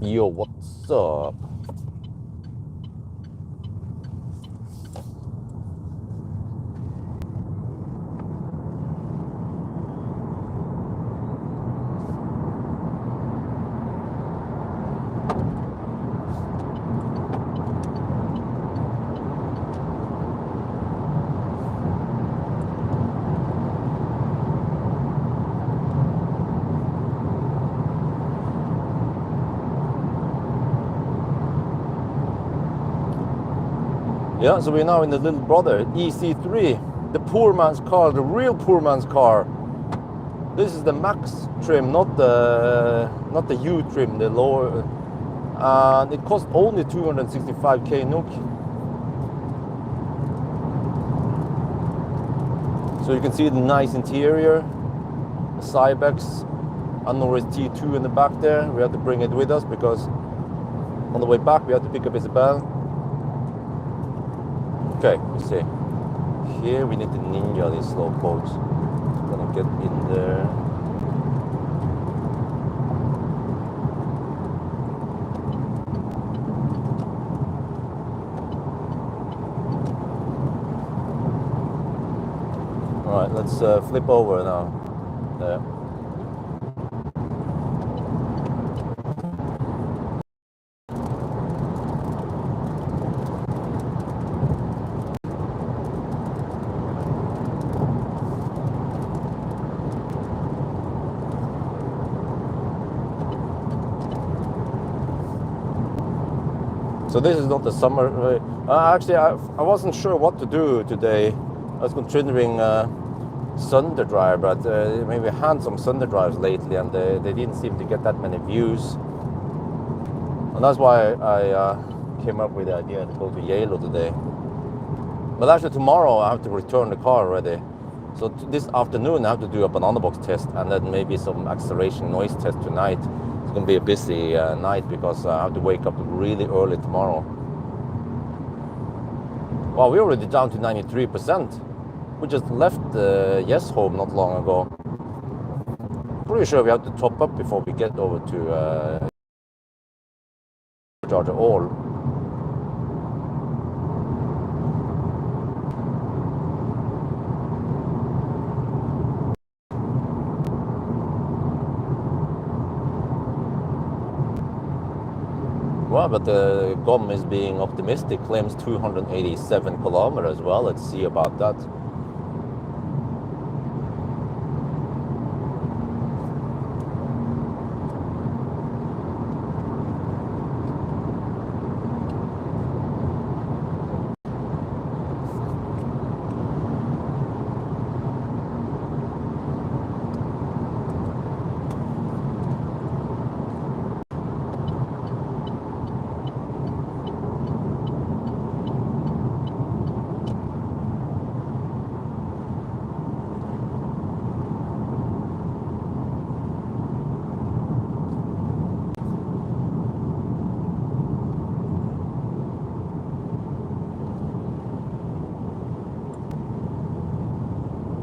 Yo, what's up? Yeah, so we're now in the little brother, e-C3, the poor man's car, the real poor man's car. This is the max trim, not the U trim, the lower. And it cost only 265k NOK. So you can see the nice interior, the Cybex, Norris T2 in the back there. We have to bring it with us because on the way back we have to pick up Isabel. Okay, you see. Here we need to ninja these slow boats. Gonna get in there. All right, let's flip over now. There. So this is not the summer. Actually, I wasn't sure what to do today. I was considering Sunday drive, but maybe had some Sunday drives lately, and they didn't seem to get that many views. And that's why I came up with the idea to go to Yalo today. But actually tomorrow I have to return the car already. So this afternoon I have to do a banana box test and then maybe some acceleration noise test tonight. It's going to be a busy night because I have to wake up really early tomorrow. Wow, we're already down to 93%. We just left Yes home not long ago. Pretty sure we have to top up before we get over to Charger All. Well, but the GOM is being optimistic, claims 287 kilometers. Well, let's see about that.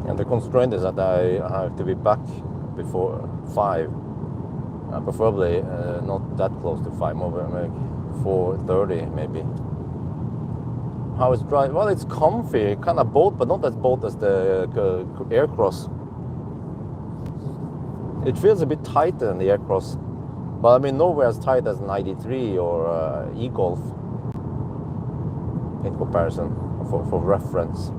And the constraint is that I have to be back before 5. Preferably not that close to 5, over like 4:30 maybe. How is drive? Well, it's comfy, kind of boat, but not as boat as the Aircross. It feels a bit tighter than the Aircross, but I mean nowhere as tight as an ID3 or e-Golf in comparison, for reference.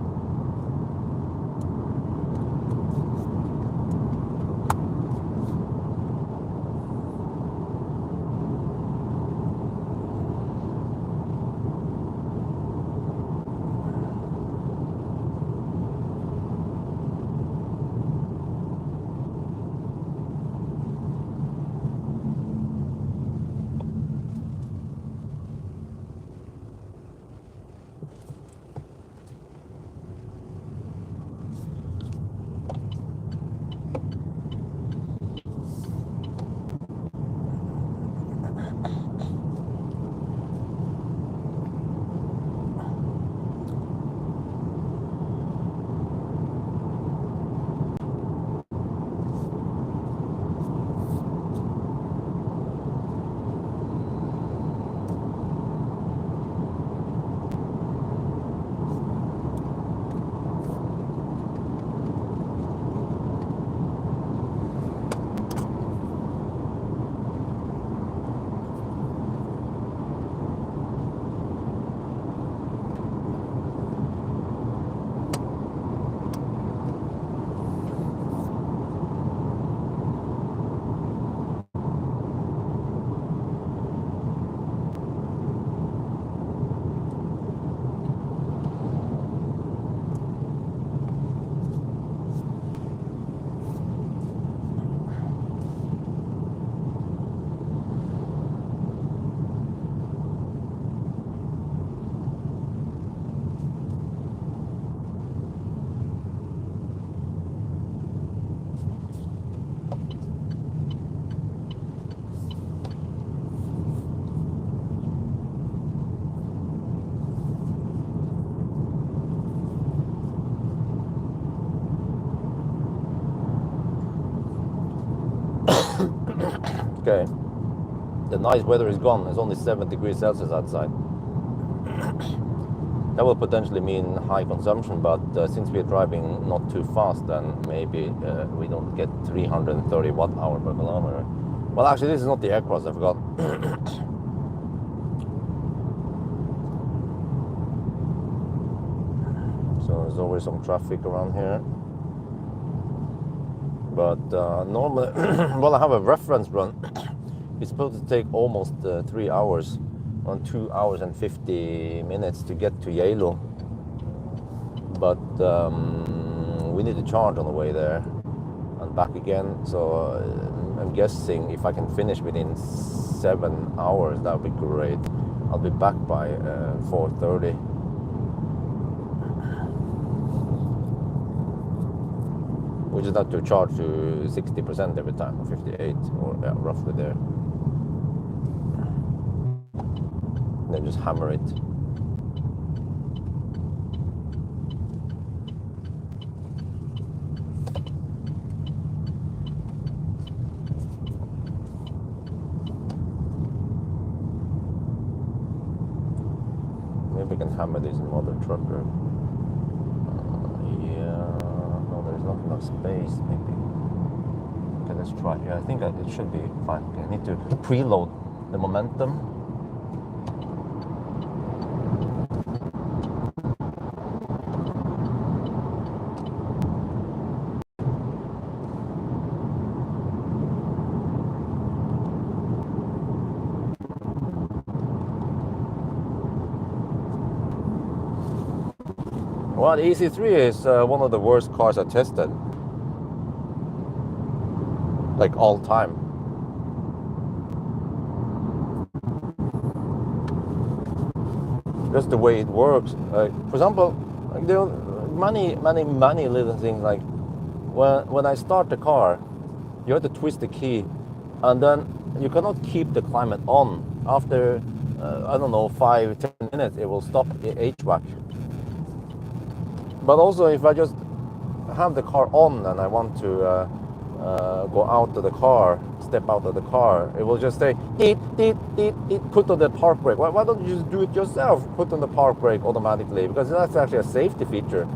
Okay, the nice weather is gone. It's only 7 degrees Celsius outside. That will potentially mean high consumption, but since we're driving not too fast, then maybe we don't get 330 watt-hour per kilometer. Well, actually, this is not the air cross, I forgot. So there's always some traffic around here. But normally, well, I have a reference run. It's supposed to take almost 3 hours, on 2 hours and 50 minutes to get to Yalo. But we need to charge on the way there and back again. So I'm guessing if I can finish within 7 hours, that would be great. I'll be back by 4:30. We just have to charge to 60% every time, or 58, or yeah, roughly there. Then just hammer it. Maybe we can hammer this in other trucker. Not enough space, maybe. Okay, let's try. Yeah, I think it should be fine. Okay, I need to preload the momentum. Well, the e-C3 is one of the worst cars I tested. Like all time. Just the way it works. For example, like there are many little things. Like when I start the car, you have to twist the key, and then you cannot keep the climate on. After I don't know, 5-10 minutes, it will stop the HVAC. But also, if I just have the car on and I want to go out of the car, step out of the car, it will just say, put on the park brake. Why don't you just do it yourself? Put on the park brake automatically, because that's actually a safety feature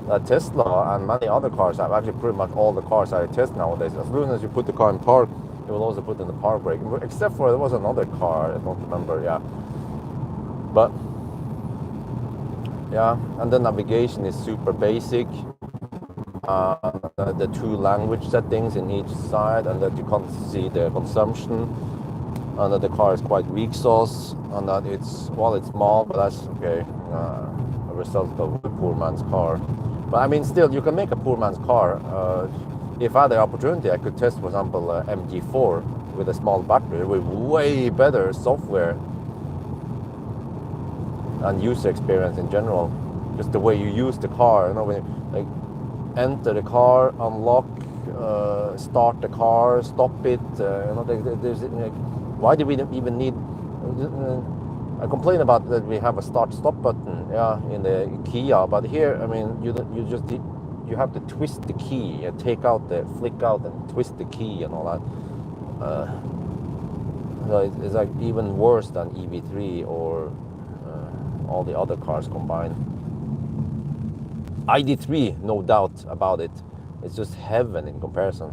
that Tesla and many other cars have. Actually, pretty much all the cars I test nowadays, as soon as you put the car in park, it will also put in the park brake. Except for there was another car, I don't remember, yeah. But yeah, and the navigation is super basic. The 2 language settings in each side, and that you can't see the consumption, and that the car is quite weak sauce, and that it's small, but that's okay. A result of a poor man's car. But I mean, still, you can make a poor man's car. If I had the opportunity, I could test, for example, MG4 with a small battery with way better software and user experience in general. Just the way you use the car, you know, when you like enter the car, unlock, start the car, stop it. You know, there's like, why do we even need? I complain about that we have a start-stop button, yeah, in the Kia, but here, I mean, you have to twist the key, take out the flick out and twist the key and all that. So it's like even worse than EV3 or all the other cars combined. ID3, no doubt about it. It's just heaven in comparison.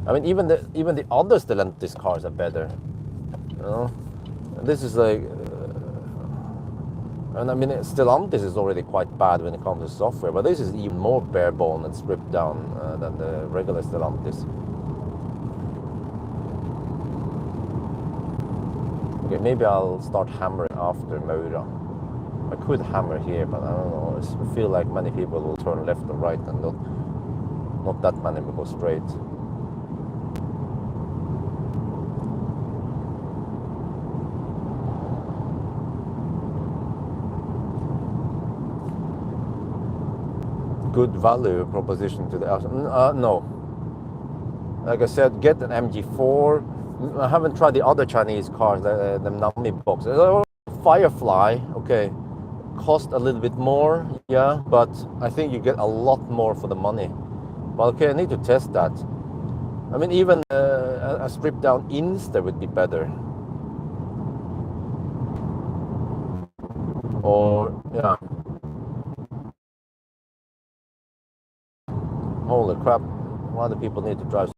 I mean, even the other Stellantis cars are better. You know, this is like, and I mean, Stellantis is already quite bad when it comes to software, but this is even more bare bone and stripped down than the regular Stellantis. Okay, maybe I'll start hammering after Maura. I could hammer here, but I don't know. I feel like many people will turn left and right, and not that many will go straight. Good value proposition to the no. Like I said, get an MG4. I haven't tried the other Chinese cars, the Nami box. Firefly, okay, cost a little bit more, yeah, but I think you get a lot more for the money. But okay, I need to test that. I mean, even a stripped down Insta would be better. Or, yeah. Holy crap, why do people need to drive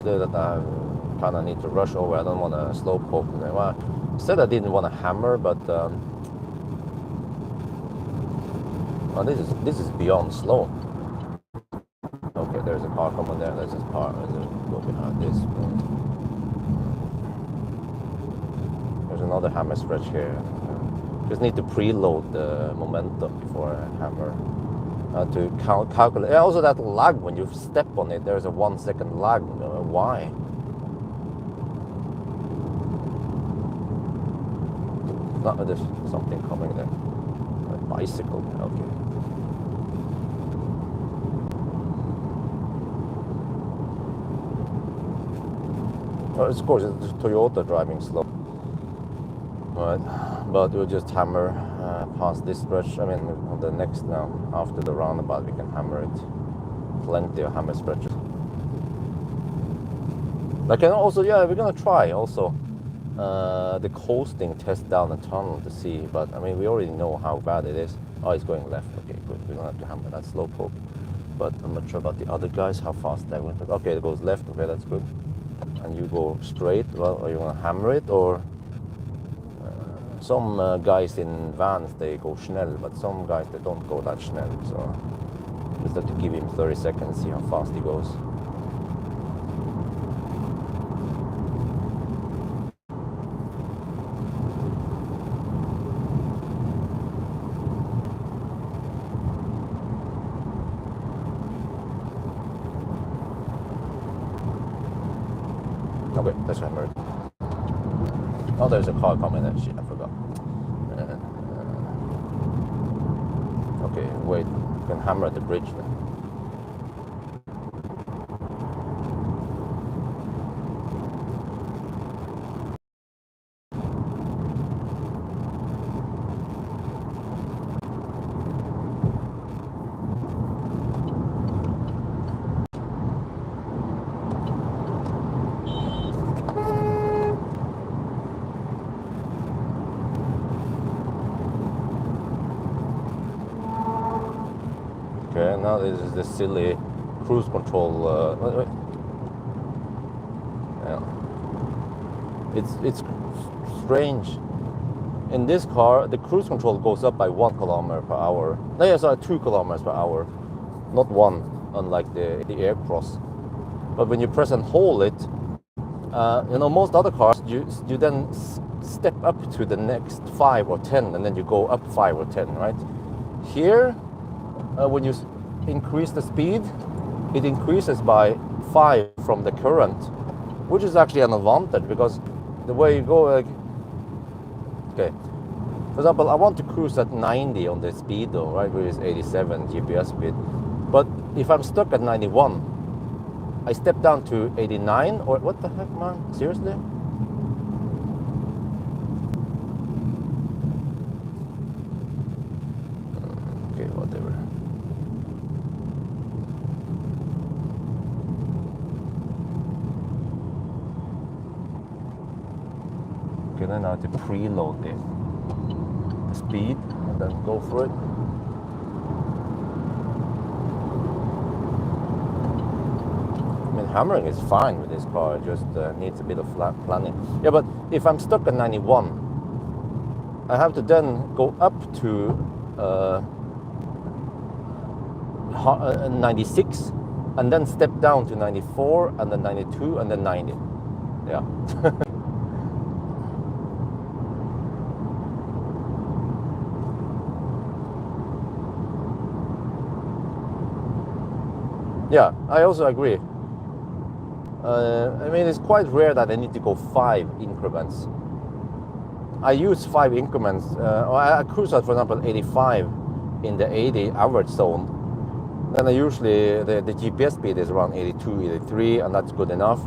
that I kind of need to rush over? I don't want to slow poke. Well, I said I didn't want to hammer, but oh, this is beyond slow. Okay, there's a car coming there. There's a car. There's go behind this. There's another hammer stretch here. Just need to preload the momentum before I hammer. To calculate. Also, that lag when you step on it, there's a 1 second lag. Why? Not there's something coming there. A bicycle. Okay. Well, of course, it's Toyota driving slow. Right, but we'll just hammer past this stretch. I mean, on the next now, after the roundabout, we can hammer it. Plenty of hammer stretches. I can also, yeah, we're gonna try also the coasting test down the tunnel to see. But I mean, we already know how bad it is. Oh, it's going left. Okay, good. We don't have to hammer that slow poke. But I'm not sure about the other guys, how fast they went. Okay, it goes left. Okay, that's good. And you go straight. Well, are you gonna hammer it or? Some guys in vans, they go schnell, but some guys, they don't go that schnell. So just have to give him 30 seconds, see how fast he goes. Okay, let's hammer it. Oh, there's a car coming in. Shit, I forgot. Okay, wait. You can hammer at the bridge now. Okay, now this is the silly cruise control. Wait. Yeah. It's strange. In this car, the cruise control goes up by 1 kilometer per hour. No, yeah, sorry, 2 kilometers per hour, not 1, unlike the Aircross. But when you press and hold it, you know, most other cars, you then step up to the next 5 or 10, and then you go up 5 or 10, right? Here, when you increase the speed, it increases by 5 from the current, which is actually an advantage because the way you go, okay, for example, I want to cruise at 90 on the speedo, right, which is 87 GPS speed, but if I'm stuck at 91, I step down to 89, or what the heck, man, seriously? Okay, whatever. Okay, then I have to preload the speed and then go for it. I mean, hammering is fine with this car, it just needs a bit of planning. Yeah, but if I'm stuck at 91, I have to then go up to 96 and then step down to 94 and then 92 and then 90. Yeah. Yeah, I also agree. I mean, it's quite rare that I need to go 5 increments. I use 5 increments. I cruise at, for example, 85 in the 80 average zone. Then I usually, the GPS speed is around 82, 83, and that's good enough.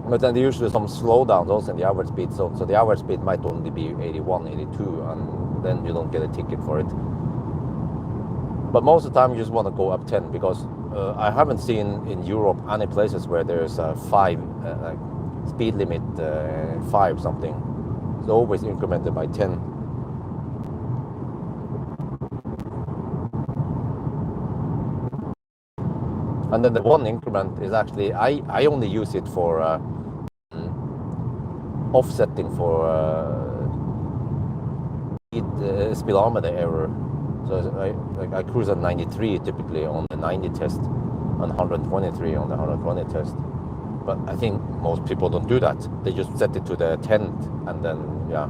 But then there usually some slowdowns also in the average speed zone. So the average speed might only be 81, 82, and then you don't get a ticket for it. But most of the time you just want to go up 10 because I haven't seen in Europe any places where there's a five like speed limit, five something. It's always incremented by 10. And then the one increment is actually, I only use it for offsetting for speedometer error. So I cruise at 93 typically on the 90 test, and 123 on the 120 test. But I think most people don't do that. They just set it to the 10th, and then yeah.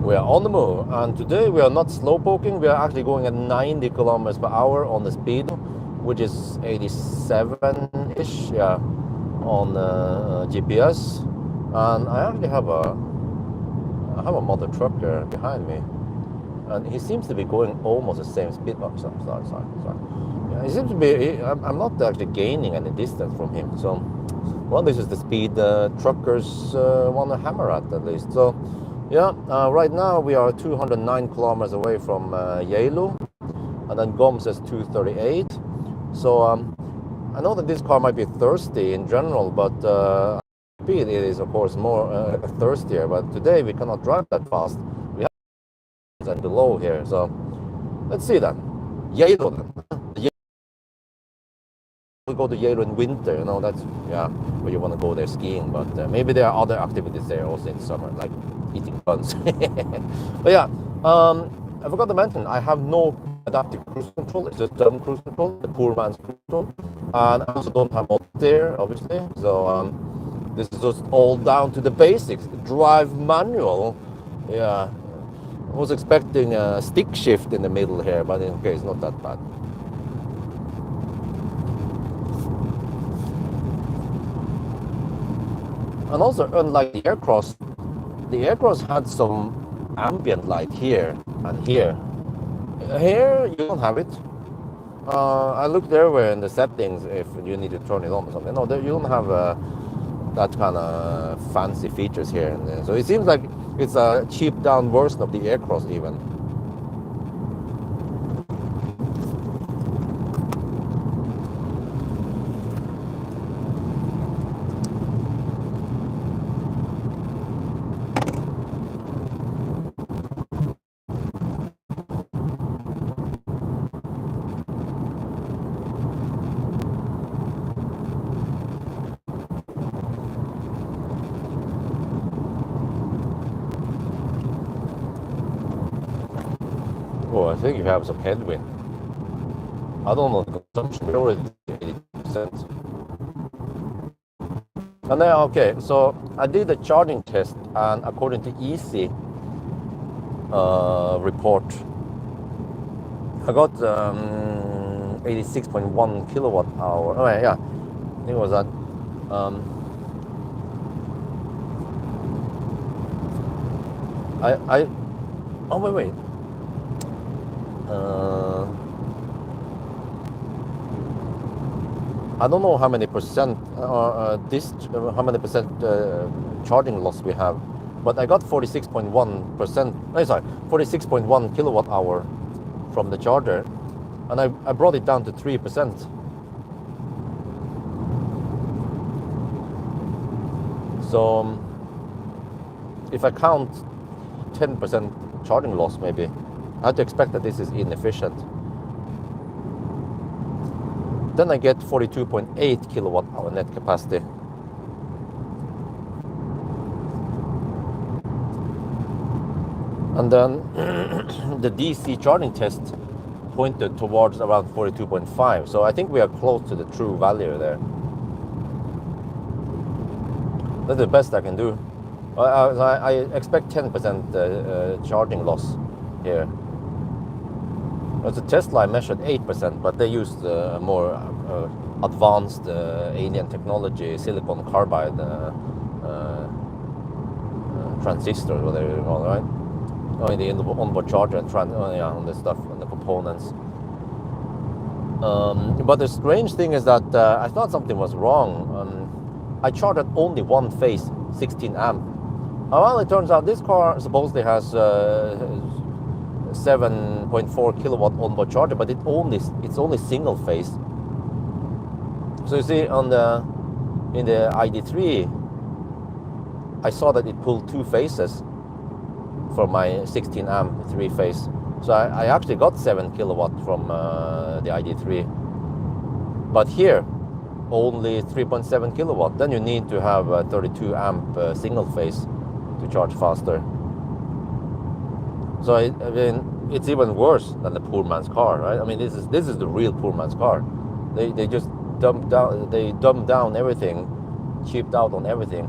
We are on the move, and today we are not slow poking. We are actually going at 90 kilometers per hour on the speed, which is 87-ish, yeah, on GPS. And I actually have a mother trucker behind me, and he seems to be going almost the same speed. Oh, sorry. Yeah, he seems to be. I'm not actually gaining any distance from him. So, well, this is the speed truckers want to hammer at least. So. Yeah, right now we are 209 kilometers away from Yalo, and then GOM says 238. So I know that this car might be thirsty in general, but speed it is of course more thirstier. But today we cannot drive that fast. We have and below here, so let's see then. Yalo then. We go to Yalo in winter, you know, that's where you want to go there skiing. But maybe there are other activities there also in summer, like eating buns. But yeah, I forgot to mention, I have no adaptive cruise control. It's just dumb cruise control, the poor man's cruise control. And I also don't have all there, obviously. So this is just all down to the basics. Drive manual. Yeah, I was expecting a stick shift in the middle here, but okay, it's not that bad. And also, unlike the Aircross, had some ambient light here and here. Here, you don't have it. I looked everywhere in the settings if you need to turn it on or something. No, you don't have that kind of fancy features here. So it seems like it's a cheap down version of the Aircross even. Oh, I think you have some headwind. I don't know, the consumption, we're already 80%. And then, okay, so I did a charging test, and according to e-C3 report, I got 86.1 kilowatt hour. Oh yeah, I think it was that. Oh wait. I don't know how many percent how many percent charging loss we have, but I got 46.1%. Sorry, 46.1 kilowatt hour from the charger, and I brought it down to 3%. So if I count 10% charging loss, maybe I have to expect that this is inefficient. Then I get 42.8 kilowatt hour net capacity. And then the DC charging test pointed towards around 42.5. So I think we are close to the true value there. That's the best I can do. I expect 10% charging loss here. As a Tesla, I measured 8%, but they used more advanced alien technology, silicon carbide transistors, whatever you call it, right? Oh, in the onboard charger and on the stuff and the components. But the strange thing is that I thought something was wrong. I charged at only one phase, 16 amp. Well, it turns out this car supposedly has 7.4 kilowatt onboard charger, but it's only single phase. So you see in the ID3, I saw that it pulled 2 phases for my 16 amp 3 phase. So I actually got 7 kilowatt from the ID3. But here, only 3.7 kilowatt. Then you need to have a 32 amp single phase to charge faster. So I mean, it's even worse than the poor man's car, right? I mean, this is the real poor man's car. They just dumbed down everything, cheaped out on everything.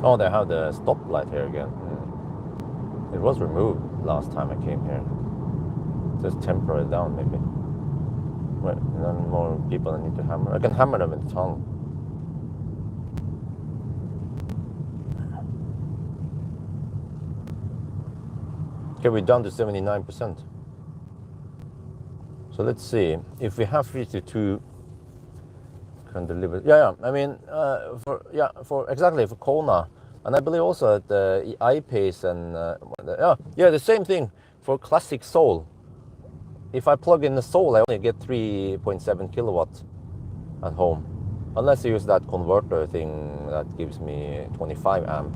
Oh, they have the stoplight here again. It was removed last time I came here. Just temporarily down, maybe. Wait, then more people I need to hammer. I can hammer them in the tunnel. Okay, we're down to 79%. So let's see if we have 52. Can deliver. Yeah. I mean, for Kona, and I believe also at the iPace and the same thing for Classic Soul. If I plug in the Soul, I only get 3.7 kilowatts at home, unless I use that converter thing that gives me 25 amp.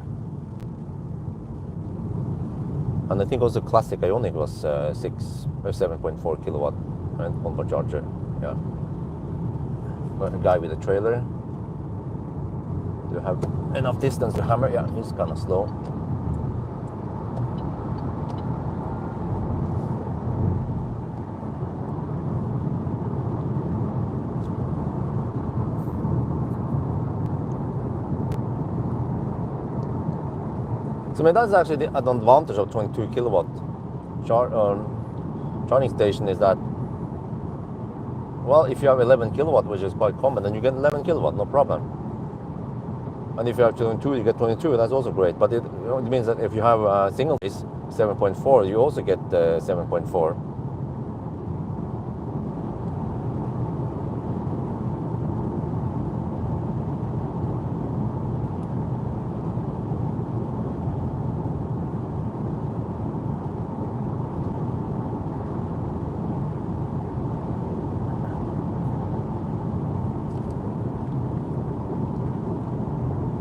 And I think also Classic Ioniq was 6 or 7.4 kilowatt onboard charger. Yeah. A guy with a trailer. Do you have enough distance to hammer? Yeah, he's kind of slow. So I mean, that's actually an advantage of 22 kilowatt charging station is that, well, if you have 11 kilowatt, which is quite common, then you get 11 kilowatt, no problem. And if you have 22, you get 22, that's also great. But it means that if you have a single phase 7.4, you also get 7.4.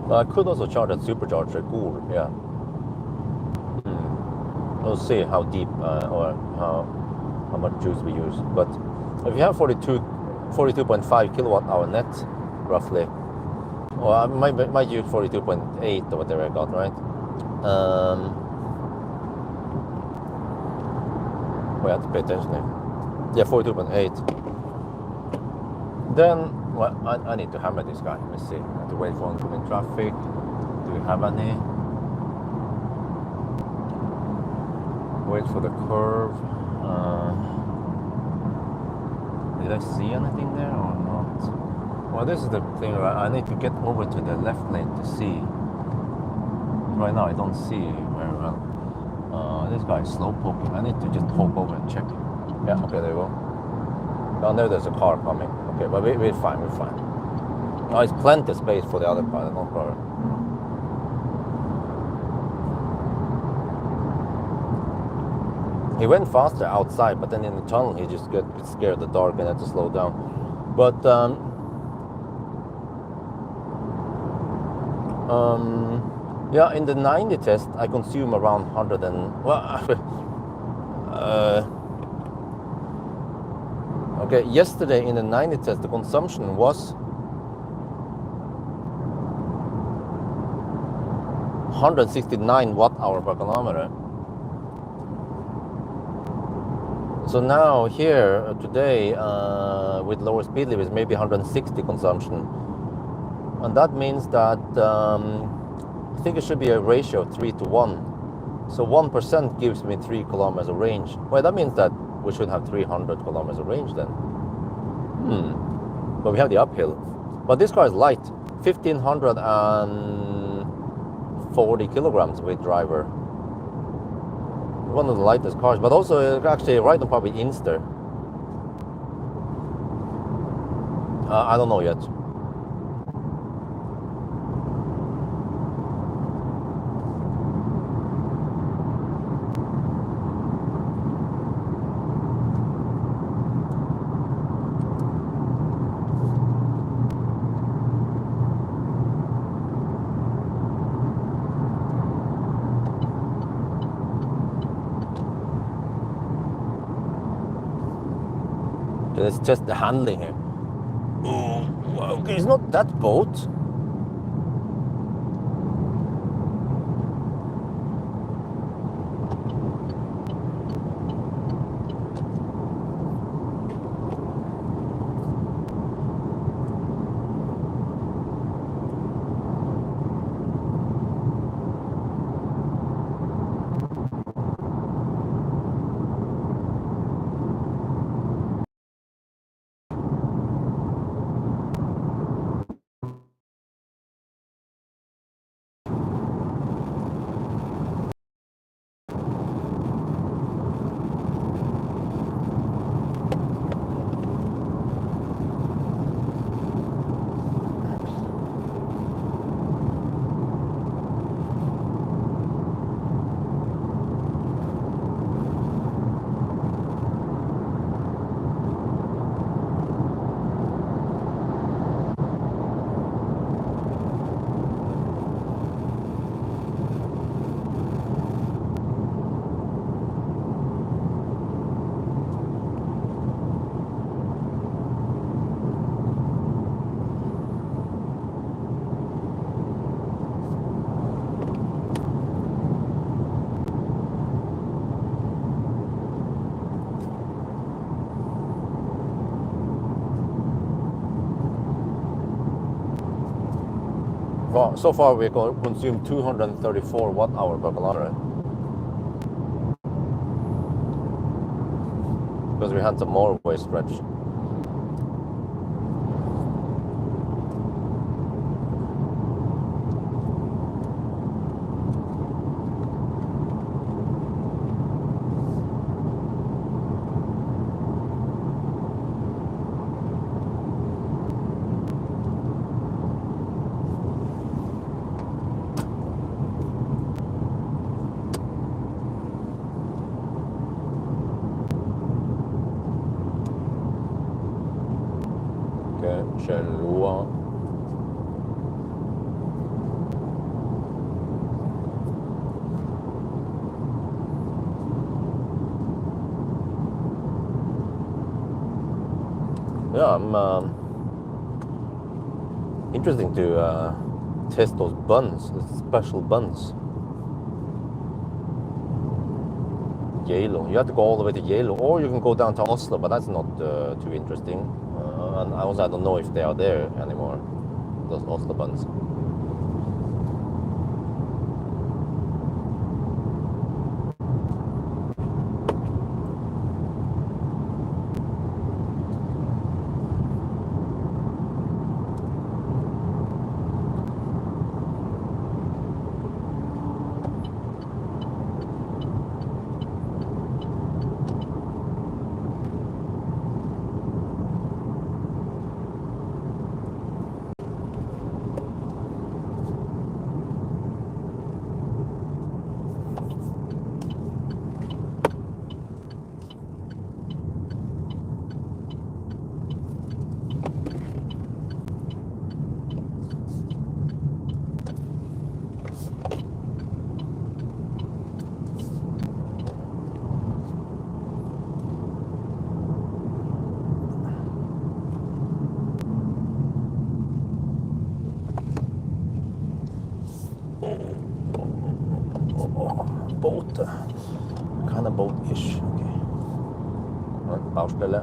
I could also charge that supercharger, cool, yeah. We'll see how deep or how much juice we use. But if you have 42.5 kilowatt hour net, roughly, or I might use 42.8 or whatever I got, right? We have to pay attention here. Yeah, 42.8. Then, well, I need to hammer this guy. Let me see. I have to wait for oncoming traffic. Do we have any? Wait for the curve. Did I see anything there or not? Well, this is the thing, right? I need to get over to the left lane to see. Right now, I don't see very well. This guy is slow poking. I need to just poke over and check. Yeah, okay, there you go. Down there's a car coming. Okay, but we're fine, we're fine. Now it's plenty of space for the other car, no problem. He went faster outside, but then in the tunnel he just got scared of the dark and had to slow down. But Yeah, in the 90 test, I consume around 100 and okay. Yesterday in the 90 test, the consumption was 169 watt-hour per kilometer. So now here today with lower speed limits, maybe 160 consumption, and that means that I think it should be a ratio of 3 to 1. So 1% gives me 3 kilometers of range. Well, that means that we should have 300 kilometers of range then. But we have the uphill. But this car is light, 1,540 kilograms weight driver. One of the lightest cars, but also actually right on par with Inster. I don't know yet. Let's test the handling here. Oh, okay, it's not that boat. Well, so far we consumed 234 watt-hour per kilometer. Because we had some more way stretch. Geilo. Yeah, I'm interesting to test those buns, the special buns. Geilo. You have to go all the way to Yalo, or you can go down to Oslo, but that's not too interesting. And I don't know if they are there anymore, those Oslo buns. boat. Kind of boat-ish. Okay. Baustelle.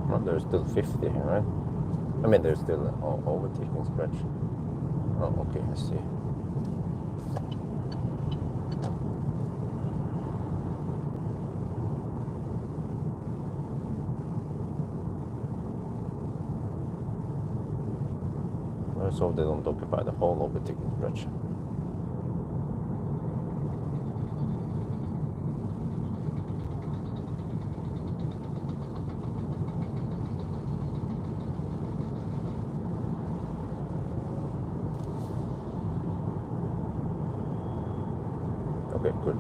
Oh, there's still 50 here, right? I mean, there's still an overtaking stretch. Oh, okay, I see. Let's hope they don't occupy the whole overtaking stretch. Okay, good.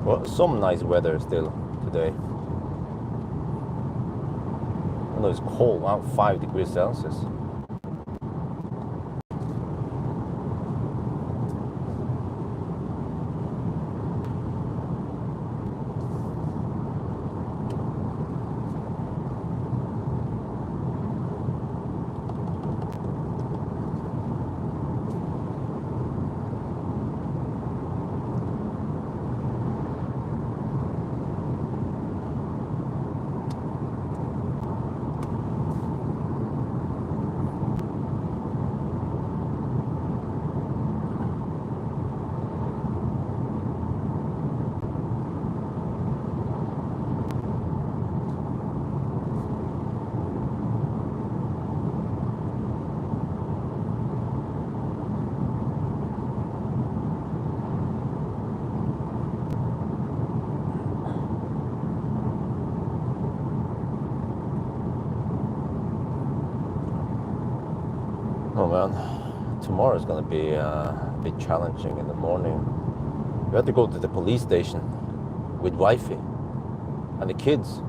Well, some nice weather still today. I know it's cold, around 5 degrees Celsius. Oh man, tomorrow is gonna be a bit challenging in the morning. We have to go to the police station with Wi-Fi and the kids.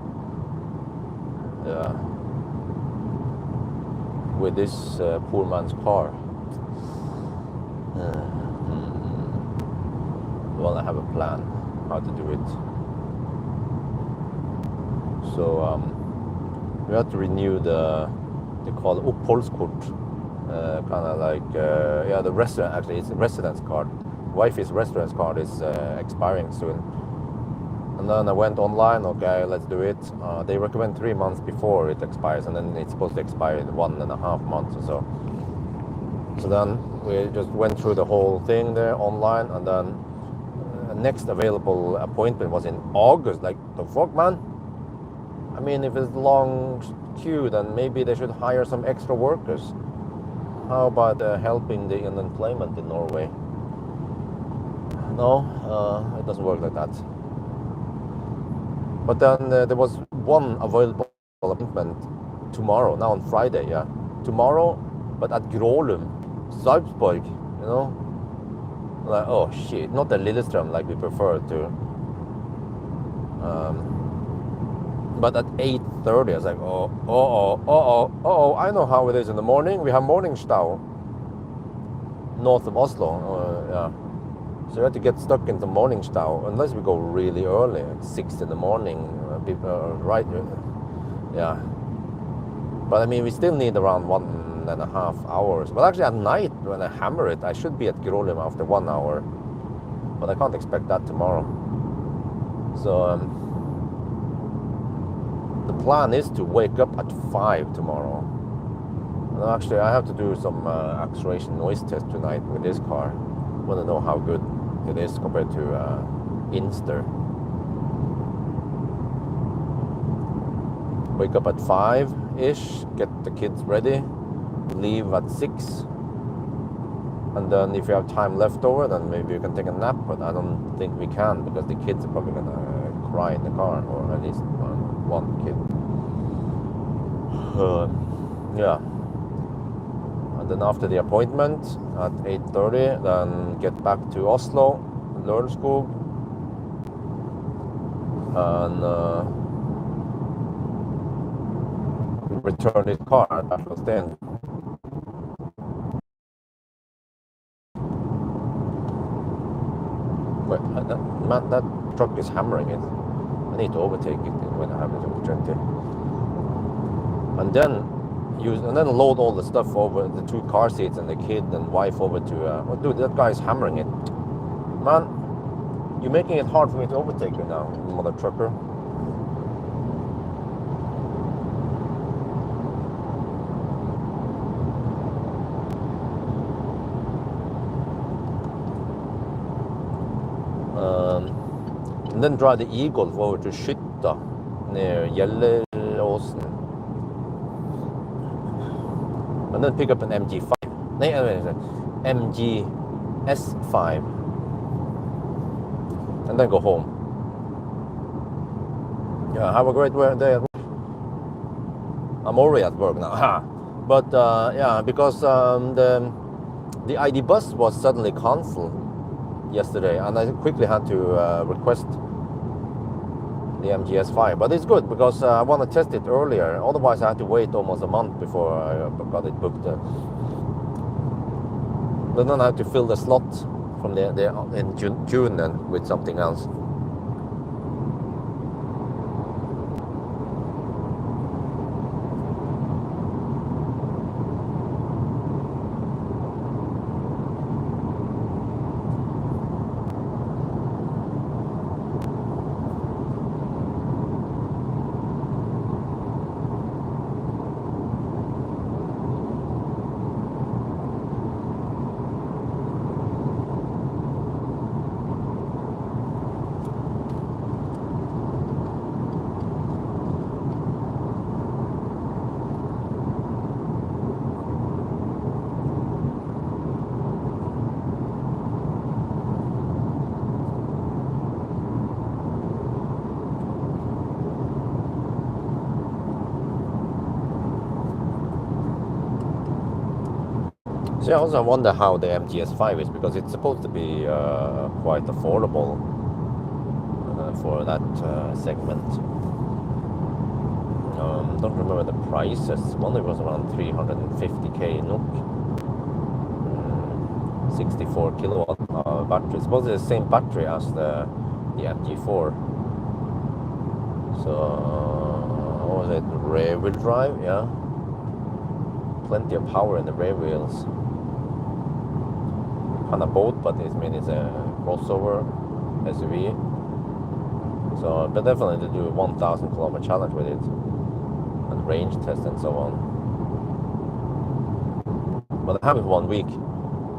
Yeah, with this poor man's car. Well, I have a plan how to do it. So we have to renew they call it oppholdskort. Kind of like, yeah, the restaurant, actually, it's a residence card. Wifey's residence card is expiring soon. And then I went online, okay, let's do it. They recommend 3 months before it expires, and then it's supposed to expire in 1.5 months or so. So then we just went through the whole thing there online, and then next available appointment was in August. Like, the fuck, man? I mean, if it's a long queue, then maybe they should hire some extra workers. How about helping the unemployment in Norway? No, it doesn't work like that. But then there was one available appointment tomorrow, now on Friday, yeah. Tomorrow, but at Grålum, Sarpsborg, you know? Like, oh shit, not the Lillestrøm like we prefer to. But at 8:30, I was like, I know how it is in the morning. We have Morningstau, north of Oslo, yeah. So we have to get stuck into Morningstau, unless we go really early, like 6 in the morning, right? Yeah. But I mean, we still need around 1.5 hours. But actually at night, when I hammer it, I should be at Grålum after 1 hour. But I can't expect that tomorrow. So, the plan is to wake up at 5 tomorrow Actually, I have to do some acceleration noise test tonight with this car. I want to know how good it is compared to Inster. Wake up at 5-ish, get the kids ready, leave at 6. And then if you have time left over, then maybe you can take a nap, but I don't think we can because the kids are probably going to cry in the car, or at least one kid. Yeah. And then after the appointment at 8:30, then get back to Oslo, Lørenskog, and return his car at Bertelsten. Wait, man, that truck is hammering it. I need to overtake it when I have this opportunity. And then load all the stuff over, the 2 car seats and the kid and wife over to, oh dude, that guy is hammering it. Man, you're making it hard for me to overtake you now, mother trucker. And then drive the e-Golf over to Skytta near Gjelleråsen. And then pick up an MG5. MGS5. And then go home. Yeah, have a great day at work. I'm already at work now. But yeah, because the ID bus was suddenly cancelled yesterday, and I quickly had to request the MGS5. But it's good because I want to test it earlier. Otherwise, I had to wait almost a month before I got it booked. But then I had to fill the slot from in June then with something else. So I also wonder how the MGS5 is, because it's supposed to be quite affordable for that segment. Don't remember the prices. One was around 350k NOK. 64 kilowatt battery. It's supposed to be the same battery as the MG4. So what was it? Rear wheel drive, yeah. Plenty of power in the rear wheels. Kind of boat, but it's a crossover SUV. So, but definitely to do a 1,000 kilometer challenge with it, and range test and so on. But I have it 1 week.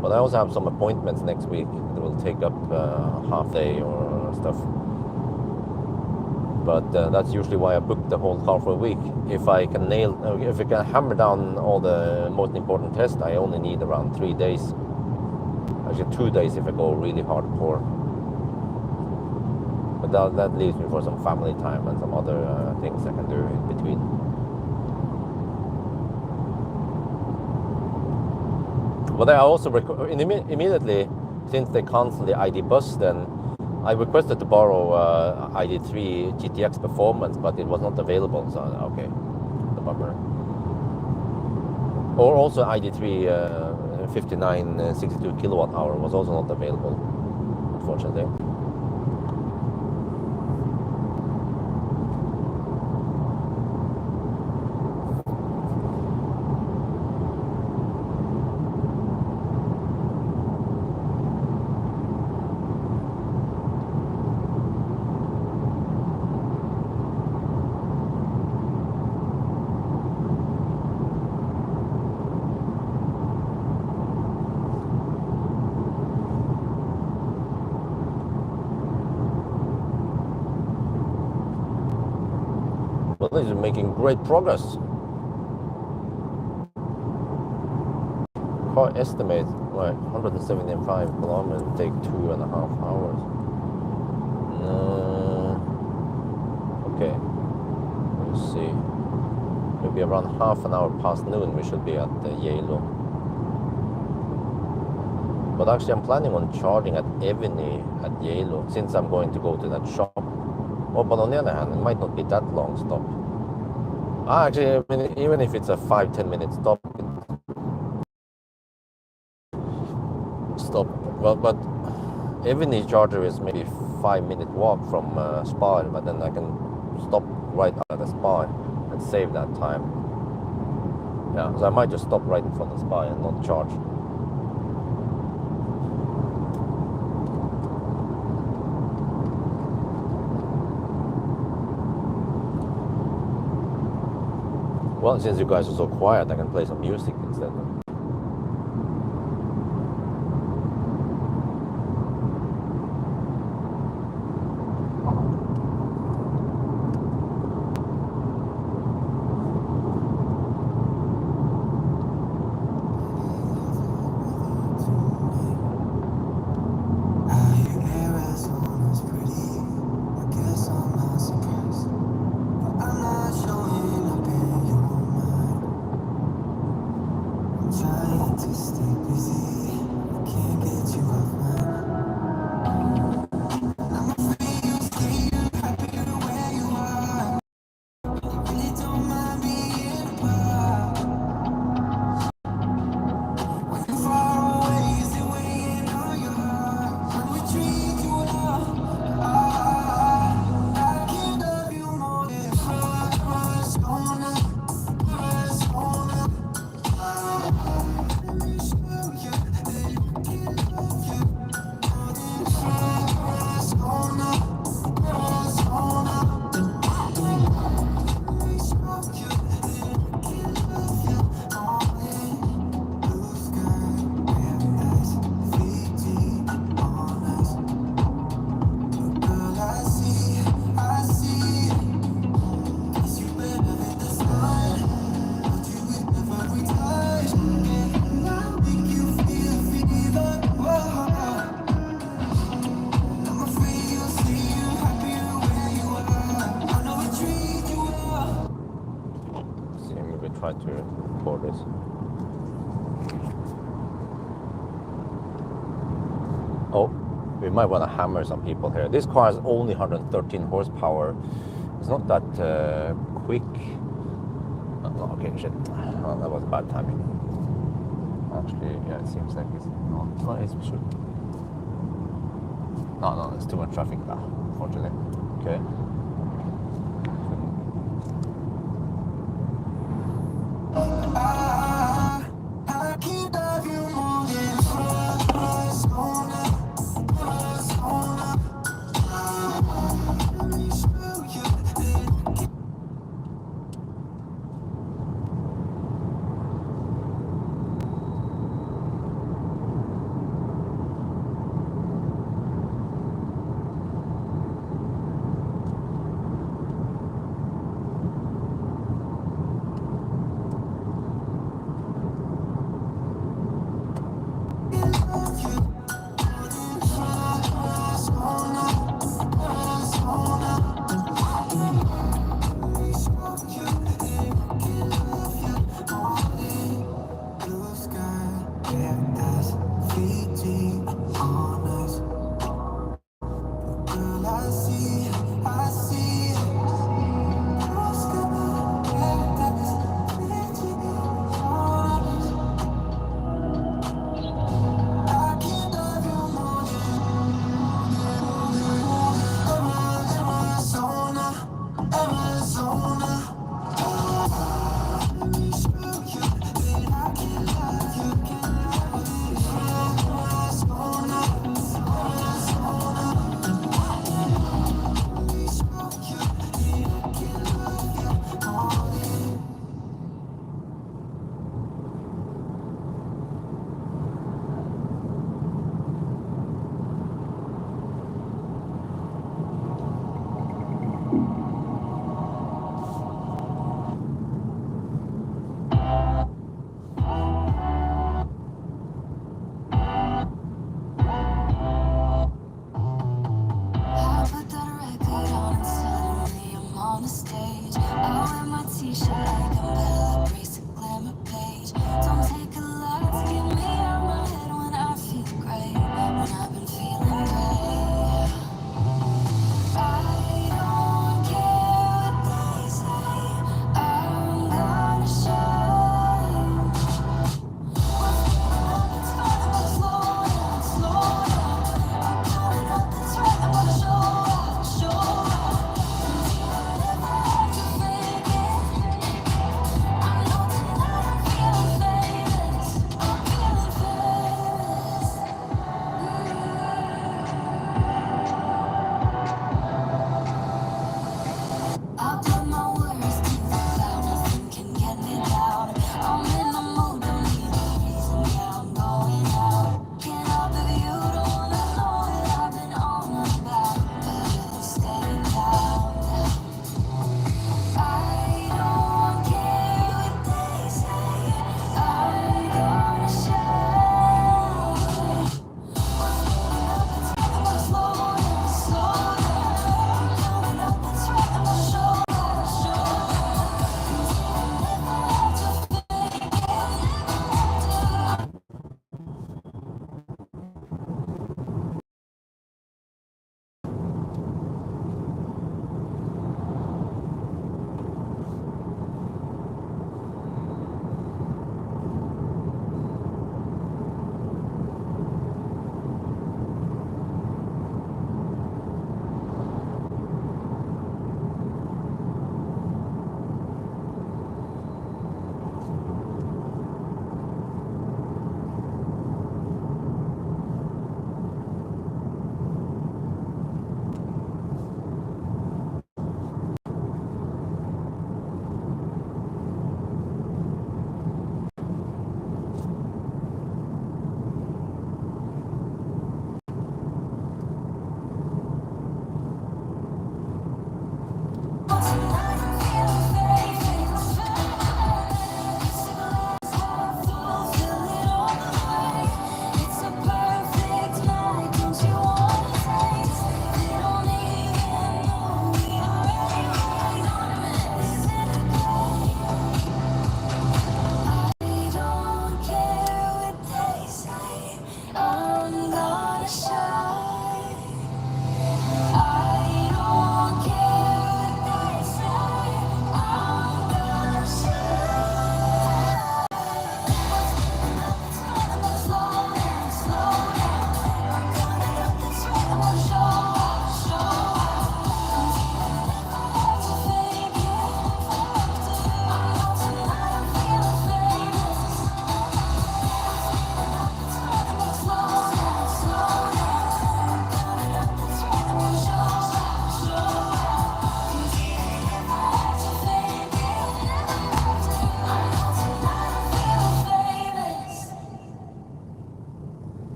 But I also have some appointments next week that will take up half day or stuff. But that's usually why I book the whole car for a week. If I can hammer down all the most important tests, I only need around 3 days. Actually 2 days if I go really hardcore. But that leaves me for some family time and some other things I can do in between. But I also immediately, since they canceled the ID bus, then I requested to borrow ID3 GTX Performance, but it was not available. So okay, the bummer. Or also ID3 5962 kilowatt hour was also not available, unfortunately. making great progress. Car estimate, right, 175 kilometers, take 2.5 hours. Okay, let's see. Maybe around half an hour past noon we should be at Yalo. But actually I'm planning on charging at Eviny at Geilo since I'm going to go to that shop. Oh, but on the other hand, it might not be that long stop. Actually, I mean, even if it's a 5-10 minute stop, well, but Eviny charger is maybe 5-minute walk from Spa, but then I can stop right at the Spa and save that time. Yeah, so I might just stop right in front of Spa and not charge. Well, since you guys are so quiet, I can play some music instead. Try to record this. Oh, we might want to hammer some people here. This car is only 113 horsepower. It's not that quick. Oh, okay, shit. Oh, that was bad timing. Actually, yeah, it seems like it's not. No, it's should. No, there's too much traffic now, unfortunately. Okay.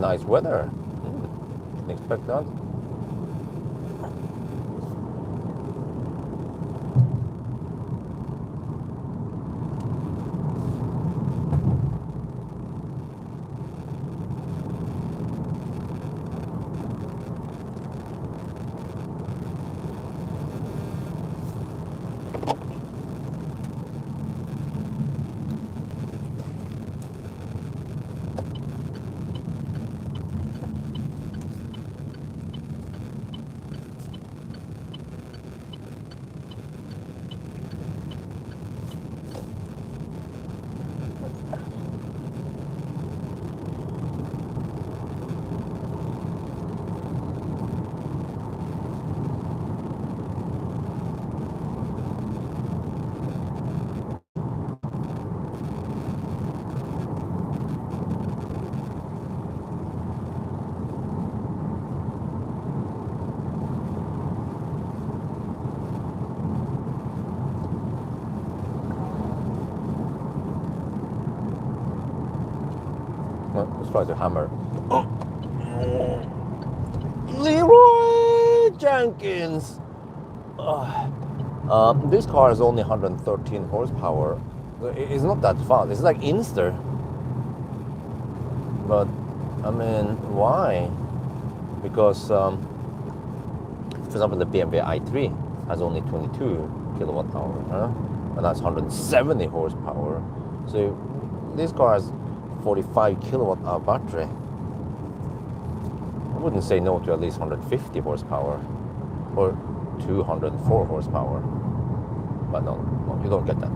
nice weather. Didn't expect that. Let's try to hammer. Leroy Jenkins. This car is only 113 horsepower. It's not that fast. It's like Inster. But I mean, why? Because, for example, the BMW i3 has only 22 kilowatt hour, and that's 170 horsepower. So this car has 45 kilowatt hour battery. I wouldn't say no to at least 150 horsepower or 204 horsepower, but no, you don't get that.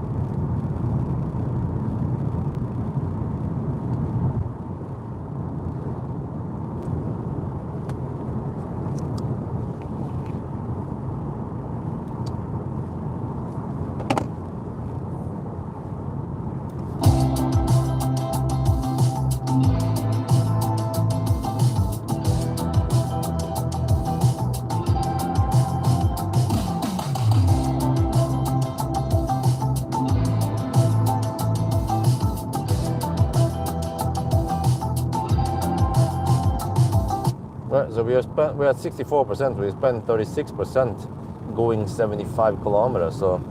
So we're at 64%. We spent 36% going 75 kilometers. So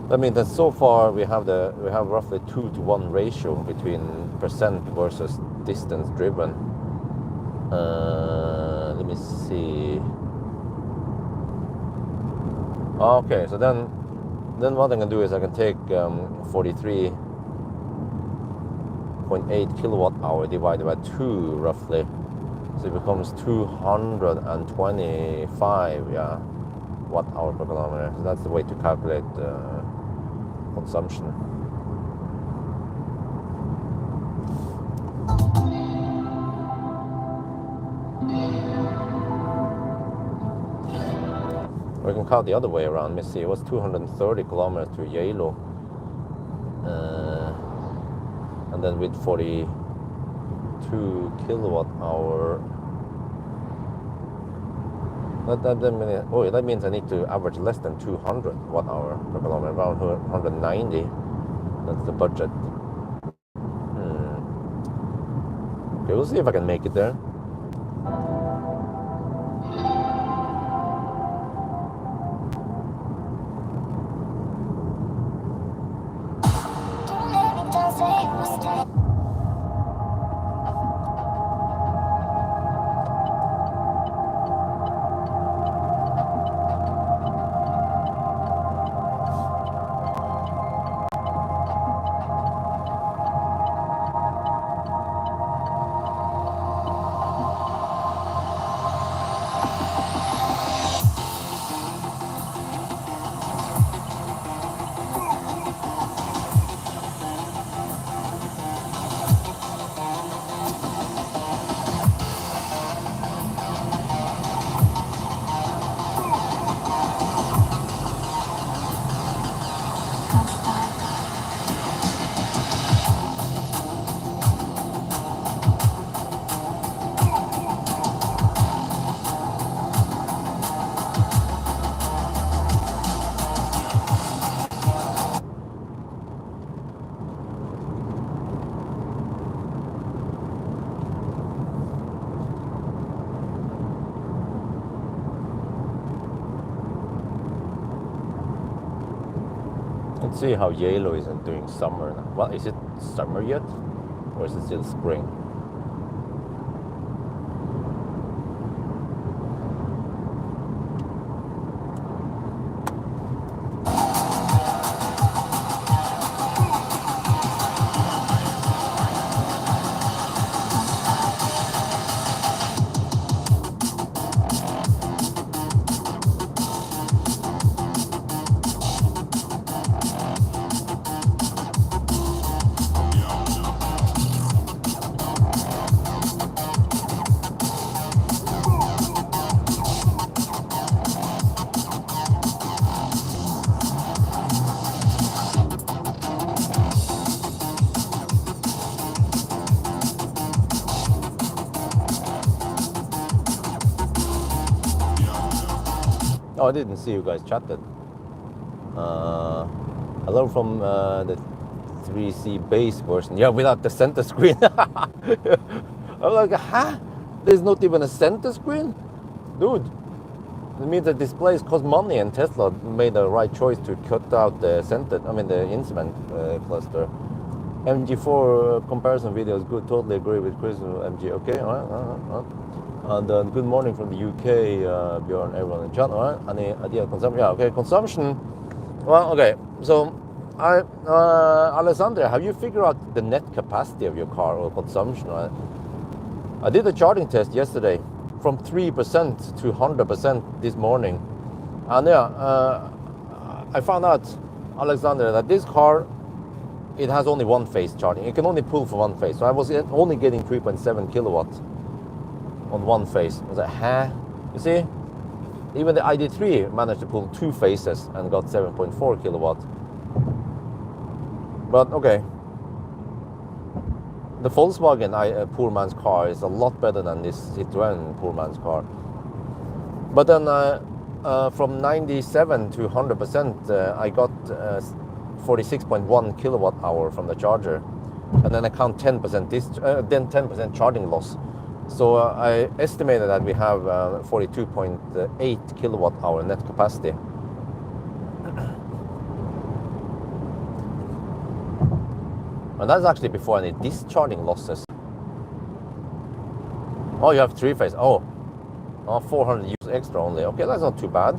that means that so far we have roughly 2-to-1 ratio between percent versus distance driven. Let me see. Okay, so then what I can do is I can take 43.8 kilowatt hour divided by 2 roughly. So it becomes 225 watt hour per kilometer. So that's the way to calculate consumption. We can count the other way around. Let me see. It was 230 kilometers to Yalo, and then with 42 kilowatt hour. That means I need to average less than 200 watt hour per kilometer, around 190. That's the budget. Okay, we'll see if I can make it there. Let's see how Yalo is doing summer now. Well, is it summer yet? Or is it still spring? Oh, I didn't see you guys chatted. Hello from the 3C base version. Yeah, without the center screen. I'm like, huh? There's not even a center screen? Dude, it means that displays cost money, and Tesla made the right choice to cut out the the instrument cluster. MG4 comparison video is good. Totally agree with Chris. MG, okay, all right. And good morning from the UK, Bjorn, everyone in chat. All right, any idea of consumption? Yeah, okay, consumption. Well, okay, so Alessandra, have you figured out the net capacity of your car or consumption? Right? I did a charging test yesterday from 3% to 100% this morning, and I found out, Alexander, that this car, it has only one phase charging. It can only pull for one phase. So I was only getting 3.7 kilowatts on one phase. I was like, huh? You see, even the ID3 managed to pull two phases and got 7.4 kilowatts. But okay, the Volkswagen poor man's car is a lot better than this Citroen poor man's car. But then from 97 to 100%, I got 46.1 kilowatt hour from the charger, and then I count 10% 10% charging loss. So I estimated that we have 42.8 kilowatt hour net capacity. And that's actually before any discharging losses. Oh, you have three phase. Oh, 400 use extra only. Okay, that's not too bad.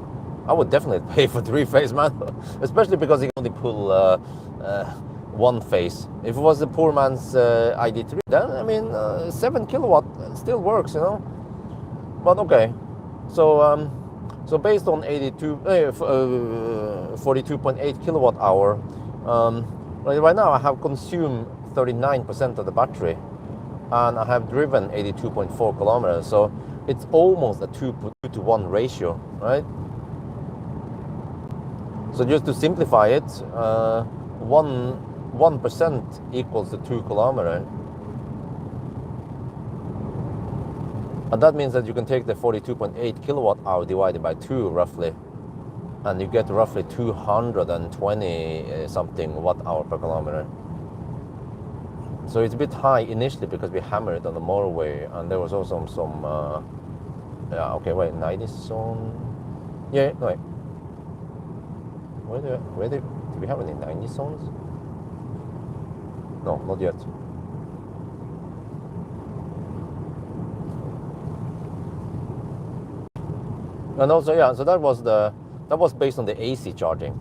I would definitely pay for three phase, man. Especially because you can only pull one phase. If it was the poor man's ID3, then I mean 7 kilowatt still works, you know. But okay, so so based on 42.8 kilowatt hour, right now I have consumed 39% of the battery, and I have driven 82.4 kilometers. So it's almost a 2-to-1 ratio, right? So just to simplify it, 1% equals to 2 kilometers. And that means that you can take the 42.8 kilowatt hour divided by 2 roughly, and you get roughly 220 something watt hour per kilometer. So it's a bit high initially because we hammered it on the motorway, and there was also some yeah, okay, wait, 90 zone. Yeah, no, wait. Do we have any 90 zones? No, not yet. And also, yeah, so that was based on the AC charging,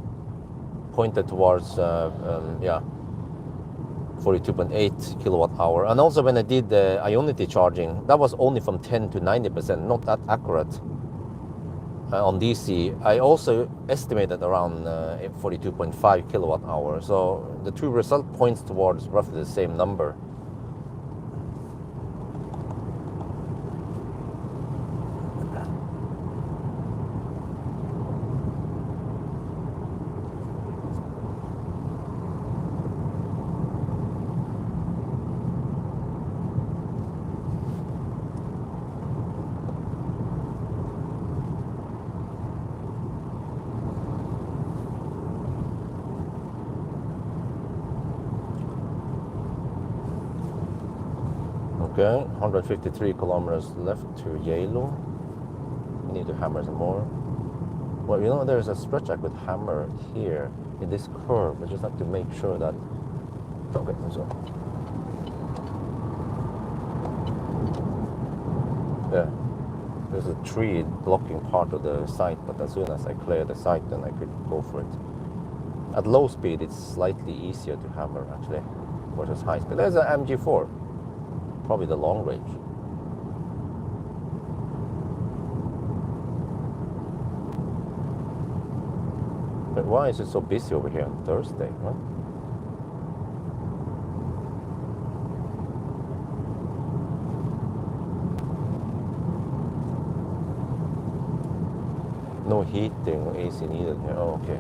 pointed towards yeah, 42.8 kilowatt hour. And also when I did the Ionity charging, that was only from 10 to 90%, not that accurate. On DC, I also estimated around 42.5 kilowatt hour. So the two result points towards roughly the same number. Okay, 153 kilometers left to Yalo. We need to hammer some more. Well, you know, there's a stretch I could hammer here in this curve. I just have to make sure that. Okay, so yeah, there's a tree blocking part of the site, but as soon as I clear the site, then I could go for it. At low speed, it's slightly easier to hammer actually versus high speed. There's an MG4, probably the long range. But why is it so busy over here on Thursday? Huh? No heating or AC needed here. Oh, okay.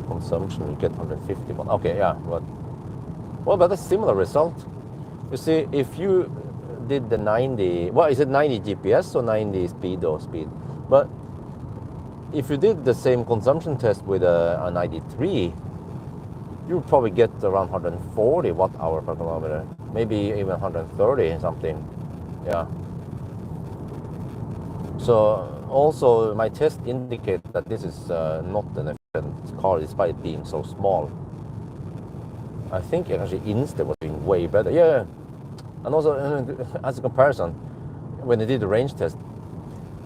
Consumption, you get 150. Okay, yeah, but well, but a similar result. You see, if you did the 90, well, is it 90 GPS or 90 speed or speed? But if you did the same consumption test with a 93, you would probably get around 140 watt hour per kilometer, maybe even 130 something. Yeah. So also my test indicates that this is not an efficient car despite being so small. I think actually Insta was doing way better. Yeah. And also as a comparison, when they did the range test,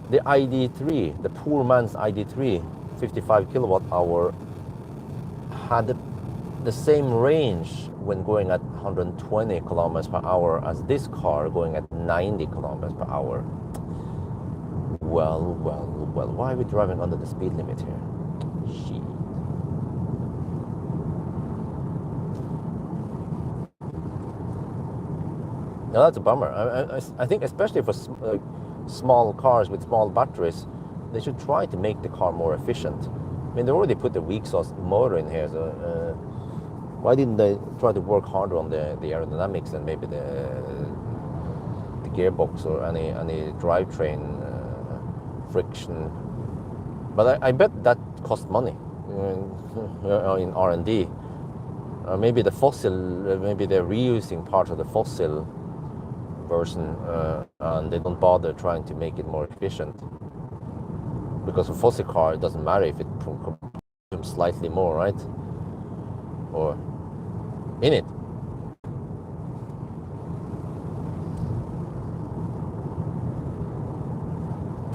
the ID3, the poor man's ID3, 55 kilowatt hour, had the same range when going at 120 kilometers per hour as this car going at 90 kilometers per hour. Well, why are we driving under the speed limit here? Shit. Now that's a bummer. I think especially for small cars with small batteries, they should try to make the car more efficient. I mean, they already put the weak exhaust motor in here, so why didn't they try to work harder on the aerodynamics and maybe the gearbox or any drivetrain friction? But I bet that costs money in R&D. Maybe the fossil, maybe they're reusing part of the fossil version and they don't bother trying to make it more efficient. Because a fossil car, it doesn't matter if it consumes slightly more, right? Or in it.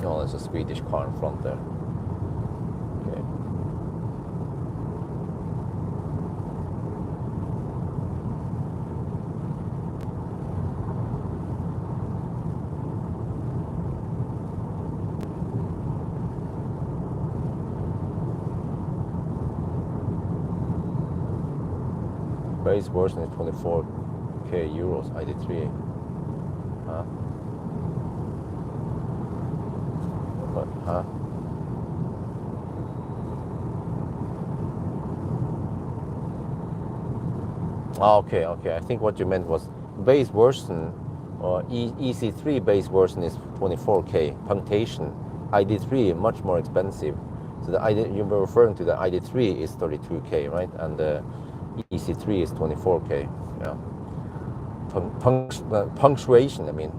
Oh, there's a Swedish car in front there. Okay. Base version is 24k euros, ID3. Huh? What? Huh? Oh, okay. I think what you meant was base version or e-C3 base version is 24k. Punctation ID3 much more expensive. So the you were referring to the ID3 is 32k, right? And the e-C3 is 24k. Yeah. Punctuation. I mean,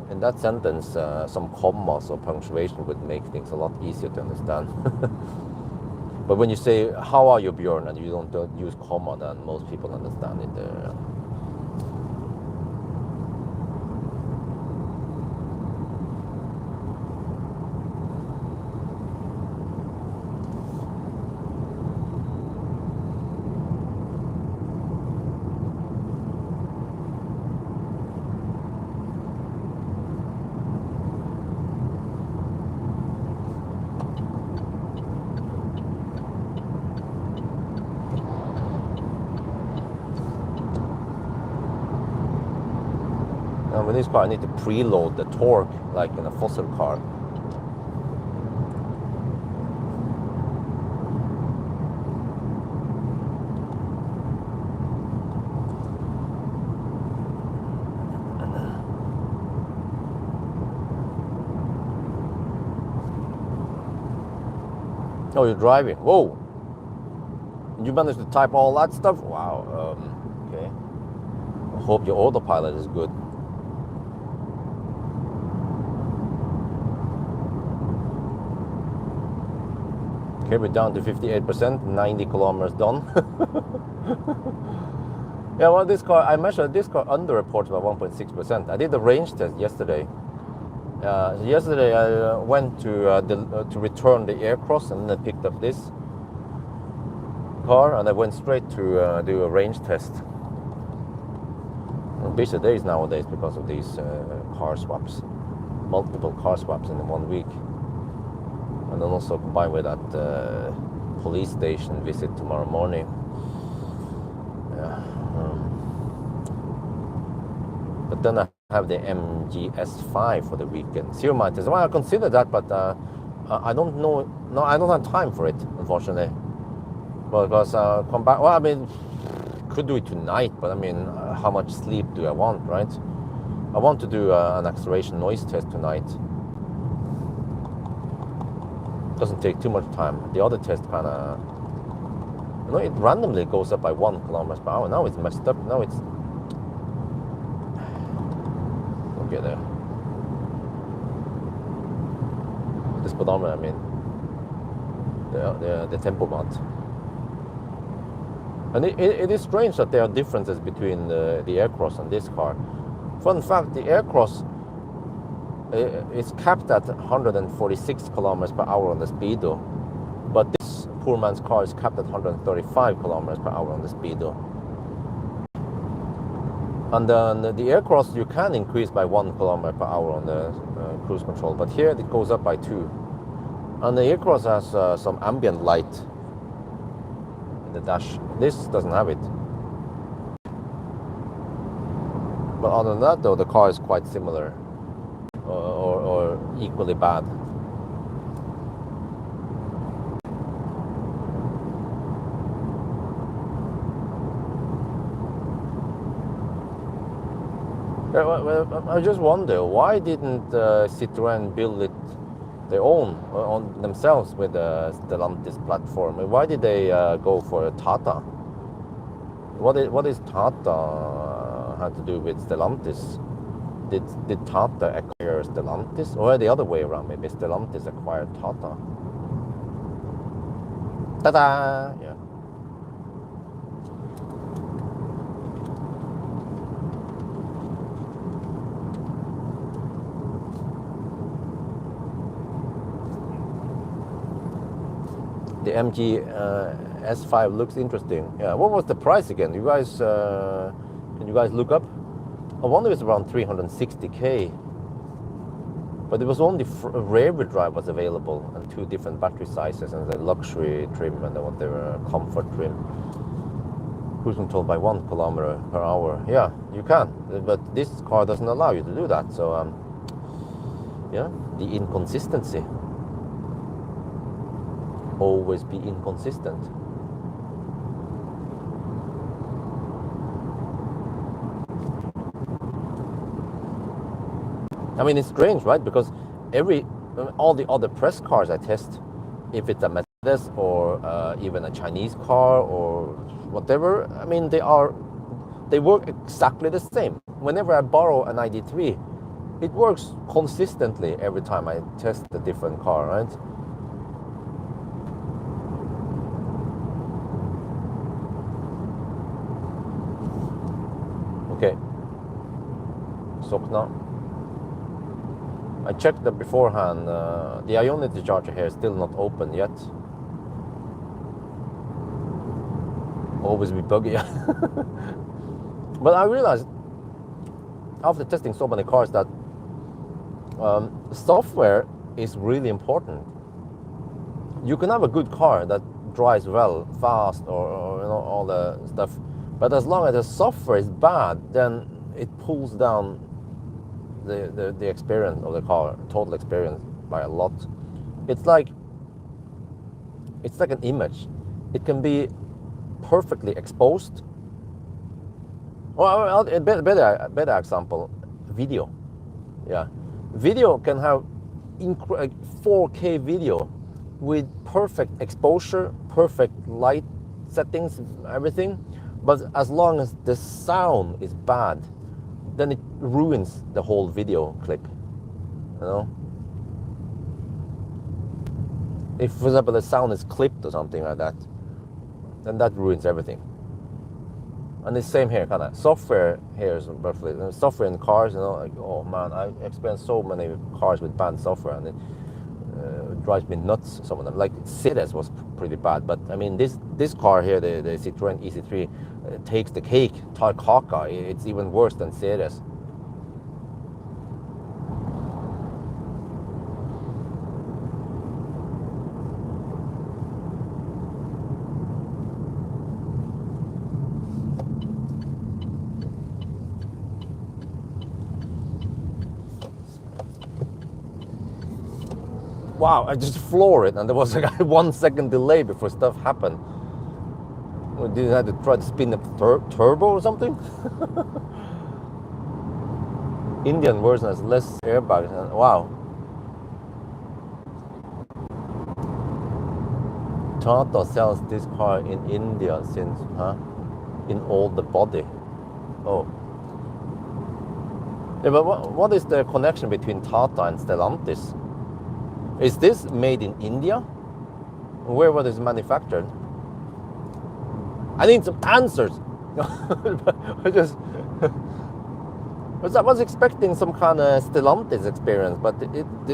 in that sentence, some commas or punctuation would make things a lot easier to understand. But when you say, how are you, Bjorn, and you don't use comma, then most people understand it. And with this car, I need to preload the torque like in a fossil car. Oh, you're driving. Whoa! You managed to type all that stuff? Wow. Okay. I hope your autopilot is good. Okay, we're down to 58%, 90 kilometers done. Yeah, well, this car, I measured this car underreported by 1.6%. I did the range test yesterday. Yesterday I went to return the Aircross, and then I picked up this car, and I went straight to do a range test. Busy days nowadays because of these car swaps, multiple car swaps in 1 week, and then also combined with that police station visit tomorrow morning. Yeah. But then I have the MGS5 for the weekend. Zero miles. Well, I consider that, but I don't know. No, I don't have time for it, unfortunately. Because come back. Well, I mean, could do it tonight, but I mean, how much sleep do I want, right? I want to do an acceleration noise test tonight. Doesn't take too much time. The other test kind of, you know, it randomly goes up by 1 kilometers per hour. Now it's messed up. Now it's okay there. The speedometer, I mean, the tempomat. And it is strange that there are differences between the Aircross and this car. Fun fact, the Aircross is capped at 146 kilometers per hour on the speedo, but this poor man's car is capped at 135 kilometers per hour on the speedo. And then the Aircross, you can increase by 1 kilometer per hour on the cruise control, but here it goes up by 2. And the Aircross has some ambient light in the dash. This doesn't have it. But other than that, though, the car is quite similar or equally bad. I just wonder, why didn't Citroen build it their own on themselves with the Stellantis platform? Why did they go for Tata? What is Tata had to do with Stellantis? Did Tata acquire Stellantis, or the other way around? Maybe Stellantis acquired Tata. Ta-da! Yeah. The MG S5 looks interesting. Yeah. What was the price again? You guys, can you guys look up? I wonder if it's around 360k. But it was only rear-wheel drive was available, and 2 different battery sizes, and the luxury trim and the whatever comfort trim. Cruise control by 1 kilometer per hour. Yeah, you can, but this car doesn't allow you to do that. So, yeah, the inconsistency. Always be inconsistent. I mean, it's strange, right? Because all the other press cars I test, if it's a Mercedes or even a Chinese car or whatever, I mean, they work exactly the same. Whenever I borrow an ID3, it works consistently every time I test a different car, right? Okay. Sokna. I checked that beforehand. The Ionity charger here is still not open yet. Always be buggy. But I realized after testing so many cars that software is really important. You can have a good car that drives well, fast, or you know, all the stuff, but as long as the software is bad, then it pulls down the experience of the car, total experience, by a lot. It's like an image. It can be perfectly exposed. Well, a better example, video. Yeah, video can have 4K video with perfect exposure, perfect light settings, everything. But as long as the sound is bad, then it ruins the whole video clip, you know? If, for example, the sound is clipped or something like that, then that ruins everything. And the same here, kind of software here is roughly software in cars. You know, like, oh man, I experienced so many cars with bad software, and it drives me nuts. Some of them, like Citroen, was pretty bad. But I mean, this car here, the Citroen e-C3, takes the cake. Tarkaka, it's even worse than Citroen. Wow, I just floored it, and there was like a 1 second delay before stuff happened. We didn't have to try to spin up turbo or something. Indian version has less airbags. Wow. Tata sells this car in India since, in all the body. Oh. Yeah, but what is the connection between Tata and Stellantis? Is this made in India? Where was this manufactured? I need some answers. I was expecting some kind of Stellantis experience, but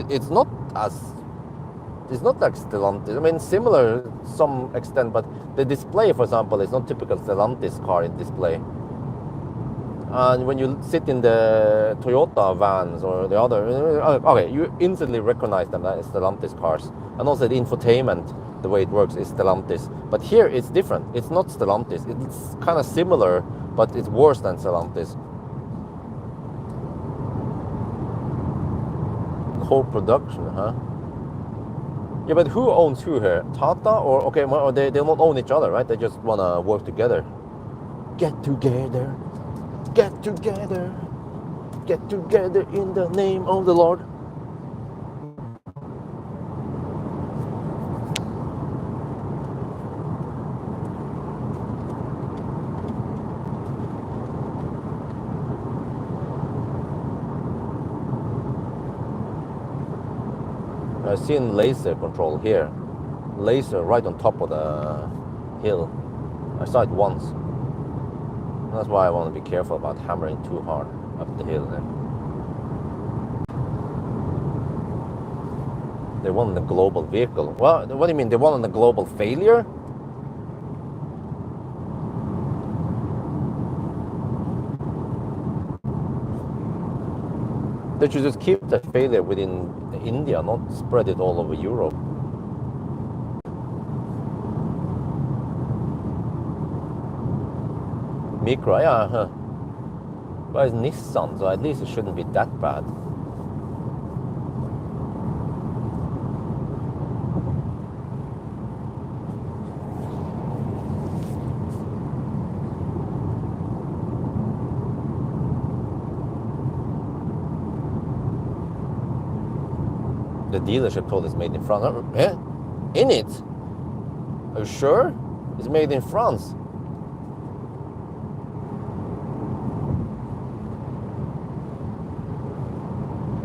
it's not like Stellantis. I mean, similar to some extent, but the display, for example, is not typical Stellantis car in display. And when you sit in the Toyota vans or the other, okay, you instantly recognize them as Stellantis cars. And also the infotainment, the way it works, is Stellantis. But here it's different. It's not Stellantis. It's kind of similar, but it's worse than Stellantis. Co-production, huh? Yeah, but who owns who here? Tata or, okay, well, they don't own each other, right? They just want to work together. Get together. Get together, get together in the name of the Lord. I've seen laser control here. Laser right on top of the hill. I saw it once. That's why I want to be careful about hammering too hard up the hill there. They won the global vehicle. Well, what do you mean? They won the global failure? They should just keep the failure within India, not spread it all over Europe. Micro, yeah, huh. But it's Nissan, so at least it shouldn't be that bad. The dealership told it's made in France. Yeah? In it? Are you sure? It's made in France.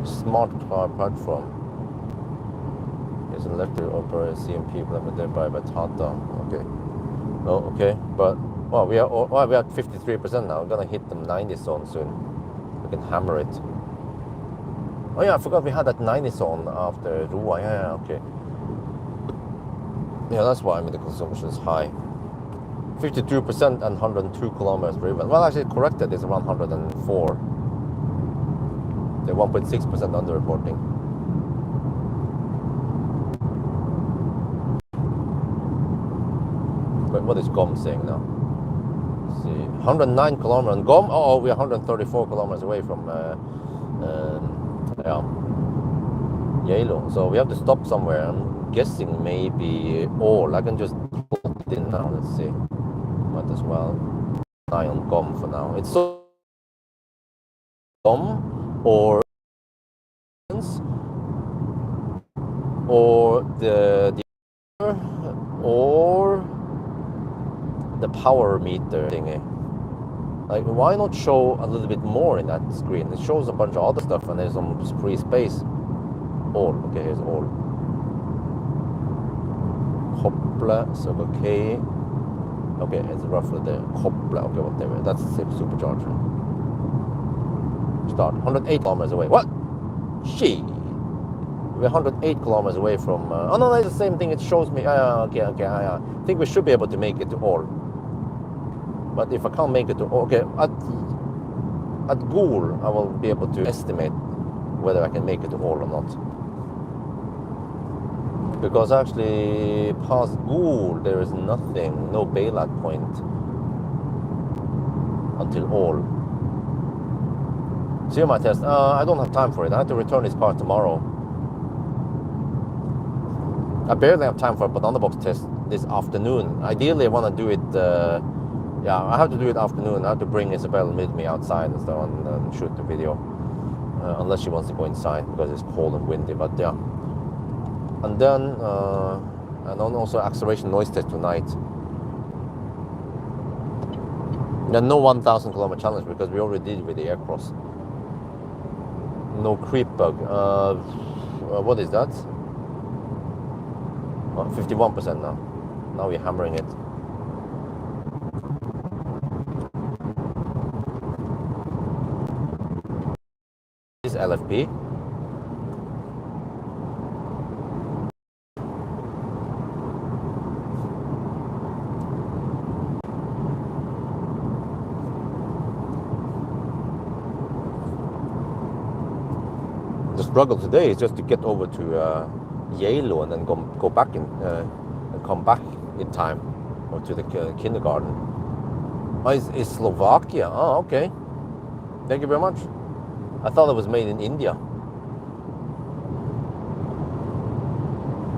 Smart car platform. It's an electric operated CMP implemented by Tata. Okay. Oh, okay. But well, we are at 53% now. We're gonna hit the 90 zone soon. We can hammer it. Oh yeah, I forgot we had that 90 zone after Rua. Yeah, okay. Yeah, that's why the consumption is high. 52% and 102 kilometers driven. Well, actually, corrected is around 104. They're 1.6% underreporting. But what is GOM saying now? Let's see, 109 kilometers on GOM. Oh, we are 134 kilometers away from Yalo. So we have to stop somewhere. I'm guessing maybe all. I can just plug it in now. Let's see. Might as well eye on GOM for now. It's so GOM or the or the power meter thingy. Like, why not show a little bit more in that screen? It shows a bunch of other stuff and there's some free space. All, okay, here's all. Koppler, Circle K. Okay, it's roughly the Koppler. Okay, whatever. That's the supercharger. Start. 108 kilometers away. What? She. We're 108 kilometers away from. Oh no, it's the same thing. It shows me. Okay. I think we should be able to make it to all. But if I can't make it to all, okay, at Goal, I will be able to estimate whether I can make it to all or not. Because actually, past Goal, there is nothing, no bailout point until all. See my test. I don't have time for it. I have to return this car tomorrow. I barely have time for a banana box test this afternoon. Ideally, I want to do it. Yeah, I have to do it afternoon. I have to bring Isabel with me outside and stuff and shoot the video. Unless she wants to go inside because it's cold and windy. But yeah. And then also acceleration noise test tonight. Then no 1,000 kilometer challenge because we already did with the Aircross. No creep bug. What is that? 51% now. Now we're hammering it. This is LFP. The struggle today is just to get over to Yalo and then go back in and come back in time or to the kindergarten. Oh, it's Slovakia. Oh, okay. Thank you very much. I thought it was made in India.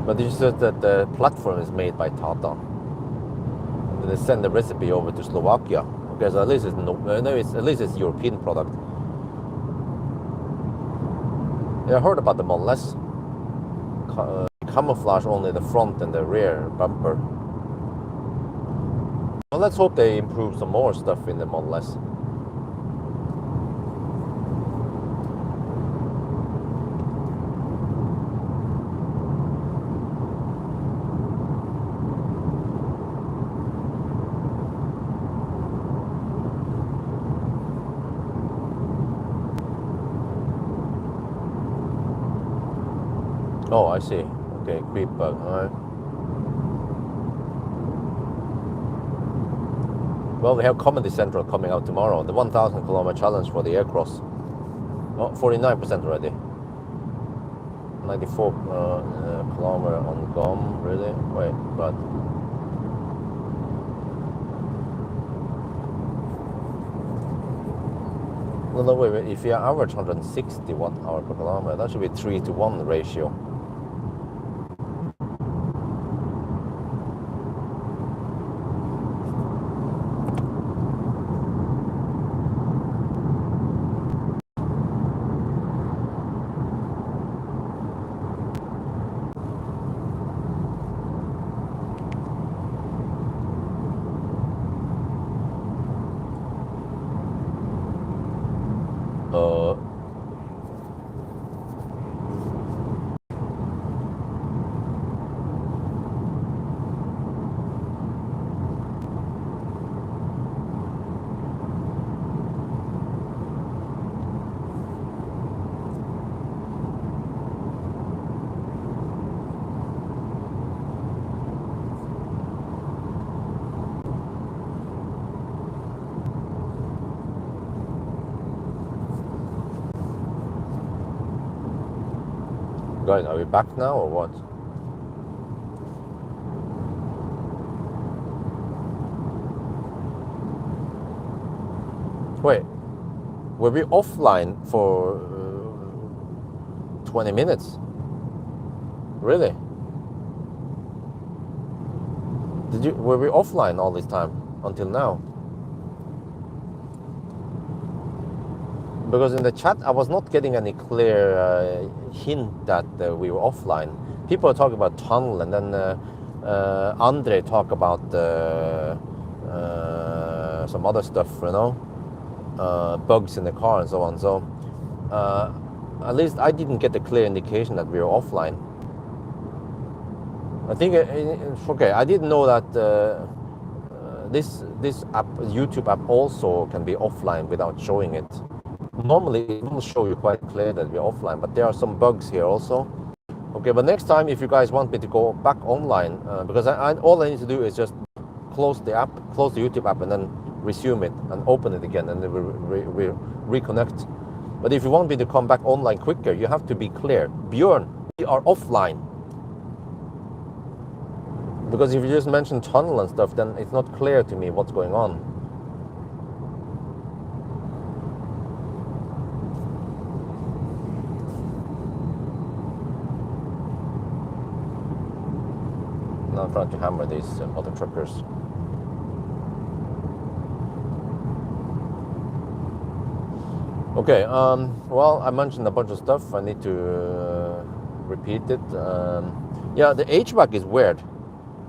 But you said that the platform is made by Tata. And they send the recipe over to Slovakia. Okay, so at least it's European product. Yeah, I heard about the Model S. Camouflage only the front and the rear bumper. Well, let's hope they improve some more stuff in the Model S. Oh, I see. Okay, creep bug. All right. Well, we have Comedy Central coming out tomorrow. The 1,000 kilometer challenge for the Aircross. Oh, 49% already. 94 kilometer on GOM. Really? Wait, but. No, wait. If you average 160 watt-hour per kilometer, that should be 3-to-1 ratio. Guys, are we back now or what? Wait, were we offline for 20 minutes? Really? Were we offline all this time until now? Because in the chat, I was not getting any clear hint that we were offline. People are talking about tunnel, and then Andre talk about some other stuff, you know, bugs in the car and so on. So at least I didn't get a clear indication that we were offline. I think okay. I didn't know that this app, YouTube app, also can be offline without showing it. Normally, it will show you quite clear that we're offline, but there are some bugs here also. Okay, but next time, if you guys want me to go back online, because all I need to do is just close the app, close the YouTube app, and then resume it and open it again, and then we reconnect. But if you want me to come back online quicker, you have to be clear. Björn, we are offline. Because if you just mention tunnel and stuff, then it's not clear to me what's going on. Now I'm trying to hammer these other truckers. Okay, well, I mentioned a bunch of stuff. I need to repeat it. Yeah, the HVAC is weird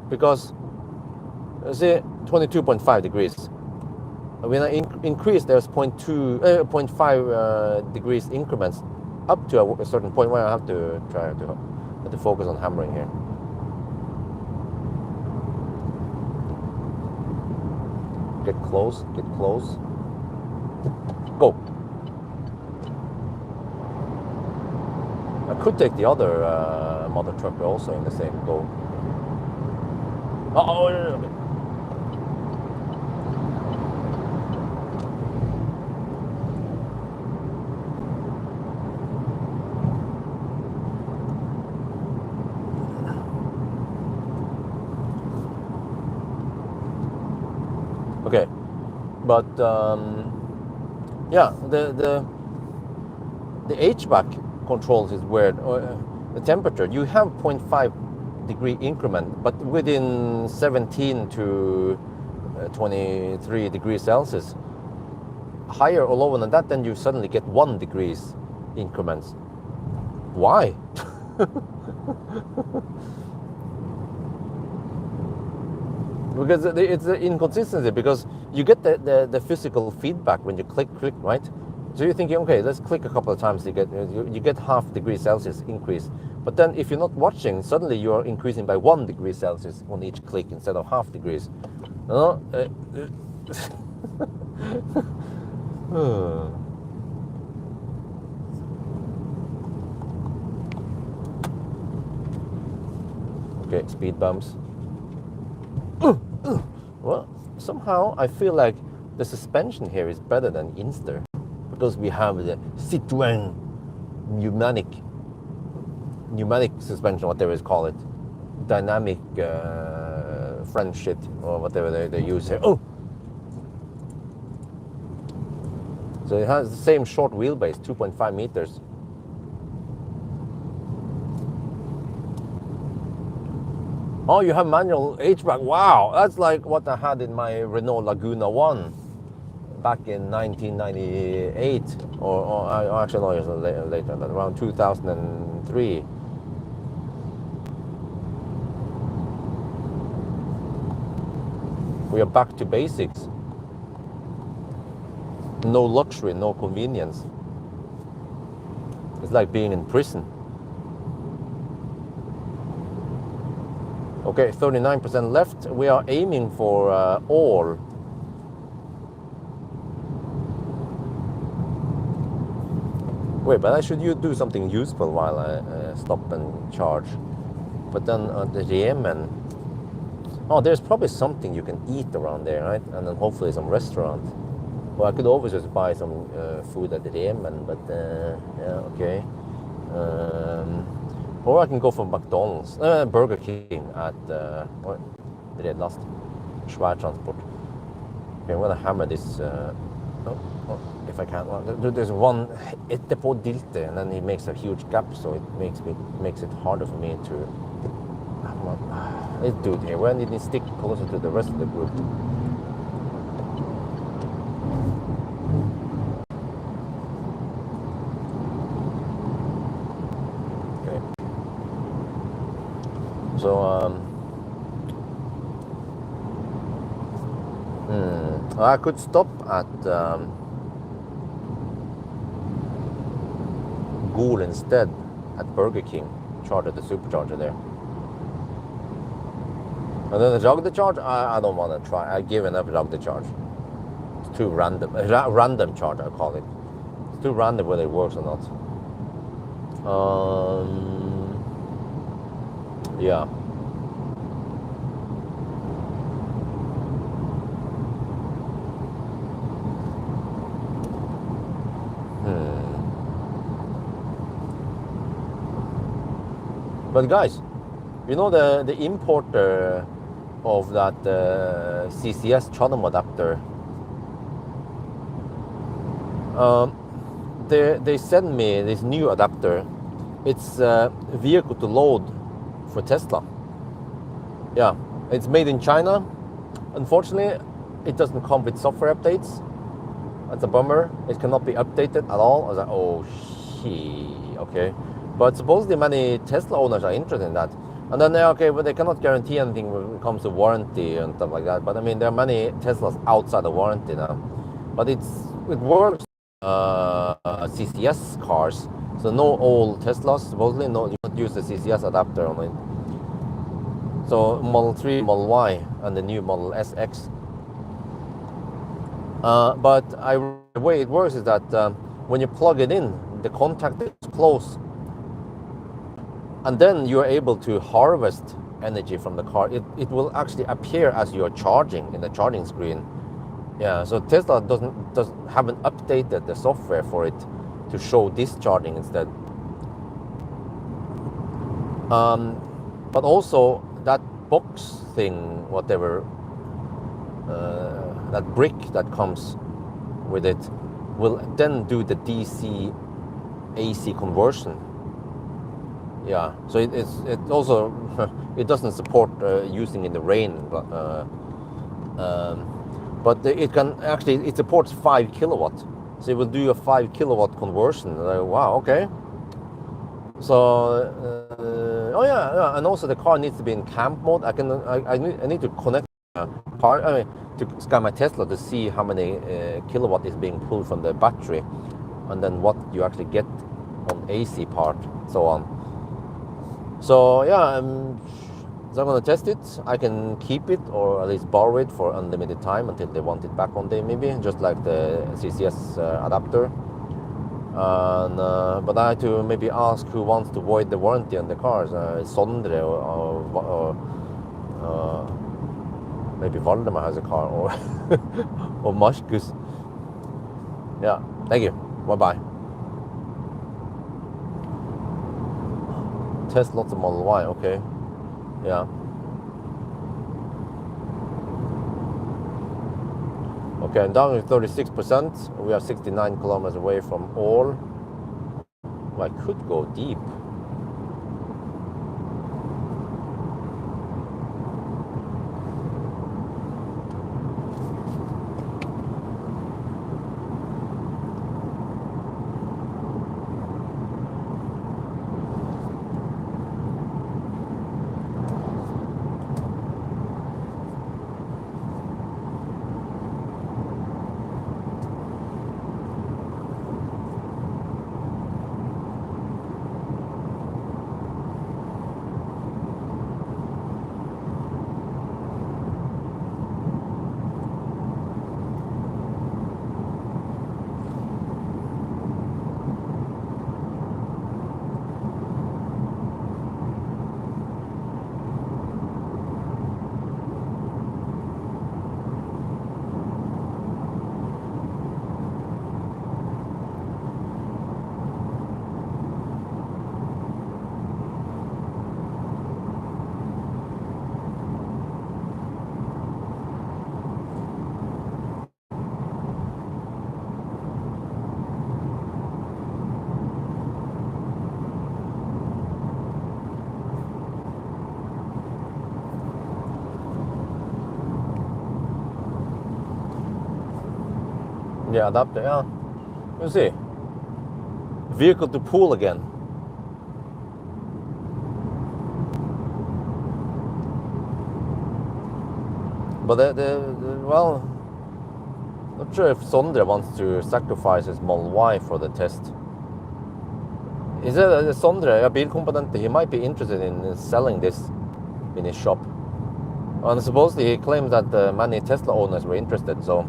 because, see, 22.5 degrees. When I increase, there's 0.5 degrees increments up to a certain point where I have to try to focus on hammering here. Get close, get close. Go. I could take the other mother trucker also in the same go. Oh, okay, but yeah, the HVAC controls is weird. The temperature, you have 0.5 degree increment, but within 17 to 23 degrees Celsius. Higher or lower than that, then you suddenly get 1 degrees increments. Why? Because it's an inconsistency, because you get the physical feedback when you click, right? So you're thinking, okay, let's click a couple of times to you get half degree Celsius increase. But then if you're not watching, suddenly you're increasing by 1 degree Celsius on each click instead of half degrees. No? Okay, speed bumps. Well, somehow I feel like the suspension here is better than Inster, because we have the Citroen pneumatic suspension, whatever it's called, dynamic French shit or whatever they use here. Oh, so it has the same short wheelbase, 2.5 meters. Oh, you have manual HVAC. Wow, that's like what I had in my Renault Laguna 1 back in 1998, or actually no, it was later, but around 2003. We are back to basics. No luxury, no convenience. It's like being in prison. Okay, 39% left. We are aiming for all. Wait, but I should do something useful while I stop and charge. But then the Yemen. Oh, there's probably something you can eat around there, right? And then hopefully some restaurant. Well, I could always just buy some food at the Yemen, but yeah, okay. Or I can go for McDonald's, Burger King at, what did I last? Sværtransport. Okay, I'm gonna hammer this, if I can. Well, there's one etterpå dilte, and then it makes a huge gap, so it makes it harder for me to, let's do it here. When did it stick closer to the rest of the group? So I could stop at Gol instead, at Burger King, charge at the supercharger there. And then the Ragde charge, I don't want to try. I given up Ragde charge. It's too random. Random charge, I call it. It's too random whether it works or not. Yeah. But guys, you know the importer of that CCS Chatham adapter, they send me this new adapter. It's vehicle to load for Tesla. Yeah, it's made in China. Unfortunately, it doesn't come with software updates. That's a bummer. It cannot be updated at all. I was like, oh shit, okay. But supposedly many Tesla owners are interested in that. And then okay, but they cannot guarantee anything when it comes to warranty and stuff like that. But I mean, there are many Teslas outside the warranty now. But it works. CCS cars. So no old Teslas. Supposedly, no, you can't use the CCS adapter on it. So Model 3, Model Y, and the new Model SX. But the way it works is that when you plug it in, the contact is close. And then you're able to harvest energy from the car. It will actually appear as you're charging in the charging screen. Yeah, so Tesla haven't updated the software for it to show discharging instead. But also that box thing, whatever, that brick that comes with it, will then do the DC AC conversion. Yeah, so it also it doesn't support using in the rain, but it can actually, it supports 5 kilowatt, so it will do a 5 kilowatt conversion. Wow, okay. So oh yeah, and also the car needs to be in camp mode. I need to connect to scan my Tesla to see how many kilowatt is being pulled from the battery, and then what you actually get on AC part, so on. So yeah, so I'm gonna test it. I can keep it or at least borrow it for unlimited time until they want it back one day, maybe, just like the CCS adapter. And but I have to maybe ask who wants to void the warranty on the cars. Sondre or maybe Valdemar has a car, or or Marcus. Yeah, thank you. Bye bye. Test lots of Model Y, okay. Yeah. Okay, I'm down with 36%. We are 69 kilometers away from all. Well, I could go deep. Yeah, adapter, yeah. You see. Vehicle to pool again. But well, not sure if Sondre wants to sacrifice his Model Y for the test. He said Sondre, a bilkomponent, he might be interested in selling this in his shop. And supposedly he claims that many Tesla owners were interested. So,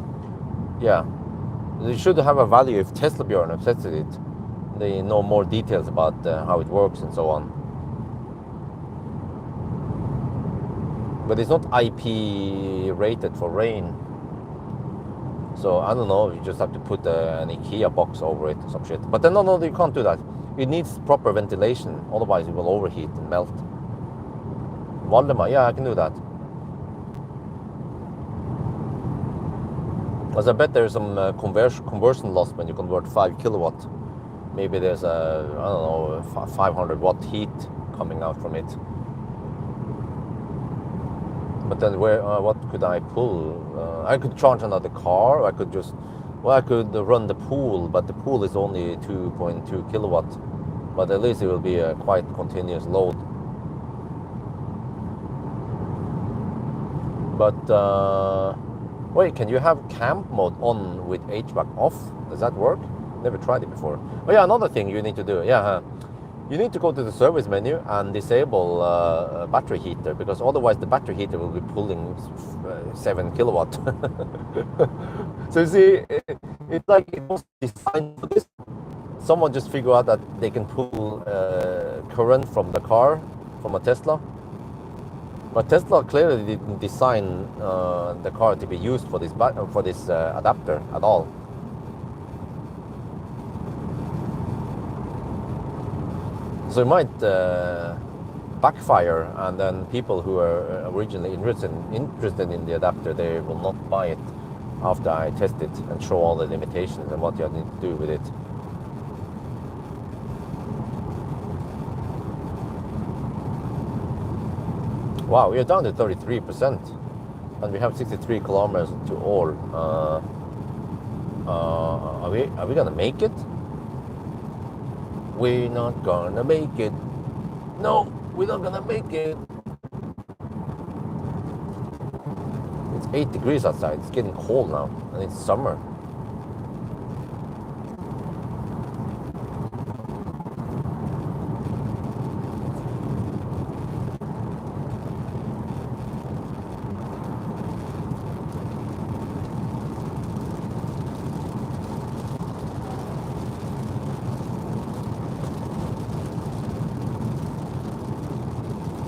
yeah, they should have a value if Tesla Bjorn accepted it. They know more details about how it works and so on. But it's not IP rated for rain. So I don't know, you just have to put an IKEA box over it or some shit. But then no, you can't do that. It needs proper ventilation, otherwise it will overheat and melt. Valdemar, yeah, I can do that. As I bet there's some conversion loss when you convert 5 kilowatt. Maybe there's a, I don't know, 500 watt heat coming out from it. But then what could I pull? I could charge another car. I could just, I could run the pool, but the pool is only 2.2 kilowatt. But at least it will be a quite continuous load. But wait, can you have camp mode on with HVAC off? Does that work? Never tried it before. Oh yeah, another thing you need to do. Yeah. You need to go to the service menu and disable a battery heater, because otherwise the battery heater will be pulling 7 kilowatt. So you see, it's like it was designed for this. Someone just figured out that they can pull current from the car, from a Tesla. But Tesla clearly didn't design the car to be used for this adapter at all. So it might backfire, and then people who are originally interested in the adapter, they will not buy it after I test it and show all the limitations and what you need to do with it. Wow, we are down to 33%, and we have 63 kilometers to all. Are we gonna make it? We're not gonna make it. No, we're not gonna make it. It's 8 degrees outside. It's getting cold now, and it's summer.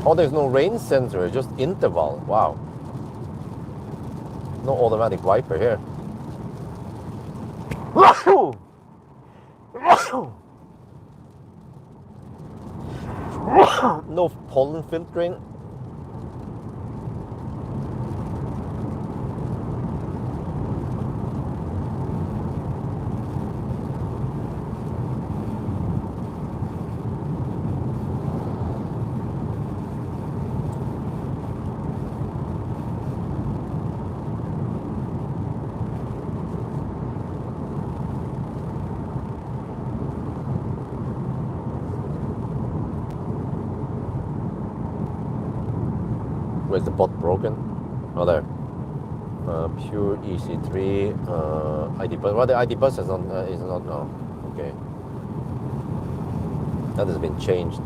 Oh, there's no rain sensor, just interval. Wow. No automatic wiper here. No pollen filtering. Where's the bot broken? Oh, there. Pure e-C3 ID bus. Well, the ID bus is not. Oh, okay. That has been changed.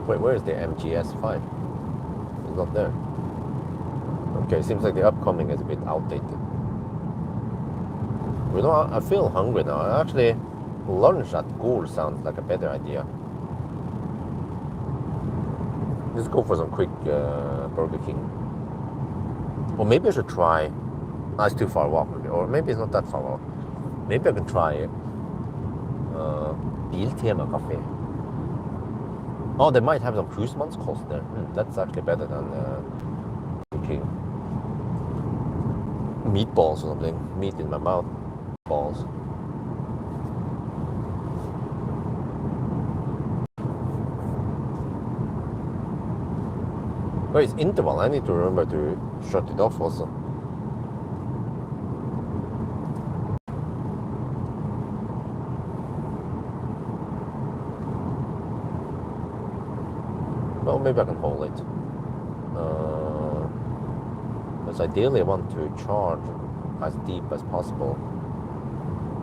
Wait, where is the MGS5? It's not there. Okay, seems like the upcoming is a bit outdated. You know, I feel hungry now. Actually, lunch at Geilo sounds like a better idea. Let's go for some quick Burger King. Or maybe I should try. It's too far walk. Or maybe it's not that far walk. Maybe I can try Biltema Cafe. Oh, they might have some husmannskost there. That's actually better than Burger King. Meatballs or something. Meat in my mouth. Balls. Oh, it's interval. I need to remember to shut it off also. Well, maybe I can hold it. Because ideally I want to charge as deep as possible.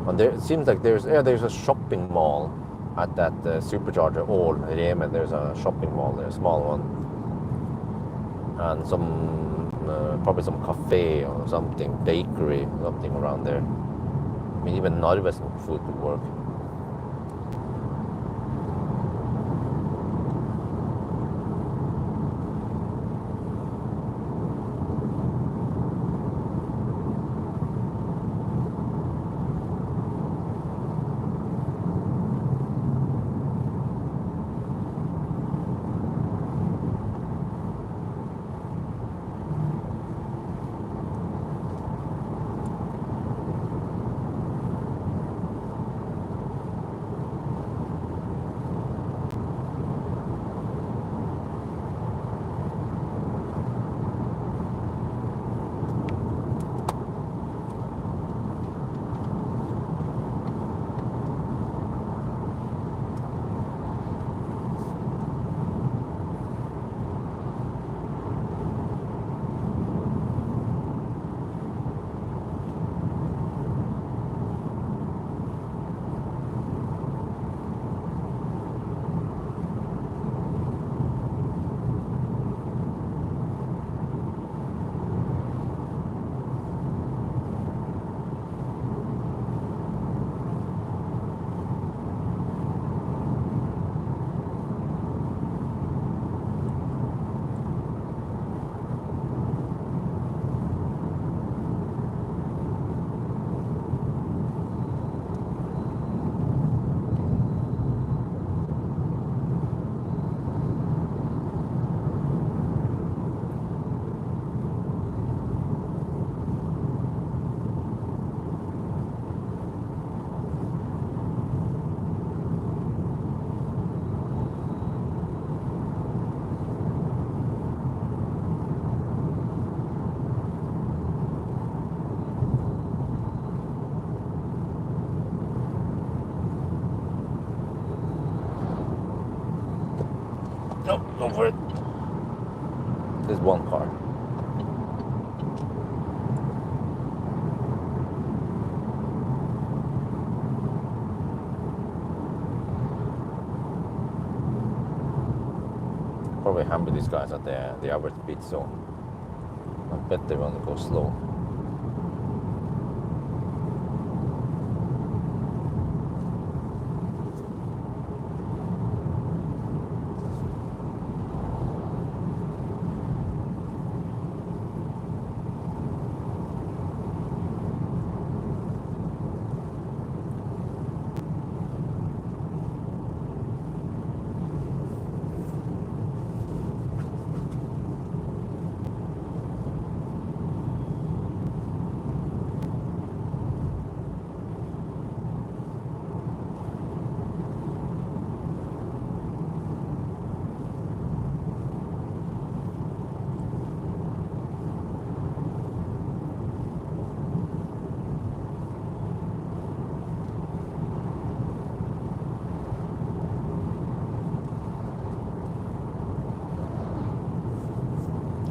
And there, it seems like there's a shopping mall at that supercharger all in Yemen. There's a shopping mall there, a small one, and some probably some cafe or something, bakery, something around there. I mean, even Norwegian food would work. No, go for it. There's one car. Probably hammer these guys at the average speed zone. I bet they want to go slow.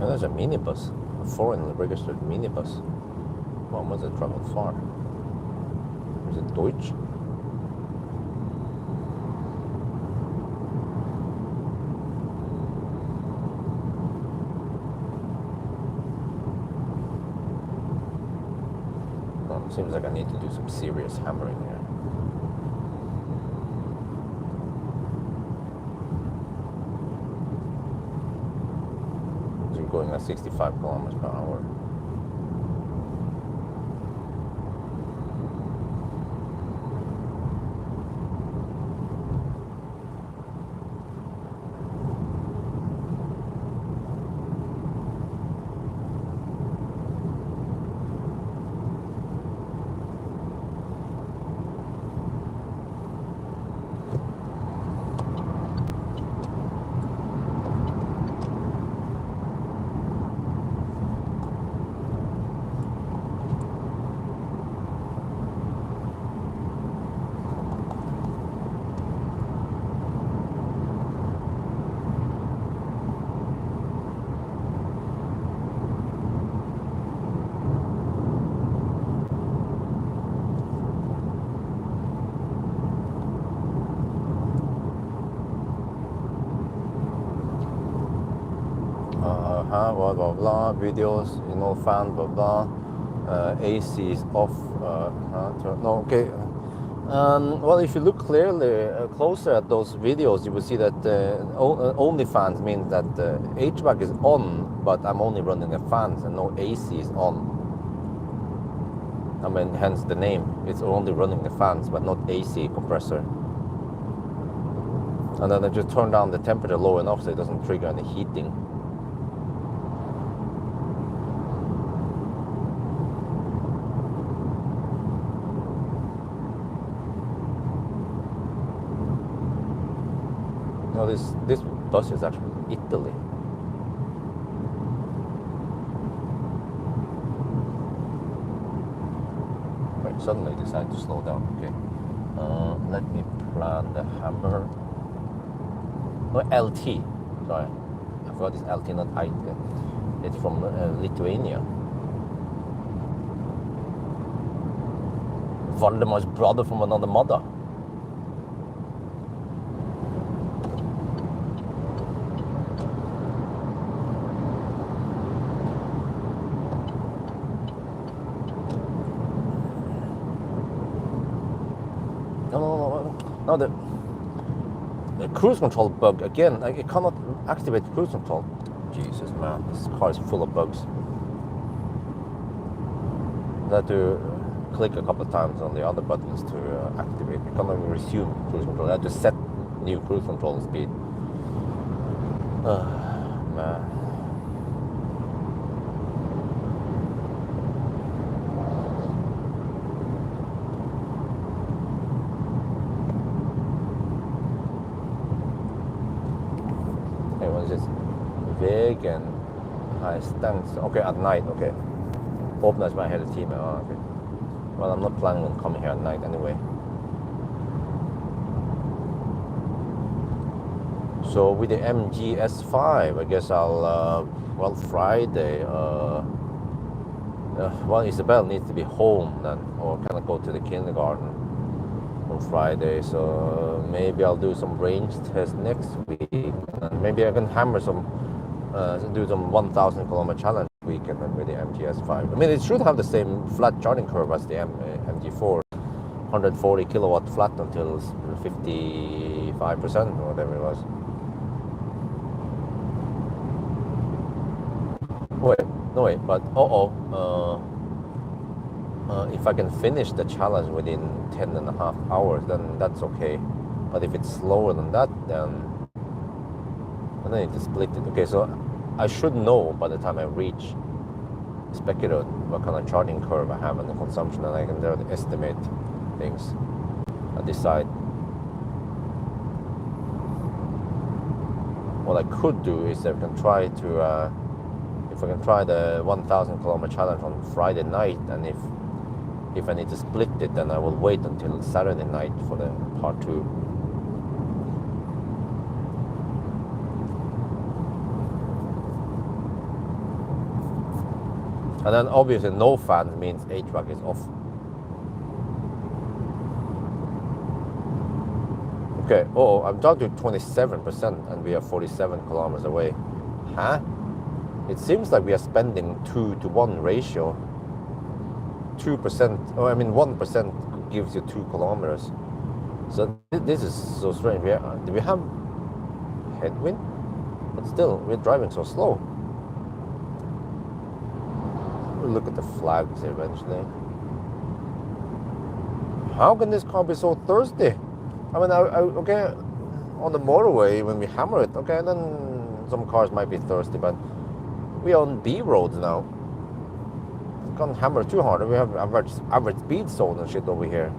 And there's a minibus, a foreign registered minibus. Well, must have traveled far. Is it Deutsch? Well, it seems like I need to do some serious hammering here. Going at 65 kilometers per hour. blah blah blah, videos, you know, fan, blah blah, AC is off, no, okay. Well, if you look clearly closer at those videos, you will see that only fans means that HVAC is on, but I'm only running the fans and no AC is on. I mean, hence the name. It's only running the fans, but not AC compressor. And then I just turn down the temperature low enough so it doesn't trigger any heating. No, this bus is actually Italy. Wait, suddenly I decided to slow down. Okay, let me plan the hammer. No, LT. Sorry, I forgot it's LT, not IT. It's from Lithuania. Valdemar's brother from another mother. No, the cruise control bug again. I cannot activate cruise control. Jesus, man, this car is full of bugs. I had to click a couple of times on the other buttons to activate. You cannot resume cruise control. I had to set new cruise control speed. Man. Vegan high stance. Okay, at night. Okay. Åpnes meg hele timen. Okay. Well, I'm not planning on coming here at night anyway. So with the MGS5, I guess I'll well, Friday. Well, Isabel needs to be home then, or can I go to the kindergarten on Friday? So maybe I'll do some range test next week, and maybe I can hammer some. Do some 1,000 kilometer challenge weekend with the MGS5. I mean, it should have the same flat charging curve as the MG4, 140 kilowatt flat until 55% or whatever it was. Wait, but if I can finish the challenge within 10.5 hours, then that's okay. But if it's slower than that, then I need to split it. Okay, so I should know by the time I reach Speculate what kind of charging curve I have and the consumption, and I can there estimate things and decide. What I could do is I can try to, if I can try the 1,000 kilometer challenge on Friday night, and if I need to split it, then I will wait until Saturday night for the part 2. And then obviously no fan means HVAC is off. Okay, I'm down to 27% and we are 47 kilometers away. Huh? It seems like we are spending 2-to-1 ratio. 2%, 1% gives you 2 kilometers. So this is so strange. Do we have headwind? But still, we're driving so slow. We'll look at the flags eventually. How can this car be so thirsty? I mean, okay, on the motorway when we hammer it, okay, then some cars might be thirsty, but we are on B roads now. We can't hammer too hard. We have average speed zone and shit over here.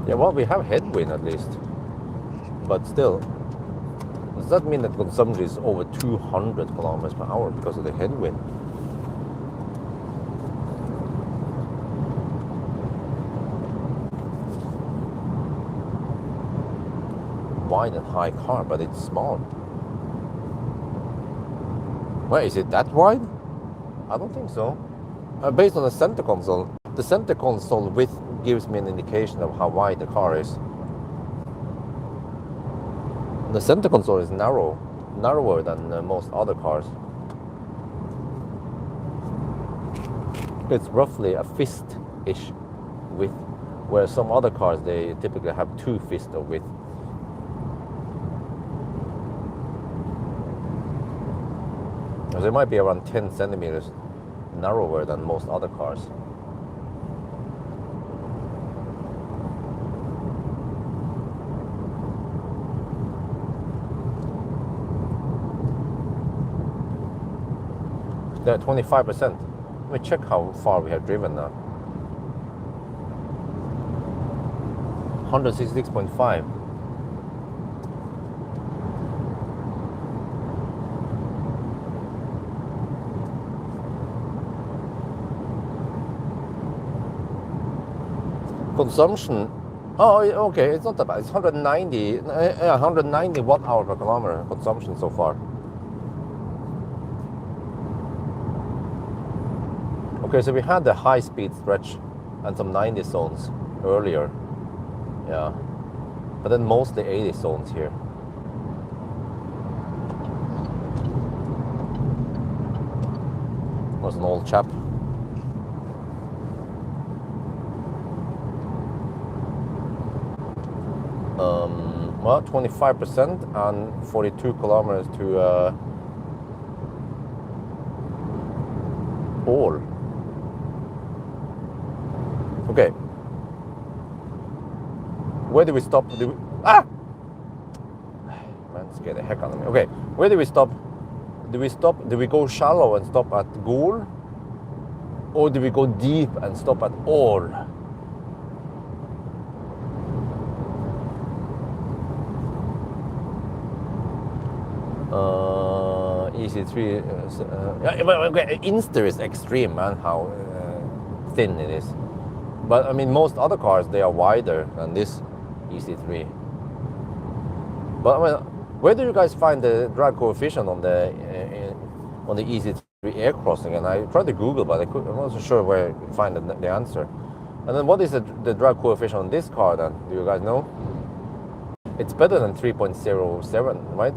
Yeah, well, we have headwind at least. But still, does that mean that consumption is over 200 kilometers per hour because of the headwind? Wide and high car, but it's small. Well, is it that wide? I don't think so. Based on the center console width gives me an indication of how wide the car is. The center console is narrower than most other cars. It's roughly a fist-ish width, where some other cars, they typically have 2 fists of width. So it might be around 10 centimeters narrower than most other cars. They're 25%. Let me check how far we have driven now. 166.5. Consumption, oh, okay, it's not that bad. It's 190 watt hour per kilometer consumption so far. Okay, so we had the high speed stretch and some 90 zones earlier. Yeah, but then mostly 80 zones here. Was an old chap. Well, 25% and 42 kilometers to all. Okay. Where do we stop? Man, scared the heck out of me. Okay, where do we stop? Do we go shallow and stop at Geilo? Or do we go deep and stop at all? e-C3. Okay, Insta is extreme, man. How thin it is. But I mean, most other cars, they are wider than this e-C3. But I mean, where do you guys find the drag coefficient on the e-C3 air crossing? And I tried to Google, but I wasn't sure where to find the answer. And then what is the drag coefficient on this car then? Do you guys know? It's better than 3.07, right?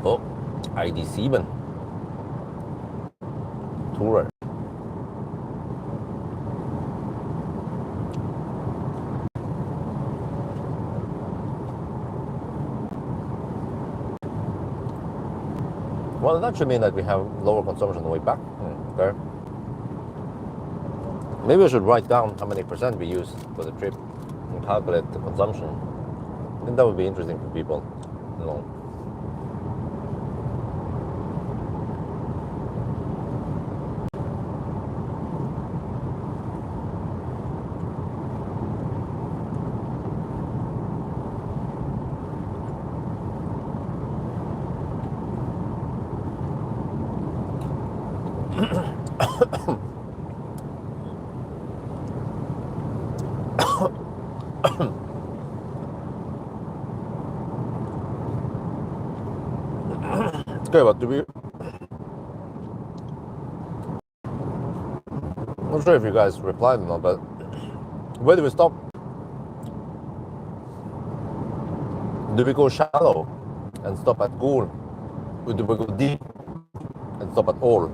Oh, ID7 Tourer. Well, that should mean that we have lower consumption on the way back. Okay. Maybe I should write down how many percent we use for the trip and calculate the consumption. I think that would be interesting for people. You know. Okay, but do we? I'm not sure if you guys replied or not, but where do we stop? Do we go shallow and stop at goal? Or do we go deep and stop at all?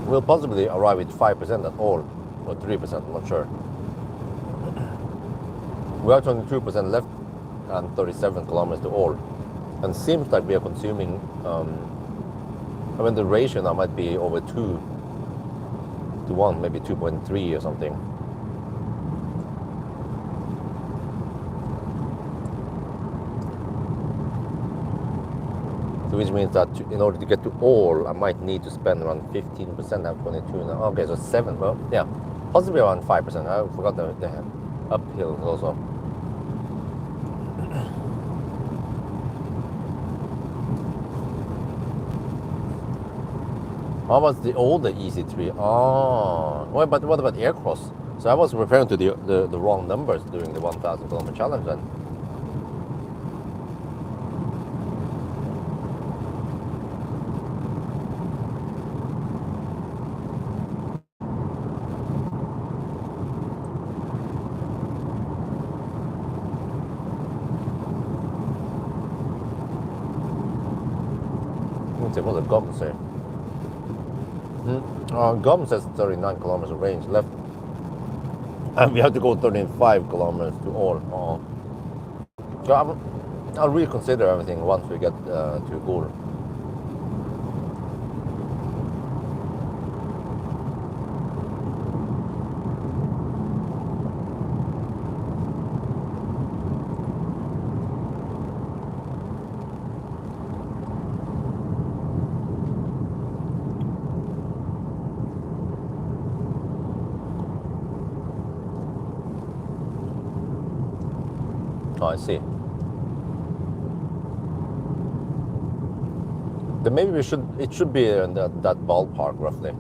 We'll possibly arrive at 5% at all, or 3%, I'm not sure. We have 22% left and 37 kilometers to all. And seems like we are consuming, I mean, the ratio now might be over 2 to 1, maybe 2.3 or something. So which means that in order to get to all, I might need to spend around 15%, have 22 now. Okay, so 7, well, yeah, possibly around 5%. I forgot the uphill also. How was the older e-C3? Oh, well, but what about Aircross? So I was referring to the wrong numbers during the 1,000 kilometer challenge then. Let's see what the GOM say. GOM says 39 kilometers of range left. And we have to go 35 kilometers to all. Oh. So I'll reconsider everything once we get to goal. Oh, I see. Then maybe it should be in that ballpark roughly.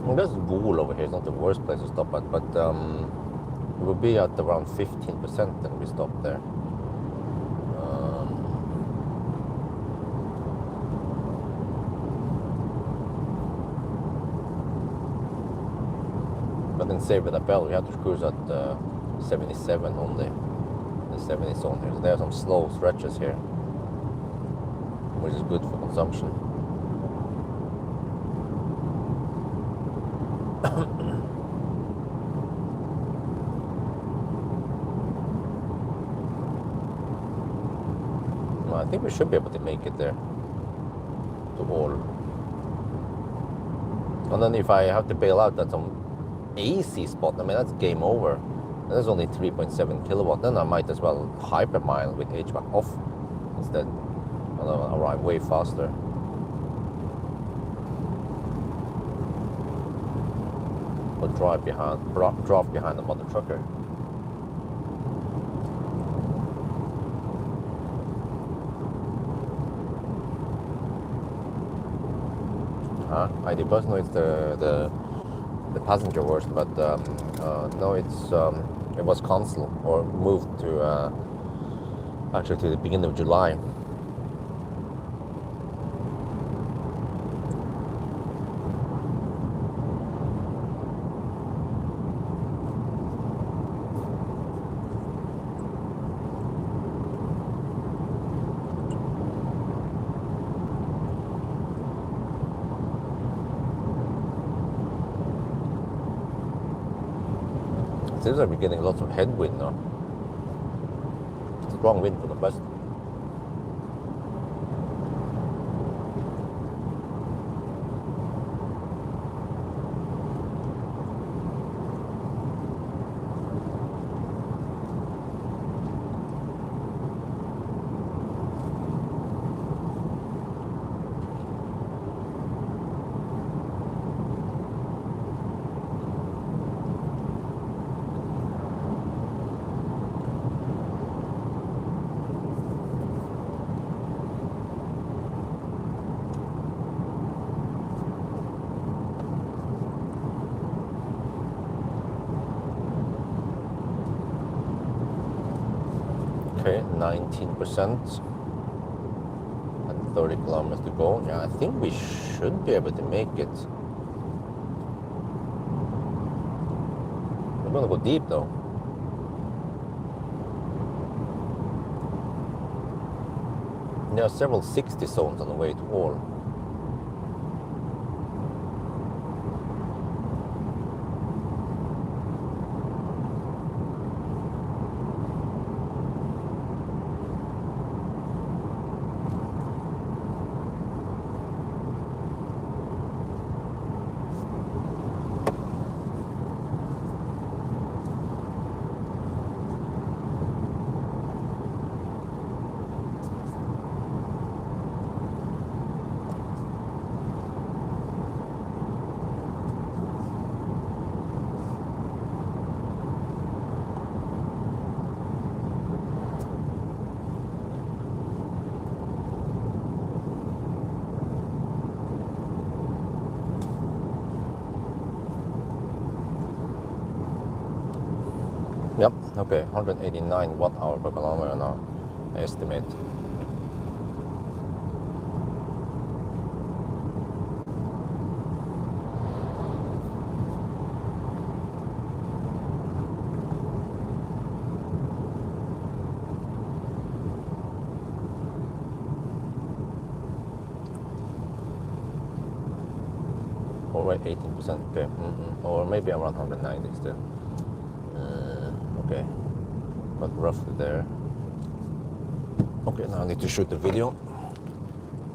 Well, there's Goal over here. It's not the worst place to stop at, but it will be at around 15% then we stop there. But then say with Pawel, we have to cruise at 77 only, the 70 zone here. So there are some slow stretches here, which is good for consumption. Well, I think we should be able to make it there to all. And then if I have to bail out at some AC spot, I mean, that's game over. And there's only 3.7 kilowatt. Then I might as well hypermile with HVAC off instead. And I'll arrive way faster. Or drop behind the mother trucker. I did know it's the passenger version, but no, it was cancelled or moved to actually to the beginning of July. Seems like we're getting lots of headwind now. Strong wind for the west. Okay, 19%. And 30 kilometers to go. Yeah, I think we should be able to make it. We're gonna go deep though. There are several 60 zones on the way to all. Yep, okay, 189 watt-hour per kilometer now, I estimate. Or wait, 18%, okay, or maybe around 190 still. Okay, but roughly there. Okay, now I need to shoot the video.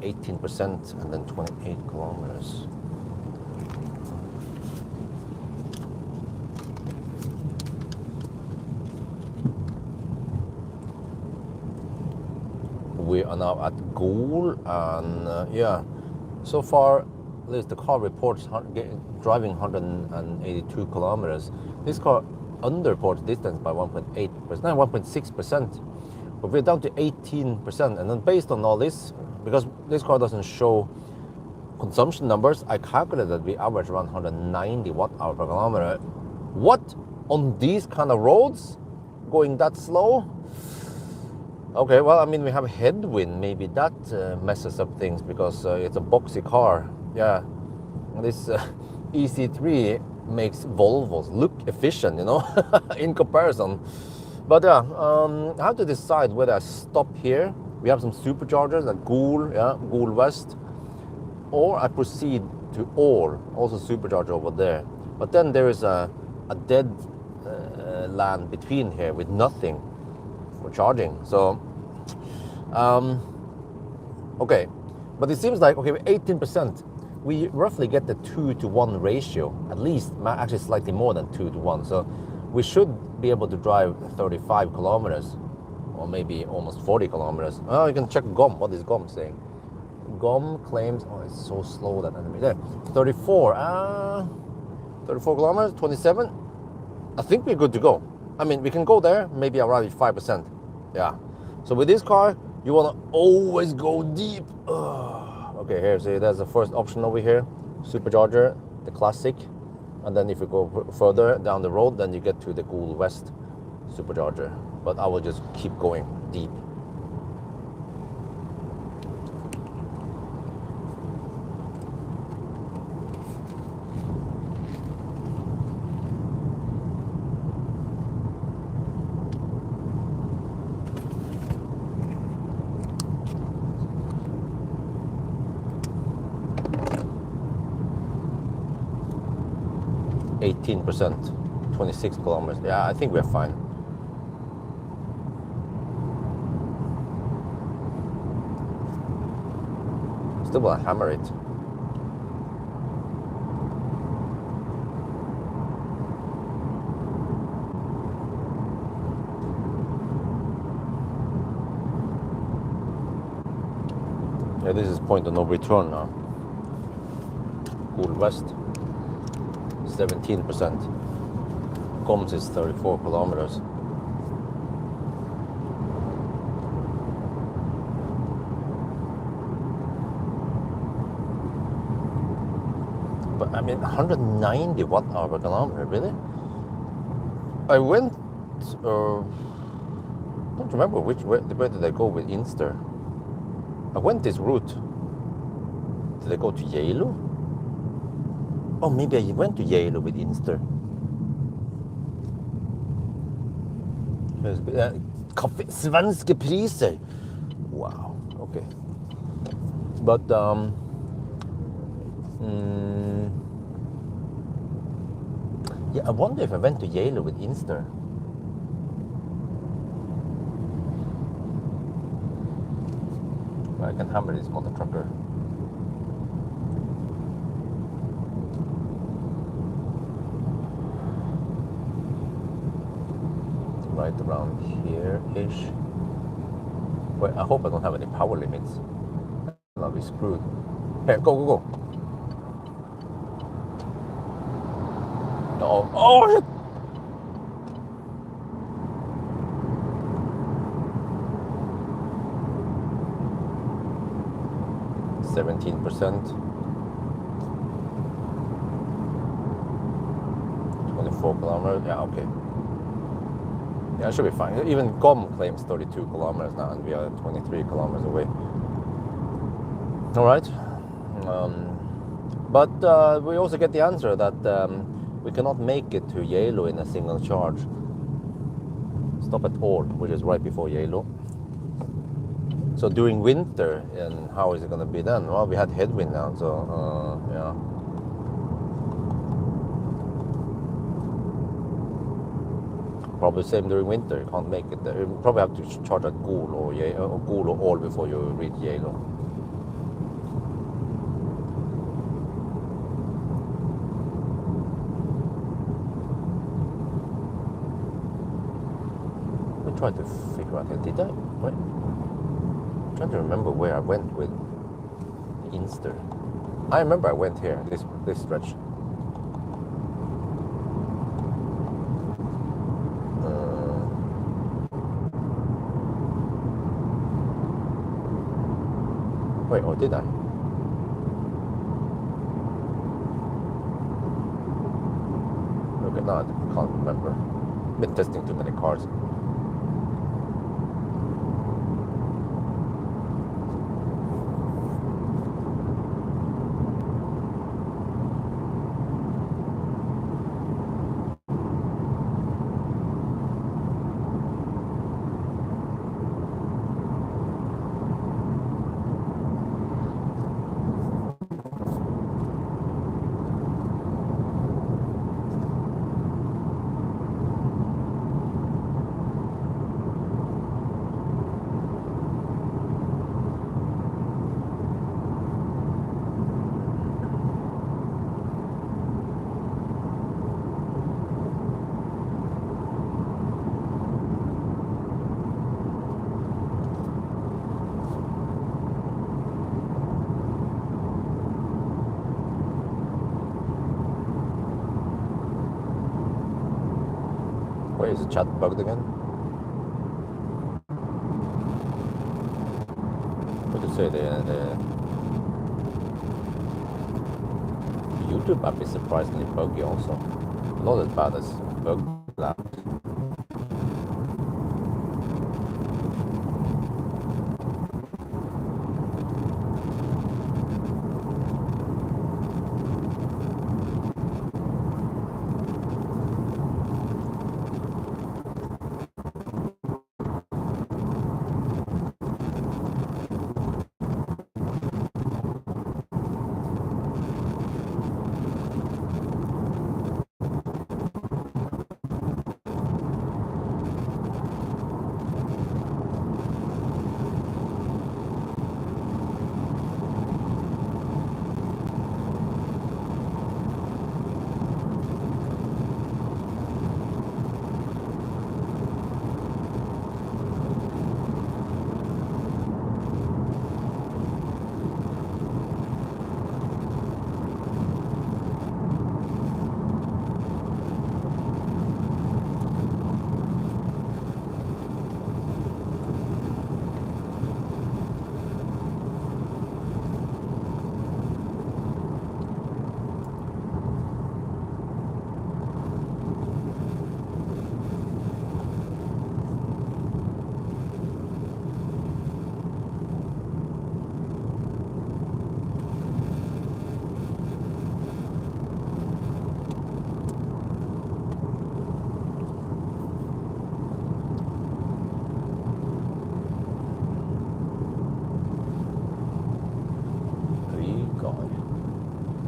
18% and then 28 kilometers. We are now at Geilo, and yeah, so far, at least the car reports driving 182 kilometers. This car underreports distance by 1.6%, but we're down to 18%. And then based on all this, because this car doesn't show consumption numbers, I calculated that we average around 190 watt-hour per kilometer. What? On these kind of roads? Going that slow? Okay, well, I mean, we have a headwind. Maybe that messes up things because it's a boxy car. Yeah, this e-C3 makes Volvos look efficient, you know, in comparison. But yeah, I have to decide whether I stop here. We have some superchargers at Geilo, yeah, Geilo West, or I proceed to all, also supercharger over there. But then there is a dead land between here with nothing for charging. So, okay, but it seems like, okay, 18%. We roughly get the 2-to-1 ratio, at least, actually slightly more than 2-to-1. So we should be able to drive 35 kilometers, or maybe almost 40 kilometers. Oh, you can check GOM. What is GOM saying? GOM claims, oh, it's so slow, that enemy there. 34 kilometers, 27. I think we're good to go. I mean, we can go there, maybe around 5%. Yeah. So with this car, you want to always go deep. Okay, here, see, there's the first option over here, supercharger, the classic, and then if you go further down the road, then you get to the Geilo West supercharger. But I will just keep going deep. 18%, 26 kilometers. Yeah, I think we're fine. Still want to hammer it. Yeah, this is point of no return now. Geilo West, 17%. Comes is 34 kilometers. But I mean, 190 watt-hour per kilometer, really? I went I don't remember where did I go with Inster. I went this route. Did I go to Geilo? Oh, maybe I went to Yalo with Inster. Kaffe, svenske priser. Wow. Okay. But yeah, I wonder if I went to Yalo with Inster. I can hammer this mother trucker. Right around here-ish. Wait, I hope I don't have any power limits. I'll be screwed. Here, go. Oh shit! %. 24 kilometers. Yeah, okay. Yeah, it should be fine. Even GOM claims 32 kilometers now, and we are 23 kilometers away. All right. But we also get the answer that we cannot make it to Yalo in a single charge. Stop at All, which is right before Yalo. So during winter, and how is it going to be then? Well, we had headwind now, so yeah. Probably same during winter. You can't make it there. You probably have to charge at Gol or Gol or All before you reach Yalo. I tried to figure out here. Did I? Wait. I'm trying to remember where I went with Inster. I remember I went here, this stretch. Wait, or did I? Okay, no, I can't remember. Been testing too many cars. Wait, is the chat bugged again? What to say, the YouTube app is surprisingly buggy also. Not as bad as bug lab.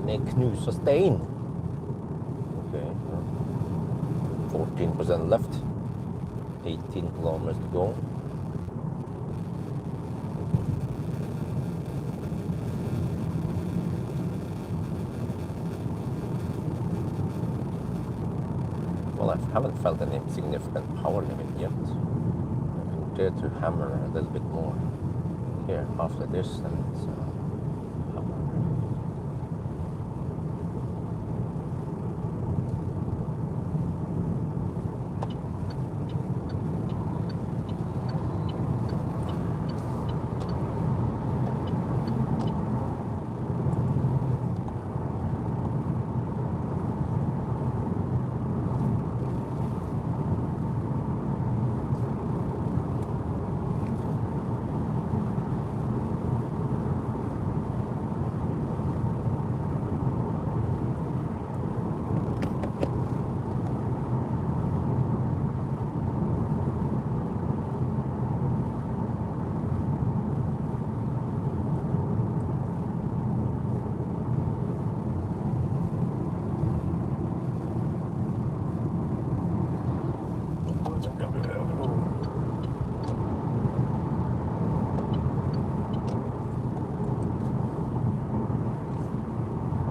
med knus og stein. Okay, 14% left, 18 kilometers to go. Well, I haven't felt any significant power limit yet. I can dare to hammer a little bit more here after this, and hammer.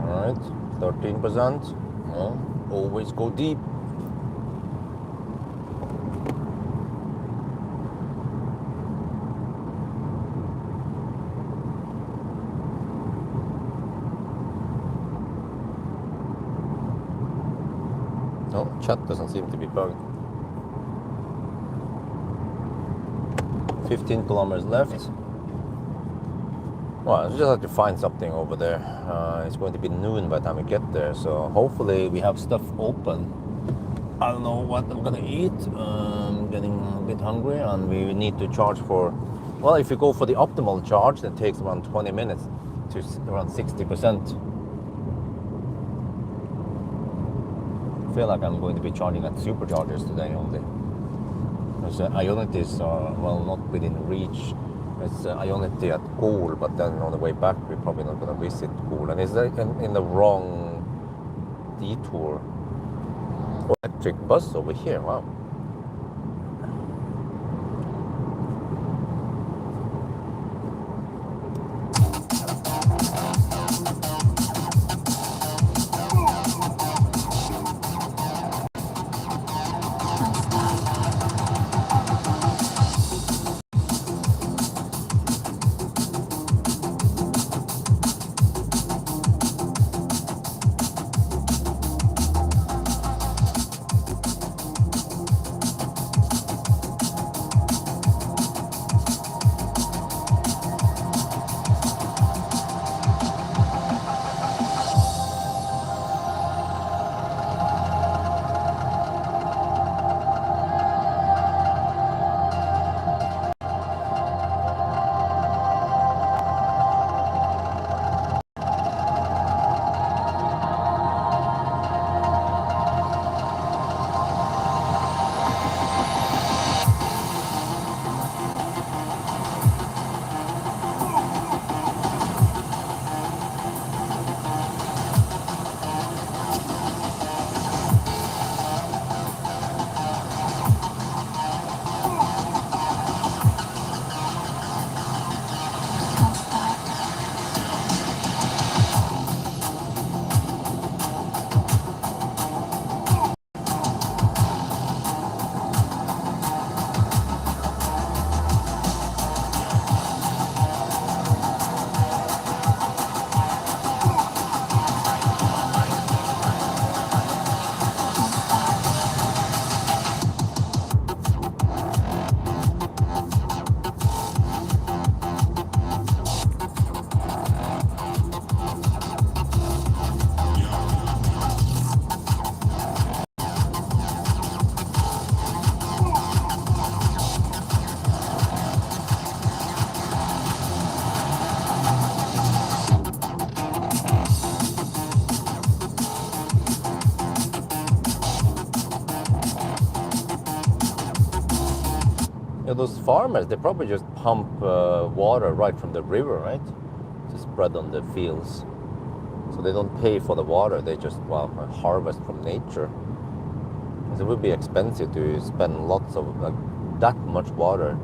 All right, 13%. Well, always go deep. No, chat doesn't seem to be bugged. 15 kilometers left. Well, I just have to find something over there. It's going to be noon by the time we get there, so hopefully we have stuff open. I don't know what I'm gonna eat. I'm getting a bit hungry, and we need to charge for. Well, if you go for the optimal charge, that takes around 20 minutes to around 60%. I feel like I'm going to be charging at superchargers today only. Because Ionity are, well, not within reach. It's Ionity at Goal, but then on the way back we're probably not going to visit Goal. And it's in the wrong detour. Electric bus over here, wow. You know, those farmers, they probably just pump water right from the river, right? To spread on the fields. So So they don't pay for the water, they just, well, harvest from nature. So it would be expensive to spend lots of, like, that much water,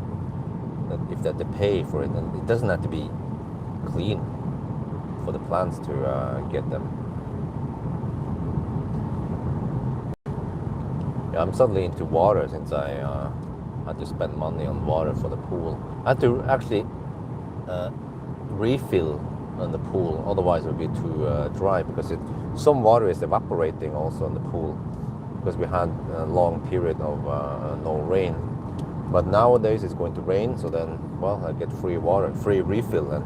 that if that they pay for it. And it doesn't have to be clean for the plants to get them. Yeah, I'm suddenly into water since I had to spend money on water for the pool. I had to actually refill on the pool, otherwise it would be too dry, because some water is evaporating also in the pool, because we had a long period of no rain. But nowadays it's going to rain, so then, well, I get free water, free refill then.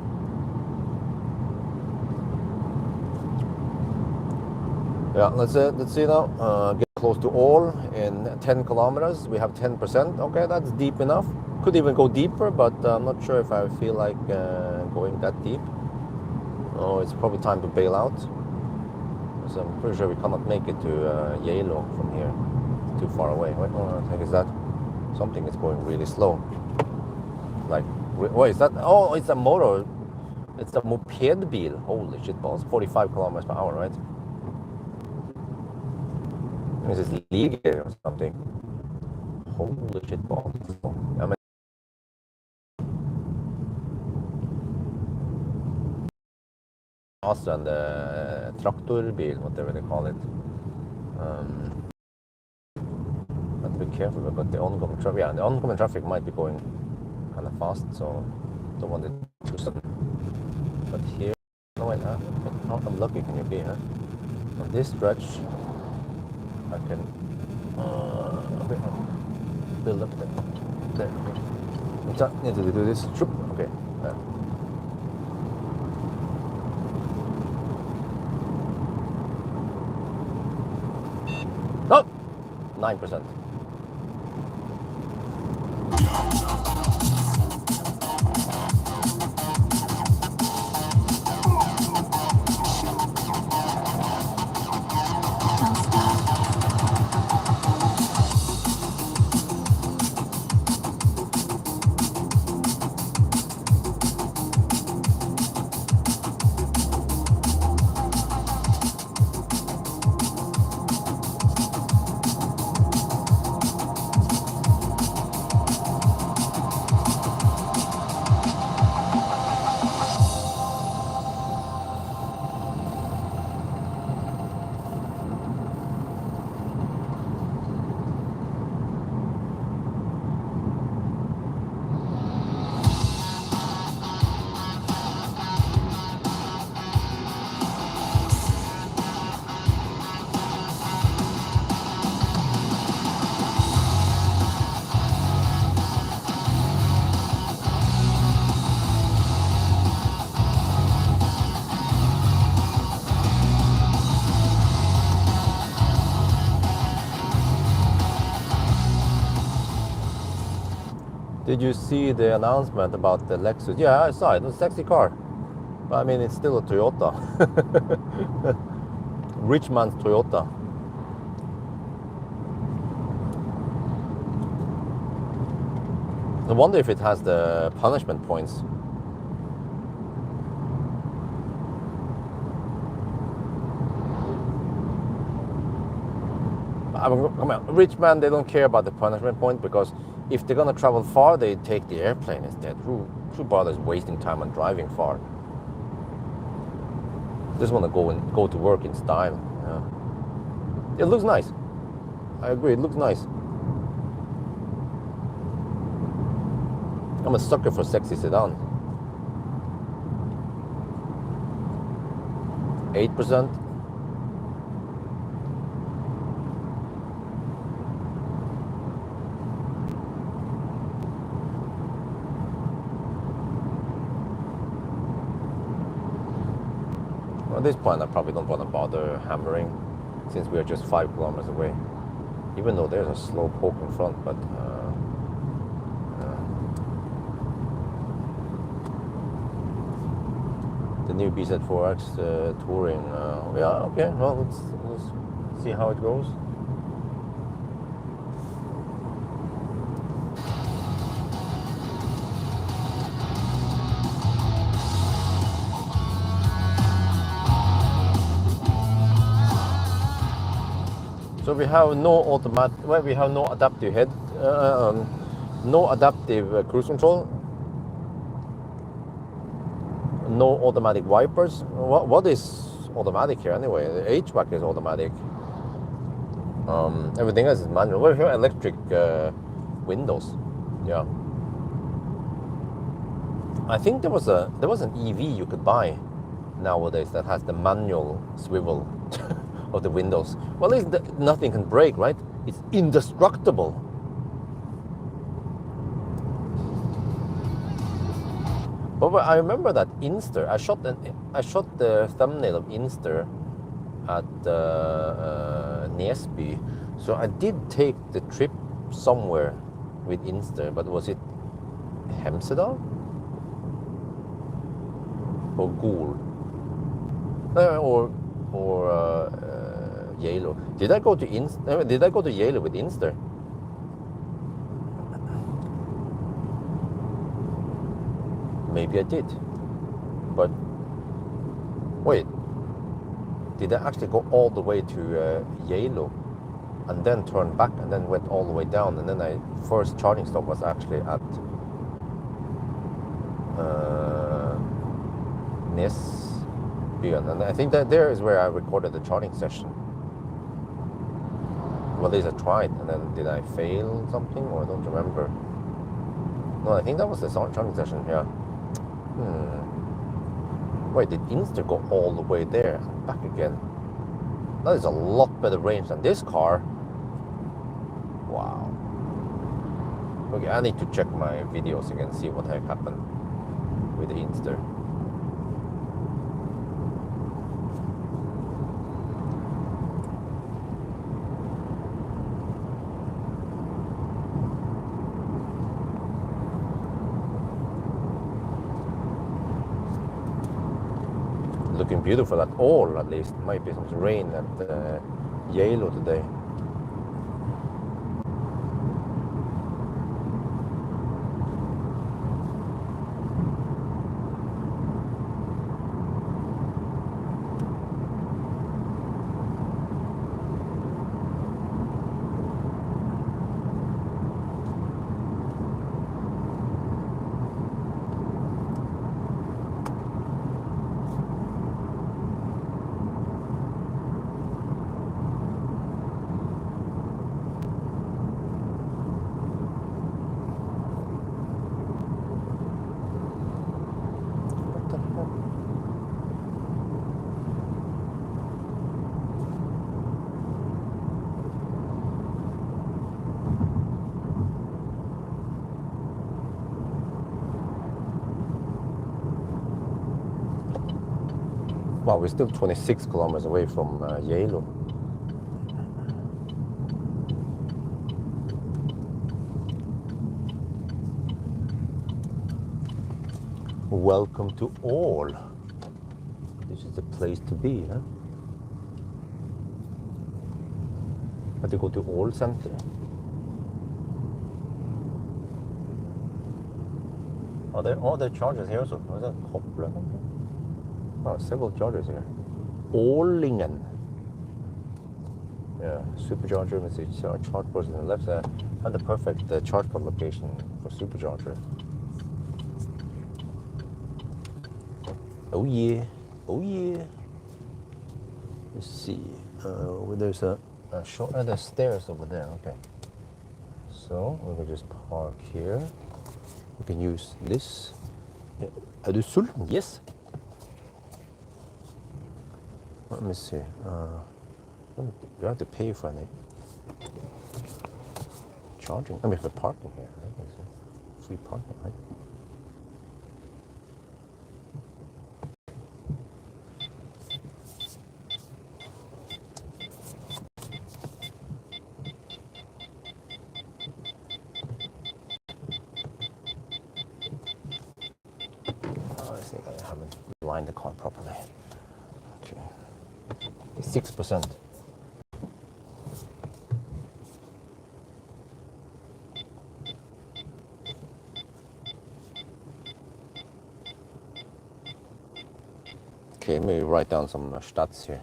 Yeah, let's see now. Get close to all in 10 kilometers. We have 10%. Okay, that's deep enough. Could even go deeper, but I'm not sure if I feel like going that deep. Oh, it's probably time to bail out. So I'm pretty sure we cannot make it to Yalo from here. It's too far away. Wait, I think it's that. Something is going really slow. Like, what is that? Oh, it's a motor. It's a moped bil. Holy shit balls. 45 kilometers per hour, right? This is legal or something. Holy shit balls. I mean, also, and the traktorbil, whatever they call it. Have to be careful about the oncoming traffic. Yeah, the oncoming traffic might be going kind of fast, so don't want it too sudden. But here, no, wait, how unlucky can you be, huh? On this stretch, I can build up there. Okay. Need to do this. Okay. No, 9%. Did you see the announcement about the Lexus? Yeah, I saw it. It was a sexy car. But I mean, it's still a Toyota. Rich man's Toyota. I wonder if it has the punishment points. I mean, come on, rich man, they don't care about the punishment point, because if they're gonna travel far, they take the airplane instead. Who bothers wasting time on driving far? Just want to go to work in style. Yeah. It looks nice. I agree. It looks nice. I'm a sucker for sexy sedan. 8%. At this point, I probably don't want to bother hammering, since we are just 5 kilometers away. Even though there's a slow poke in front, but the new BZ4X Touring. Yeah, okay. Well, let's see how it goes. So we have no automatic, well, we have no adaptive head, no adaptive cruise control, no automatic wipers. What is automatic here anyway? The HVAC is automatic. Everything else is manual. We have electric windows. Yeah. I think there was an EV you could buy nowadays that has the manual swivel of the windows. Well, at least nothing can break, right? It's indestructible. But I remember that Inster. I shot the thumbnail of Inster at Nesby. So I did take the trip somewhere with Inster, but was it Hemsedal or Gol? Or Geilo. Did I go to Yalo with Inster? Maybe I did. But wait, did I actually go all the way to Yalo and then turn back and then went all the way down, and then my first charging stop was actually at Nesbyen, and I think that there is where I recorded the charging session. Well, at least I tried, and then did I fail something, or I don't remember. No, I think that was the charging session, yeah. Wait, did Insta go all the way there and back again? That is a lot better range than this car. Wow. Okay, I need to check my videos again, see what heck happened with the Insta. Looking beautiful at all, at least. Might be some rain at Yalo today. Wow, we're still 26 kilometers away from Geilo. Welcome to all. This is the place to be, huh? Have to go to all center. Are there chargers here also? Is that Koppler? Oh, several chargers here. Ålingen. Yeah, supercharger, message charge port on the left side. And the perfect charge port location for supercharger. Oh yeah, oh yeah. Let's see. There's a short. There's stairs over there. Okay. So we can just park here. We can use this. Are du sulten? Yes. Let me see. You have to pay for any charging. I mean, for parking here. Right? Free parking, right? I think I haven't lined the car properly. Okay. 6%. Okay, maybe write down some stats here.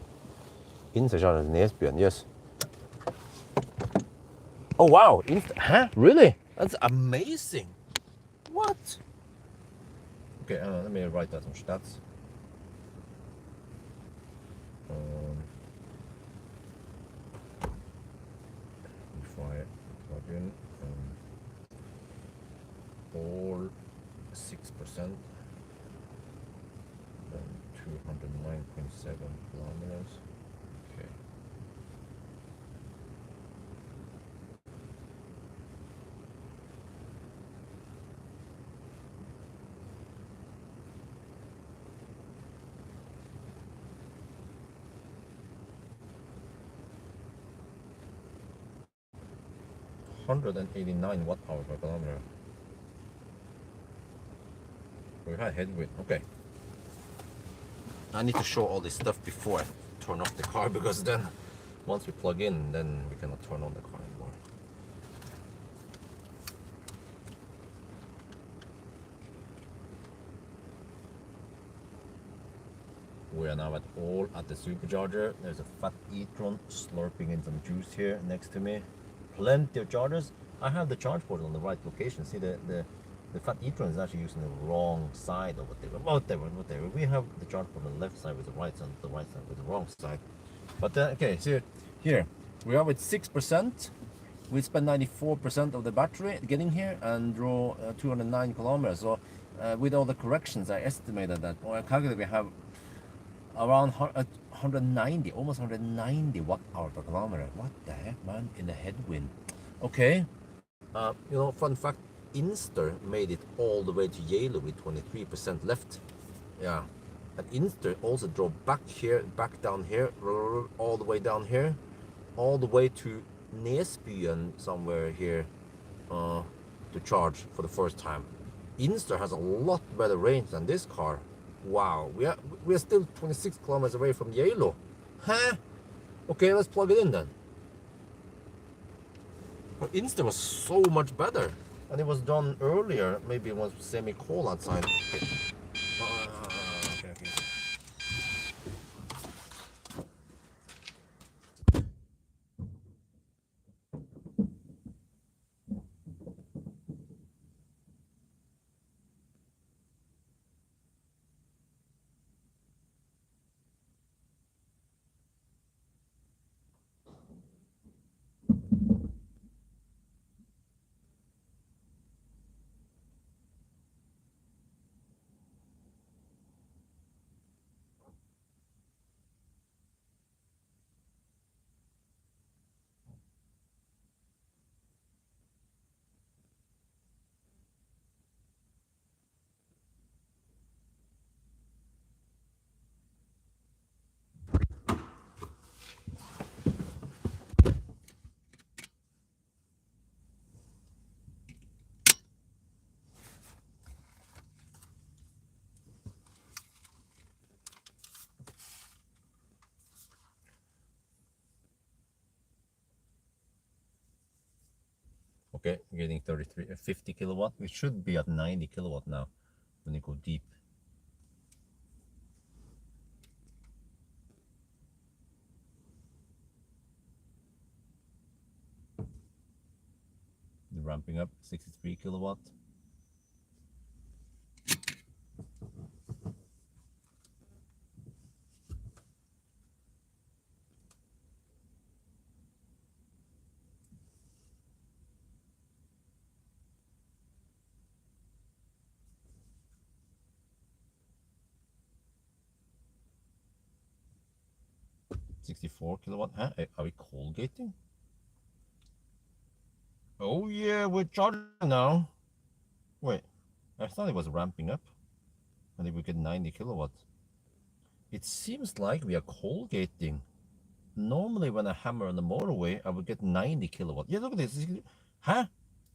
Inside Nesbyen, yes. Oh wow, huh? Really? That's amazing. What? Okay, let me write that on stats. Before I plug in all 6%, then 209.7 kilometers. Okay. $189 watt-hour per kilometer. We had headwind. Okay. I need to show all this stuff before I turn off the car, because then once we plug in, then we cannot turn on the car anymore. We are now at the supercharger. There's a fat e-tron slurping in some juice here next to me. Plenty of chargers. I have the charge port on the right location. See, the fat e-tron is actually using the wrong side of whatever. We have the charge port on the left side with the right side, the right side with the wrong side. But okay, so here we are with 6%. We spend 94% of the battery getting here and draw 209 kilometers. So with all the corrections, I estimated that, or I calculated we have around 190, almost 190 watt-hour per kilometer. What the heck, man? In the headwind. Okay. You know, fun fact, Inster made it all the way to Yalo with 23% left. Yeah. And Inster also drove back here, back down here, all the way down here, all the way to Nesbyen somewhere here to charge for the first time. Inster has a lot better range than this car. Wow, we are still 26 kilometers away from Geilo. Huh? Okay, let's plug it in then. But Insta was so much better, and it was done earlier. Maybe it was semi-cold outside. Okay. Okay. Okay, getting 50 kilowatt. We should be at 90 kilowatt now when you go deep. Ramping up, 63 kilowatt. $64 kilowatt. Huh? Are we cold gating? Oh yeah, we're charging now. Wait, I thought it was ramping up, and if we get 90 kilowatt. It seems like we are cold gating. Normally when I hammer on the motorway, I would get 90 kilowatt. Yeah, look at this. Huh?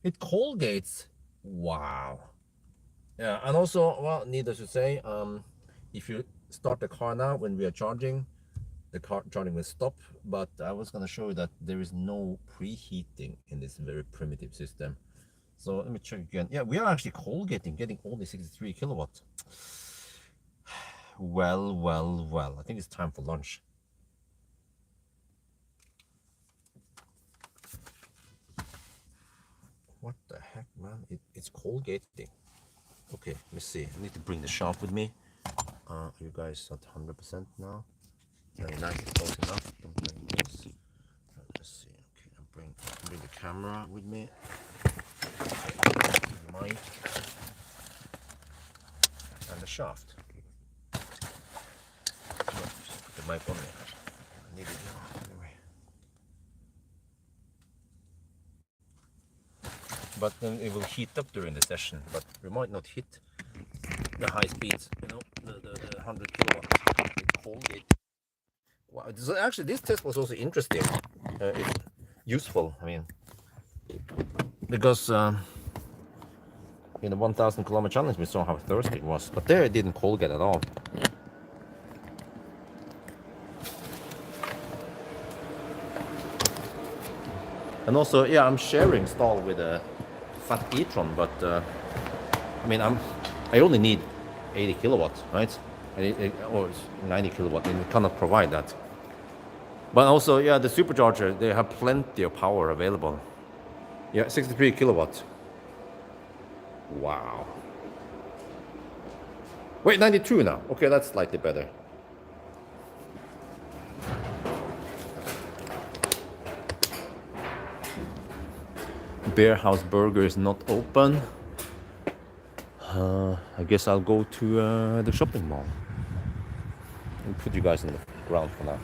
It cold gates. Wow. Yeah, and also, well, needless to say, if you start the car now when we are charging, the car charging will stop. But I was going to show you that there is no preheating in this very primitive system. So let me check again. Yeah, we are actually cold getting only 63 kilowatt. Well. I think it's time for lunch. man. It's Colgating. Okay, let me see. I need to bring the shaft with me. You guys at 100% now? 99 is close enough. Don't bring this. Let's see. Okay, I'll bring the camera with me. Mic and the shaft. Put the mic on me. I need it now anyway. But then it will heat up during the session. But we might not hit the high speeds. You know, the 100 kilowatts. It's Colgate. Wow. So actually, this test was also interesting. It's useful. I mean, because in the 1,000 kilometer challenge, we saw how thirsty it was, but there it didn't Colgate at all. And also, yeah, I'm sharing stall with a fat e-tron, but I mean, I only need 80 kilowatts, right? Or 90 kilowatt, and it cannot provide that. But also, yeah, the supercharger, they have plenty of power available. Yeah, 63 kilowatts. Wow. Wait, 92 now. Okay, that's slightly better. Bear House Burger is not open. I guess I'll go to the shopping mall and put you guys on the ground for now.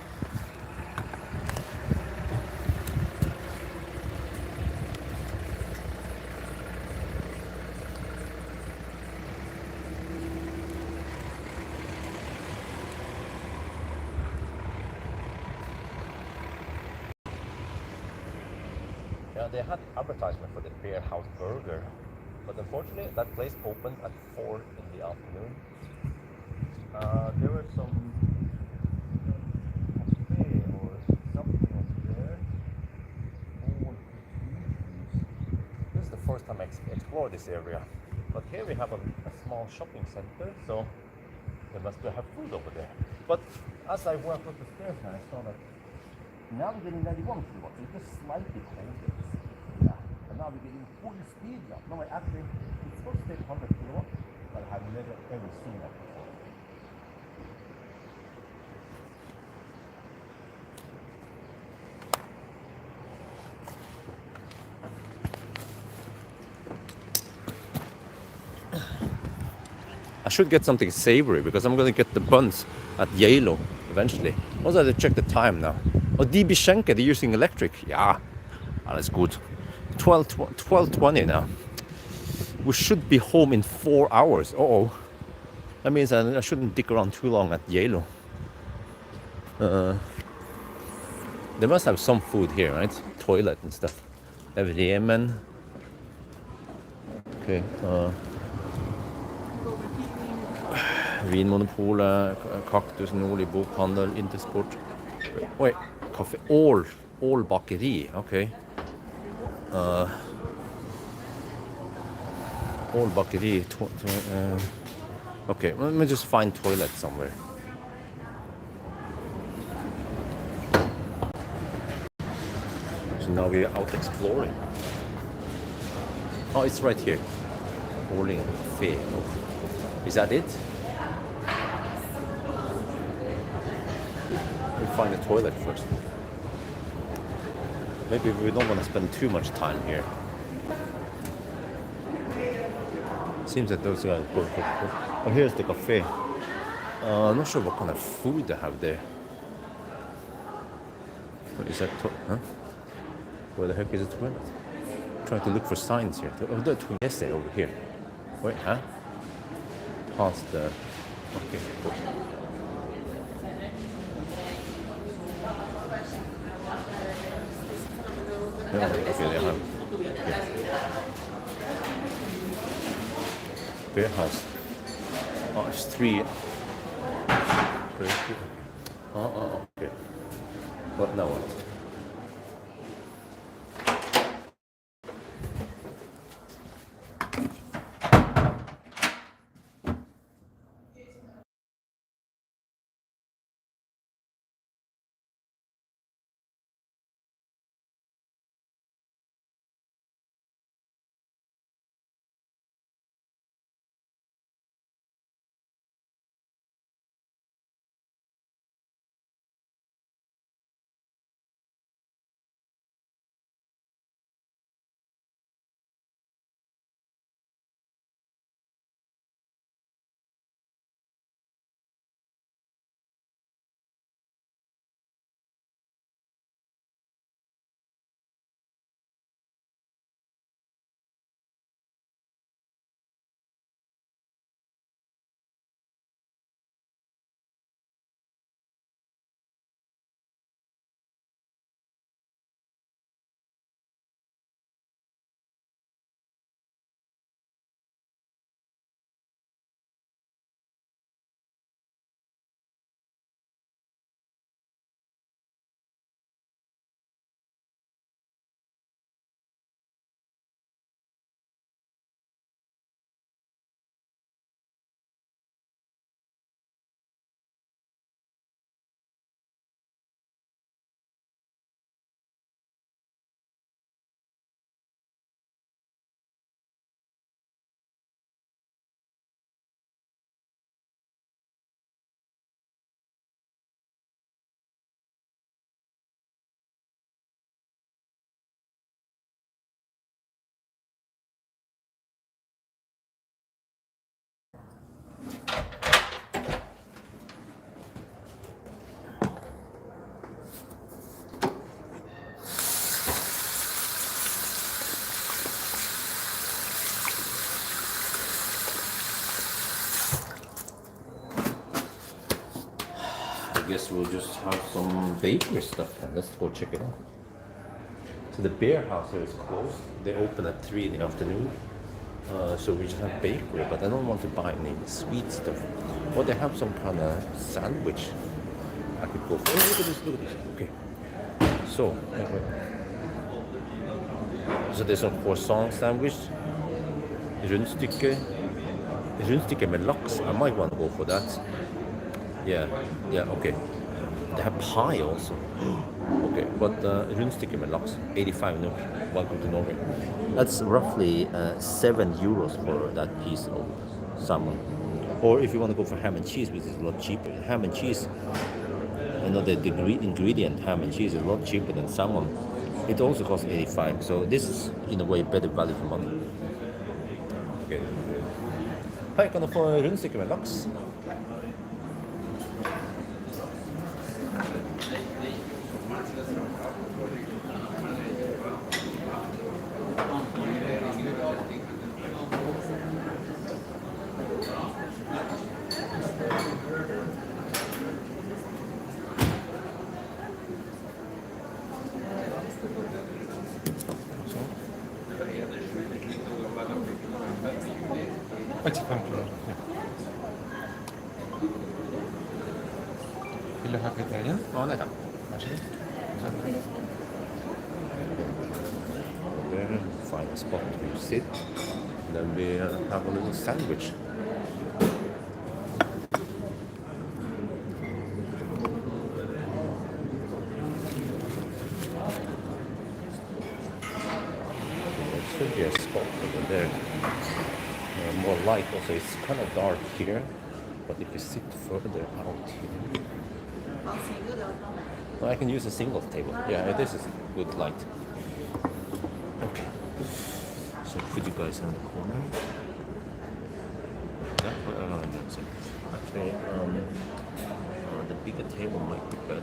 Yeah, they had advertisement for the Bear House Burger, but unfortunately that place opened at 4 in the afternoon. There were some cafe or something over there. This is the first time I explored this area, but here we have a small shopping center, so they must have food over there. But as I walked up the stairs, I saw that now we're getting 91 kilowatts, so it's just slightly colder. Yeah, and now we're getting full speed now. No, actually, it's supposed to take 100 kilowatts, but I have never ever seen that before. I should get something savory because I'm going to get the buns at Yalo eventually. Also, I have to check the time now. Oh, DB Schenker, they're using electric. Yeah, that's good. 12:20 now. We should be home in 4 hours. Uh-oh. That means I shouldn't dick around too long at Geilo. They must have some food here, right? Toilet and stuff. They have Remen. Okay. Vinmonopolet, Kaktus, Nordlig Bokhandel, Intersport. Wait, Cafe All Bakeri. Okay. All Bakeri. Okay, let me just find toilet somewhere. So now we are out exploring. Oh, it's right here. Orling Cafe. Is that it? We'll find a toilet first. Maybe we don't want to spend too much time here. Seems that those guys go. Oh, here's the cafe. I'm not sure what kind of food they have there. What is that? Huh? Where the heck is the toilet? I'm trying to look for signs here. Oh, the toilet over here. Wait, huh? Past the. Okay, cool. Yeah, okay, they have. Bear House. Oh, it's 3. Oh, okay. What now? What? guess we'll just have some bakery stuff then. Let's go check it out. So the beer house here is closed. They open at 3 in the afternoon. So we just have bakery, but I don't want to buy any sweet stuff. Or they have some kind of sandwich I could go for. Oh, look at this, look at this. Okay. So, wait. So there's some croissant sandwich. Rundstykke med laks. I might want to go for that. Yeah, okay. They have pie also. Okay, but rundstykke med laks, 85 NOK. Welcome to Norway. That's roughly 7 euros for that piece of salmon. Or if you want to go for ham and cheese, which is a lot cheaper. Ham and cheese, I know the ingredient ham and cheese is a lot cheaper than salmon. It also costs 85, so this is in a way better value for money. Okay. Hei, kan du få rundstykke med laks? Vill du ha kriterier? Ja, nej tack. Varsågod. There, find a spot to sit. Then we have a little sandwich. There should be a spot over there. More light also. It's kind of dark here, but if you sit further out here, well, I can use a single table. Yeah, this is good light. Okay, so put you guys in the corner. That's it. Actually, the bigger table might be better.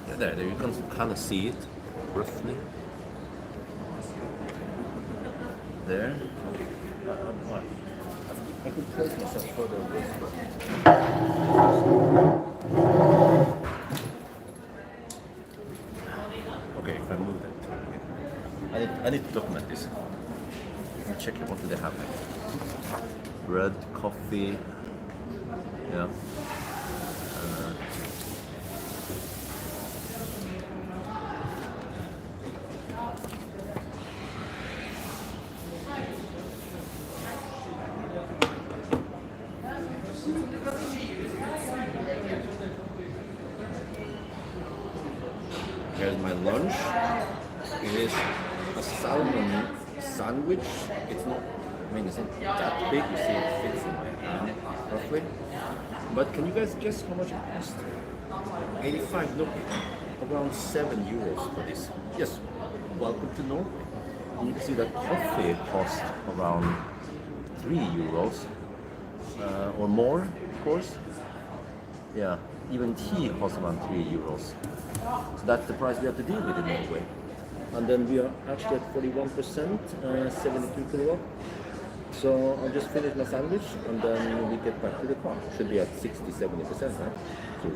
Yeah, there, you can kind of see it roughly. There. I could place myself further away. Okay, if I move that. I need to document this. Let me check it. What do they have? Bread, coffee. Yeah. Here's my lunch. It is a salmon sandwich. It's not, I mean, it's not that big. You see, it fits in my hand roughly. But can you guys guess how much it cost? 85 NOK, around 7 euros for this. Yes, welcome to Norway. And you can see that coffee costs around 3 euros or more, of course. Yeah, even tea costs around 3 euros. So that's the price we have to deal with in Norway. And then we are actually at 41%, 72 kilowatt. So I'll just finish my sandwich and then we get back to the car. Should be at 60-70%, right? So,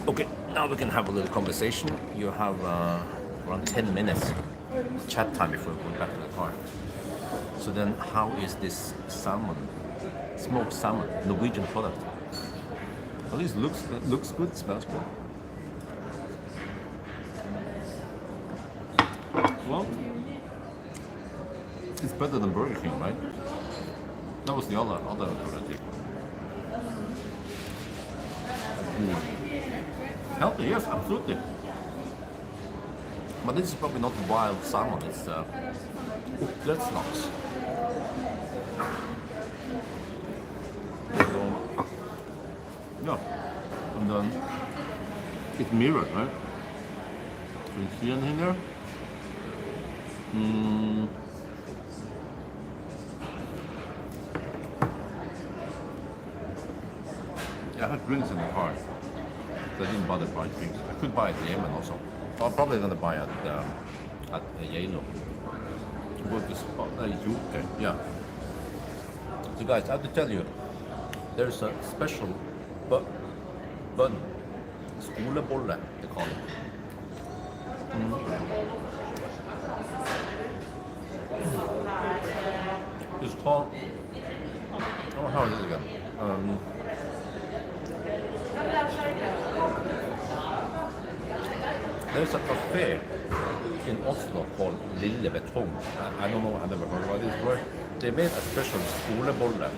okay, now we can have a little conversation. You have around 10 minutes chat time before we go back to the car. So then, how is this salmon, smoked salmon, Norwegian product? At least looks good, smells good. Well, it's better than Burger King, right? That was the other alternative. Healthy, yes, absolutely. But this is probably not wild salmon, it's oppdrettslaks. Yeah, and then it's mirrored, right? So you see anything there? Yeah, I had drinks in the car. I didn't buy the fried drinks. I could buy it in Yemen also. I'm probably gonna buy at Yalo. Go to UK, yeah. So guys, I have to tell you, there's a special bun, skolebolle, they call it. It's called, oh, how is it again? There's a cafe in Oslo called Lille Betong. I don't know, I never heard about this word. They made a special skolebrød.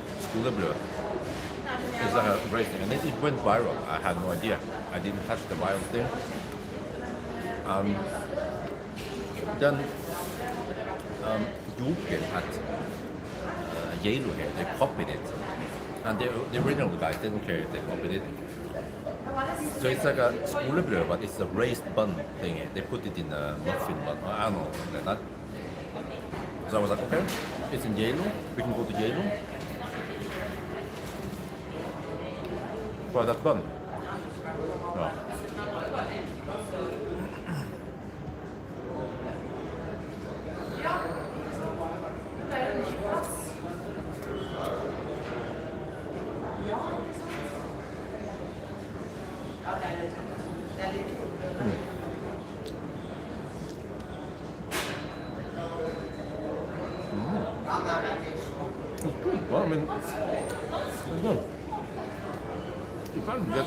It's like a racing, and it went viral. I had no idea. I didn't catch the viral thing. Then Joker at Geilo here, they copied it. And the original guys, they don't care if they copied it. So it's like a skolebrød, but it's a raised bun thing. They put it in a muffin bun. I don't know, something like that. So I was like, okay, it's in Geilo. We can go to Geilo. Try that bun. Ja. Well, I mean, it's good. You can't get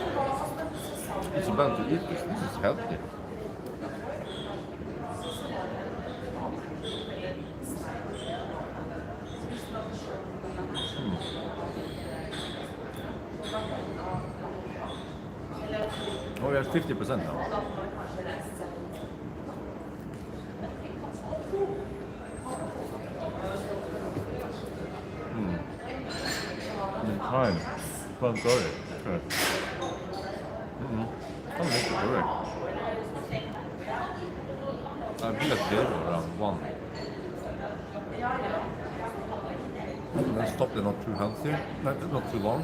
it's about to eat this. This is healthy. Oh, we have 50% now. Time. Fun curry. Okay. I'll make the curry. I've been at Geilo around 1. And then stop there, not too healthy, not too long.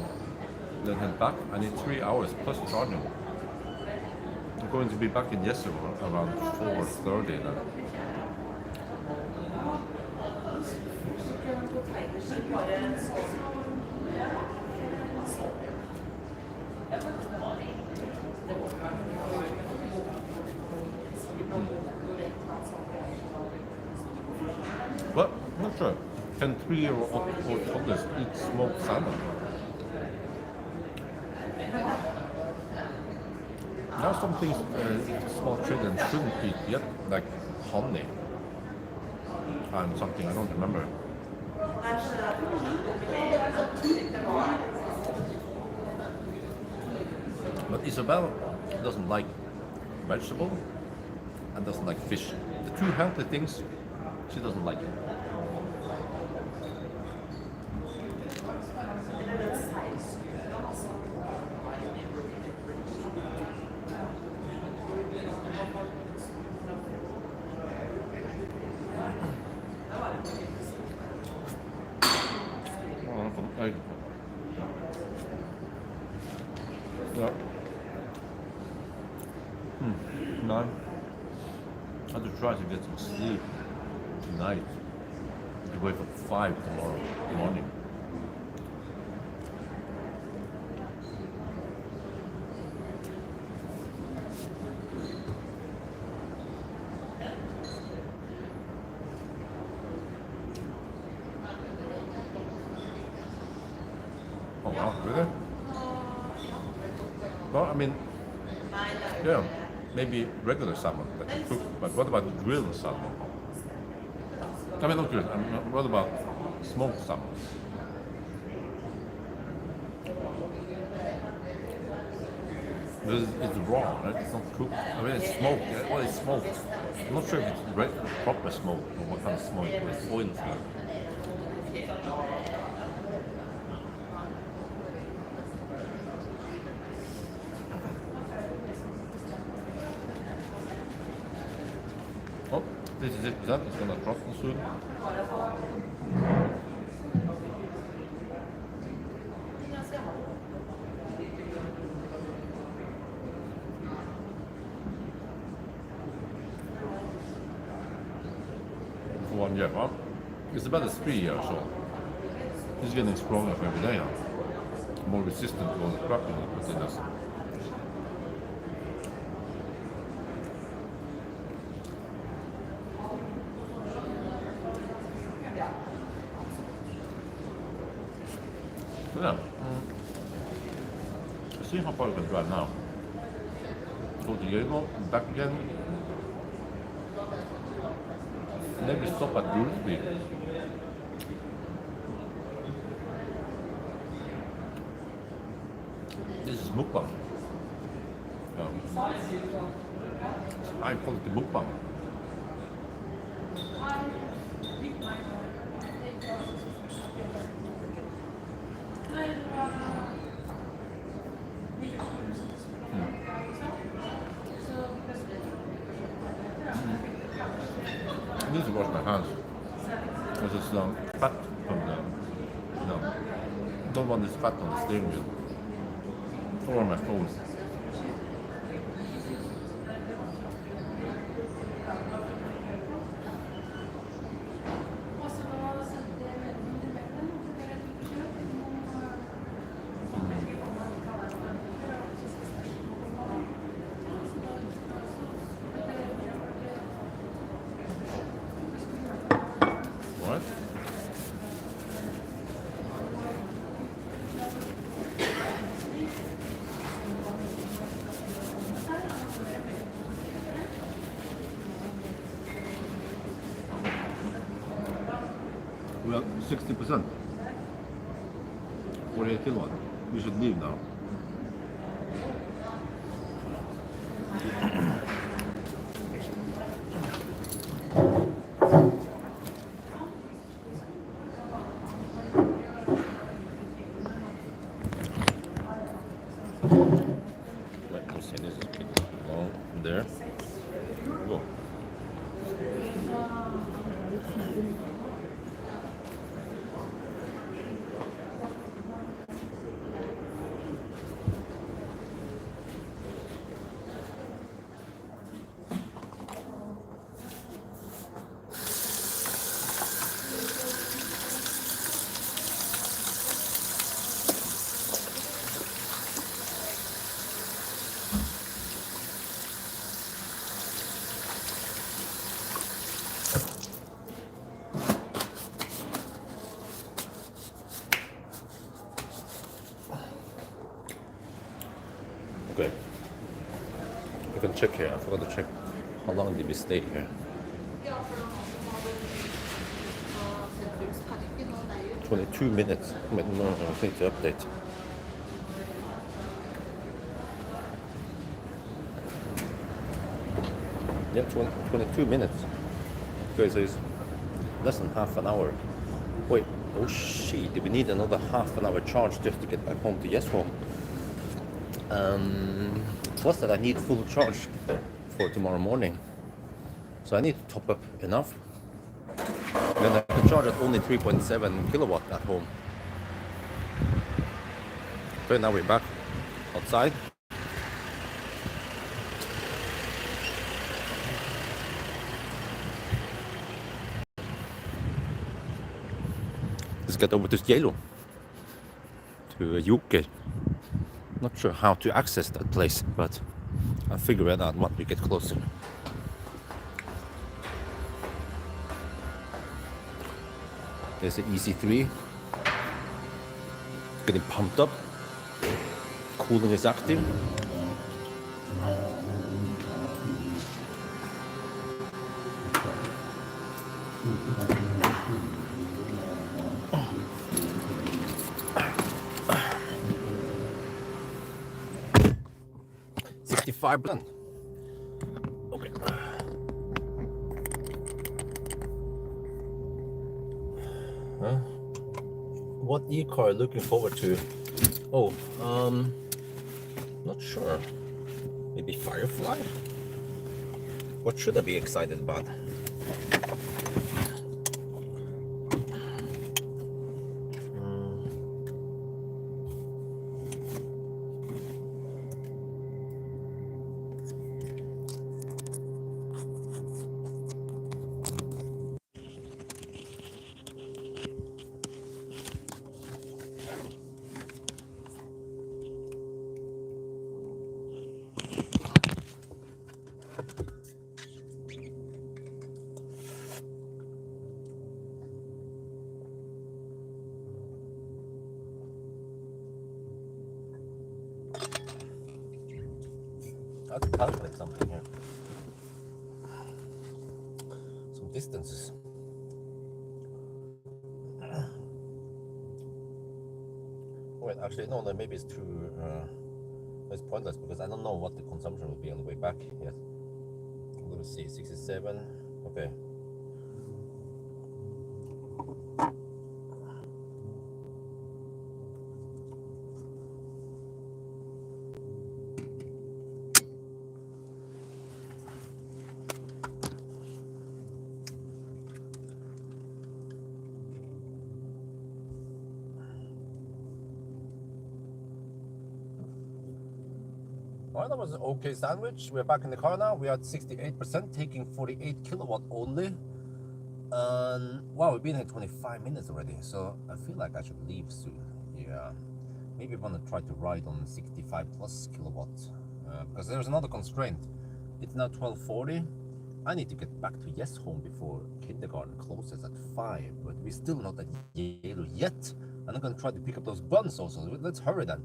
Then head back. I need 3 hours plus charging. I'm going to be back in Yeso around 4:30 then. But I'm not sure. Can 3-year-old toddlers eat smoked salmon? There are some things small children shouldn't eat yet, like honey and something I don't remember. But Isabel doesn't like vegetable and doesn't like fish. The two healthy things she doesn't like. No. I have to try to get some sleep tonight. I wake up 5 tomorrow morning. Oh wow, really? Well, I mean, yeah, maybe regular salmon that you cook, but what about grilled salmon? I mean, not grilled, what about smoked salmon? Because it's raw, right? It's not cooked. I mean, it's smoked. Well, it's smoked. I'm not sure if it's proper smoke or what kind of smoke. It's oil smoke. Oh, this is it. That is gonna drop soon. 1 year. Well, it's about 3 years old. He's getting stronger every day now. More resistant to all the crap you put in us. Yeah. See how far you can drive now. Go to Yalo, back again. Maybe stop at Goolsby. This is mukbang. I call it the mukbang. I need to wash my hands because it's fat from the. Don't want this fat on the steering wheel or on my phone. What? Well, 60%. 48 kilowatt. We should leave now. Let me see, this is pretty long there. Go. Okay. I can check here. I forgot to check how long did we stay here. 22 minutes. Wait, no, I need to update. Yeah, 22 minutes. Okay, so it's less than half an hour. Wait, oh shit, do we need another half an hour charge just to get back home to Yesholm? Plus that I need full charge for tomorrow morning. So I need to top up enough. Then I can charge at only 3.7 kilowatt at home. Okay, now we're back outside. Let's get over to Geilo, to Joker. Not sure how to access that place, but I'll figure it out once we get closer. There's the e-C3 getting pumped up. Cooling is active. $65. Okay. What e-car are you looking forward to? Oh, not sure. Maybe Firefly? What should I be excited about? I have to calculate something here. Some distances. Wait, actually, no, maybe it's too. It's pointless because I don't know what the consumption will be on the way back yet. Let me see, 67. Okay. Well, that was an okay sandwich. We're back in the car now. We are at 68%, taking 48 kilowatt only. And wow, we've been here 25 minutes already, so I feel like I should leave soon. Yeah, maybe I want to try to ride on 65 plus kilowatt because there's another constraint. It's now 12:40. I need to get back to Yes home before kindergarten closes at 5, but we're still not at Yalo yet. And I'm gonna try to pick up those buns also. Let's hurry then.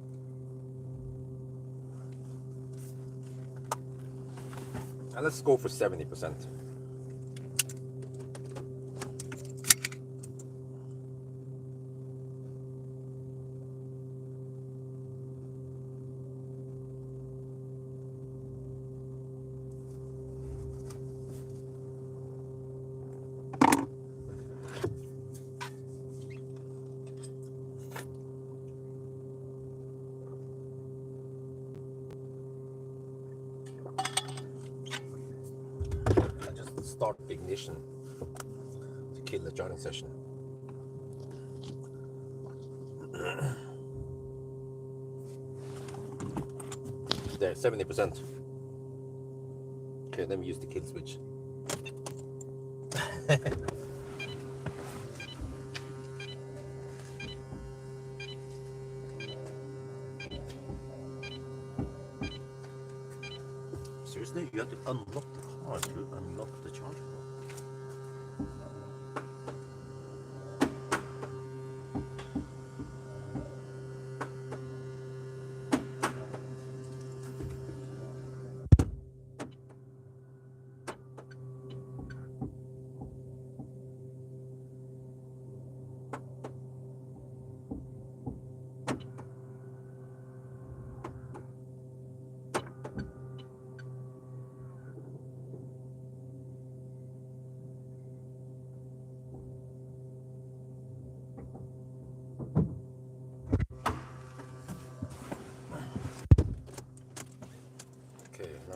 And let's go for 70%. Start the ignition to kill the charging session. There, 70%. Okay, let me use the kill switch. Seriously, you have to unlock the car to unlock the charger.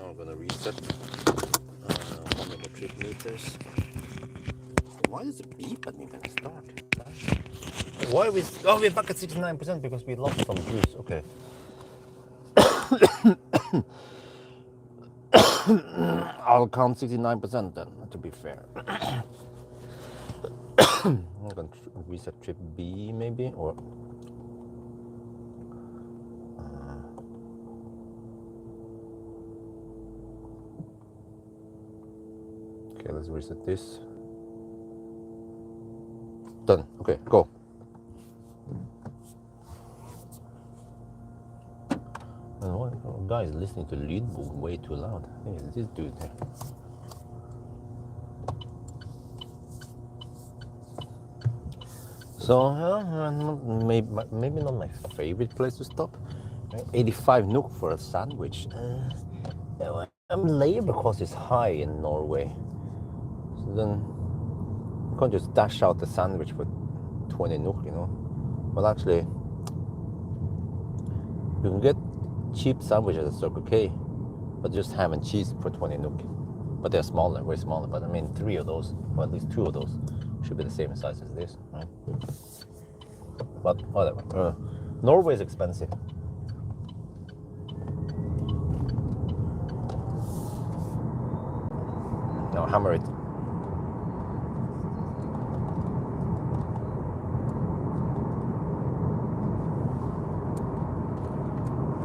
I'm gonna reset 100 trip meters. Why does it beep at me when I start? Why are we? Oh, we're back at 69% because we lost some juice. Okay. I'll count 69% then, to be fair. I'm gonna reset trip B maybe, or. Okay, let's reset this. Done. Okay, go. And one guy is listening to Lydbok way too loud. I think it's this dude here. So, maybe not my favorite place to stop. 85 NOK for a sandwich. Labor cost is high in Norway. So then you can't just dash out the sandwich for 20 NOK, you know. Well, actually, you can get cheap sandwiches at Circle K, but just ham and cheese for 20 NOK. But they're smaller, way smaller. But I mean, 3 of those, or at least 2 of those, should be the same size as this, right? But whatever. Norway is expensive. Now hammer it.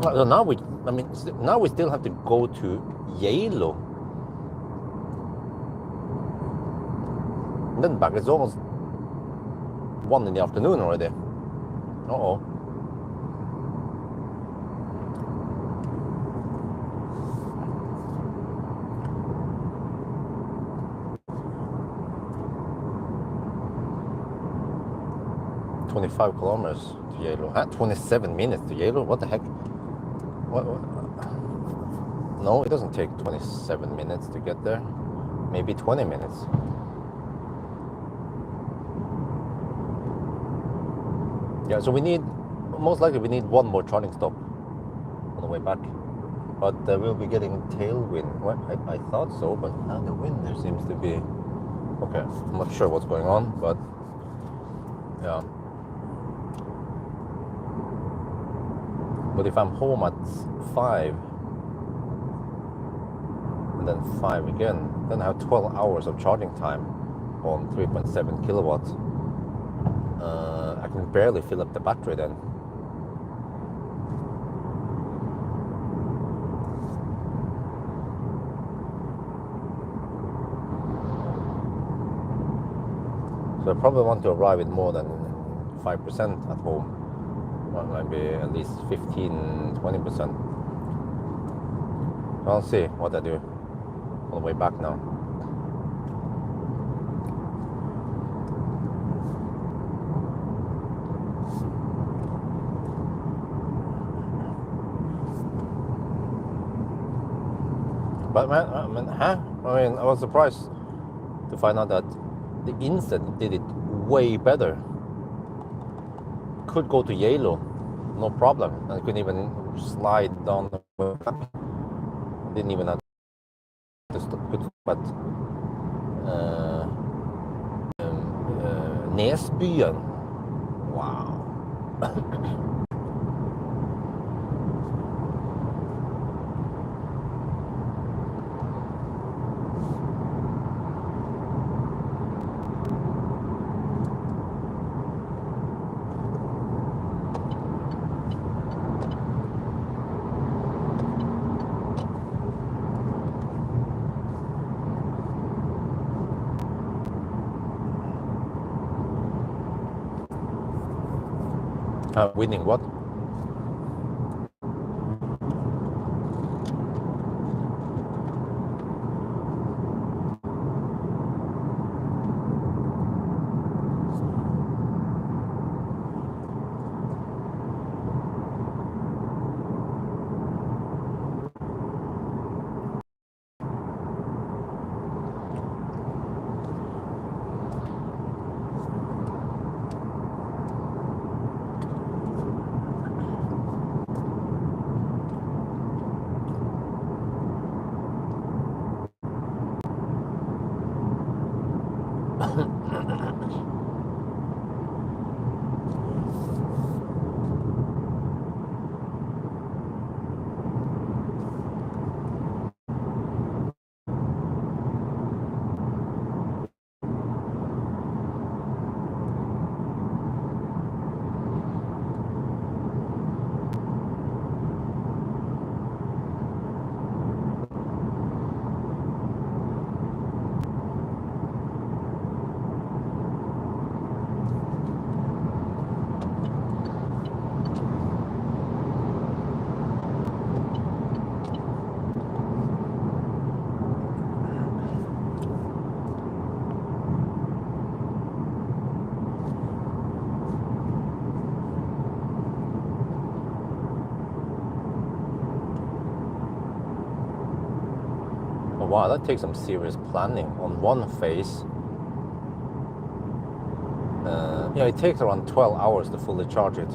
So now we still have to go to Geilo. And then back. It's almost 1 in the afternoon already. Uh-oh. 25 kilometers to Yalo. Huh? 27 minutes to Yalo? What the heck? What? No, it doesn't take 27 minutes to get there. Maybe 20 minutes. Yeah, so most likely we need one more charging stop on the way back. But we'll be getting tailwind. Well, I thought so, but now the wind there seems to be... Okay, I'm not sure what's going on, but yeah. But if I'm home at 5, and then 5 again, then I have 12 hours of charging time on 3.7 kilowatts. I can barely fill up the battery then. So I probably want to arrive with more than 5% at home. Well, maybe at least 15-20%. I'll see what I do on the way back now. But man, I was surprised to find out that the Instant did it way better. Could go to Yalo, no problem. I couldn't even slide down the way back. Didn't even have to stop, but Nesbyen. Wow. Winning what? Wow, that takes some serious planning on one phase. Yeah, it takes around 12 hours to fully charge it.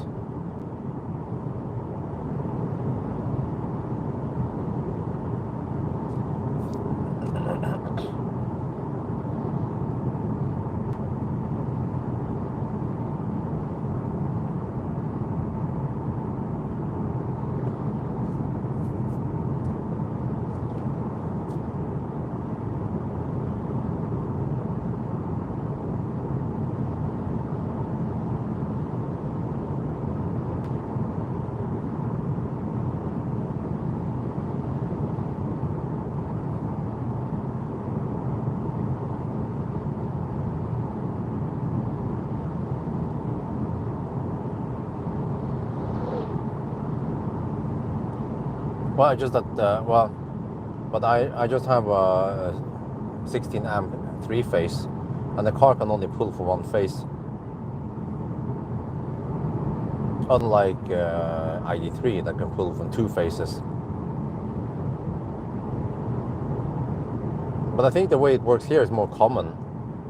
Well, I just that but I just have a 16 amp 3-phase, and the car can only pull for one phase. unlike ID3 that can pull from 2 phases. But I think the way it works here is more common.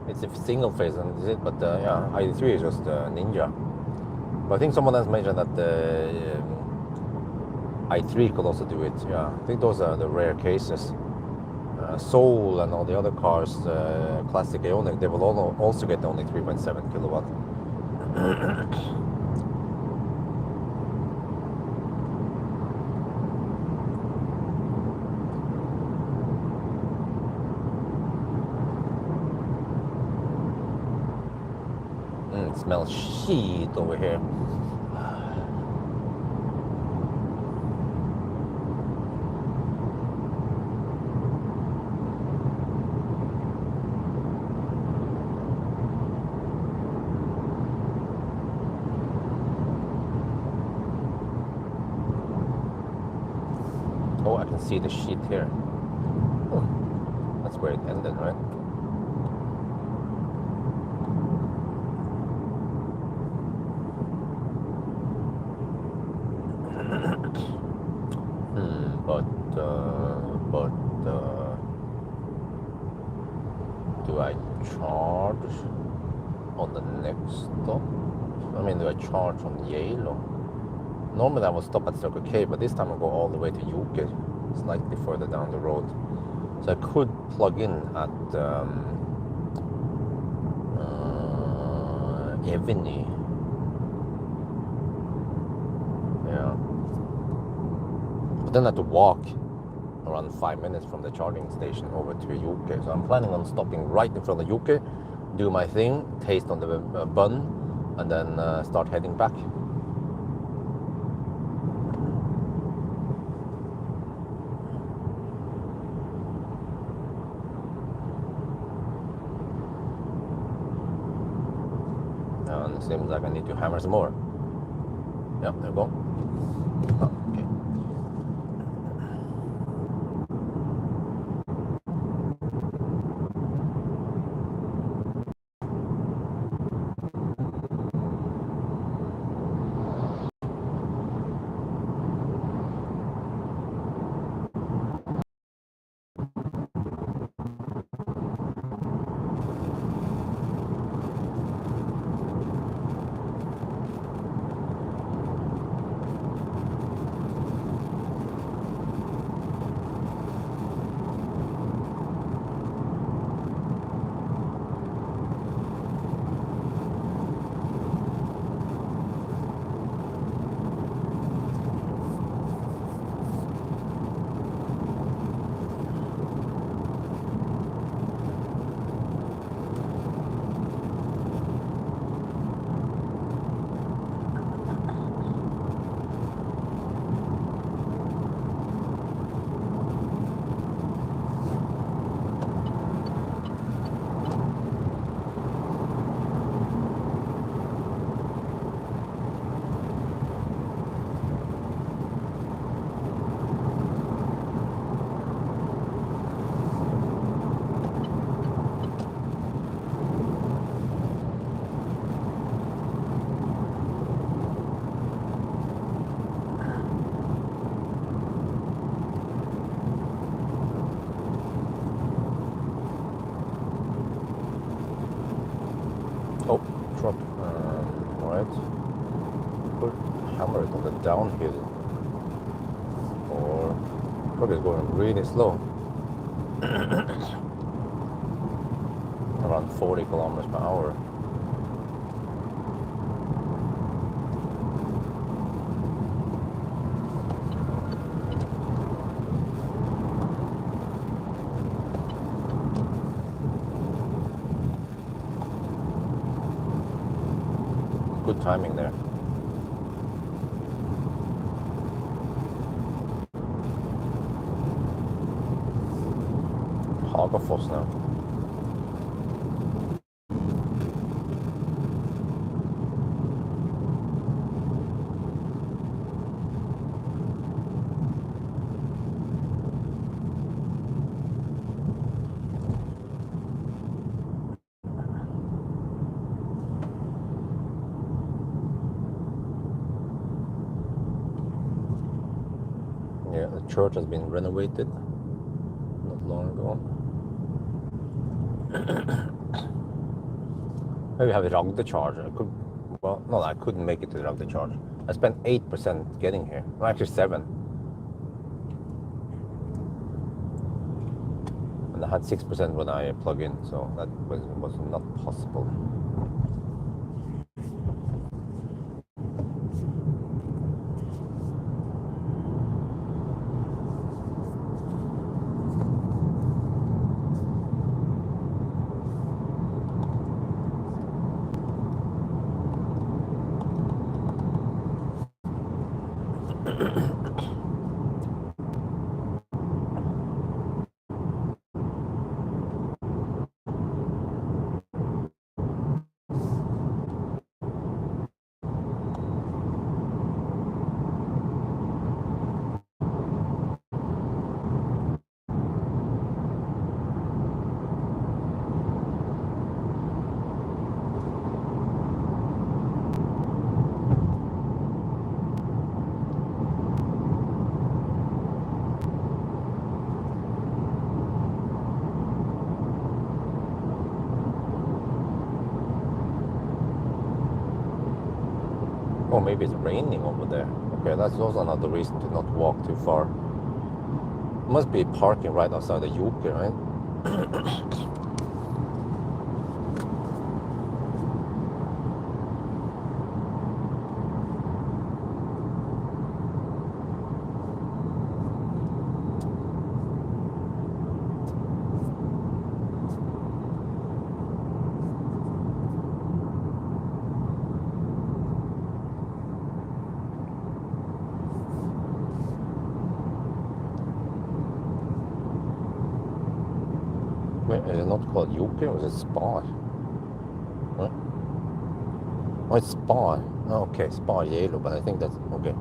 It's a single phase, and is it? But yeah, ID3 is just Ninja. But I think someone else mentioned that the i3 could also do it. Yeah, I think those are the rare cases. Soul and all the other cars, classic Ioniq, they will also get only 3.7 kilowatt. It smells shit over here. Oh, I can see the sheet here. Oh, that's where it ended, right? Do I charge on the next stop? I mean, do I charge on Yalo? Normally I will stop at Circle K, but this time I'll go all the way to Joker, slightly further down the road. So I could plug in at Eviny. Yeah. But then I have to walk around 5 minutes from the charging station over to Joker. So I'm planning on stopping right in front of Joker, do my thing, taste on the bun, and then start heading back. And it seems like I need to hammer some more. Yeah, there we go. Okay. Oh, truck. Right. Could hammer it on the downhill. Or truck is going really slow. Around 40 kilometers per hour. Good timing there. Hagafoss now. church has been renovated not long ago. Maybe have a Ragde charge. I couldn't make it to the Ragde charge. I spent 8% getting here. Well, actually 7. And I had 6% when I plug in, so that was not possible. Oh, maybe it's raining over there. Okay, that's also another reason to not walk too far. Must be parking right outside the Joker, right? Wait, is it not called Joker or is it Spa? Huh? Oh, it's Spa. Oh, okay, Spa Yalo, but I think that's okay.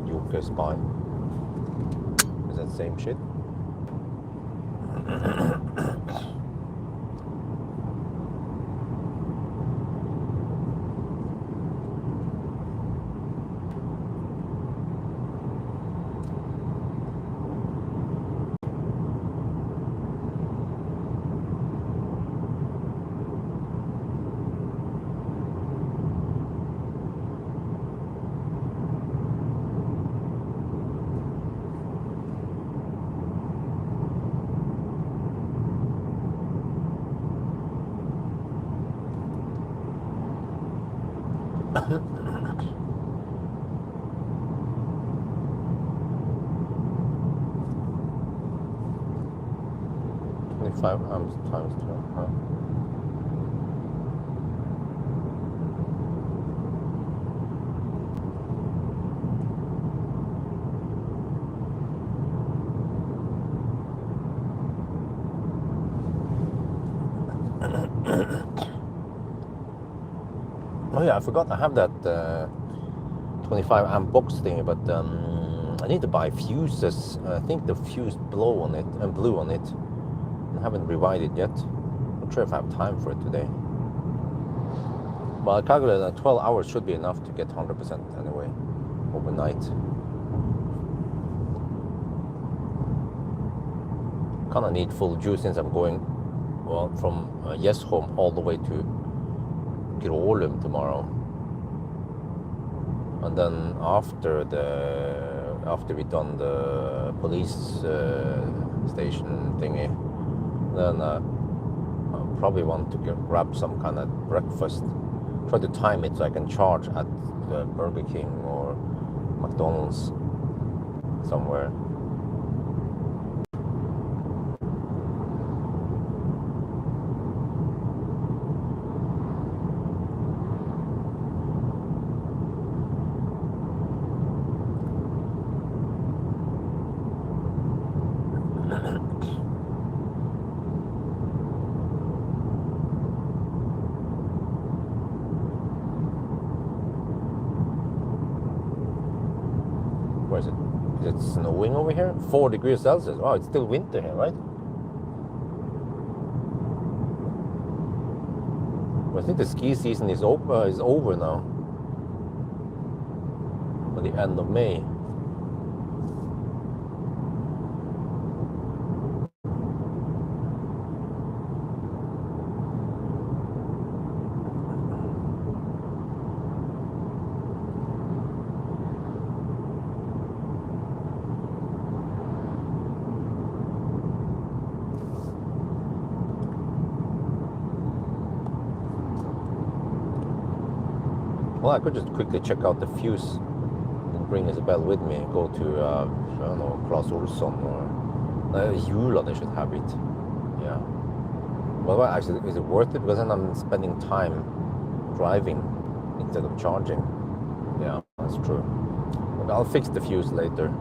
Joker Spa. Is that the same shit? Five amps times 12, huh? Oh yeah, I forgot I have that 25 amp box thing, but I need to buy fuses. I think the fuse blew on it. I haven't rewired it yet. Not sure if I have time for it today. But I calculated that 12 hours should be enough to get 100% anyway, overnight. Kind of need full juice since I'm going, well, from Home all the way to Grålum tomorrow. And then after we done the police station thingy, then I probably want to grab some kind of breakfast. Try to time it so I can charge at Burger King or McDonald's somewhere. Where is it? Is it snowing over here? 4 degrees Celsius. Oh, it's still winter here, right? I think the ski season is over now. At the end of May. Well, I could just quickly check out the fuse and bring Isabel with me. Go to, I don't know, Claes Olsson or Yalo, they should have it. Yeah. Well, actually, is it worth it? Because then I'm spending time driving instead of charging. Yeah, that's true. But I'll fix the fuse later.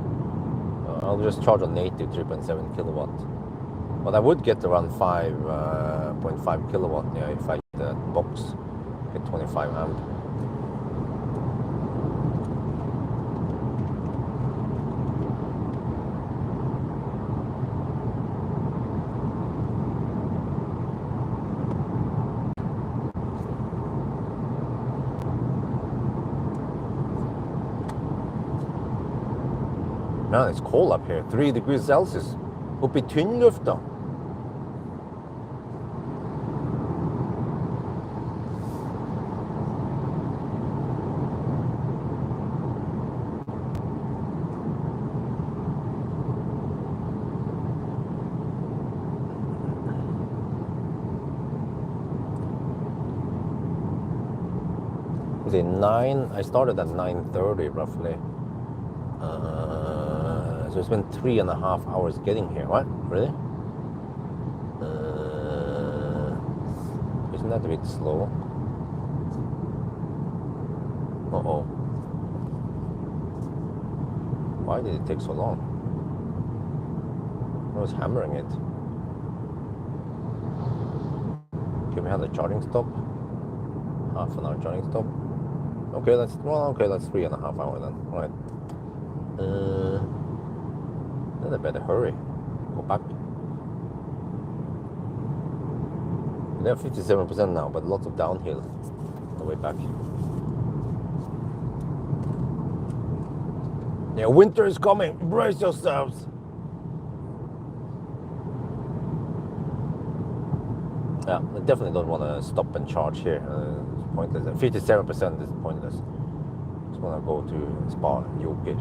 I'll just charge on native 3.7 kilowatt. But I would get around 5.5 kilowatt, yeah, if I get that box, get 25 amp. Man, it's cold up here, 3 degrees Celsius. Uppe I tynnlufta. Is it 9? I started at 9:30 roughly. So it's been 3.5 hours getting here. What? Really? Isn't that a bit slow? Uh-oh. Why did it take so long? I was hammering it. Can we have the charging stop? Half an hour charging stop. Okay, that's 3.5 hours then. All right. Then I better hurry. Go back. They're 57% now, but lots of downhill on the way back. Yeah, winter is coming. Brace yourselves. Yeah, I definitely don't want to stop and charge here. It's pointless. 57% is pointless. Just want to go to Spa, Joker.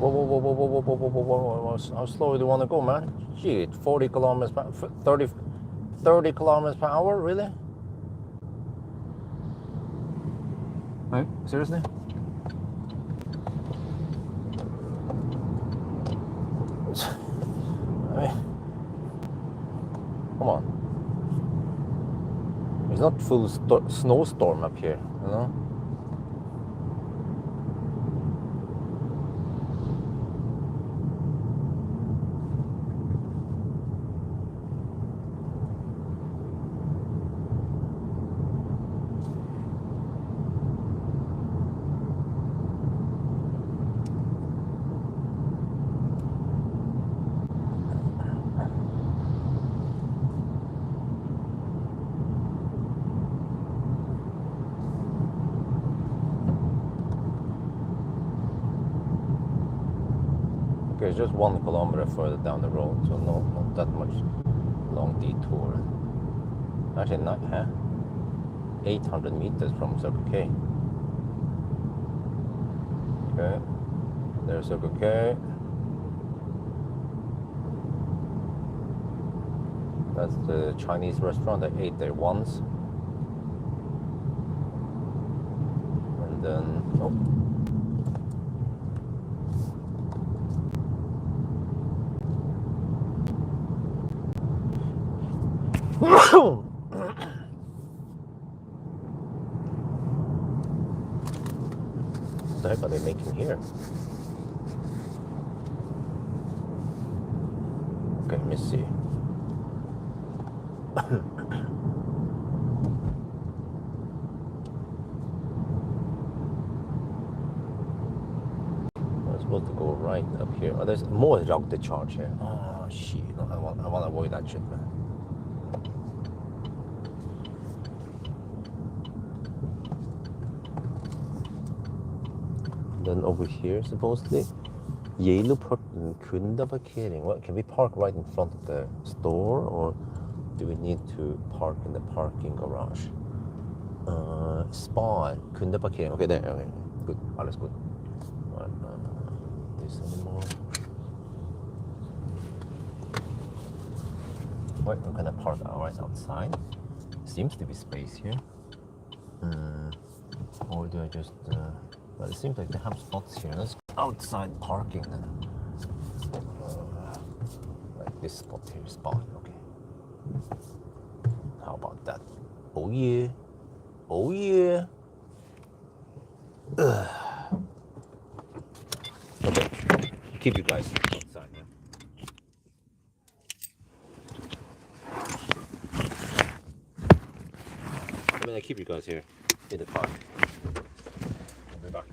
Whoa. How slow do you want to go, man? Shit, 40 kilometers per 30 kilometers per hour, really? No? Seriously? I mean, come on. It's not full snowstorm up here, you know? Okay, it's just 1 kilometer further down the road, so not that much long detour. Actually, not, 800 meters from Circle K. Okay, there's Circle K. That's the Chinese restaurant. I ate there once. And then, oh. What the heck are they making here? Okay, let me see. I'm supposed to go right up here. Oh, there's more route charge here. Oh shit! No, I want to avoid that shit, man. Then over here, supposedly, Yalo kundeparkering. What, can we park right in front of the store, or do we need to park in the parking garage? Spa, kundeparkering. Okay, there. Okay, good. Alles good. This anymore. Wait, we're gonna park right outside. Seems to be space here. Or do I just? Well, it seems like they have spots here. Let's go outside parking then. Like this spot here, spot. Okay. How about that? Oh yeah. Oh yeah. Okay. Keep you guys outside. Yeah? I mean, I keep you guys here in the park. I'll be back.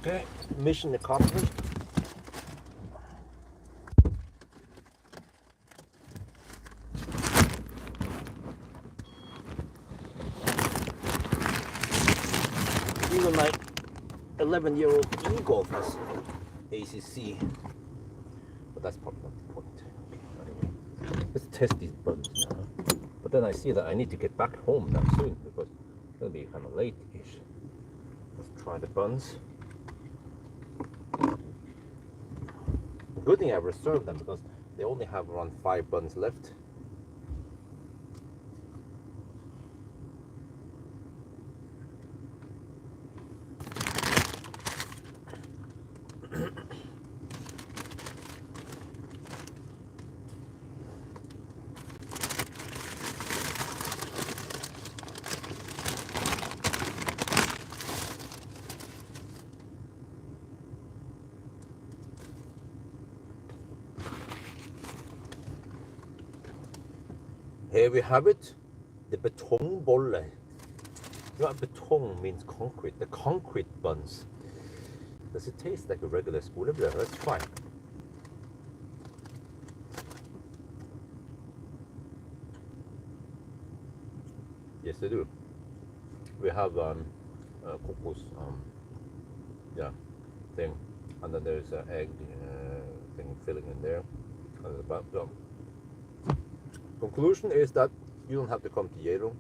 Okay, mission accomplished. Even my 11-year-old e-Golf has ACC, but that's probably not the point. Anyway, let's test these buns now. But then I see that I need to get back home now soon because it'll be kind of late-ish. Let's try the buns. Good thing I reserved them because they only have around 5 buns left. Here we have it, the betongbolle. You know, betong means concrete, the concrete buns. Does it taste like a regular skolebrød? Let's try. Yes, they do. We have kokos, thing, and then there's an egg thing filling in there. Conclusion is that you don't have to come to Geilo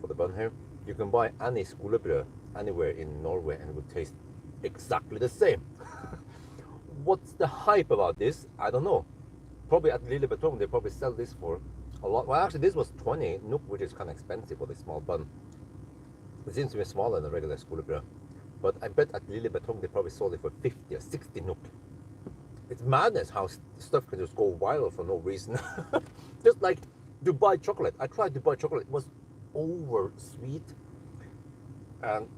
for the bun here. You can buy any skolebrød anywhere in Norway and it will taste exactly the same. What's the hype about this? I don't know. Probably at Lille Betong they probably sell this for a lot. Well, actually this was 20 NOK, which is kind of expensive for this small bun. It seems to be smaller than a regular skolebrød. But I bet at Lille Betong they probably sold it for 50 or 60 NOK. It's madness how stuff can just go viral for no reason. Just like Dubai chocolate. I tried Dubai chocolate. It was over sweet. And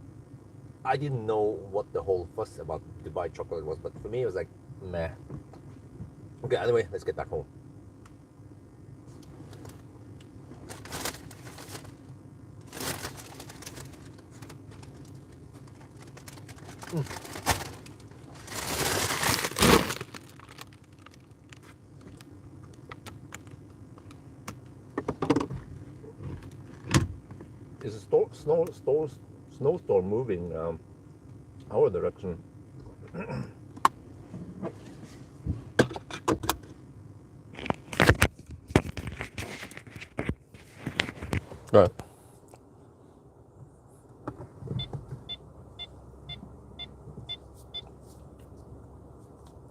I didn't know what the whole fuss about Dubai chocolate was. But for me, it was like, meh. Okay, anyway, let's get back home. Is a snowstorm moving our direction? Right.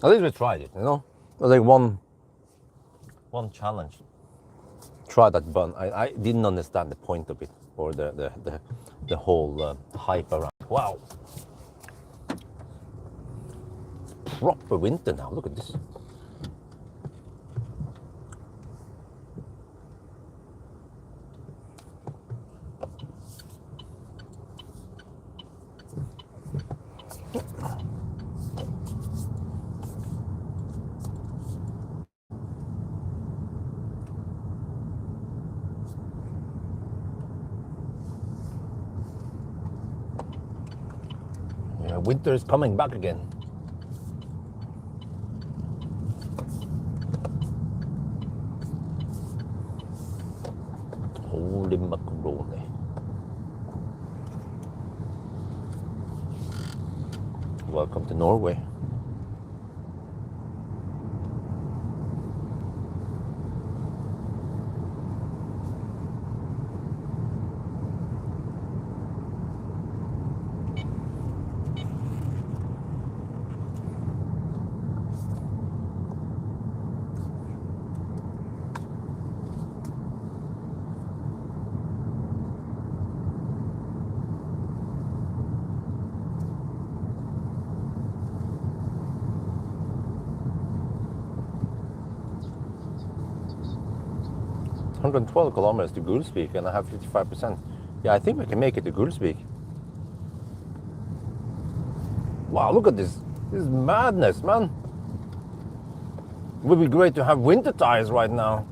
At least we tried it, you know? It was like one challenge. Try that bun. I didn't understand the point of it or the whole hype around. Wow. It's proper winter now. Look at this. Winter is coming back again. Holy macaroni. Welcome to Norway. $112 kilometers to Gulsvik and I have 55%. Yeah, I think we can make it to Gulsvik. Wow, look at this. This is madness, man. It would be great to have winter tires right now.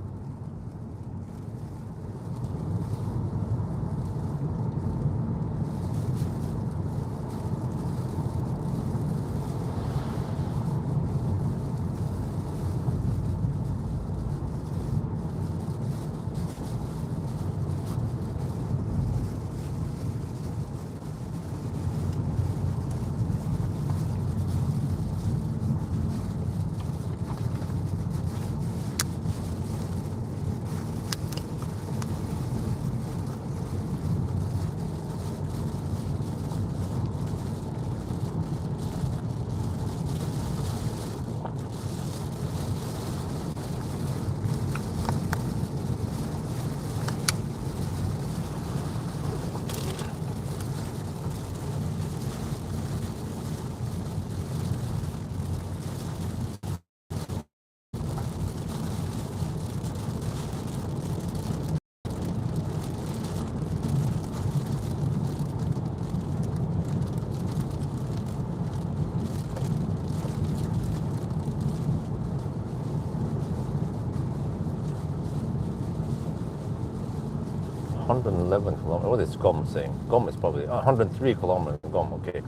111 kilometers. What is GOM saying? GOM is probably 103 kilometers. GOM, okay.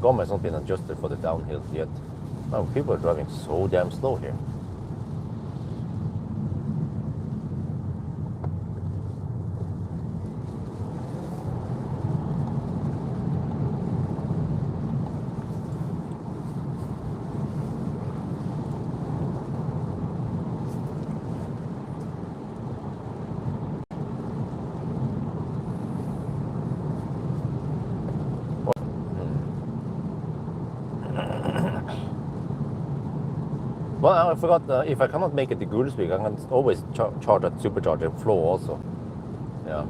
GOM has not been adjusted for the downhill yet. Oh, people are driving so damn slow here. Well, I forgot, if I cannot make it to Gulsvik, I can always charge at supercharger flow also. Yeah.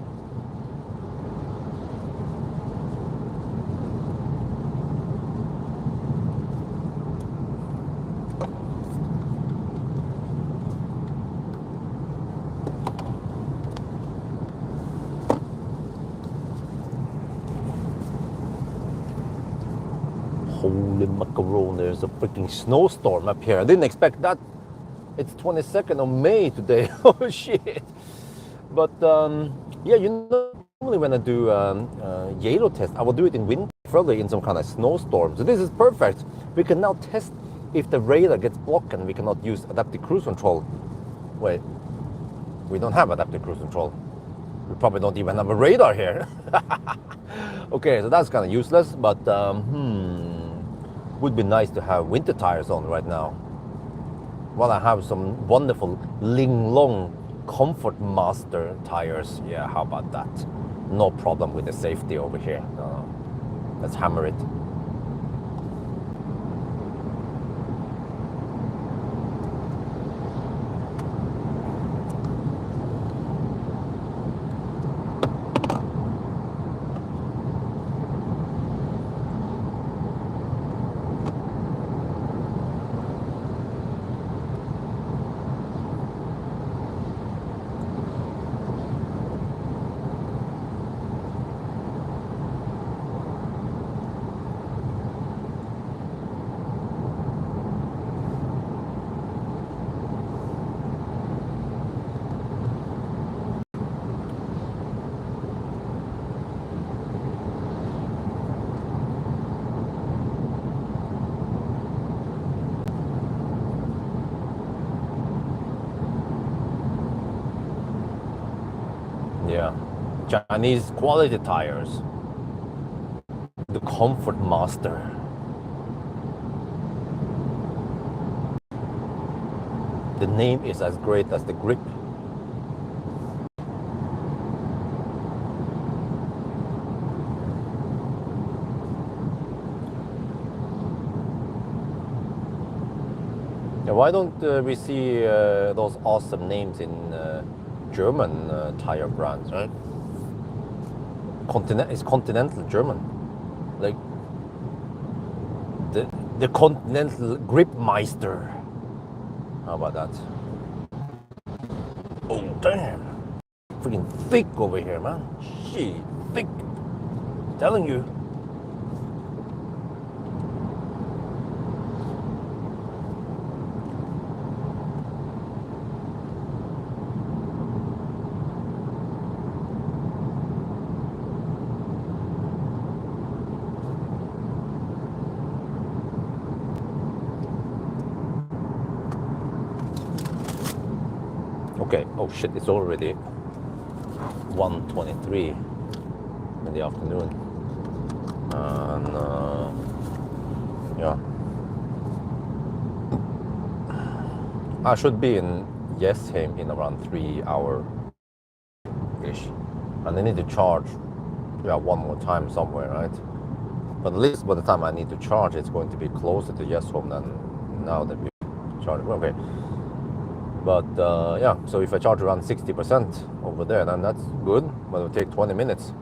Holy macaroni, there's a freaking snowstorm up here. I didn't expect that. It's 22nd of May today. Oh shit. But yeah, you know, normally when I do Yalo test, I will do it in winter, probably in some kind of snowstorm. So this is perfect. We can now test if the radar gets blocked and we cannot use adaptive cruise control. Wait, we don't have adaptive cruise control. We probably don't even have a radar here. Okay, so that's kind of useless, but would be nice to have winter tires on right now. Well, I have some wonderful Ling Long Comfort Master tires. Yeah, how about that? No problem with the safety over here. Let's hammer it. Yeah, Chinese quality tires. The Comfort Master. The name is as great as the grip. Yeah, why don't we see those awesome names in German tire brands, right? It's Continental German, like the Continental Gripmeister. How about that? Oh damn, freaking thick over here, man. Shit, thick. Telling you. Okay, oh shit, it's already 1:23 in the afternoon. And yeah. I should be in Jessheim in around 3 hours-ish. And I need to charge one more time somewhere, right? But at least by the time I need to charge, it's going to be closer to Jessheim than now that we charge. Okay. But yeah, so if I charge around 60% over there, then that's good, but it'll take 20 minutes.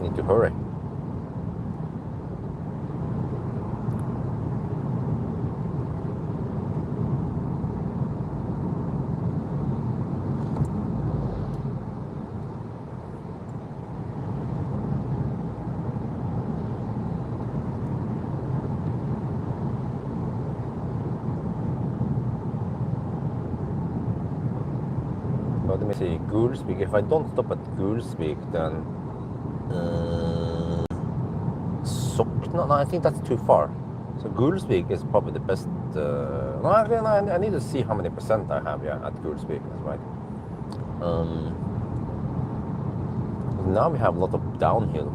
Need to hurry. see, Gulsvik. If I don't stop at Gulsvik, then Sokna. No, I think that's too far. So Gulsvik is probably the best. No, I need to see how many percent I have. Yeah, at Gulsvik. That's right. Now we have a lot of downhill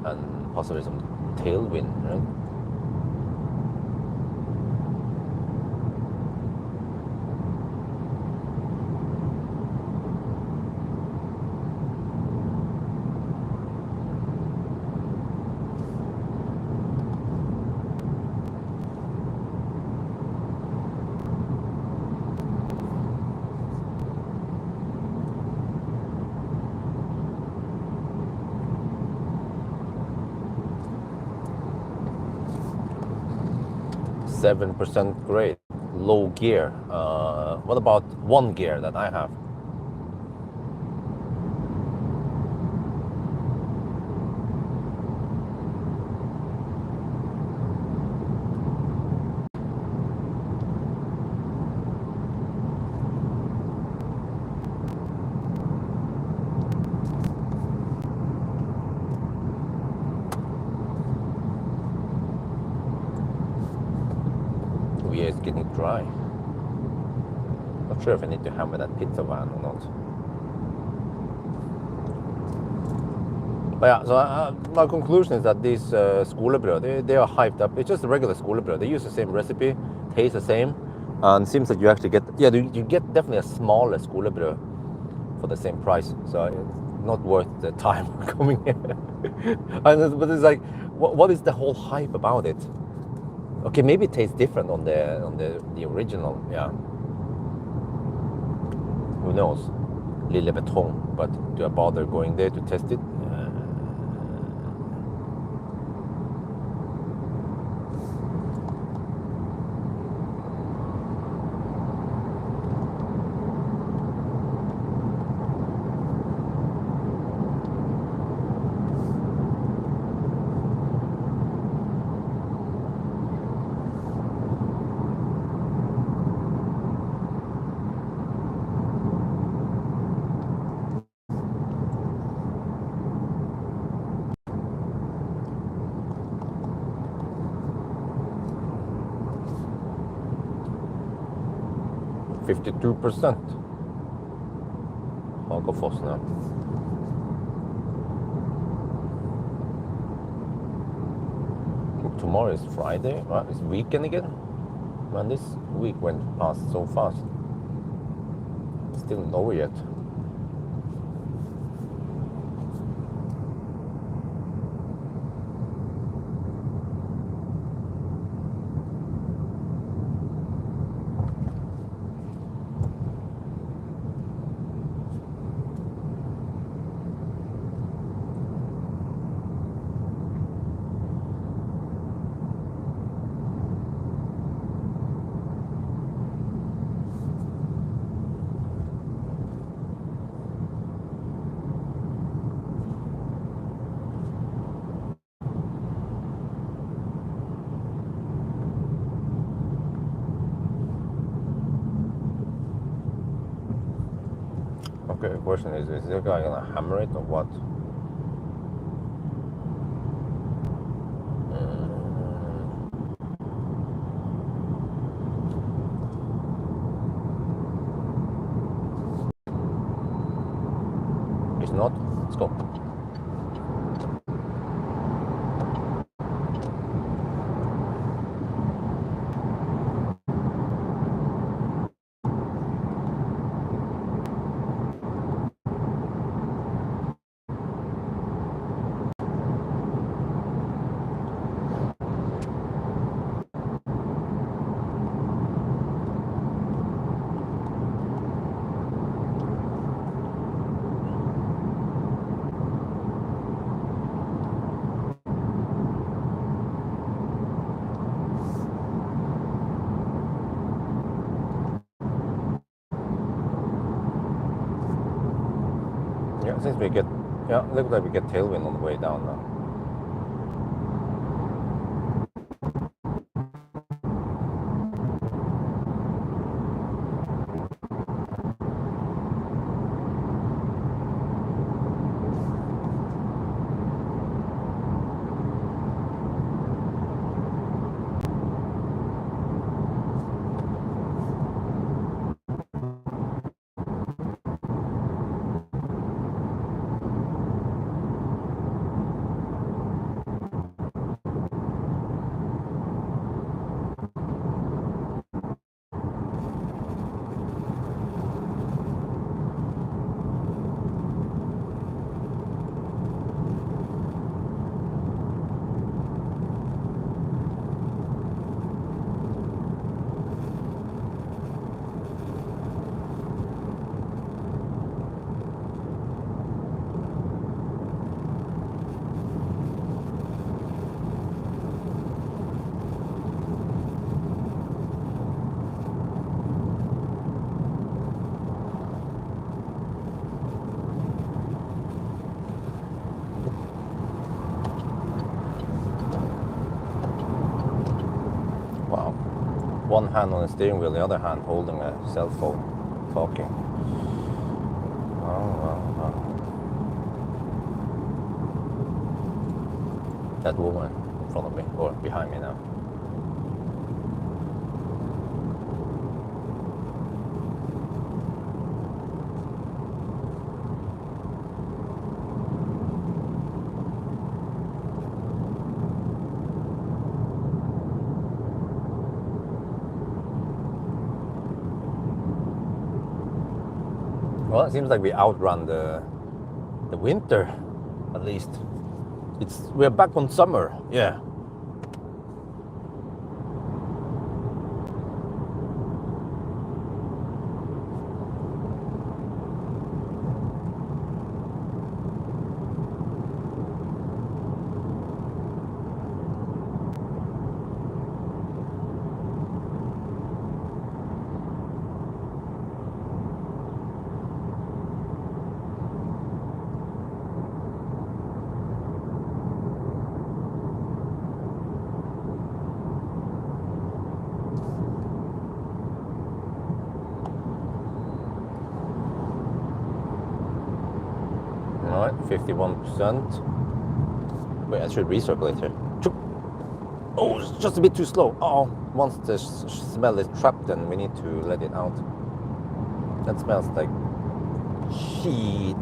and possibly some tailwind, right? %7 great. Low gear. What about one gear that I have? Oh yeah, it's getting dry. Not sure if I need to hammer that pizza van or not. But yeah, so my conclusion is that these skolebrød, they are hyped up. It's just a regular skolebrød. They use the same recipe, taste the same, and it seems that you actually get, yeah, you get definitely a smaller skolebrød for the same price. So it's not worth the time coming here. But it's like, what is the whole hype about it? Okay, maybe it tastes different on the original, yeah. Who knows? Lille Betong, but do I bother going there to test it? 52%. Hagerfoss now. Tomorrow is Friday. Well, it's weekend again. Man, this week went past so fast. Still not over yet. Okay, the question is this guy gonna hammer it or what? It's not. Let's go. Yeah, since we get, yeah, looks like we get tailwind on the way down now. one hand on the steering wheel, the other hand holding a cell phone, talking. Oh. That woman in front of me, or behind me now. Well, it seems like we outrun the winter, at least. We're back on summer, yeah. Alright, 51%. Wait, I should recirculate here. Oh, it's just a bit too slow. Oh, once the smell is trapped, then we need to let it out. That smells like shit.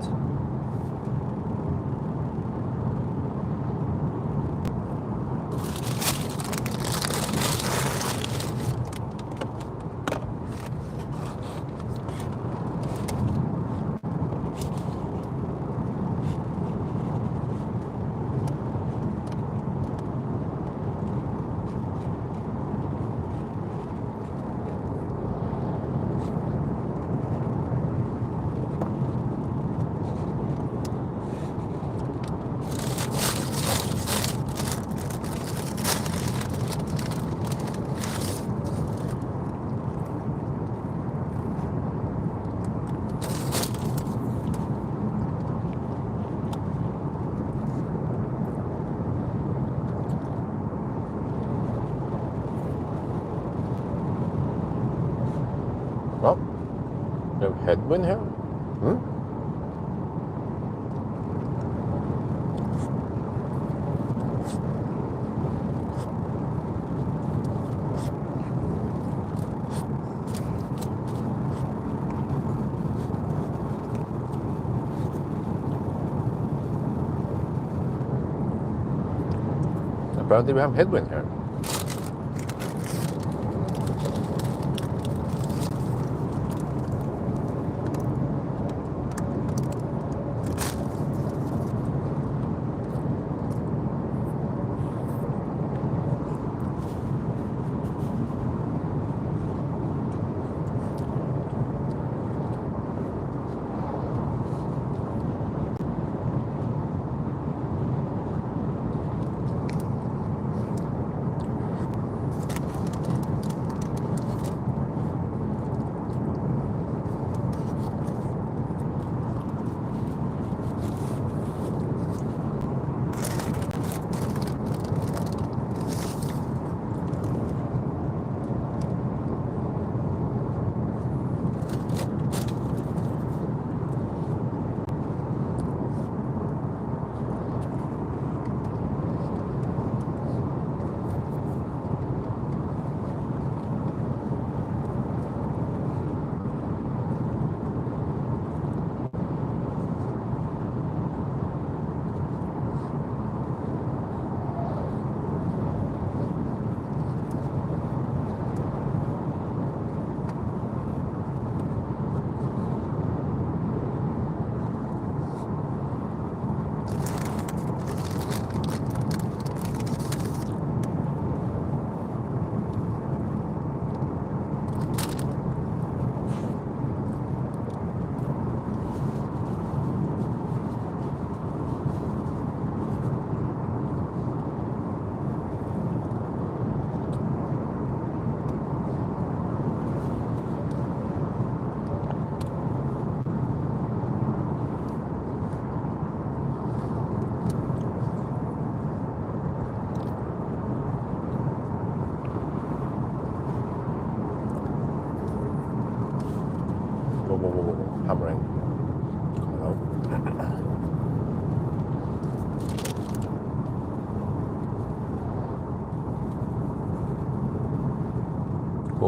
Well, we have headwind here. Apparently we have headwind here.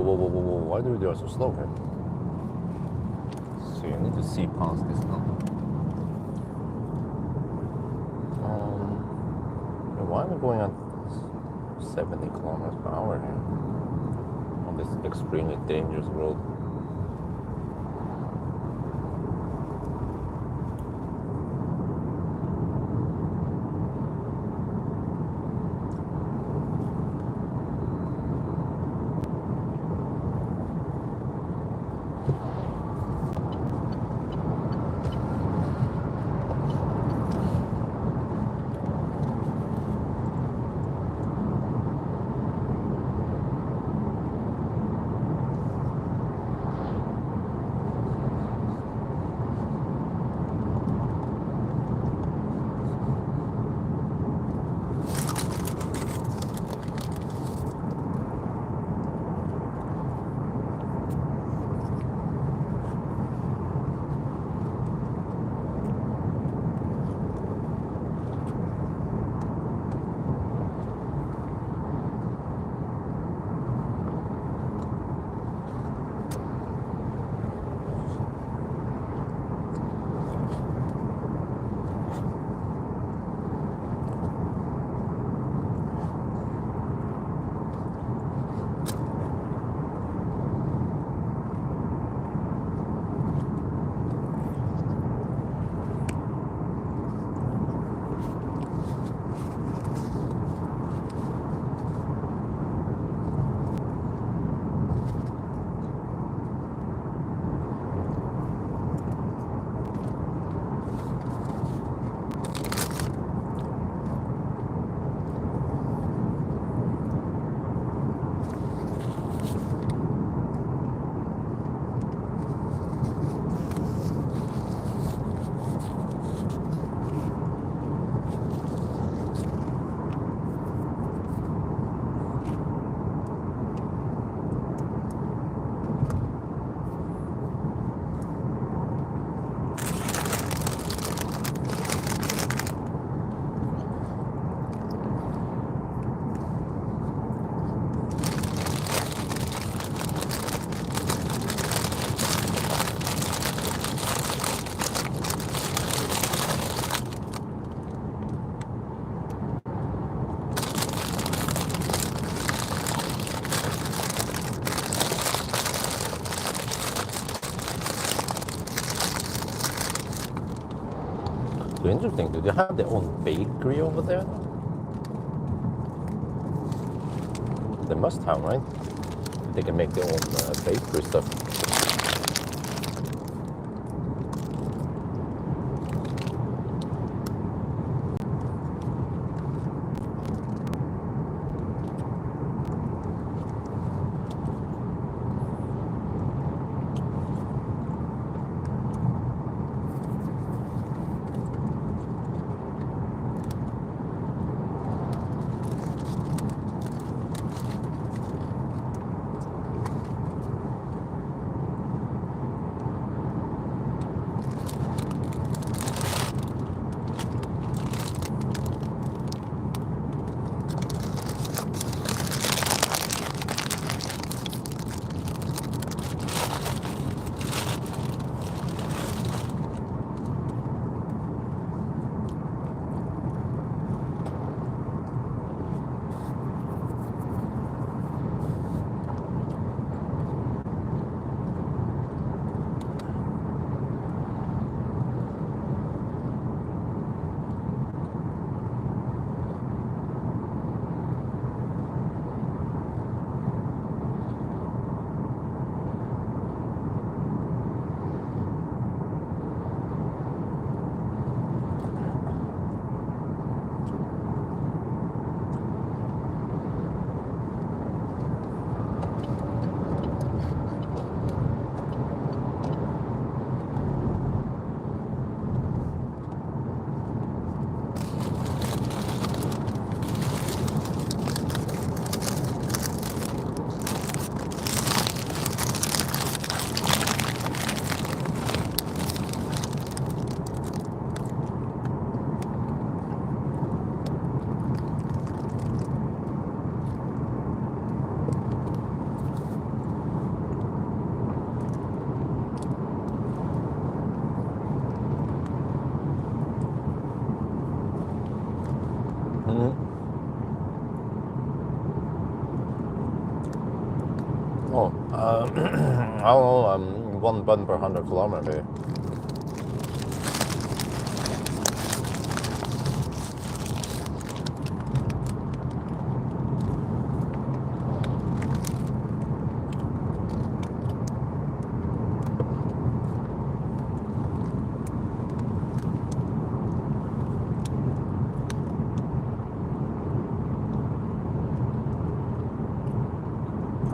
whoa. Why do they are so slow here? So you need to see past this now. Why am I going at 70 kilometers per hour here? On this extremely dangerous road. Interesting. Do they have their own bakery over there? They must have, right? They can make their own bakery stuff. Oh, I don't know, 1 bun per 100 kilometers.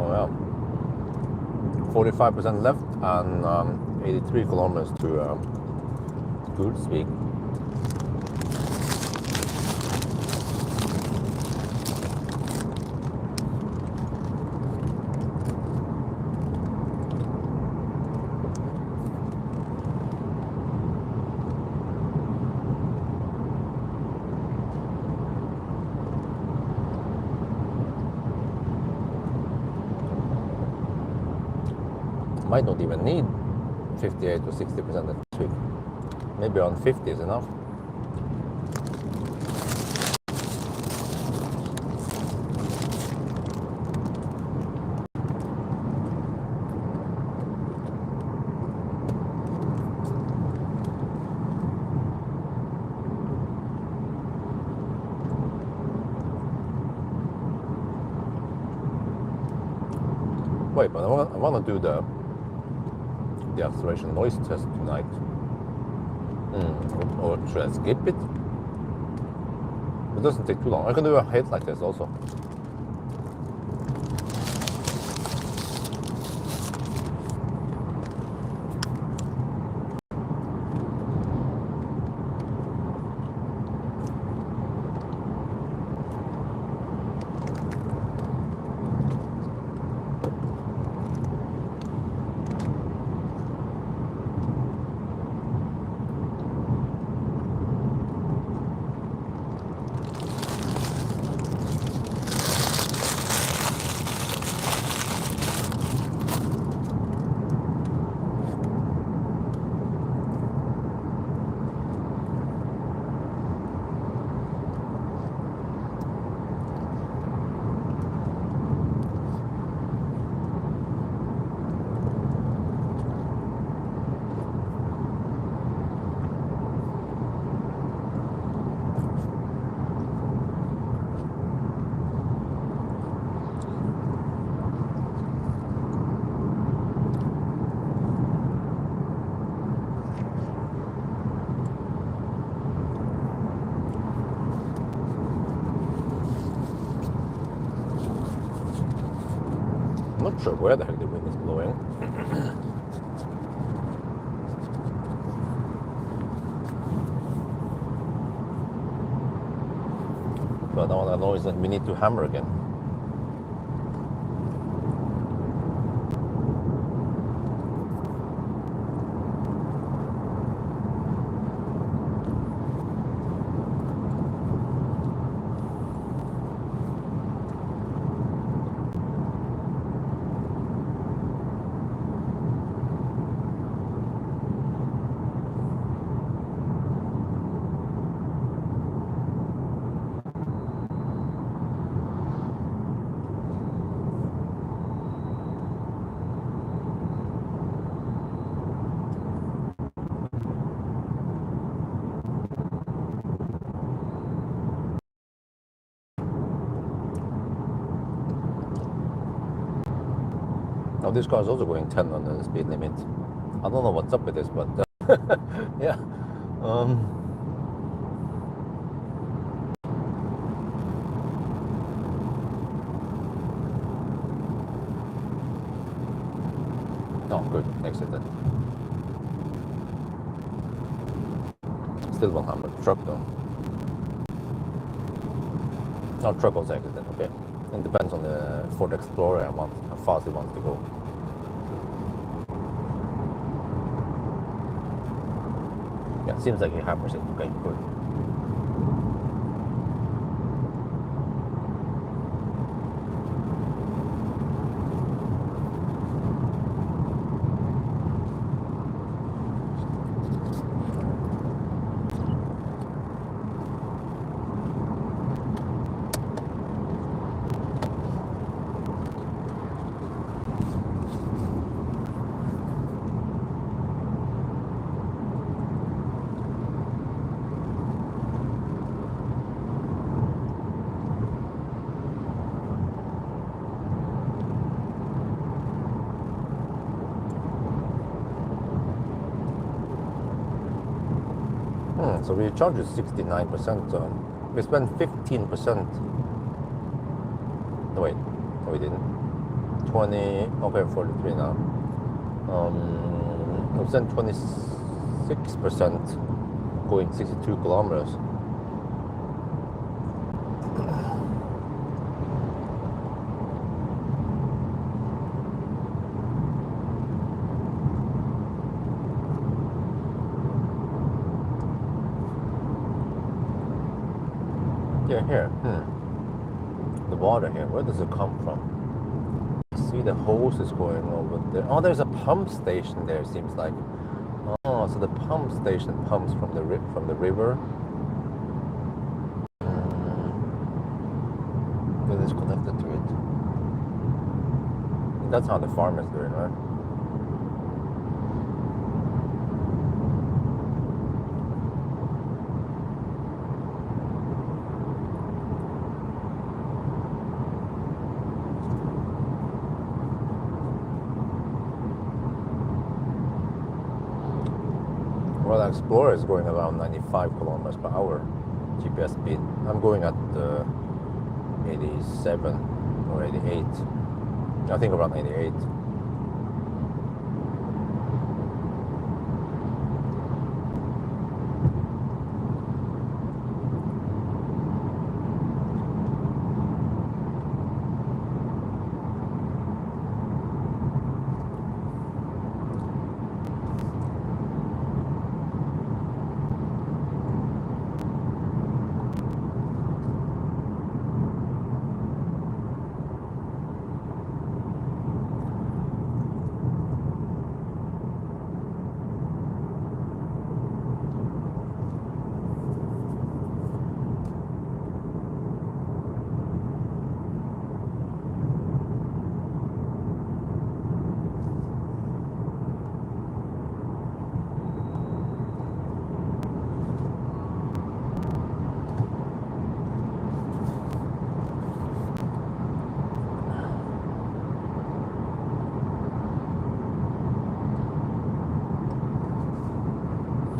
Oh yeah. 45% left and 83 kilometers to good speed. Might not even need 58 to 60% this week. Maybe around 50 is enough. Wait, but I want to do the acceleration noise test tonight. Or should I skip it? It doesn't take too long. I can do a headlight test also. I'm not sure where the heck the wind is blowing. But all I know is that we need to hammer again. Now this car is also going 10 on the speed limit. I don't know what's up with this, but yeah. Oh, good, exited. Still 100. Truck though. No, truck also exited. Okay. It depends on the Ford Explorer how fast it wants to go. Yeah, it seems like he hammers it. Okay, good. So we charged 69%. We spent 15%. No, wait, no, we didn't. 20. Okay, 43 now. We spent 26% going 62 kilometers. Yeah, here. The water here, where does it come from? See the hose is going over there. Oh, there's a pump station there, it seems like. Oh, so the pump station pumps from the river. It is connected to it. That's how the farm is doing, right? Well, the Explorer is going around 95 kilometers per hour GPS speed. I'm going at 87 or 88. I think around 88.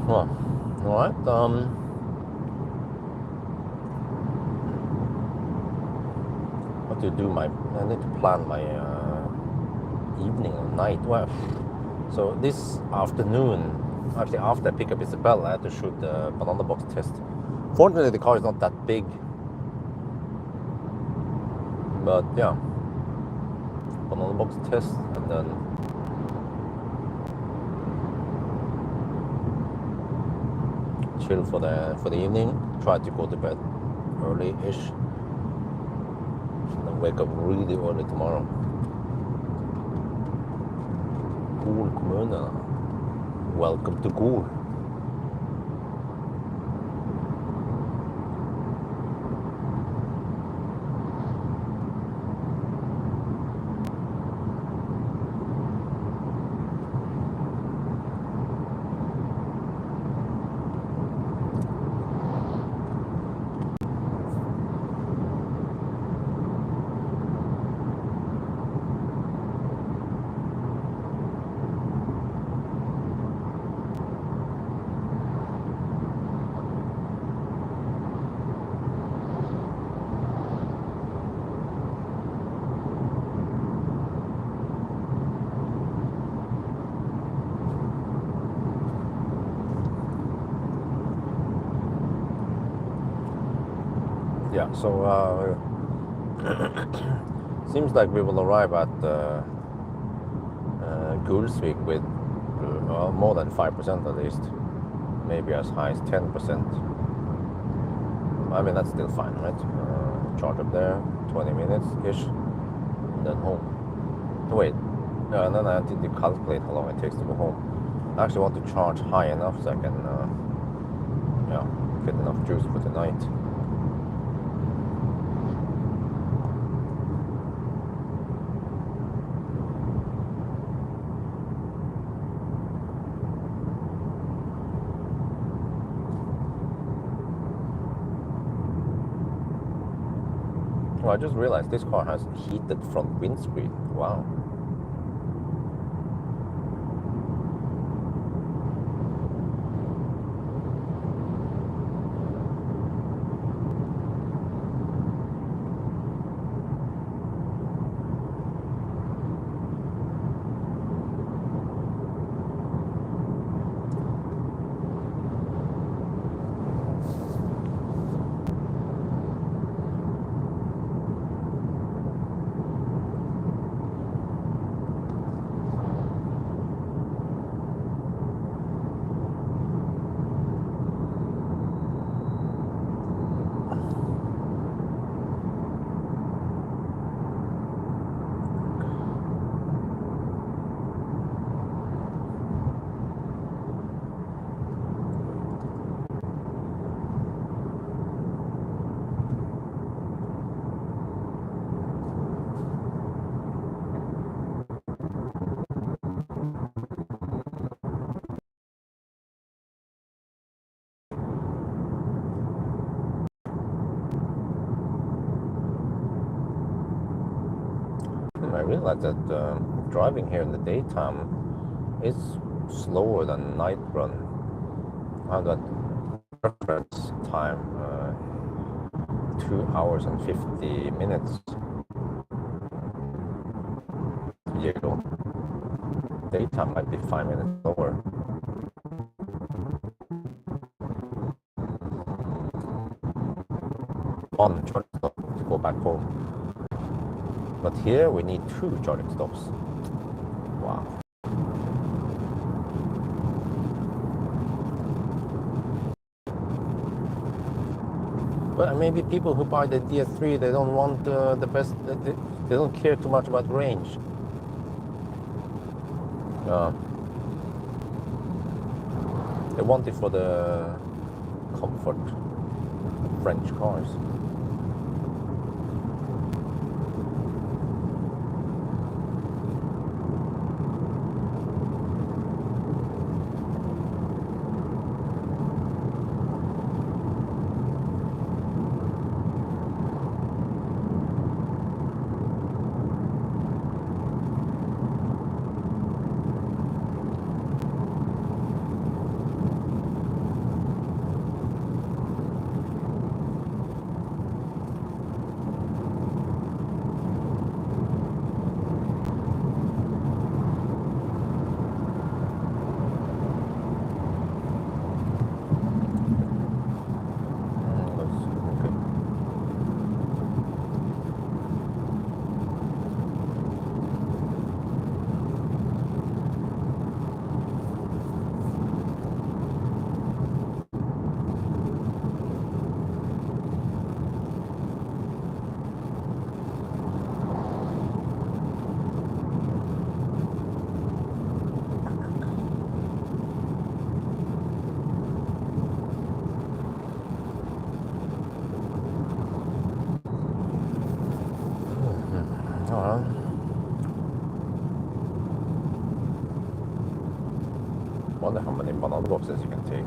Well, all right. What to do? I need to plan my evening or night. Well, so this afternoon, actually after I pick up Isabel, I had to shoot the banana box test. Fortunately, the car is not that big, but yeah, banana box test, and then chill for the evening. Try to go to bed early-ish, and then wake up really early tomorrow. Gol kommune. Welcome to Gol. Yeah, so seems like we will arrive at Gulsvik with more than 5% at least, maybe as high as 10%. I mean, that's still fine, right? Charge up there, 20 minutes-ish, and then home. Wait, and then I need to calculate how long it takes to go home. I actually want to charge high enough so I can get enough juice for the night. I just realized this car has heated front windscreen. Wow. I realized that driving here in the daytime is slower than night run. I have that reference time, 2 hours and 50 minutes. Yalo. Daytime might be 5 minutes slower. One charging stop to go back home. But here we need 2 charging stops. Wow. But maybe people who buy the DS3, they don't want the best, they don't care too much about range. They want it for the comfort of French cars. Wonder how many banana boxes you can take.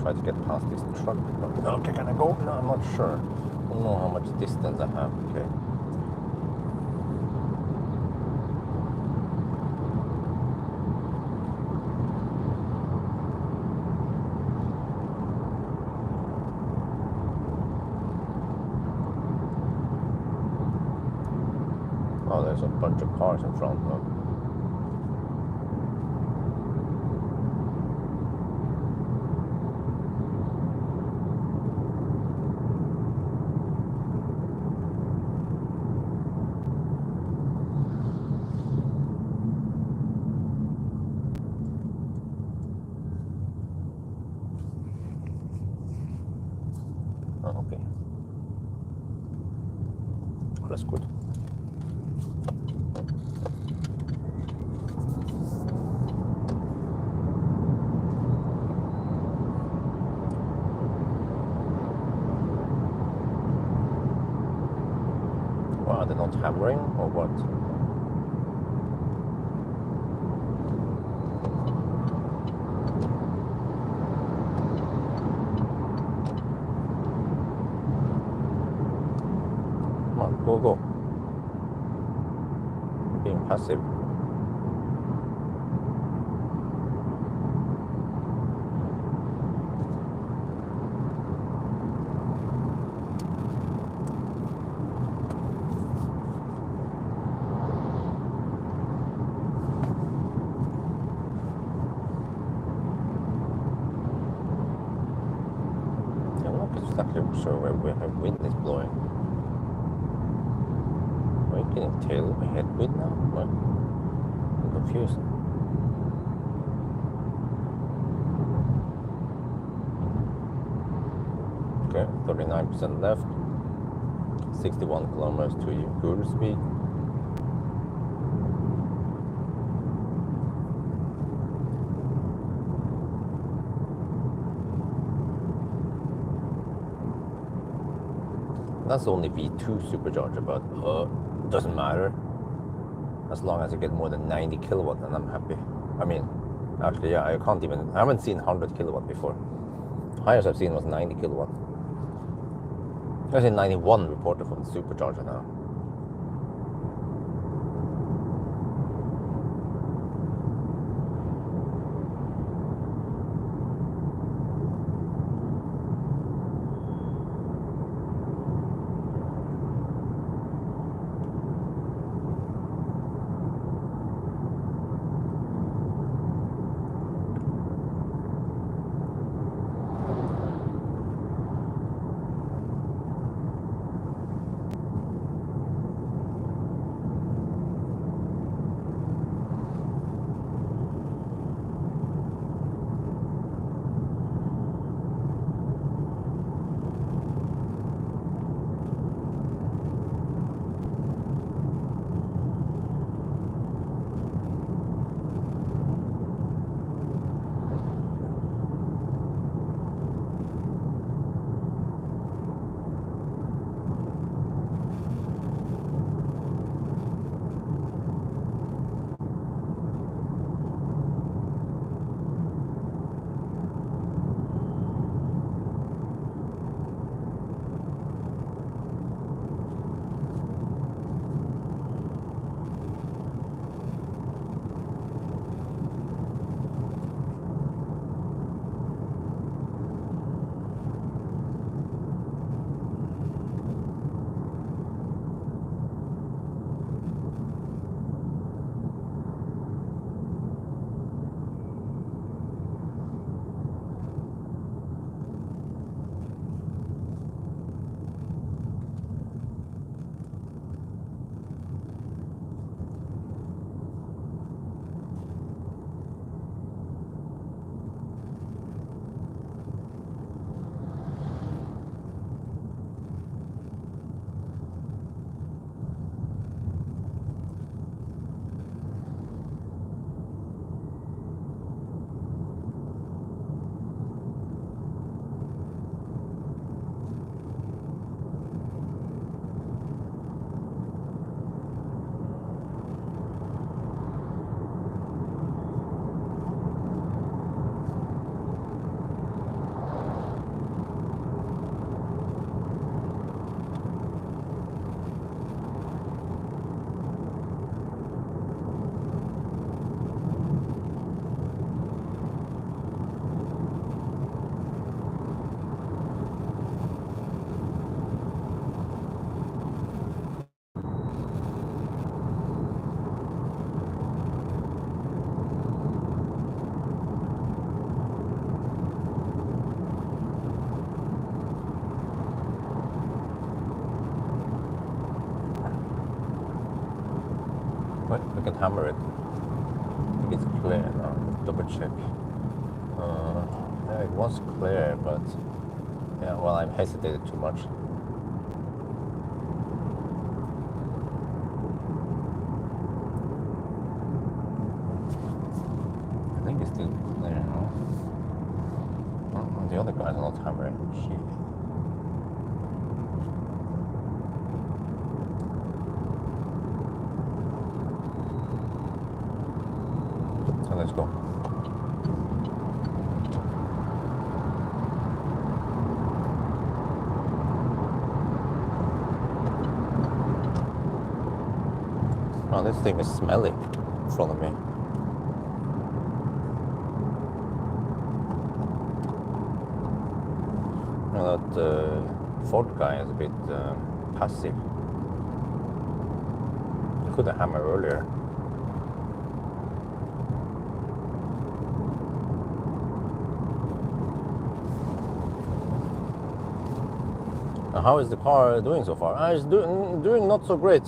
Try to get past this truck. Okay, can I go? No, I'm not sure. I don't know how much distance I have. Okay. Oh, there's a bunch of cars in front of me. Okay. That's good. Wow, they not hammering or what? Come on, go. Being passive. Sure where wind is blowing. Are you getting headwind now? What? I'm confused. Okay, 39% left. 61 kilometers to your cruise speed. That's only V2 supercharger, but doesn't matter. As long as I get more than 90 kilowatt, then I'm happy. I mean, actually, yeah, I haven't seen 100 kilowatt before. Highest I've seen was 90 kilowatt. I've seen 91 reported from the supercharger now. What? We can hammer it. I think it's clear now. Double check. Yeah, it was clear, but yeah, well, I hesitated too much. I think it's still clear, no? Oh, the other guys are not hammering. Shit. let's go. Oh, this thing is smelly in front of me. You know, that Ford guy is a bit passive. He could have hammered earlier. Now, how is the car doing so far? It's doing not so great.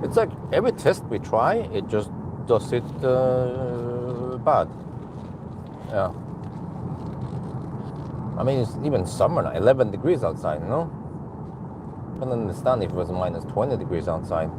It's like every test we try, it just does it bad. Yeah. I mean, it's even summer now, 11 degrees outside, you know? I can understand if it was minus 20 degrees outside.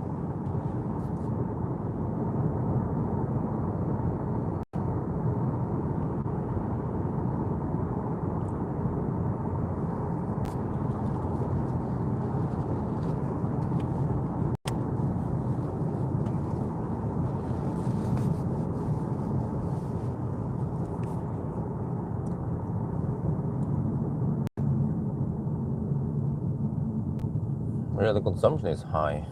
Yeah, the consumption is high.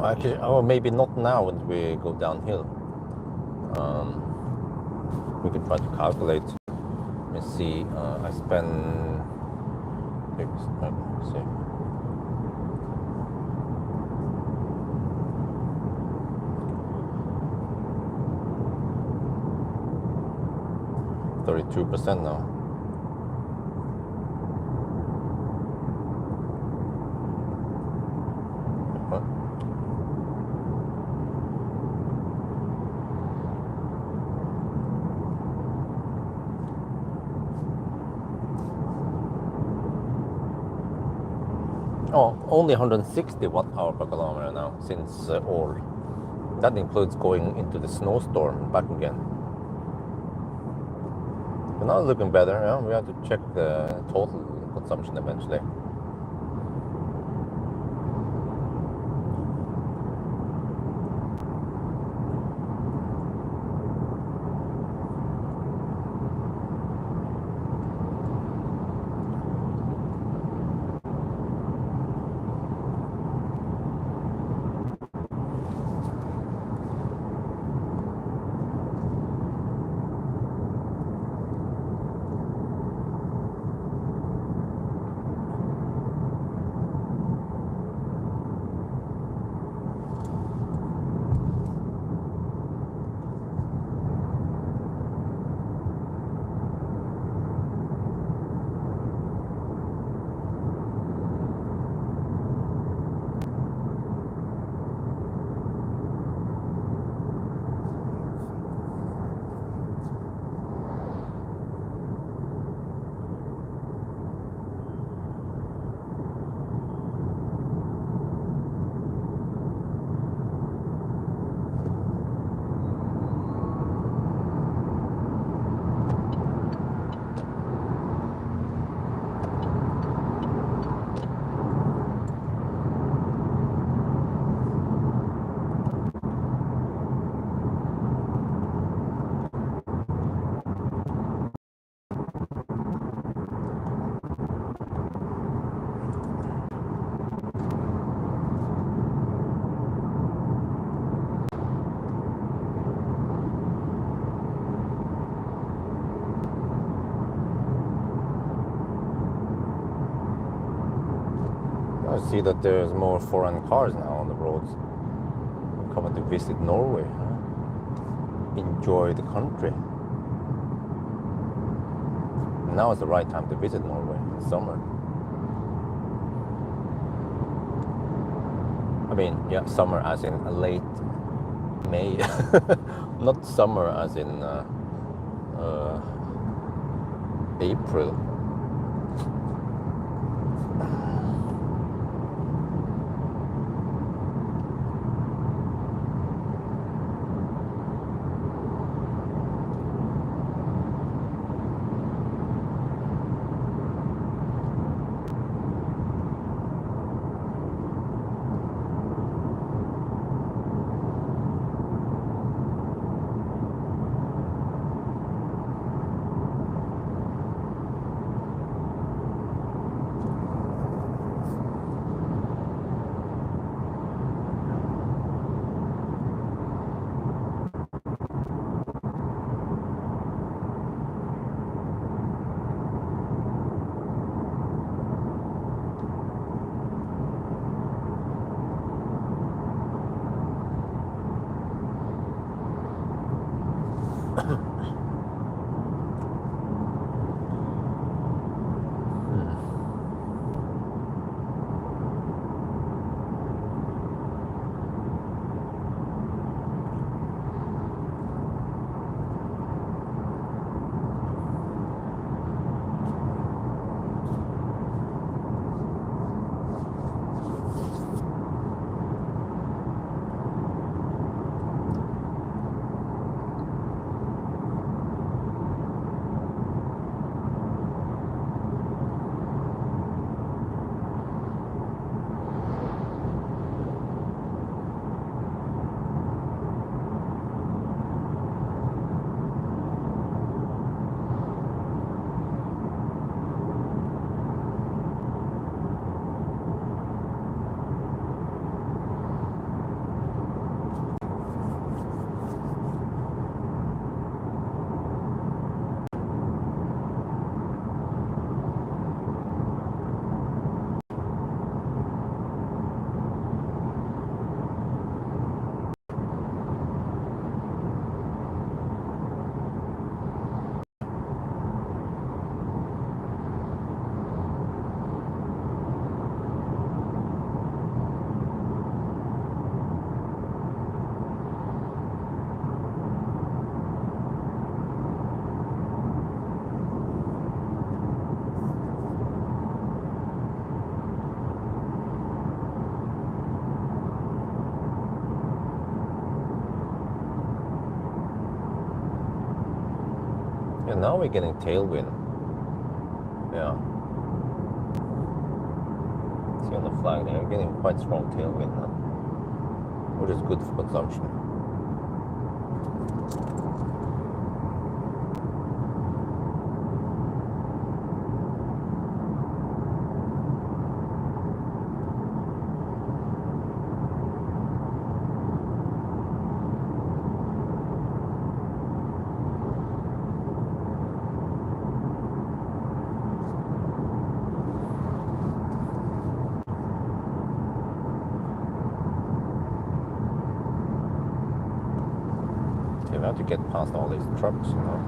Actually, oh, maybe not now when we go downhill. We can try to calculate. Let me see. I spend. Let's see. %32 now. What? Oh, only 160 watt-hour per kilometer now since all. That includes going into the snowstorm and back again. But now it's looking better. Yeah? We have to check the total consumption eventually. I see that there's more foreign cars now on the roads. Coming to visit Norway. Huh? Enjoy the country. Now is the right time to visit Norway in summer. I mean, yeah, summer as in a late May. Not summer as in April. Yeah, now we're getting tailwind. Yeah. See on the flag there, we're getting quite strong tailwind now, which is good for consumption. We have to get past all these trucks, you know.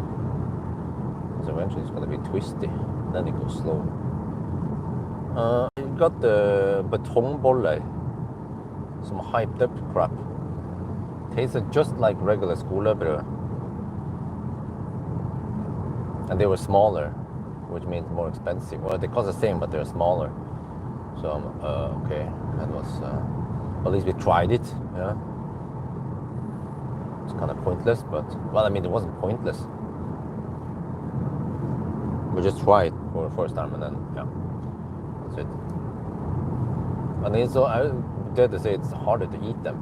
Because eventually it's going to be twisty. Then it goes slow. You got the betongboller. Some hyped up crap. Tasted just like regular skolebrød. And they were smaller, which means more expensive. Well, they cost the same, but they're smaller. So, okay. That was... at least we tried it, yeah. It's kind of pointless, but well, I mean, it wasn't pointless. We just tried for the first time, and then yeah, that's it. And it's so I dare to say it's harder to eat them.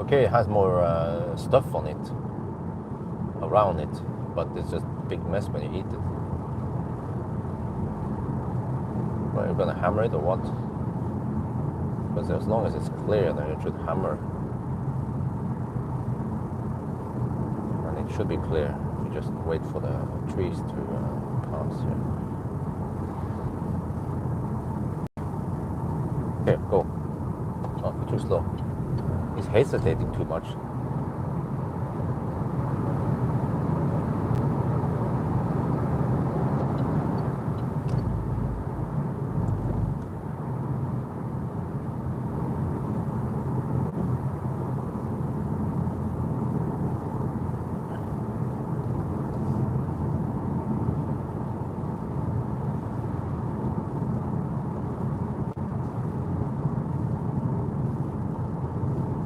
Okay, it has more stuff on it, around it, but it's just a big mess when you eat it. Well, you're gonna hammer it or what? Because as long as it's clear, then you should hammer. It should be clear. You just wait for the trees to pass here. Okay, go. Oh, too slow. He's hesitating too much.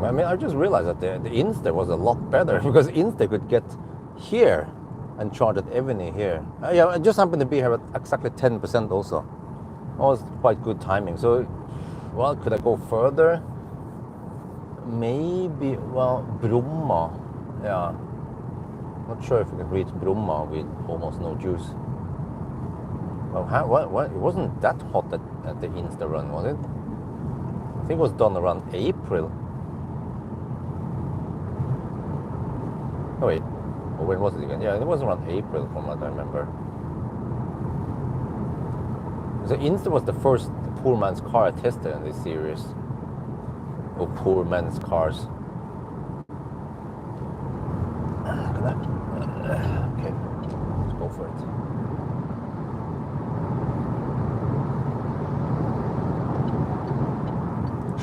I mean, I just realized that the Insta was a lot better because Insta could get here and charge at Evany here. Yeah, I just happened to be here at exactly 10% also. That was quite good timing. So, well, could I go further? Maybe, well, Bromma. Yeah. Not sure if we can reach Bromma with almost no juice. Well, what? It wasn't that hot at the Insta run, was it? I think it was done around April. Oh wait, oh, when was it again? Yeah, it was around April from what I remember. So Insta was the first poor man's car I tested in this series. Oh, poor man's cars.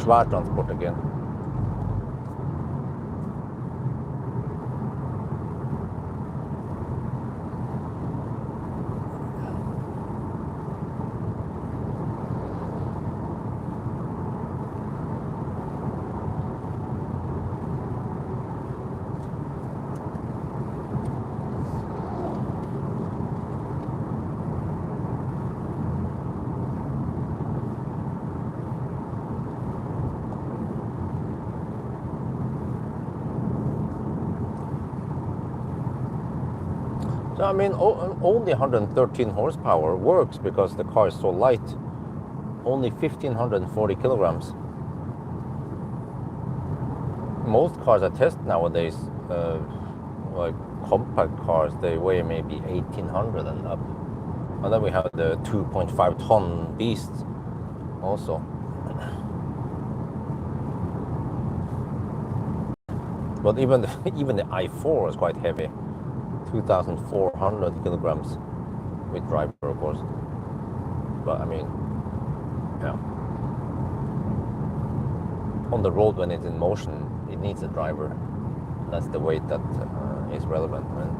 sværtransport again. So I mean, only 113 horsepower works because the car is so light. Only 1,540 kilograms. Most cars I test nowadays, like compact cars, they weigh maybe 1,800 and up. And then we have the 2.5 ton beasts also. But even the i4 is quite heavy. 2,400 kilograms with driver, of course. But I mean, yeah. On the road when it's in motion, it needs a driver. That's the weight that is relevant, right?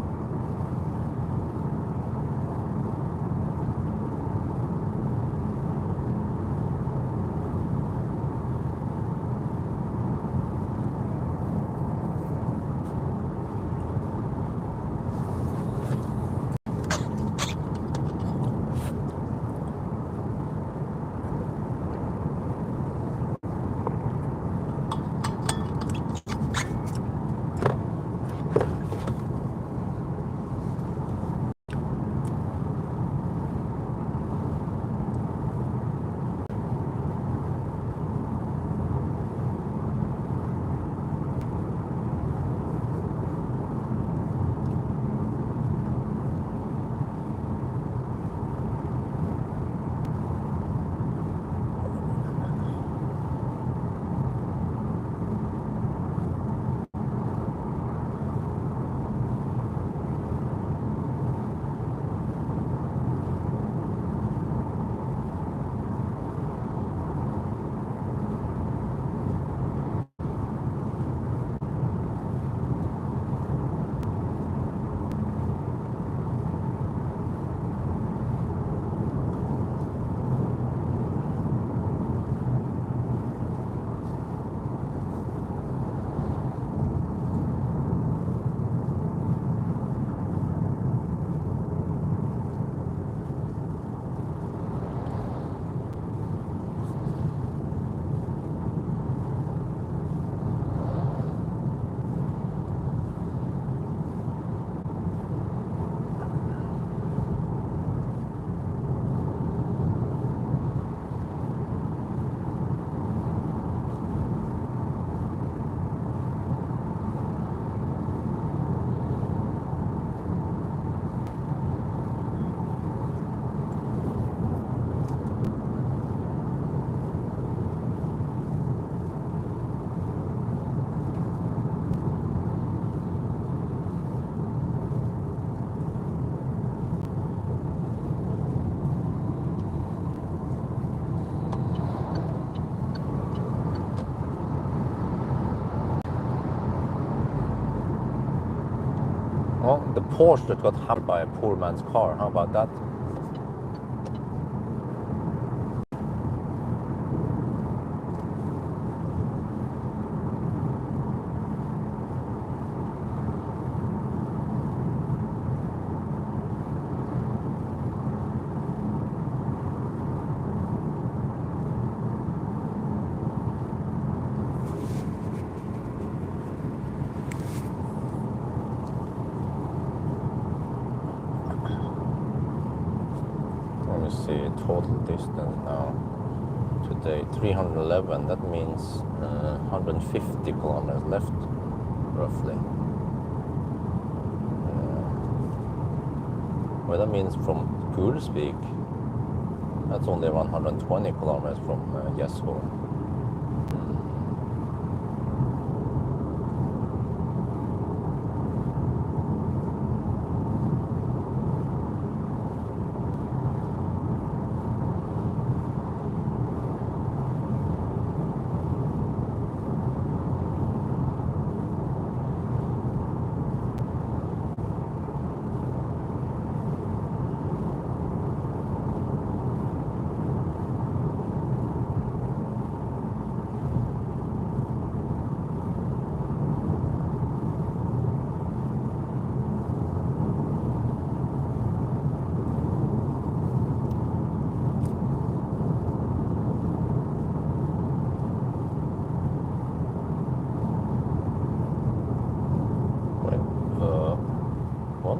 Well, the Porsche that got hammered by a poor man's car. How about that? Let me see, total distance now. Today, 311. That means 150 kilometers left, roughly. Well, that means from Gulsvik, that's only 120 kilometers from Gjesho.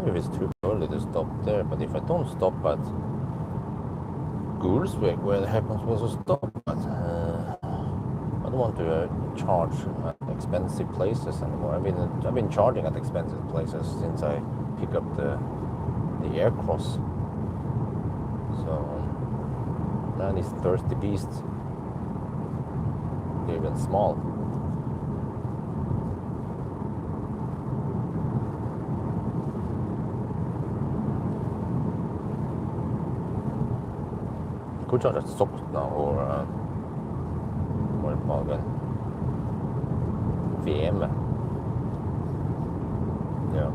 if it's too early to stop there, but if I don't stop at Gulsvik, where the heck am I supposed to stop at? I don't want to charge at expensive places anymore. I've been charging at expensive places since I pick up the Aircross. So now these thirsty beasts, they're even small. Could charge at Soft now or what do you call it again? VM. Yeah.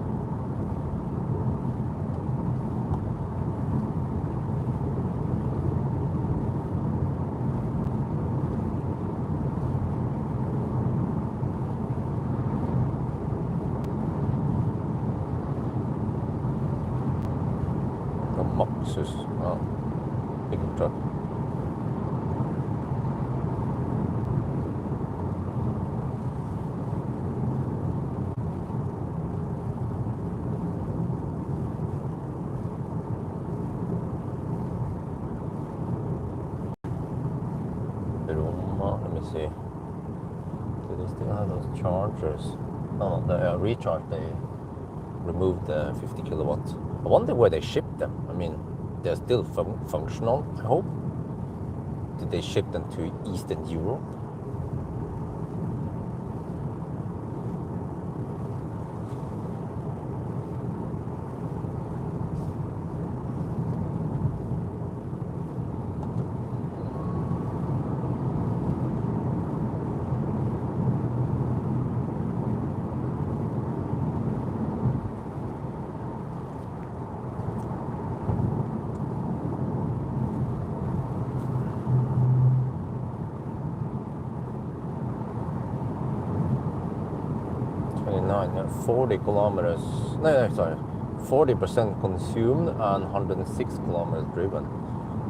The Moxus. Oh, big truck. Let me see. Do they still have those chargers? Oh, the recharge, they removed the 50 kilowatts. I wonder where they shipped them. I mean, they're still functional, I hope. Did they ship them to Eastern Europe? Yeah, 40 kilometers, no, sorry, 40% consumed and 106 kilometers driven.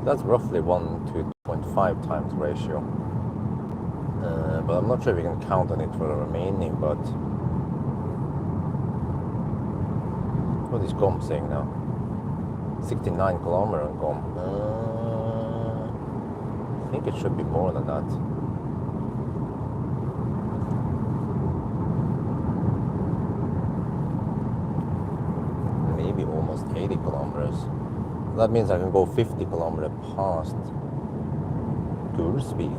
That's roughly 1 to 2.5 times ratio. But I'm not sure if we can count on it for the remaining, but what is GOM saying now? 69 kilometers on GOM. I think it should be more than that. Maybe almost 80 kilometers. That means I can go 50 kilometers past Gulsvik.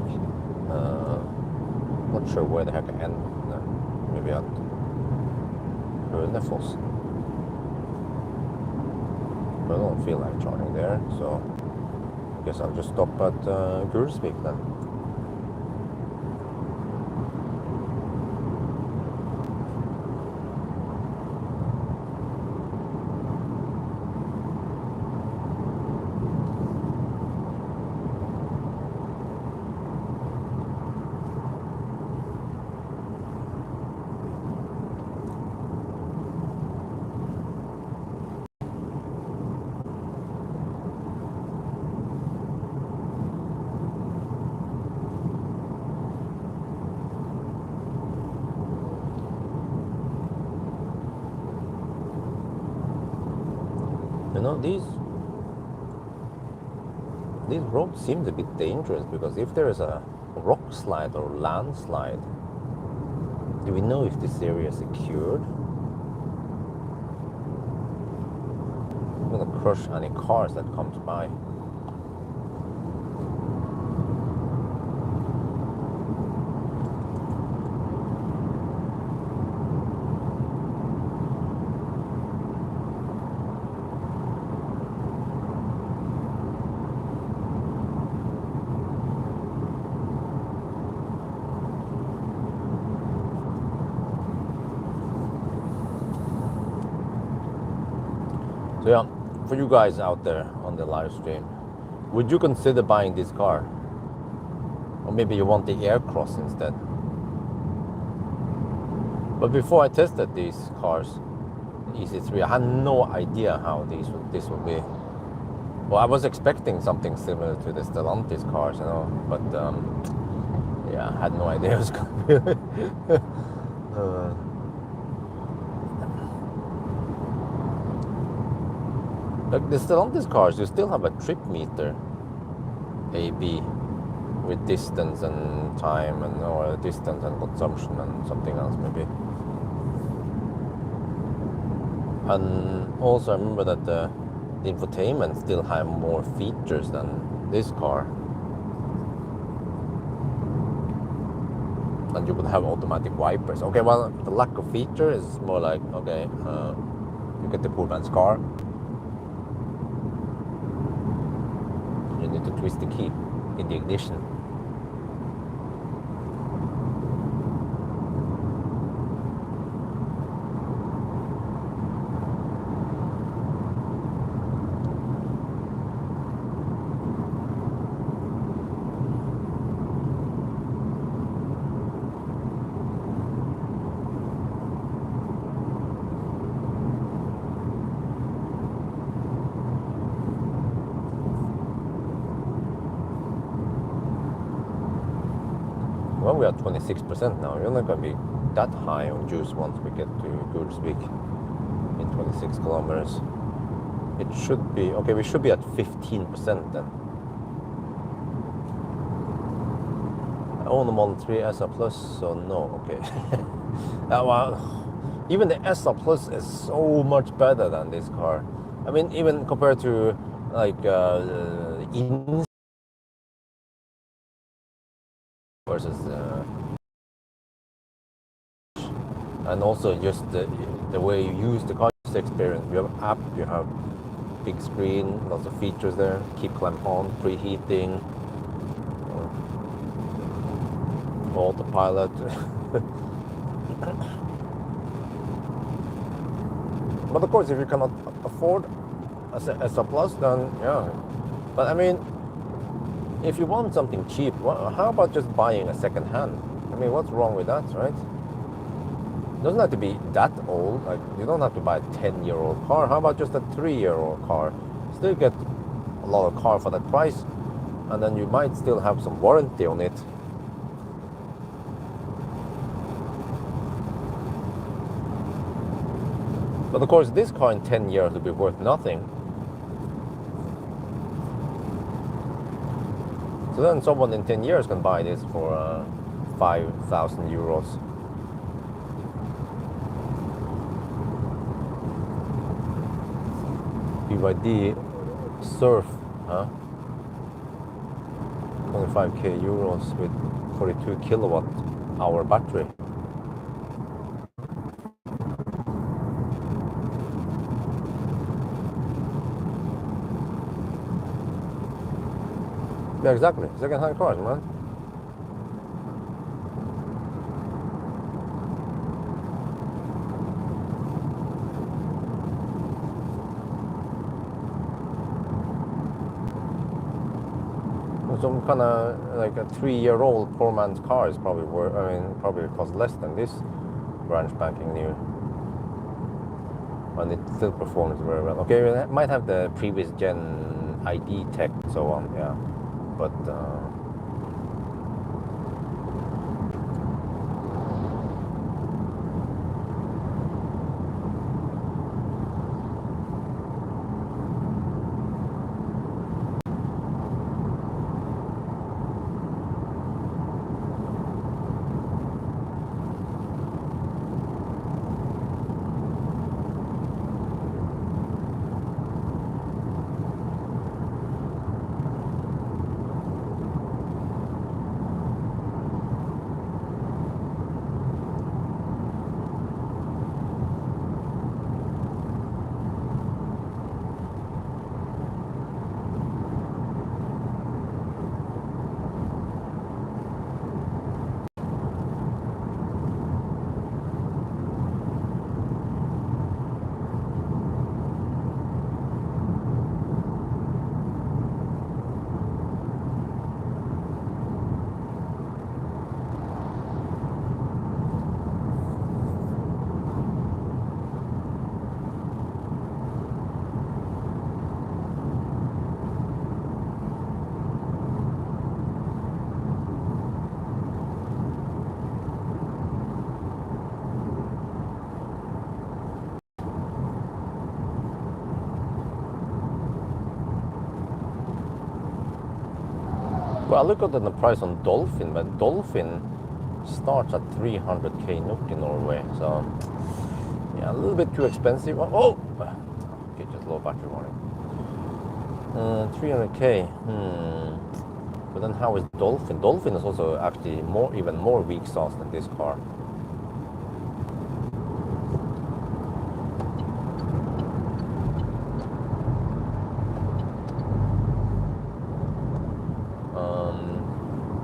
Not sure where the heck I end. Maybe at Hønefoss. But I don't feel like charging there, so I guess I'll just stop at Gulsvik then. You know, these roads seem a bit dangerous because if there is a rock slide or landslide, do we know if this area is secured? I'm gonna crush any cars that comes by. So yeah, for you guys out there on the live stream, would you consider buying this car? Or maybe you want the Aircross instead? But before I tested these cars, e-C3, I had no idea how this would be. Well, I was expecting something similar to the Stellantis cars, you know, but yeah, I had no idea it was going to be. Like the Stellantis cars, you still have a trip meter, AB, with distance and time, and or distance and consumption and something else maybe. And also I remember that the infotainment still have more features than this car. And you could have automatic wipers. Okay, well, the lack of feature is more like, okay, you get the poor man's car. You need to twist the key in the ignition. Well, we are 26% now. We're not going to be that high on juice once we get to Gulsvik in 26 kilometers. It should be, okay, we should be at 15% then. I own a Model 3 SR Plus, so no, okay. Well, even the SR Plus is so much better than this car. I mean, even compared to like versus and also just the way you use the car experience. You have app, you have big screen, lots of features there, keep clamp on, preheating, autopilot. But of course, if you cannot afford a surplus, then yeah. But I mean, if you want something cheap, how about just buying a second hand? I mean, what's wrong with that, right? It doesn't have to be that old. Like, you don't have to buy a 10-year-old car. How about just a 3-year-old car? Still get a lot of car for that price, and then you might still have some warranty on it. But of course, this car in 10 years will be worth nothing. So then someone in 10 years can buy this for 5,000 euros. BYD Surf, huh? 25k euros with 42 kilowatt hour battery. Yeah, exactly. Second-hand cars, man. Some kind of like a 3-year-old poor man's car is probably worth. I mean, probably costs less than this brand spanking new, and it still performs very well. Okay, it might have the previous gen ID tech and so on. Yeah. But But I look at the price on Dolphin, but Dolphin starts at 300k NOK in Norway. So yeah, a little bit too expensive. Oh, okay, just low battery warning. 300k. But then how is Dolphin? Dolphin is also actually even more weak sauce than this car.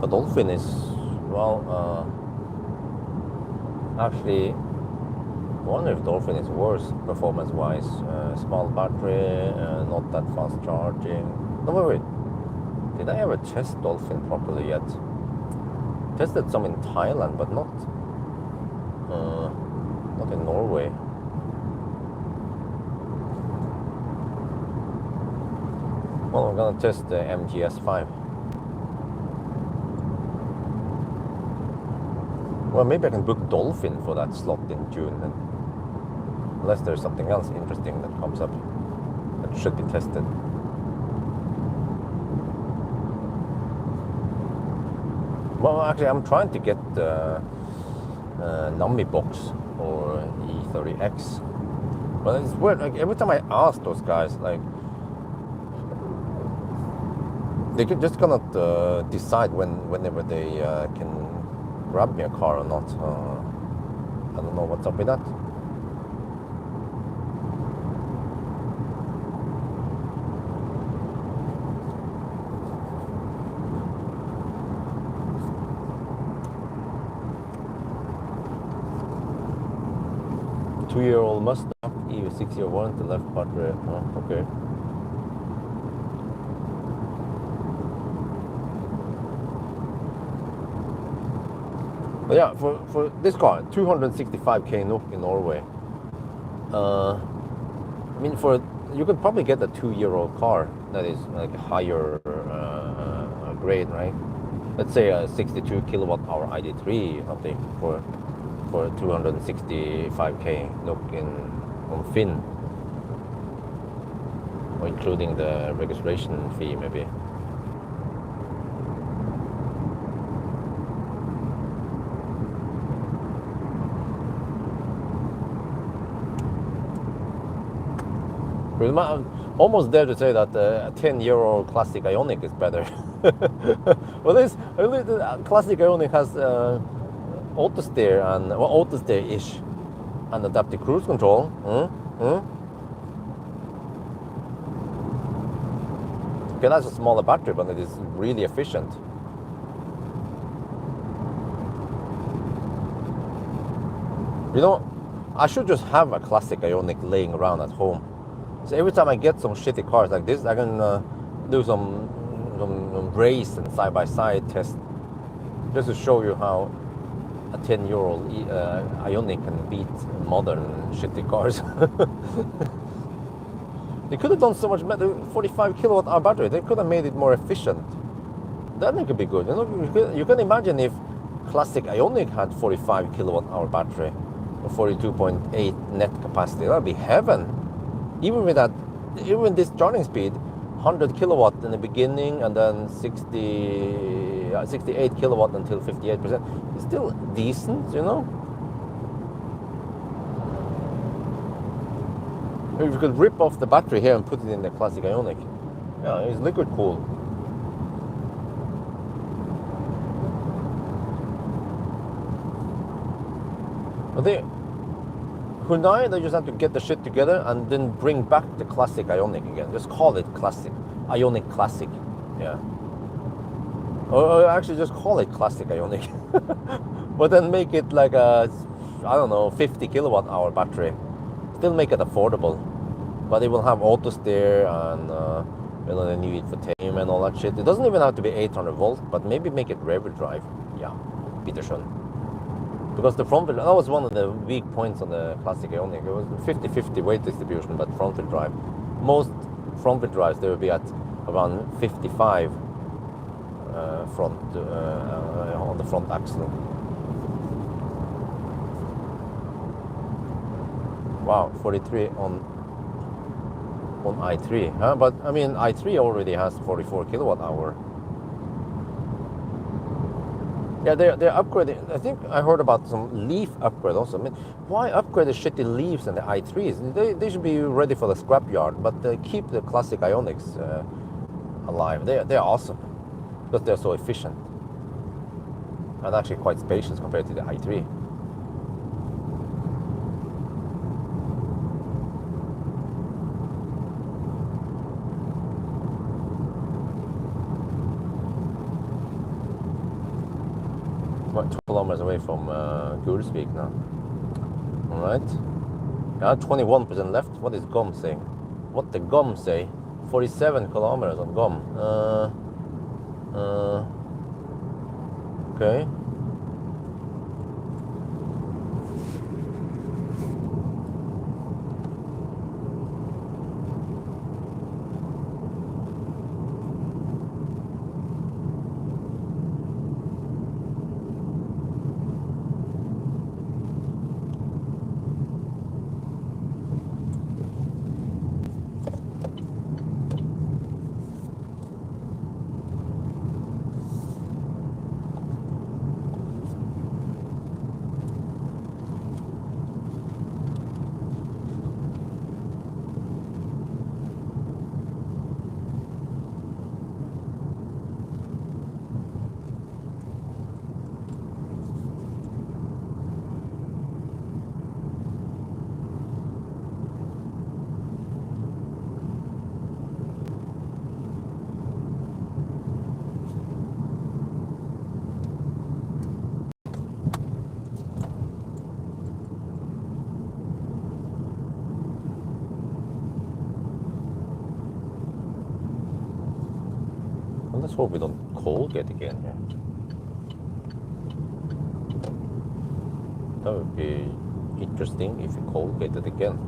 But Dolphin is, well, actually, I wonder if Dolphin is worse performance-wise. Small battery, not that fast charging. No, wait. Did I ever test Dolphin properly yet? Tested some in Thailand, but not in Norway. Well, I'm gonna test the MGS5. Well, maybe I can book Dolphin for that slot in June, then. Unless there's something else interesting that comes up that should be tested. Well, actually, I'm trying to get the Nami box or E30X. But it's weird. Like every time I ask those guys, like they just cannot decide whenever they can grab me a car or not. I don't know what's up with that. Two-year-old Mustang, even 6-year warranty, left battery. Oh, okay. But yeah, for this car, 265k NOK in Norway. I mean, you could probably get a 2-year-old car that is like a higher grade, right? Let's say a 62 kilowatt hour ID3 or something for 265k NOK on Finn, or including the registration fee, maybe. I'm almost dare to say that a 10-year-old classic Ioniq is better. Well, the classic Ioniq has auto steer and auto steer-ish and adaptive cruise control. Okay, that's a smaller battery, but it is really efficient. You know, I should just have a classic Ioniq laying around at home. So every time I get some shitty cars like this, I can do some race and side-by-side test, just to show you how a 10-year-old Ioniq can beat modern shitty cars. They could have done so much better. 45 kilowatt hour battery. They could have made it more efficient. That could be good. You know, you can imagine if classic Ioniq had 45 kilowatt hour battery, or 42.8 net capacity. That'd be heaven. Even with this charging speed, 100 kilowatt in the beginning and then 68 kilowatt until 58%. It's still decent, you know. If you could rip off the battery here and put it in the classic Ioniq. Yeah, it's liquid cooled. But Hyundai, they just have to get the shit together and then bring back the classic Ioniq again. Just call it classic. Ioniq Classic. Yeah. Or actually just call it classic Ioniq. But then make it like a, I don't know, 50 kilowatt hour battery. Still make it affordable. But it will have auto steer and you know, the new infotainment and all that shit. It doesn't even have to be 800 volt, but maybe make it rear wheel drive. Yeah, Peterson. Because the front wheel, that was one of the weak points on the classic Ioniq. It was 50-50 weight distribution, but front wheel drive. Most front wheel drives, they will be at around 55 on the front axle. Wow, 43 on i3. Huh? But I mean, i3 already has 44 kilowatt hour. Yeah, they're upgrading. I think I heard about some leaf upgrade also. I mean, why upgrade the shitty leaves and the i3s? They should be ready for the scrapyard, but keep the classic Ionics alive. They're awesome because they're so efficient and actually quite spacious compared to the i3. What, 2 kilometers away from Gulsvik now. All right. Yeah, 21% left. What is GOM saying? What the GOM say? 47 kilometers on GOM. Okay. Well, let's hope we don't cold get again here. That would be interesting if we cold get it again.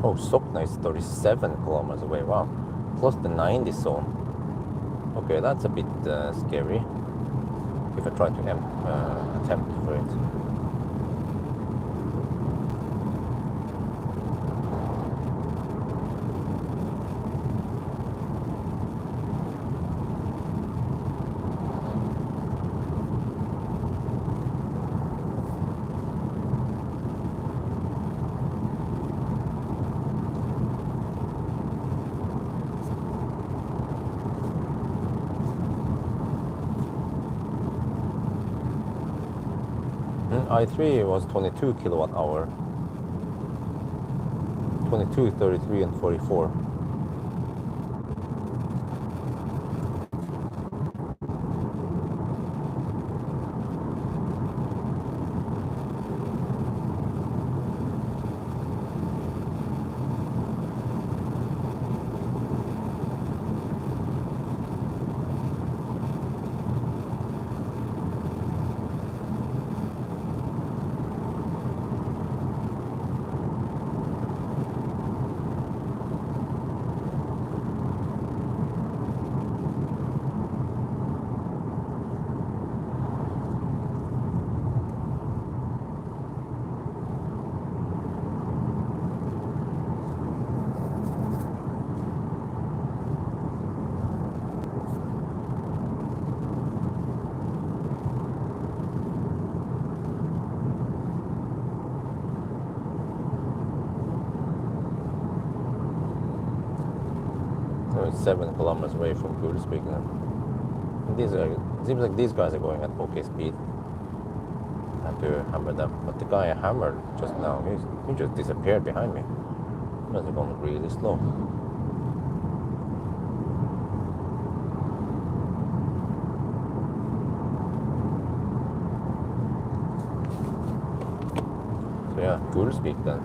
Oh, Sokna is 37 kilometers away. Wow, close to 90 zone. Okay, that's a bit scary. If I try to attempt for it. i3 was 22 kilowatt hour. 22, 33, and 44. So it's 7 kilometers away from Gulsvik now. These are, it seems like these guys are going at okay speed. I have to hammer them. But the guy I hammered just now, he just disappeared behind me. He must have gone really slow. So yeah, Gulsvik then.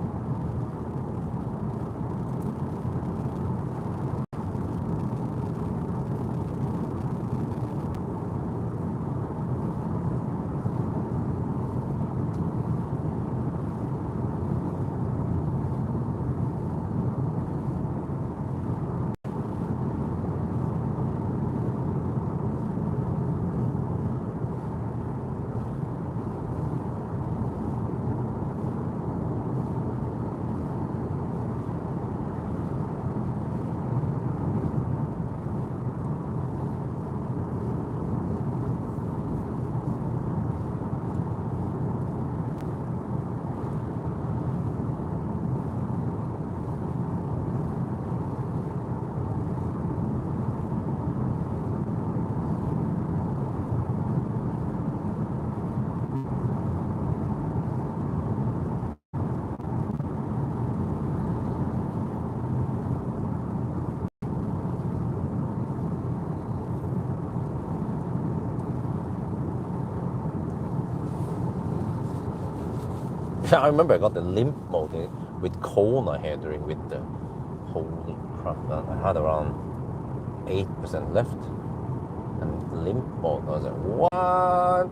I remember I got the limp mode with Kona headering with the holy crap. I had around 8% left. And limp mode, I was like, what?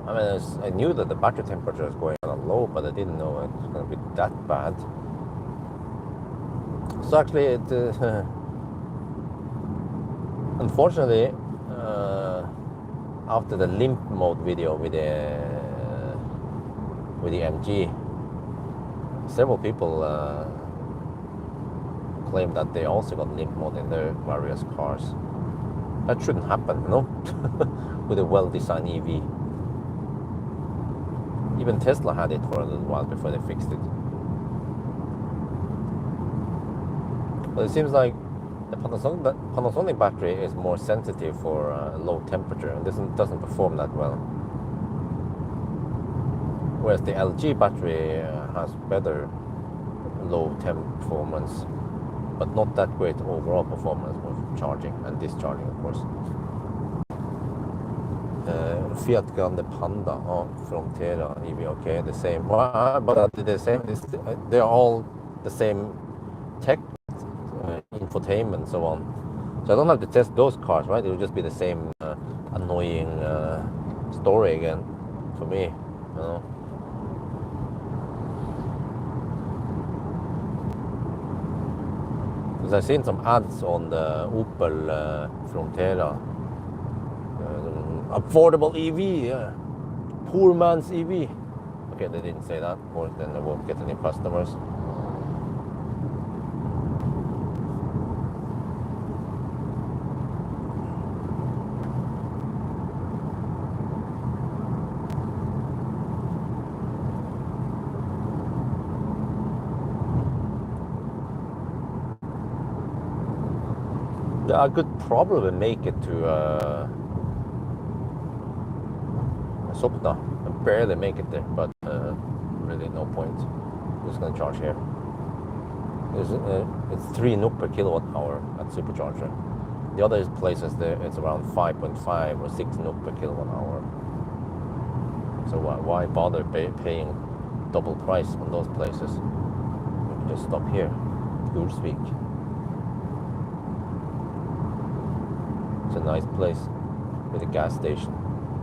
I mean, I knew that the battery temperature was going on low, but I didn't know it was going to be that bad. So actually, unfortunately, after the limp mode video with the MG, several people claim that they also got limp mode in their various cars. That shouldn't happen, no? With a well-designed EV. Even Tesla had it for a little while before they fixed it. But it seems like the Panasonic battery is more sensitive for low temperature and doesn't perform that well. Whereas the LG battery has better low temp performance, but not that great overall performance for charging and discharging, of course. Fiat Grande Panda, Frontera, EV, okay, the same. Well, but the same. They're all the same tech, infotainment, and so on. So I don't have to test those cars, right? It will just be the same annoying story again for me, you know. Because I've seen some ads on the Opel Frontera. Affordable EV, poor man's EV. Okay, they didn't say that, or then they won't get any customers. I could probably make it to Sopna. I barely make it there, but really no point. I'm just gonna charge here. It's 3 NOK per kilowatt hour at supercharger. The other places there it's around 5.5 or 6 NOK per kilowatt hour. So why bother paying double price on those places? We can just stop here, Gulsvik. It's a nice place with a gas station.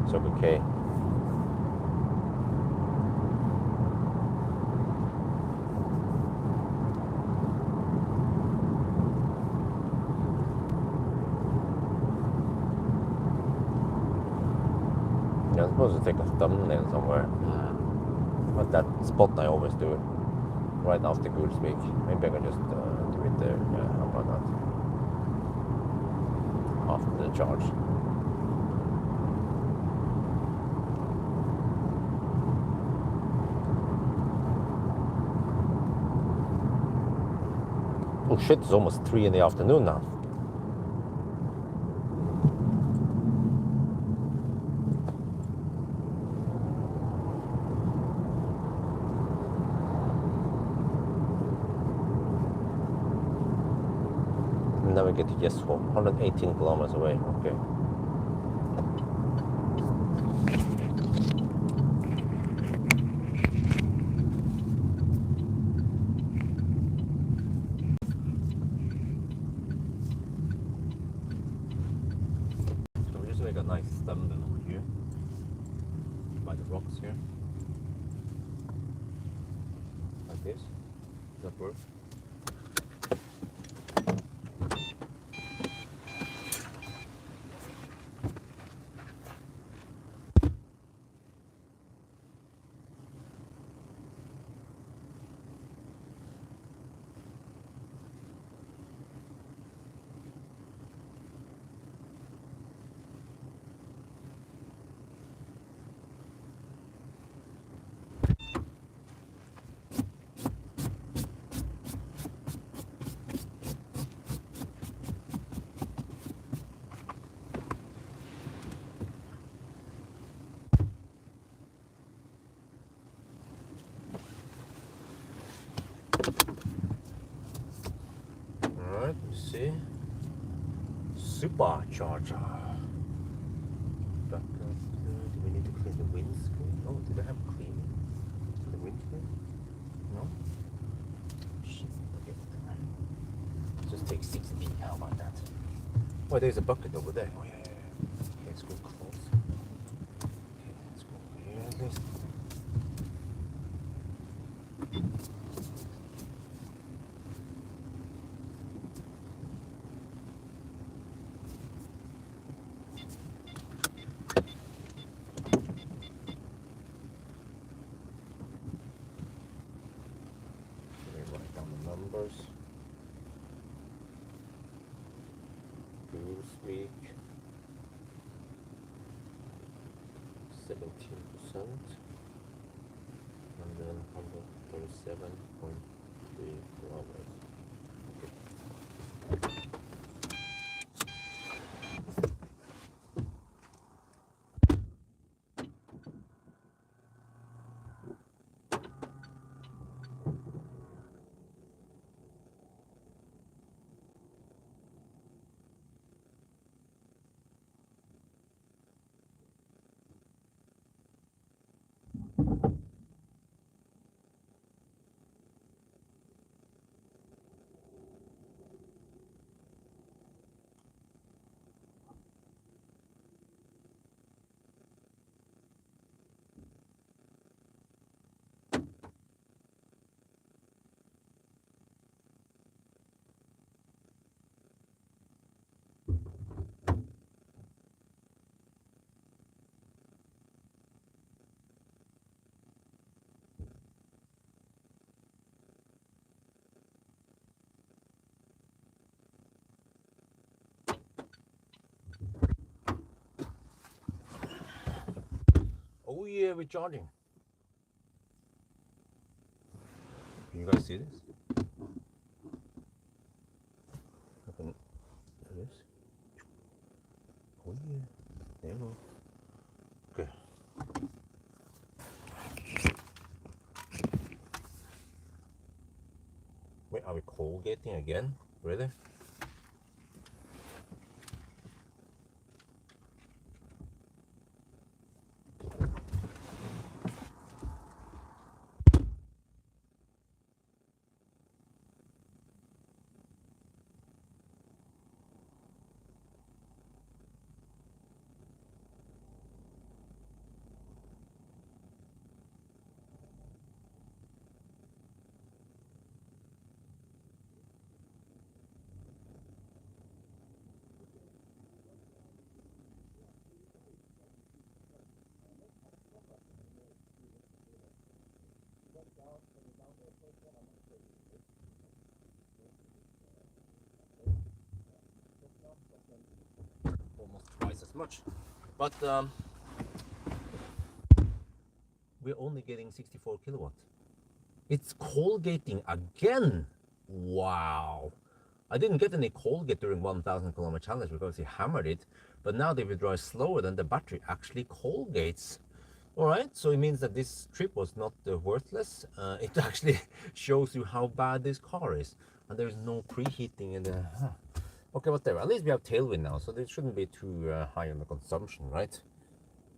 Circle K. I'm supposed to take a thumbnail somewhere. But that spot I always do it right after Gulsvik. Maybe I can just do it there. Yeah, how about that? After the charge. Oh shit, it's almost 3 in the afternoon now. And then we get to Jesho, 118 kilometers away. Okay. So we just make a nice thumbnail over here by the rocks here. Like this. Does that work? Alright, you see. Supercharger. Back up. Do we need to clean the windscreen? Oh, did I have cleaning for the windscreen? No? Shit, okay. Just take 6B. How about that? Oh, there's a bucket over there. Oh, yeah. Okay, let's go close. Okay, let's go here at least. Write down the numbers. Fuel week 17%, and then 137.3 kilometers. Okay. Oh yeah, we're charging. Can you guys see this? I can do this. Oh yeah, there we go. Okay. Wait, are we Colgating again? Really? Almost twice as much, but we're only getting 64 kilowatt. It's Colgating again. Wow. I didn't get any Colgate during 1,000 km challenge because he hammered it. But now that we drive slower, then the battery actually Colgates. All right, so it means that this trip was not worthless. It actually shows you how bad this car is. And there's no preheating in the... Okay, whatever. At least we have tailwind now, so this shouldn't be too high on the consumption, right?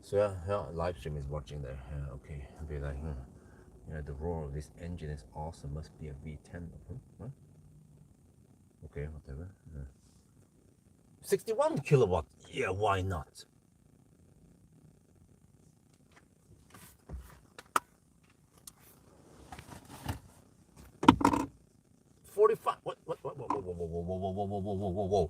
So yeah, live stream is watching there. Okay, I'll be like, yeah, the roar of this engine is awesome. Must be a V10. Huh? Okay, whatever. 61 kilowatt. Yeah, why not? $45. What? Whoa.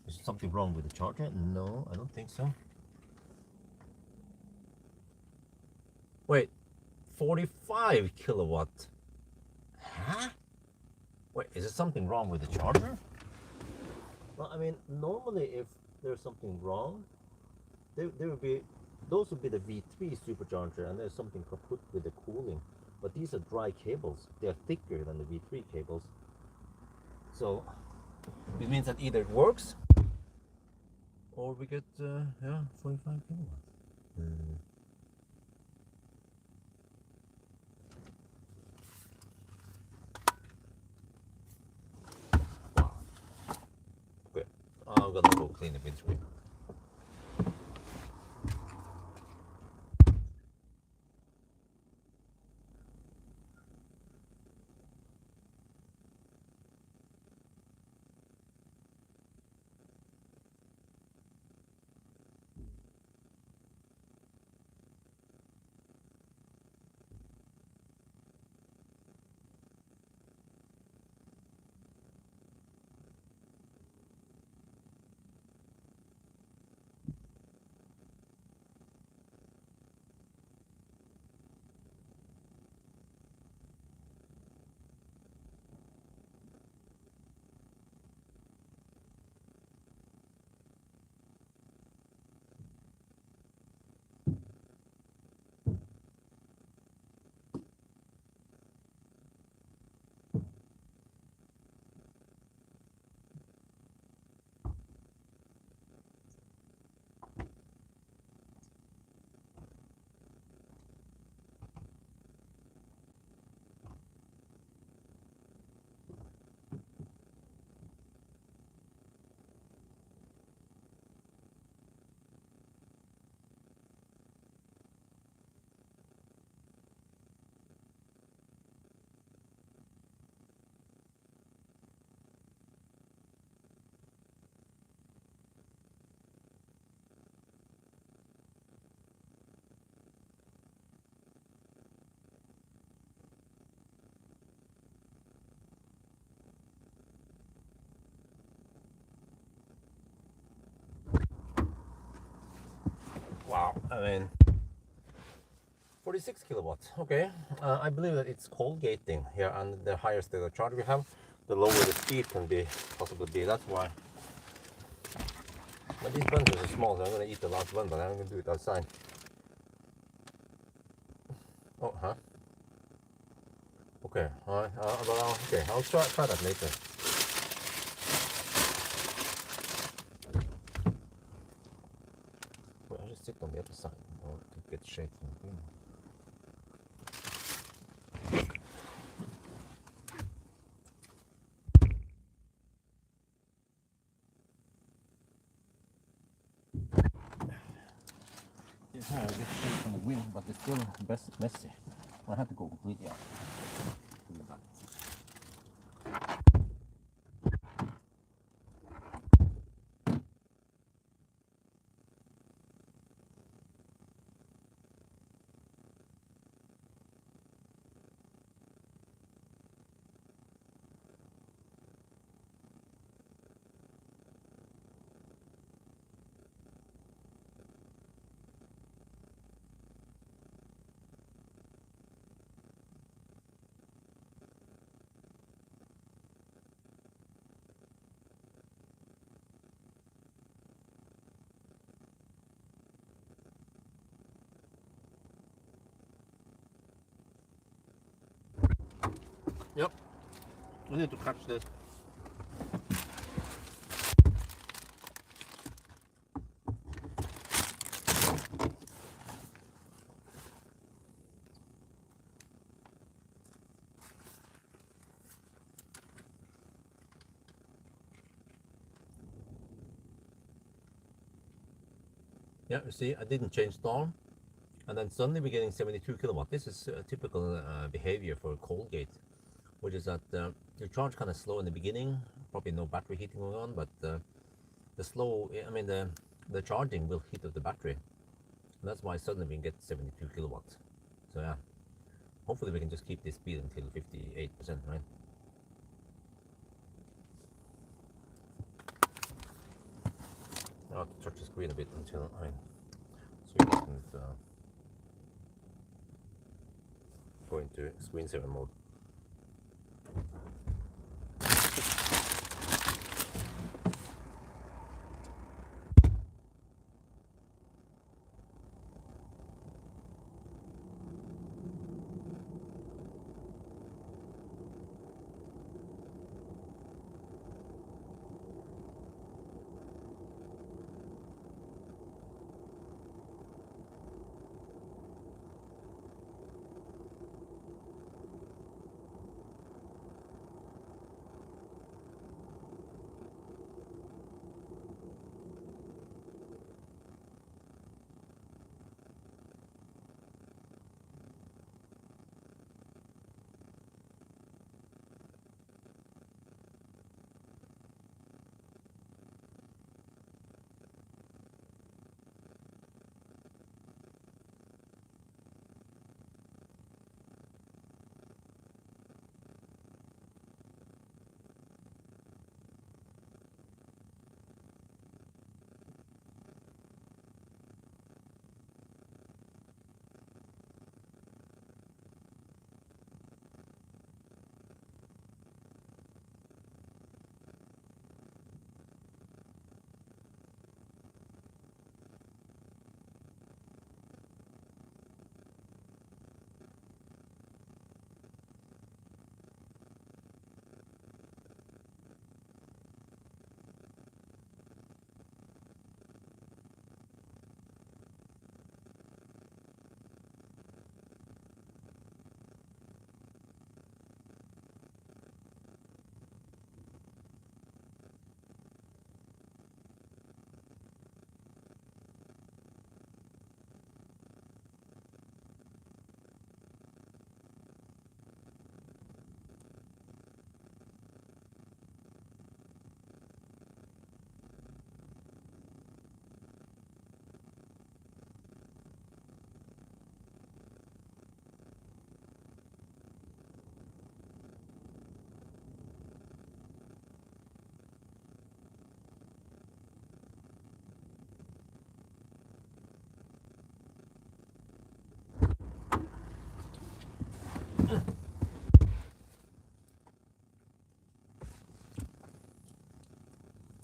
Is something wrong with the charger? No, I don't think so. Wait, 45 kilowatt. Huh? Wait, is there something wrong with the charger? Well, I mean, normally if there's something wrong, there would be, those would be the V3 supercharger, and there's something kaput with the cooling. But these are dry cables. They're thicker than the V3 cables. So it means that either it works or we get, yeah, 45 kilowatts. Wow. Okay, I'm gonna go clean the windscreen. Wow, I mean, 46 kilowatts. Okay, I believe that it's Colgating here, and the higher the charge we have, the lower the speed can be possibly be. That's why. But these buns are so small, so I'm gonna eat the last one, but I'm gonna do it outside. Oh, huh? Okay, alright. Okay, I'll try that later. Wait, I'll just sit on the other side or to get shade from the green. Yeah, I get shade from the wind, but it's still messy. I have to go completely out. Yep. We need to catch this. Yeah, you see, I didn't change storm, and then suddenly we're getting 72 kilowatt. This is typical behavior for a cold gate, which is that you charge kind of slow in the beginning, probably no battery heating going on, but the charging will heat up the battery. And that's why suddenly we can get 72 kilowatts. So yeah, hopefully we can just keep this speed until 58%, right? I'll have to touch the screen a bit until so it doesn't go into screensaver mode.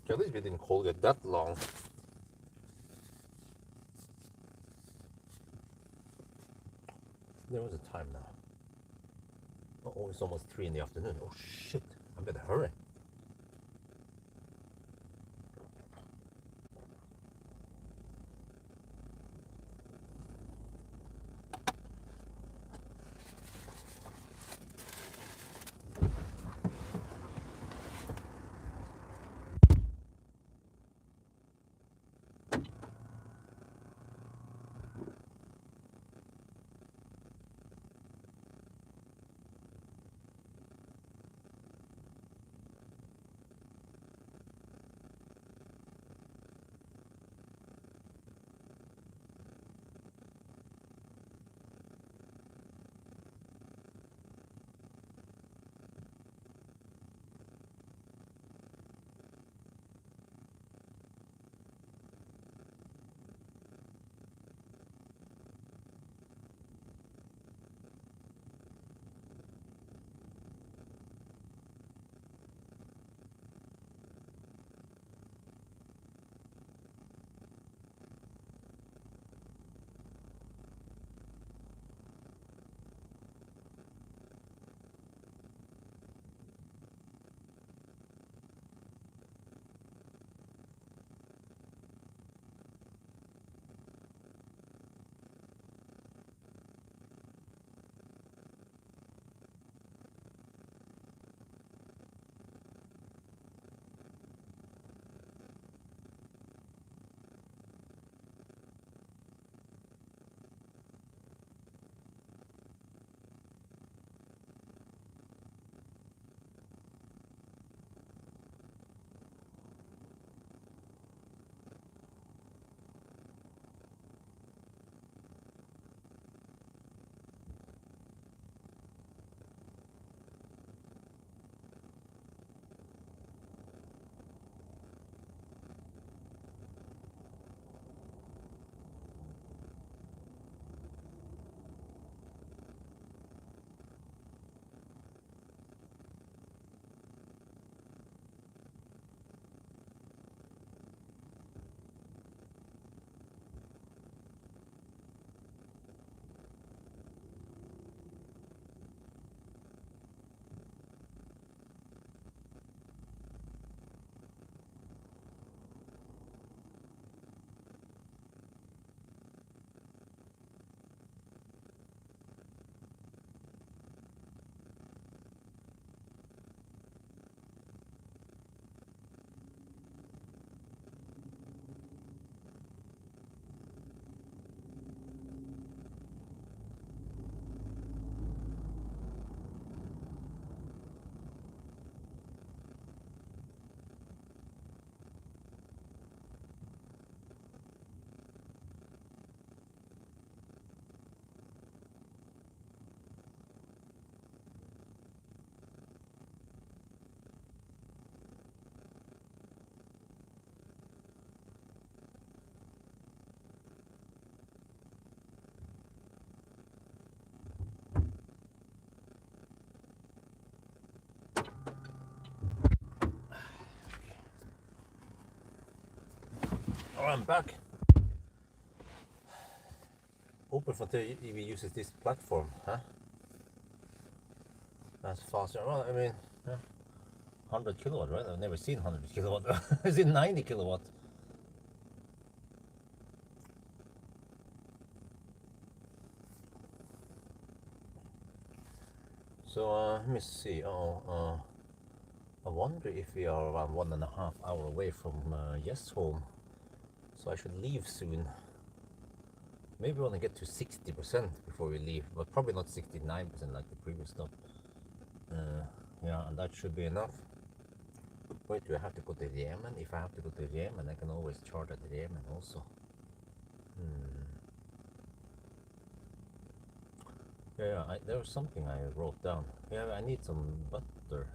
At least we didn't hold it that long. There was a time now. Oh, it's almost 3 in the afternoon. Oh shit, I better hurry. I'm back. Overtaking EV uses this platform, huh? That's faster. Well, I mean, yeah. 100 kilowatt, right? I've never seen 100 kilowatt. I've seen 90 kilowatt. So let me see. I wonder if we are around 1.5 hours away from Yes home. So I should leave soon. Maybe we want to get to 60% before we leave, but probably not 69% like the previous stop. Yeah, and that should be enough. Wait, do I have to go to Yemen? If I have to go to Yemen, I can always charge at Yemen also. Yeah, there was something I wrote down. Yeah, I need some butter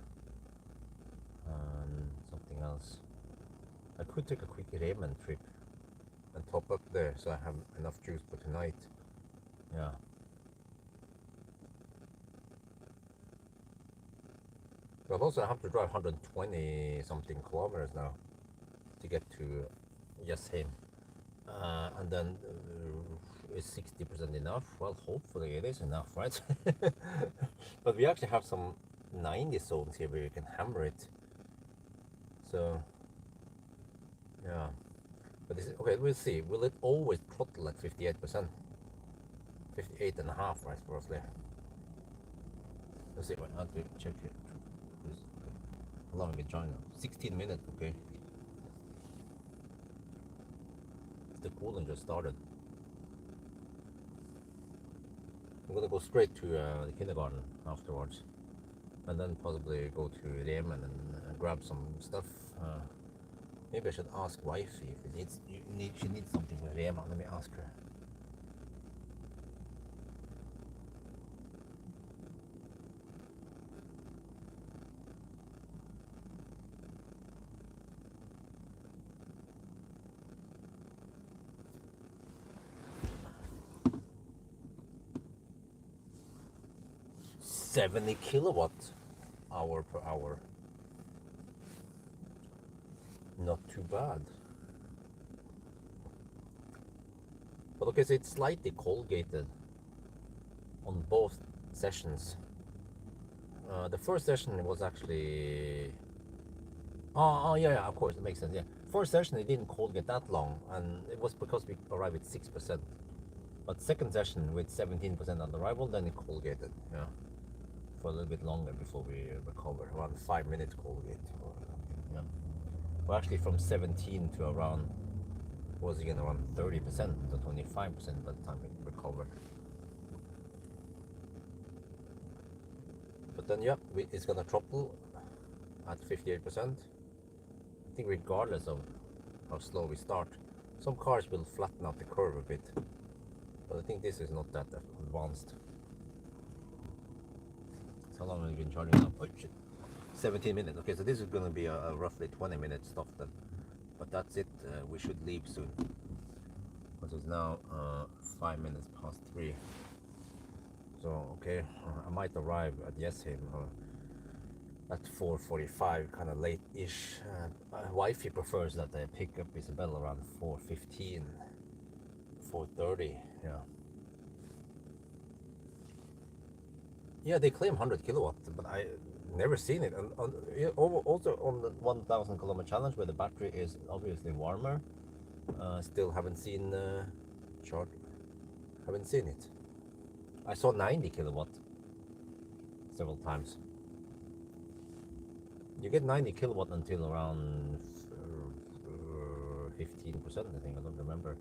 and something else. I could take a quick Yemen trip and top up there so I have enough juice for tonight. Yeah. But also I have to drive 120 something kilometers now to get to Yasheim. And then is 60% enough? Well, hopefully it is enough, right? But we actually have some 90 zones here where you can hammer it. So, yeah. But this is, okay, we'll see. Will it always throttle at 58%? 58.5, right, roughly. Let's see. Wait, I have to check it. Allowing me join now. 16 minutes, okay. The cooling just started. I'm gonna go straight to the kindergarten afterwards, and then possibly go to Yemen and grab some stuff. Maybe I should ask wifey if she needs something with Yemen. Let me ask her. $70 kilowatt hour per hour. Not too bad. But okay, so it's slightly colgated on both sessions. The first session was actually... Oh yeah, of course, it makes sense, yeah. First session, it didn't colgate that long, and it was because we arrived at 6%. But second session with 17% on arrival, then it colgated, yeah. For a little bit longer before we recover, around 5 minutes colgate or something, yeah. Well, actually from 17 to around, was again around 30% to 25% by the time we recovered. But then, yeah, it's gonna throttle at 58%. I think regardless of how slow we start. Some cars will flatten out the curve a bit, but I think this is not that advanced. So how long have we been charging now? Oh shit, 17 minutes. Okay, so this is gonna be a roughly 20-minute stop then. But that's it, we should leave soon. Because it's now 5 minutes past 3. So, okay, I might arrive at Yesheim at 4:45, kind of late-ish. Wifey prefers that I pick up Isabel around 4:15, 4:30, yeah. Yeah, they claim 100 kilowatt, but I never seen it. And also on the 1,000 kilometer challenge, where the battery is obviously warmer, still haven't seen chart. Haven't seen it. I saw 90 kilowatt several times. You get 90 kilowatt until around 15%, I think. I don't remember.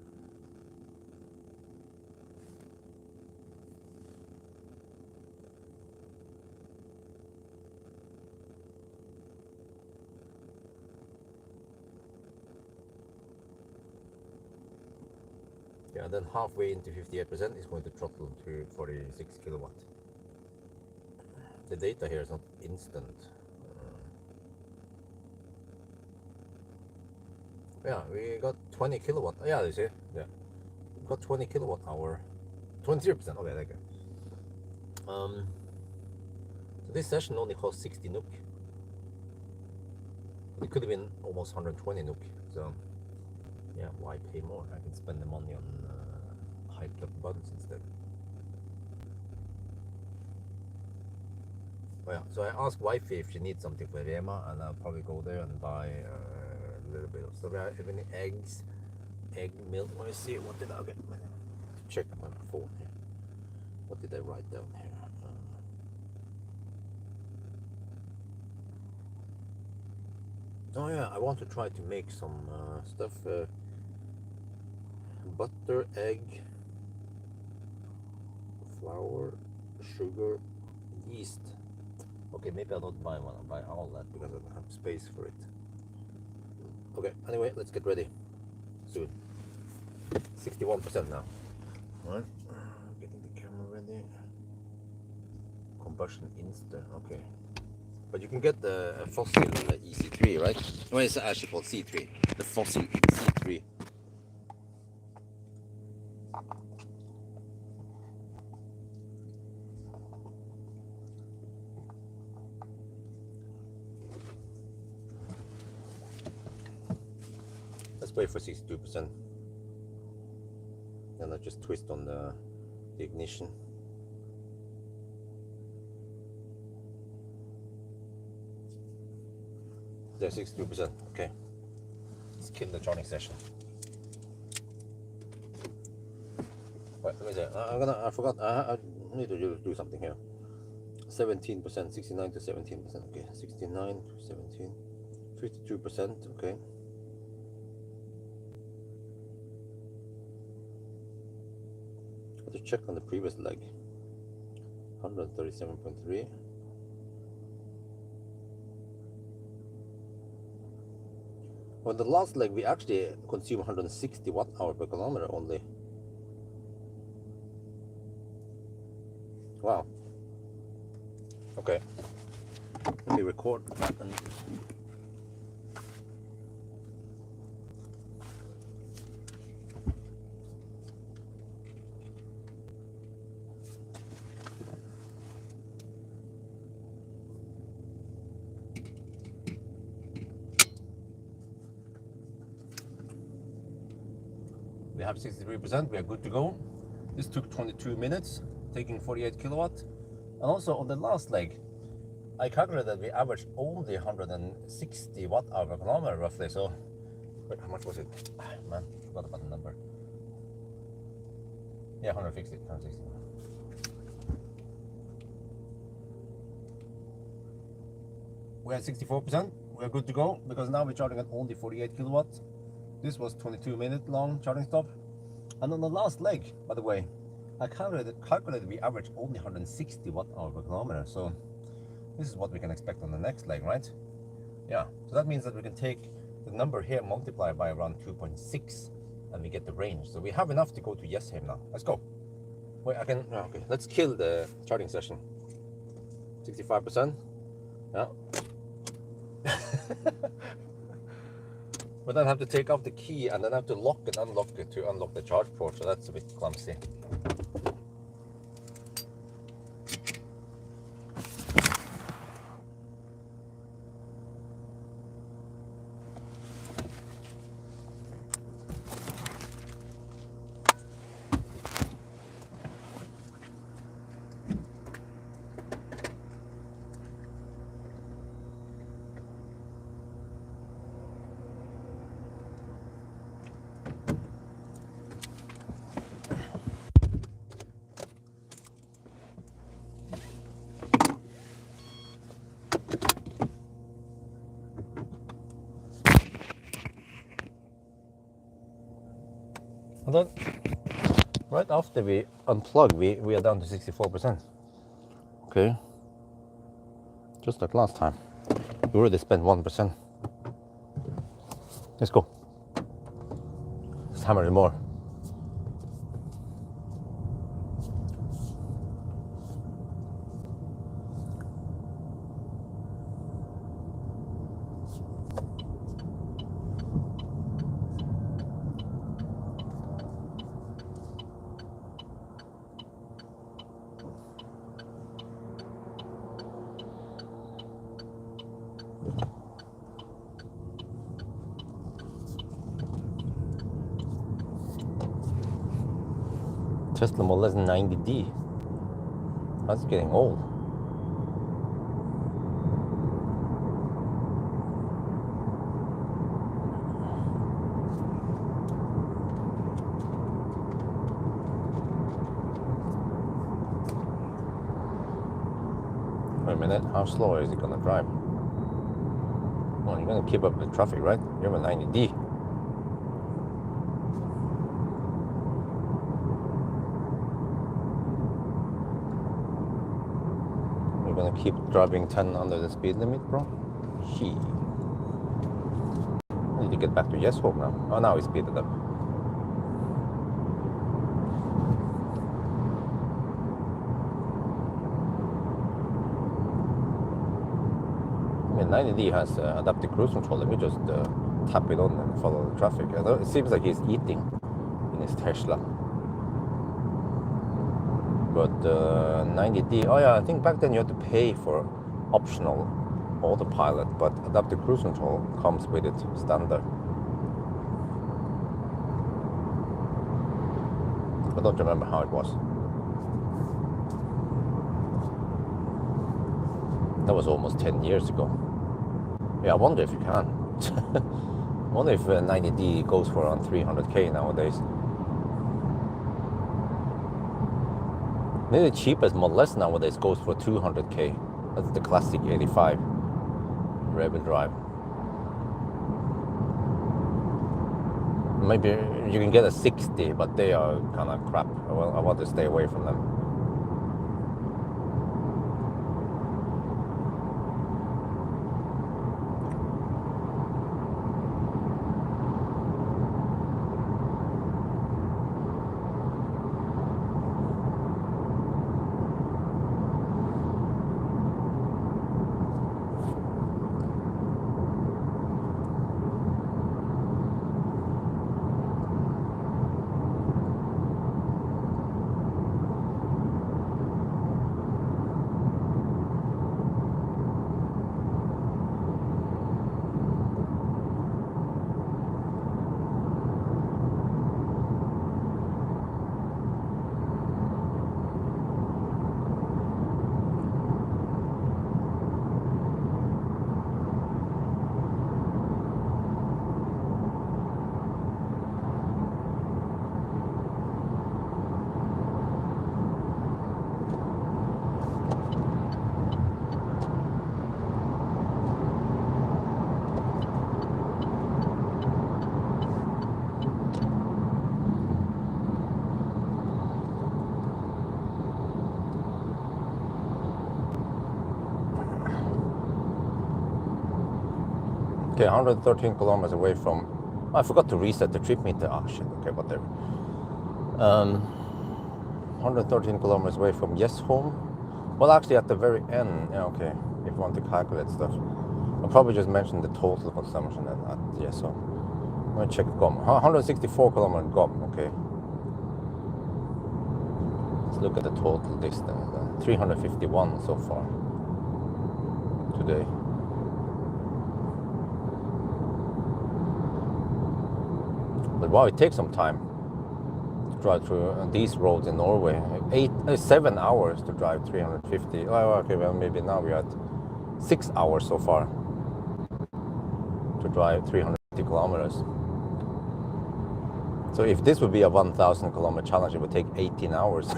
Yeah, then halfway into 58% is going to throttle to 46 kilowatt. The data here is not instant. Yeah, we got 20 kilowatt. Yeah, you see, yeah, we got 20 kilowatt hour, 23%. Okay, there you go. So this session only cost 60 NOK. It could have been almost 120 NOK. So Yeah, why pay more? I can spend the money on hyped up buns instead. Well, so I asked wifey if she needs something for Rema, and I'll probably go there and buy a little bit of stuff. I have any eggs, egg milk. Let me see, what did I get? Check my phone here. What did I write down here? Oh yeah, I want to try to make some stuff. Butter, egg, flour, sugar, yeast. Okay, maybe I'll not buy one. I'll buy all that because I don't have space for it. Okay, anyway, let's get ready soon. 61% now. Alright, getting the camera ready. Combustion instant, okay. But you can get the fossil e-C3, right? Well, it's actually called C3. The fossil C3. Let's wait for 62%. And I just twist on the ignition. There's 62%. Okay. Let's kill the charging session. Wait, let me see. I forgot. I need to do something here. 17%, 69 to 17%. Okay, 69 to 17, 52%. Okay. I have to check on the previous leg. 137.3. On the last leg, we actually consume 160 watt-hour per kilometer only. Wow. Okay. Let me record that. We have 63%, we are good to go. This took 22 minutes, taking 48 kilowatt. And also on the last leg, I calculated that we averaged only 160 watt hour per kilometer roughly. So, wait, how much was it? Man, forgot about the number. Yeah, 160. We're at 64%. We're good to go because now we're charging at only 48 kilowatts. This was 22-minute long charging stop. And on the last leg, by the way, I calculated we average only 160 watt hour per kilometer. So this is what we can expect on the next leg, right? Yeah, so that means that we can take the number here, multiply by around 2.6, and we get the range. So we have enough to go to Yesheim now. Let's go. Wait, I can, okay, let's kill the charging session. 65%. Yeah. But then I have to take off the key and then I have to lock and unlock it to unlock the charge port, so that's a bit clumsy. And then, right after we unplug, we are down to 64%. Okay. Just like last time. We already spent 1%. Let's go. Let's hammer it more. Tesla Model S 90D. That's getting old. Wait a minute, how slow is it gonna drive? Well, you're gonna keep up with traffic, right? You have a 90D. You're gonna keep driving 10 under the speed limit, bro? She. I need to get back to Yes Hope now. Oh, now we speeded up. I mean, 90D has adaptive cruise control. Let me just tap it on and follow the traffic. It seems like he's eating in his Tesla. But 90D, oh yeah, I think back then you had to pay for optional autopilot, but adaptive cruise control comes with it standard. I don't remember how it was. That was almost 10 years ago. Yeah, I wonder if you can. I wonder if 90D goes for around 300k nowadays. Maybe the cheapest Model S nowadays goes for 200k. That's the classic 85 Rebel Drive. Maybe you can get a 60, but they are kind of crap. I want to stay away from them. Okay, 113 kilometers away from... Oh, I forgot to reset the trip meter. Oh shit, okay, whatever. 113 kilometers away from Yes Home. Well, actually at the very end, yeah, okay, if you want to calculate stuff. I'll probably just mention the total consumption at Yes Home. Let me check GOM. 164 kilometers GOM, okay. Let's look at the total distance. 351 so far today. But wow, it takes some time to drive through these roads in Norway. 7 hours to drive 350. Oh, okay, well maybe now we're at 6 hours so far to drive 350 kilometers. So if this would be a 1,000 kilometer challenge, it would take 18 hours.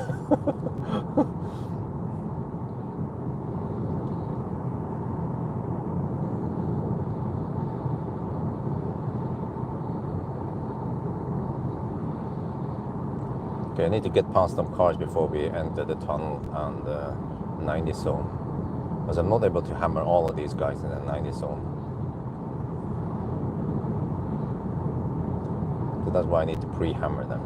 Okay, I need to get past some cars before we enter the tunnel and the 90 zone. Because I'm not able to hammer all of these guys in the 90 zone. So that's why I need to pre-hammer them.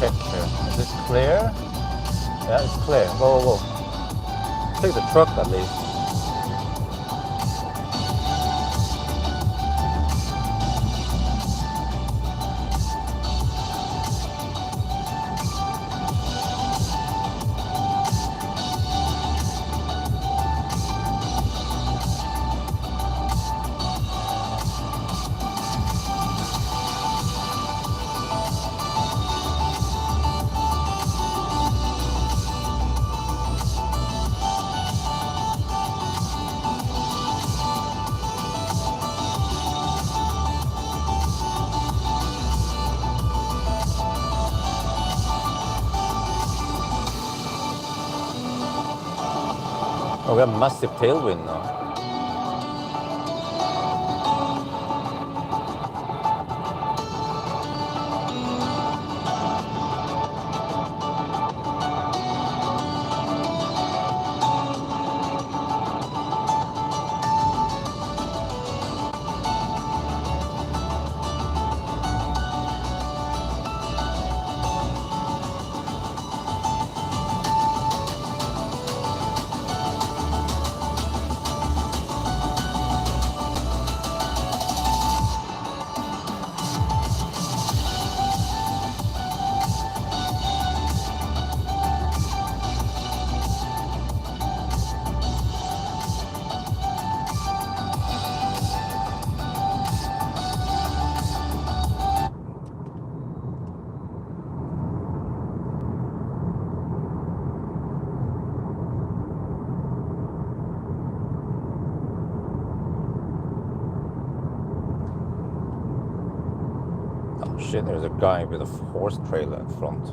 check here. Is it clear? Yeah, it's clear. Go, go, go. Take the truck at least. Oh, we have massive tailwind now. Oh shit, there's a guy with a horse trailer in front.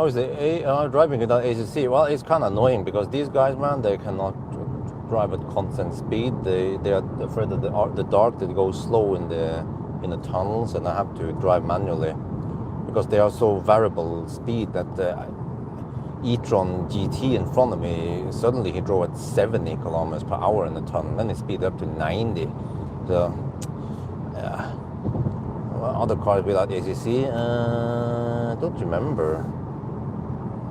Obviously, driving without ACC, well, it's kind of annoying because these guys, man, they cannot drive at constant speed. They are afraid of the dark. They go slow in the tunnels, and I have to drive manually because they are so variable speed that e-tron GT in front of me, suddenly he drove at 70 kilometers per hour in the tunnel, then he speeded up to 90. So, yeah. Well, other cars without ACC, I don't remember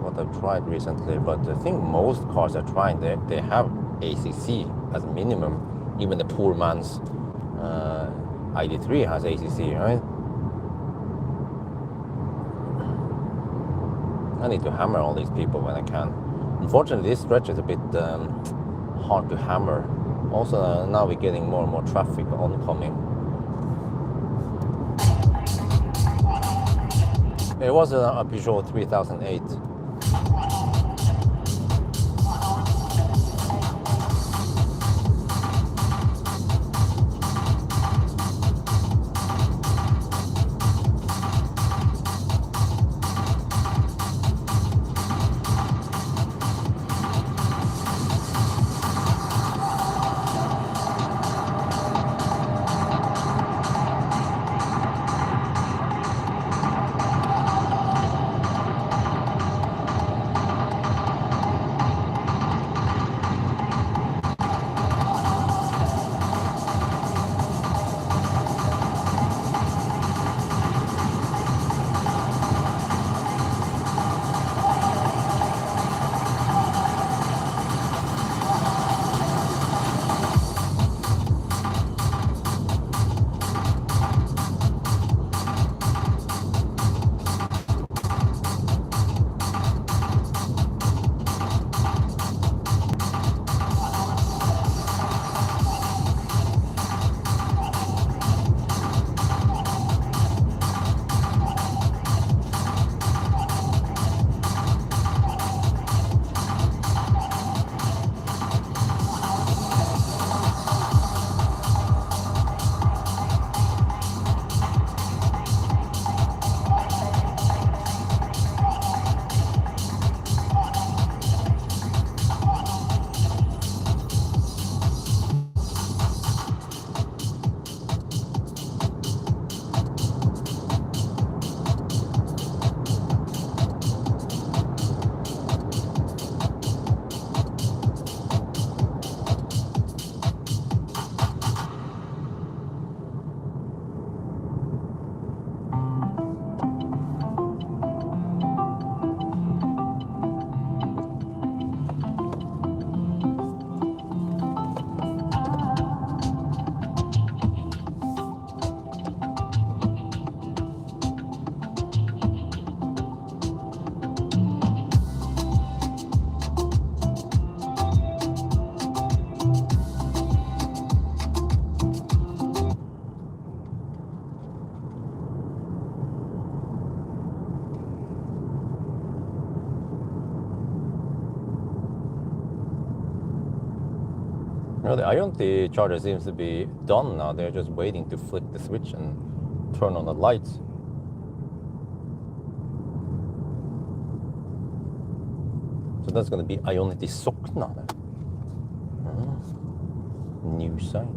what I've tried recently, but I think most cars are trying, they have ACC as a minimum. Even the poor man's ID3 has ACC, right? I need to hammer all these people when I can. Unfortunately, this stretch is a bit hard to hammer. Also, now we're getting more and more traffic oncoming. It was a Peugeot 3008. You know, the Ionity charger seems to be done now. They're just waiting to flick the switch and turn on the lights. So that's going to be Ionity Sokna. New site.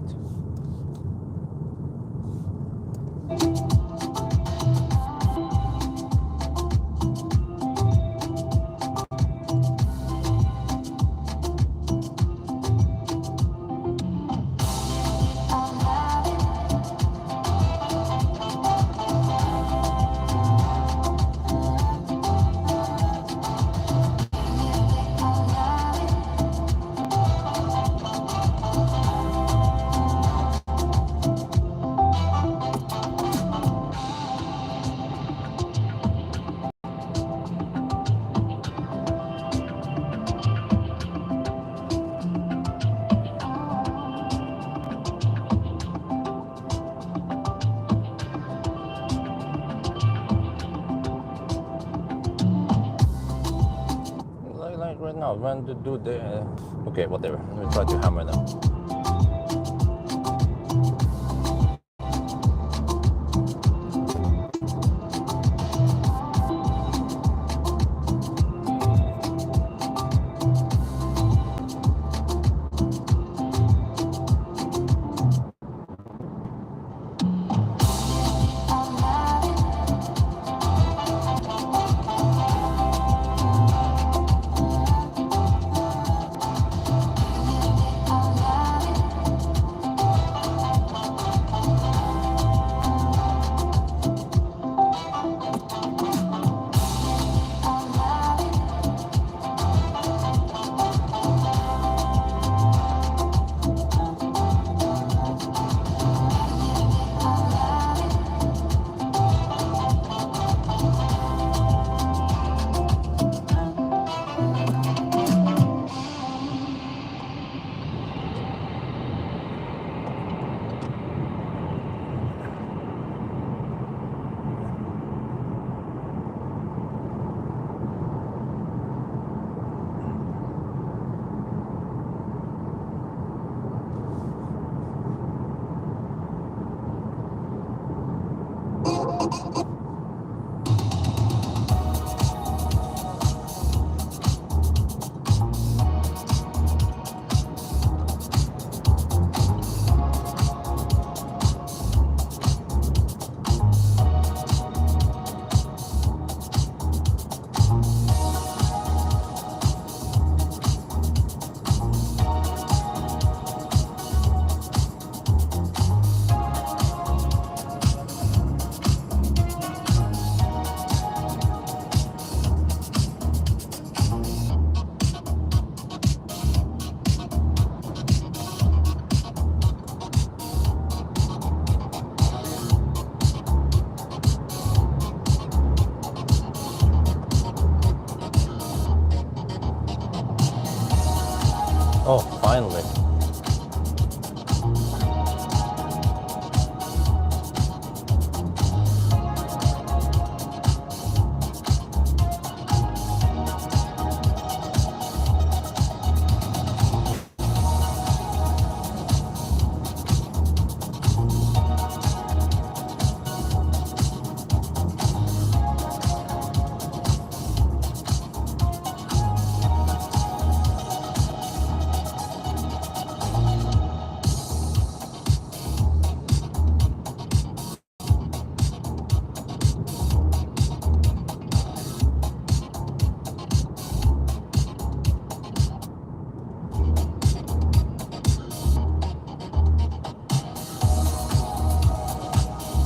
Right now, when to do the okay, whatever. Let me try to hammer them. Oh, finally.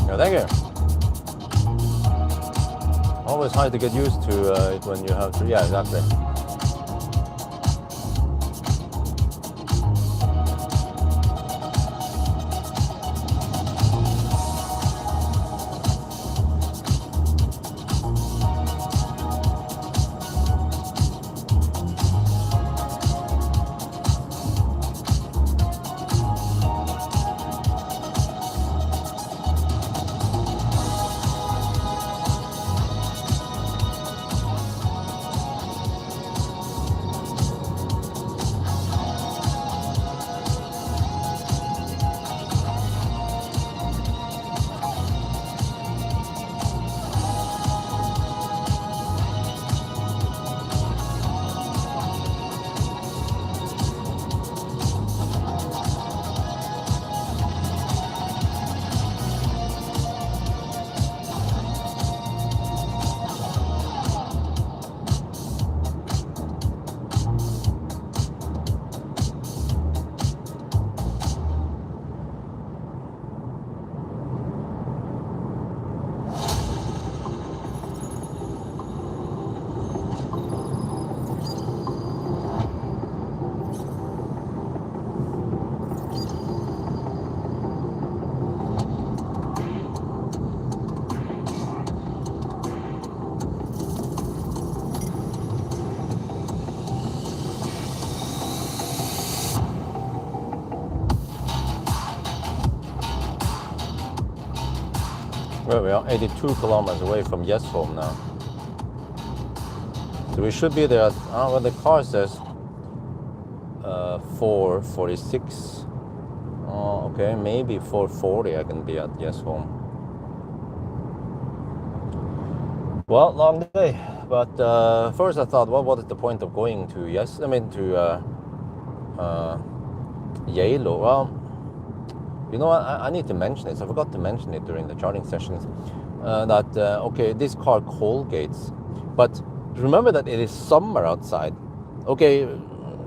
Yeah, thank you. Always hard to get used to it when you have to. Yeah, exactly. Well, we are 82 kilometers away from Yes Home now. So we should be there at, well, the car says 4:46. Oh, okay, maybe 4:40 I can be at Yes Home. Well, long day. But first I thought, well, what is the point of going to Yalo? Well, you know what, I need to mention it. I forgot to mention it during the charging sessions. Okay, this car cold gates. But remember that it is summer outside. Okay,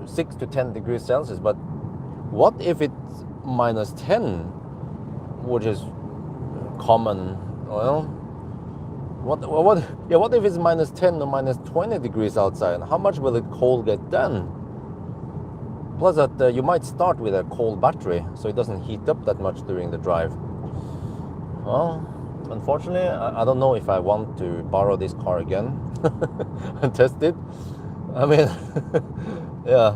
6 to 10 degrees Celsius. But what if it's minus 10, which is common? Well, what if it's minus 10 or minus 20 degrees outside? How much will it cold get then? Plus that you might start with a cold battery, so it doesn't heat up that much during the drive. Well, unfortunately, I don't know if I want to borrow this car again and test it. I mean, yeah.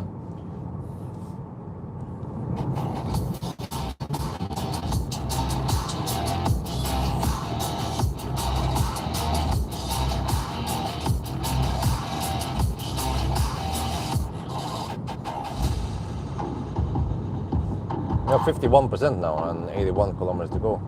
We have 51% now and 81 kilometers to go.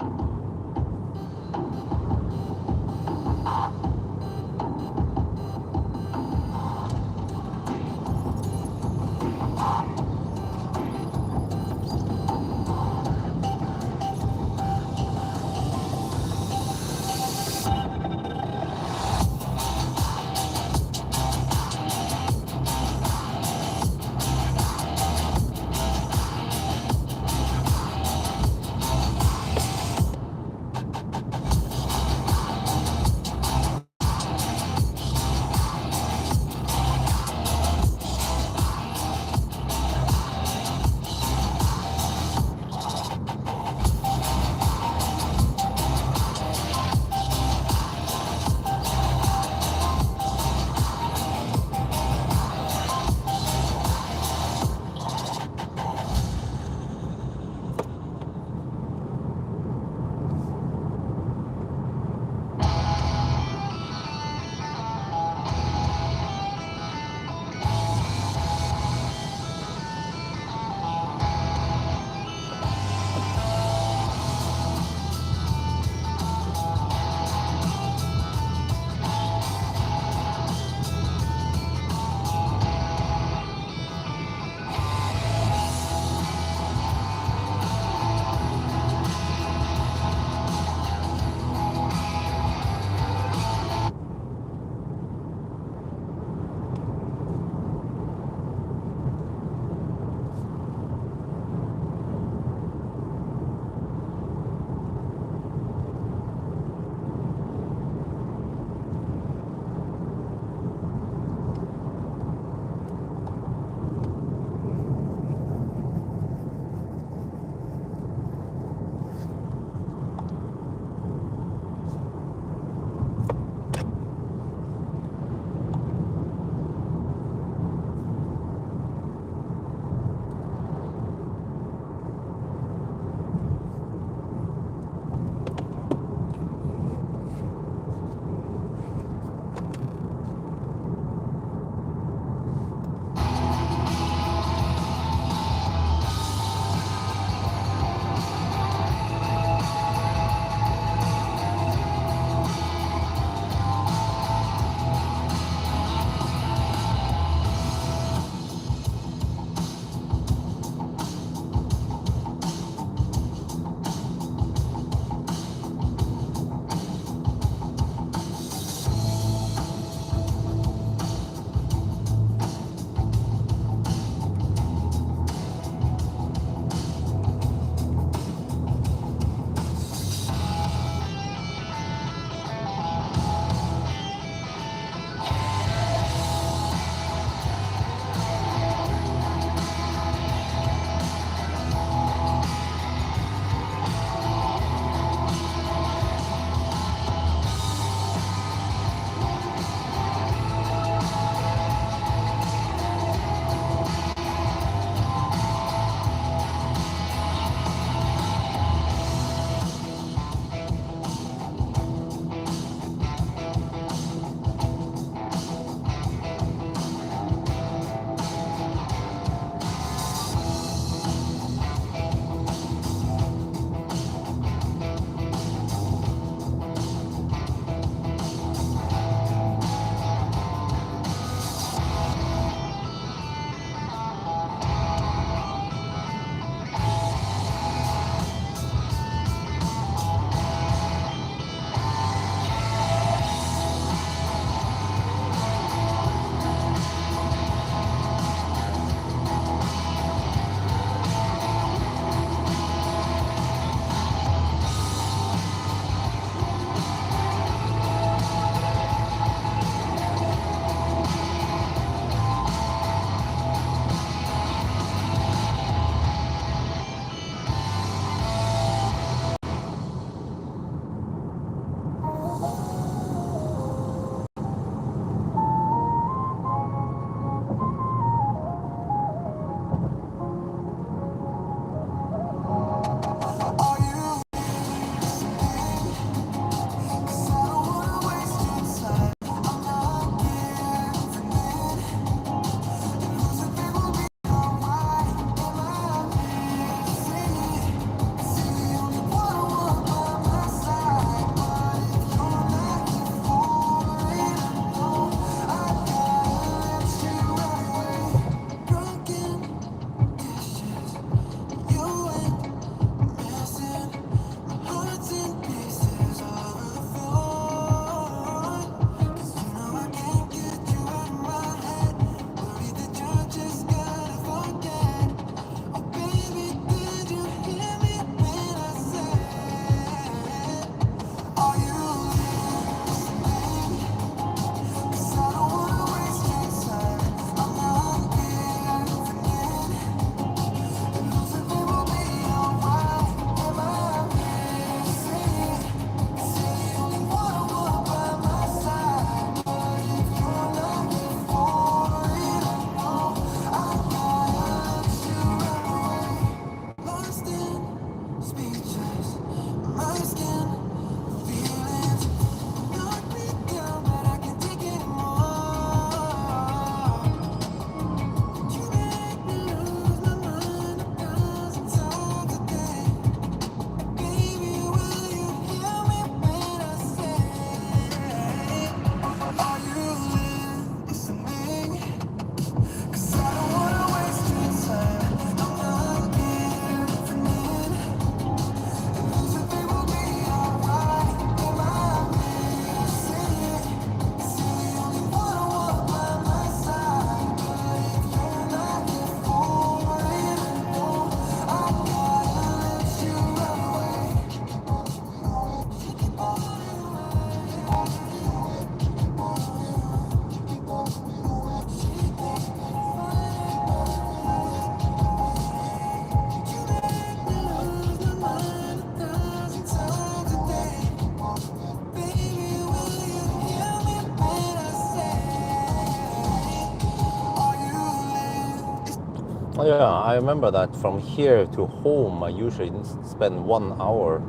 Yeah, I remember that from here to home, I usually spend 1 hour.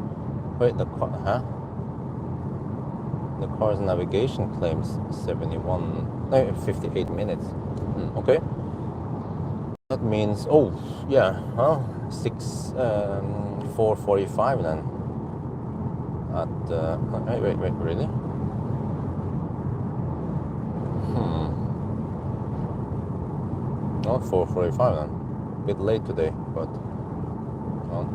Wait, huh? The car's navigation claims 71, no, 58 minutes. Okay. That means, oh, yeah, huh? 4:45 then. Wait, really? Not 4:45 then. A bit late today, but well.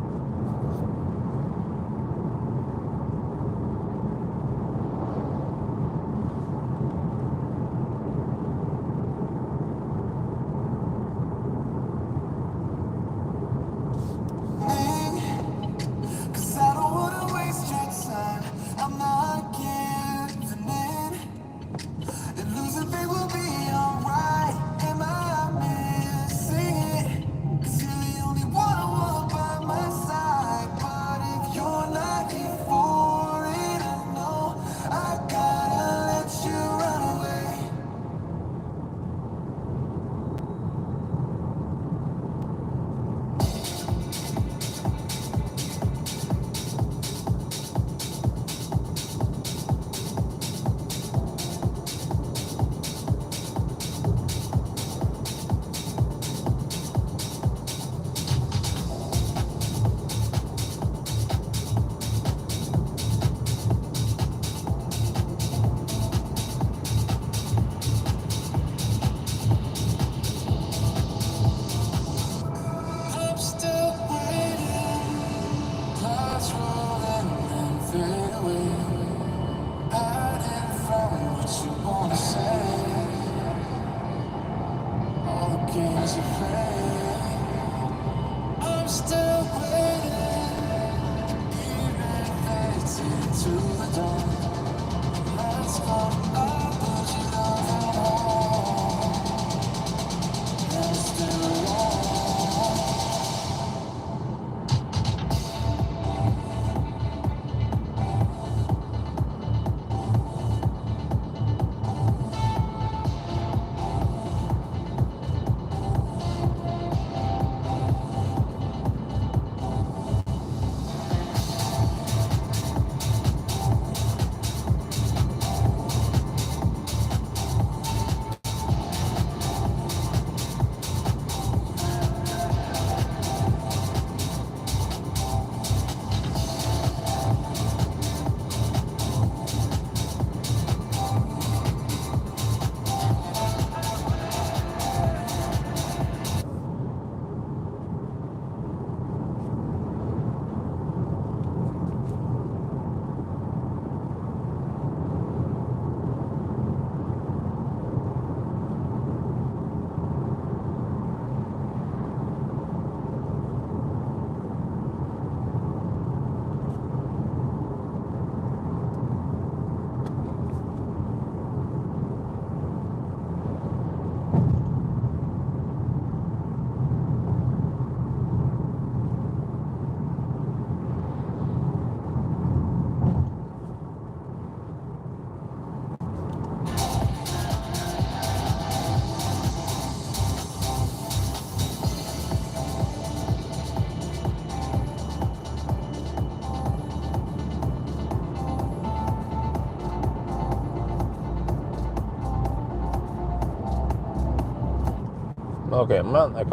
Okay, man, I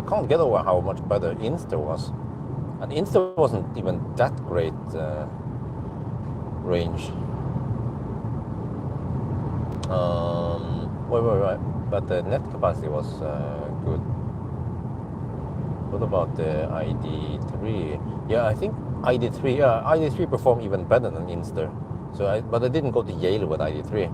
can't get over how much better Insta was, and Insta wasn't even that great range. Wait, but the net capacity was good. What about the ID3? Yeah, I think ID3 performed even better than Insta. But I didn't go to Yale with ID3.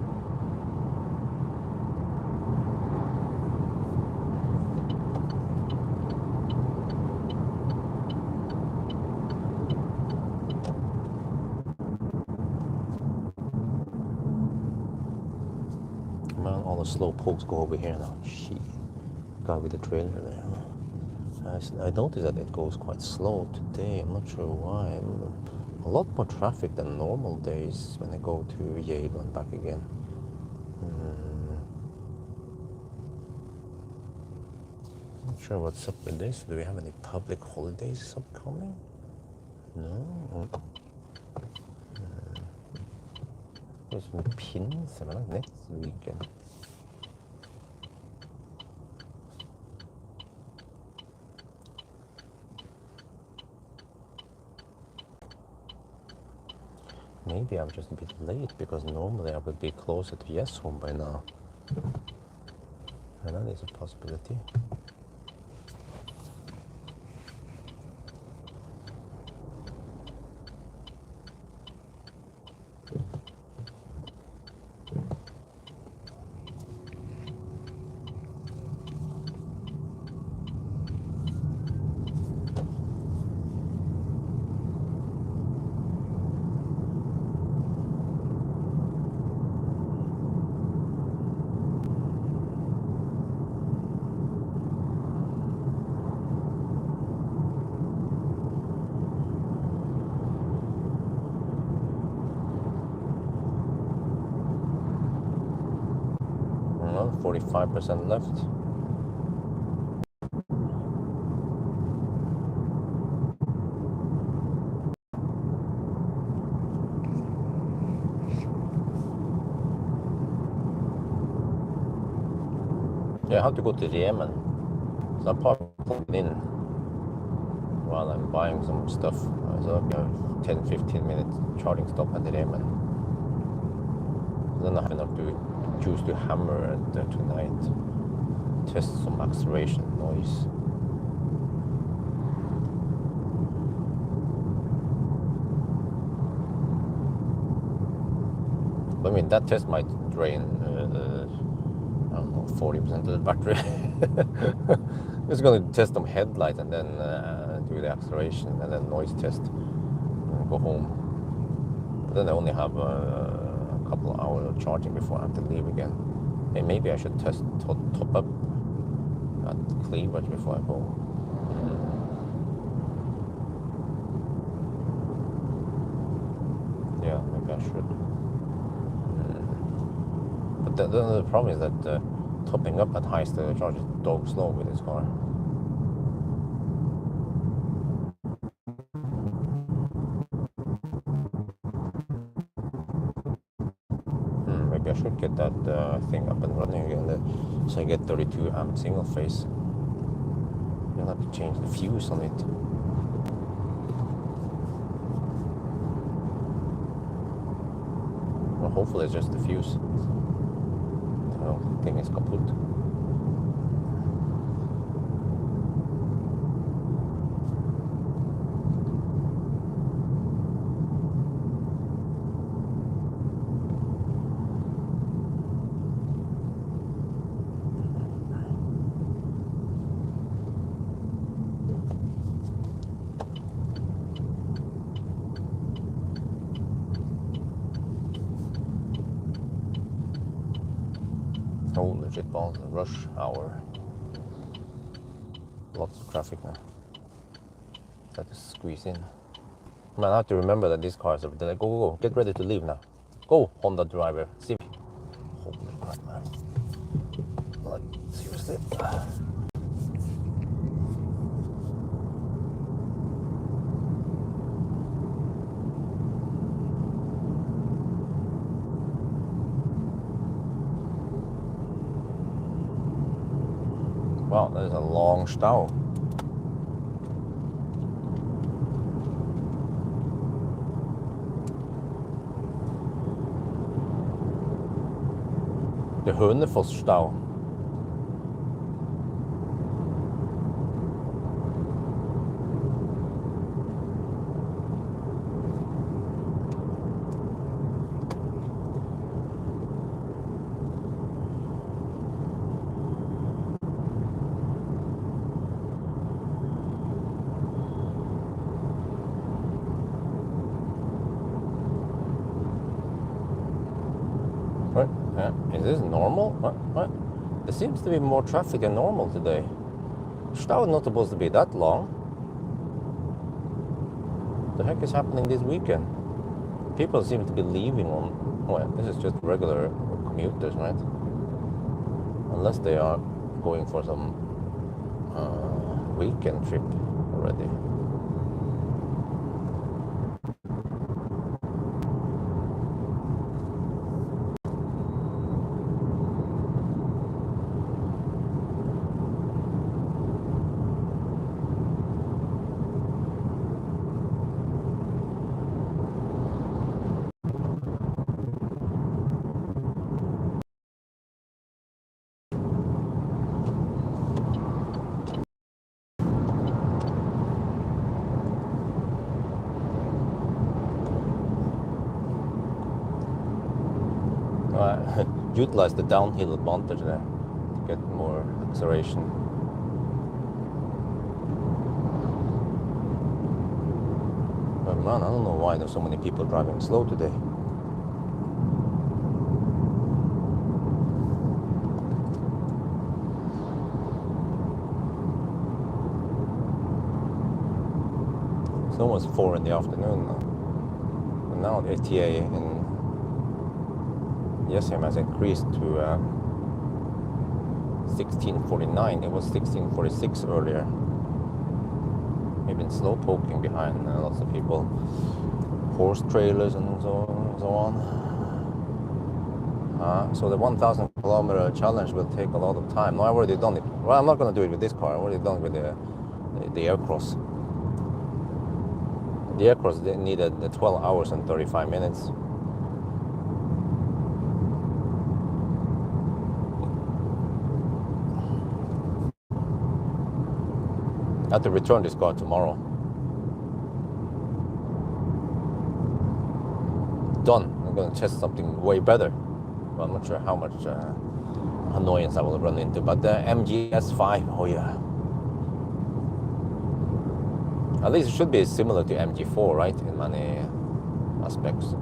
Man, all the slow pokes go over here now. Shit. Guy with the trailer there. I noticed that it goes quite slow today. I'm not sure why. A lot more traffic than normal days when I go to Yale and back again. Not sure what's up with this. Do we have any public holidays upcoming? No. There's some pins next weekend. Maybe I'm just a bit late because normally I would be closer to Yes Home by now. And that is a possibility. Well, 45% left. Yeah, I have to go to Yemen. So I'm parking in while I'm buying some stuff. So I have 10-15 minutes charging stop at Yemen. Then I have enough to choose to hammer it tonight. Test some acceleration noise. I mean, that test might drain, I don't know, 40% of the battery. I'm just going to test some headlights and then do the acceleration and then noise test and go home. But then I only have a couple of hours of charging before I have to leave again. And maybe I should test top up at Cleveland before I go. Yeah, maybe I should. But the problem is that topping up at high state charge is dog slow with this car. Maybe I should get that thing up and running again, so I get 32 amp single phase. You'll have to change the fuse on it. Well, hopefully it's just the fuse. The thing is kaput. Oh, legit balls, rush hour. Lots of traffic now. Try to squeeze in. Man, I have to remember that these cars are delayed. Go, get ready to leave now. Go, Honda driver. See. Holy crap, man. Like, seriously. Wow, that is a long stau. The Hønefoss-stau. What? Is this normal? What? There seems to be more traffic than normal today. Stau is not supposed to be that long. The heck is happening this weekend? People seem to be leaving on... Well, this is just regular commuters, right? Unless they are going for some weekend trip already. Utilize the downhill advantage there to get more acceleration. But man, I don't know why there's so many people driving slow today. It's almost 4 in the afternoon now. And now the ETA in Yesem has increased to 16:49. It was 16:46 earlier. We've been slow poking behind lots of people, horse trailers and so on. So the 1,000 kilometer challenge will take a lot of time. No, I've already done it. Well, I'm not going to do it with this car. I've already done it with the Aircross. The Aircross needed 12 hours and 35 minutes. I have to return this car tomorrow. Done. I'm going to test something way better. Well, I'm not sure how much annoyance I will run into, but the MGS5, oh yeah. At least it should be similar to MG4, right? In many aspects.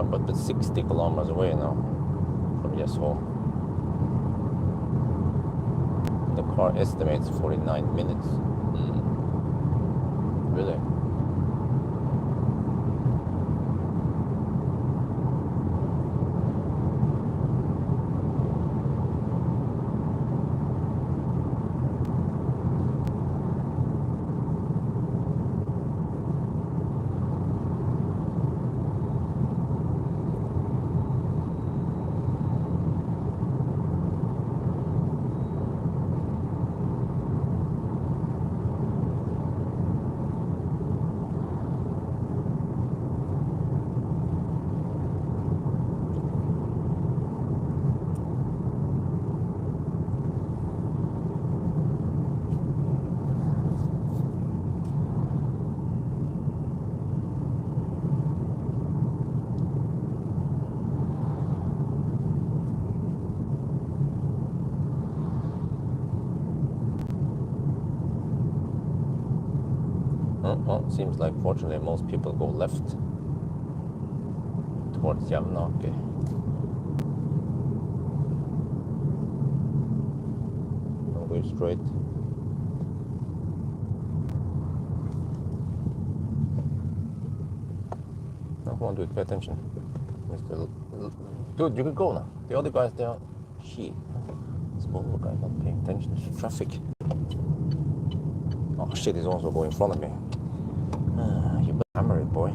But 60 kilometers away now from Yes home. The car estimates 49 minutes. Really? Well, it seems like fortunately most people go left towards Jevnaker. Don't go straight. No, come on, dude, pay attention. Dude, you can go now. The other guys, they are shit. This Volvo guy not paying attention to traffic. Oh shit, he's also going in front of me. You better hammer it, boy.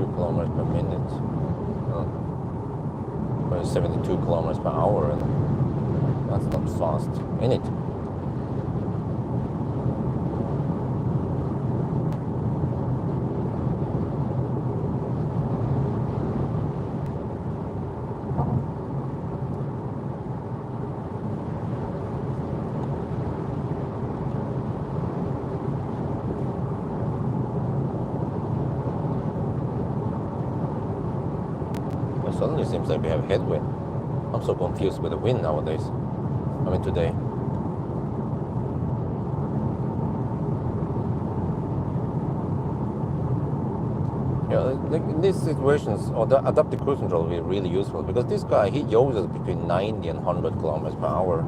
kilometers per minute. Oh. Well, 72 kilometers per hour, and that's not fast, in it? It suddenly seems like we have headwind. I'm so confused with the wind nowadays. I mean, today. Yeah, like in these situations, or the adaptive cruise control will be really useful, because this guy, he uses between 90 and 100 kilometers per hour.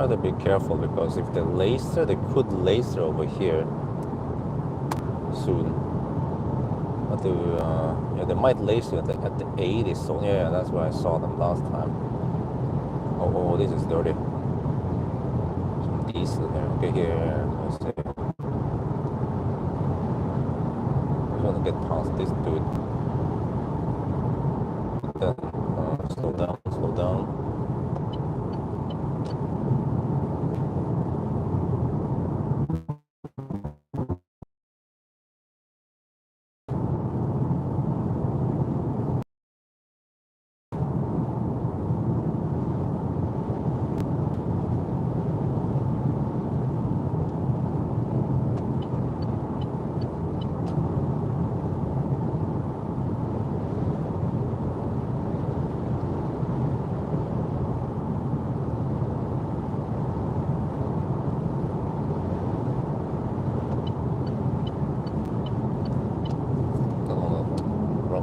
try to be careful because if they laser, they could laser over here soon. But yeah, they might laser at the 80 zone. Yeah, that's where I saw them last time. Oh, this is dirty. Some diesel there. Okay, here. Let's see. I just want to get past this dude. Then slow down, slow down.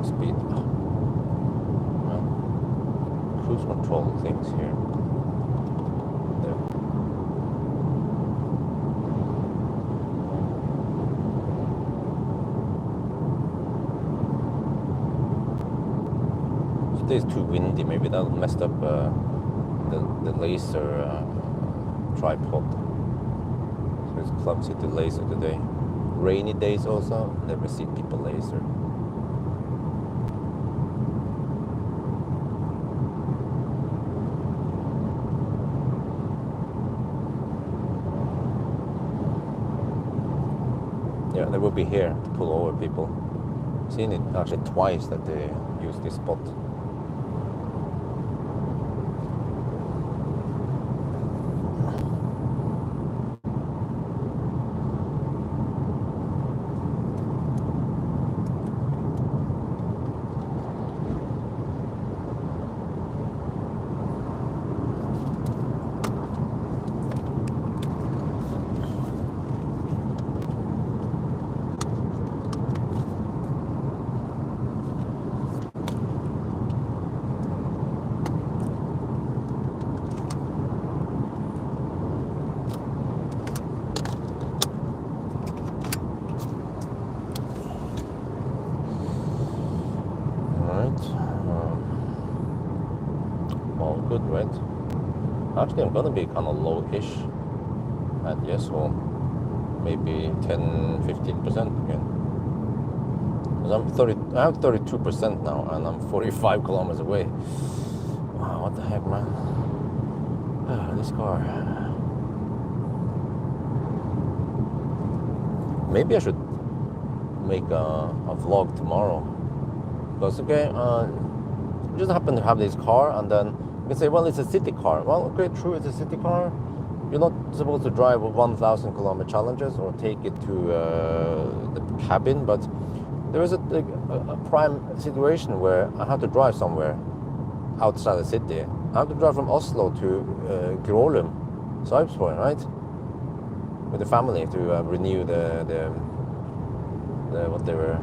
Speed. Well, cruise control things here. There. Today is too windy. Maybe that messed up the laser tripod. So it's clumsy to laser today. Rainy days also. Never see people laser. Yeah, they will be here to pull over people. Seen it actually twice that they use this spot. Good, right? Actually, I'm gonna be kind of low-ish at yes, or maybe 10-15% again. Because I have 32% now, and I'm 45 kilometers away. Wow, what the heck, man? This car. Maybe I should make a vlog tomorrow. Because okay, we just happen to have this car, and then you can say, well, it's a city car. Well, okay, true, it's a city car. You're not supposed to drive 1,000 kilometer challenges or take it to the cabin, but there is a prime situation where I have to drive somewhere outside the city. I have to drive from Oslo to Grålum, Sarpsborg, right? With the family to renew the what they were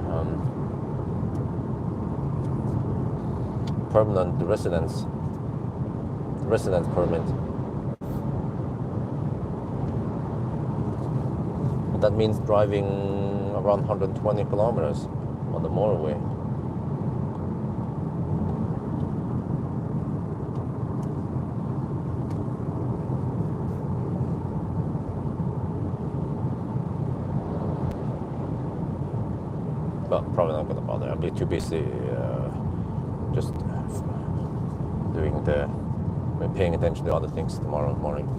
permanent residence permit. But that means driving around 120 kilometers on the motorway. But probably not gonna bother. I'll be too busy just doing paying attention to other things tomorrow morning.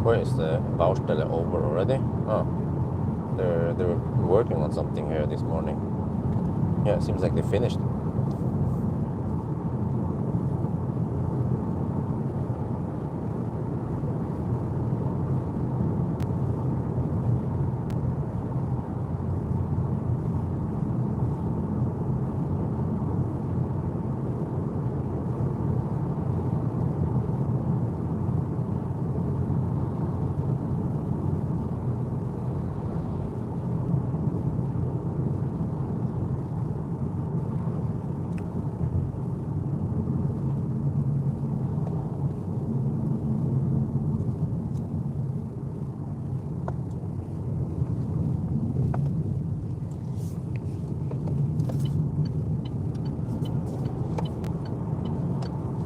Where is the Baustelle over already? Oh, they're working on something here this morning. Yeah, it seems like they finished.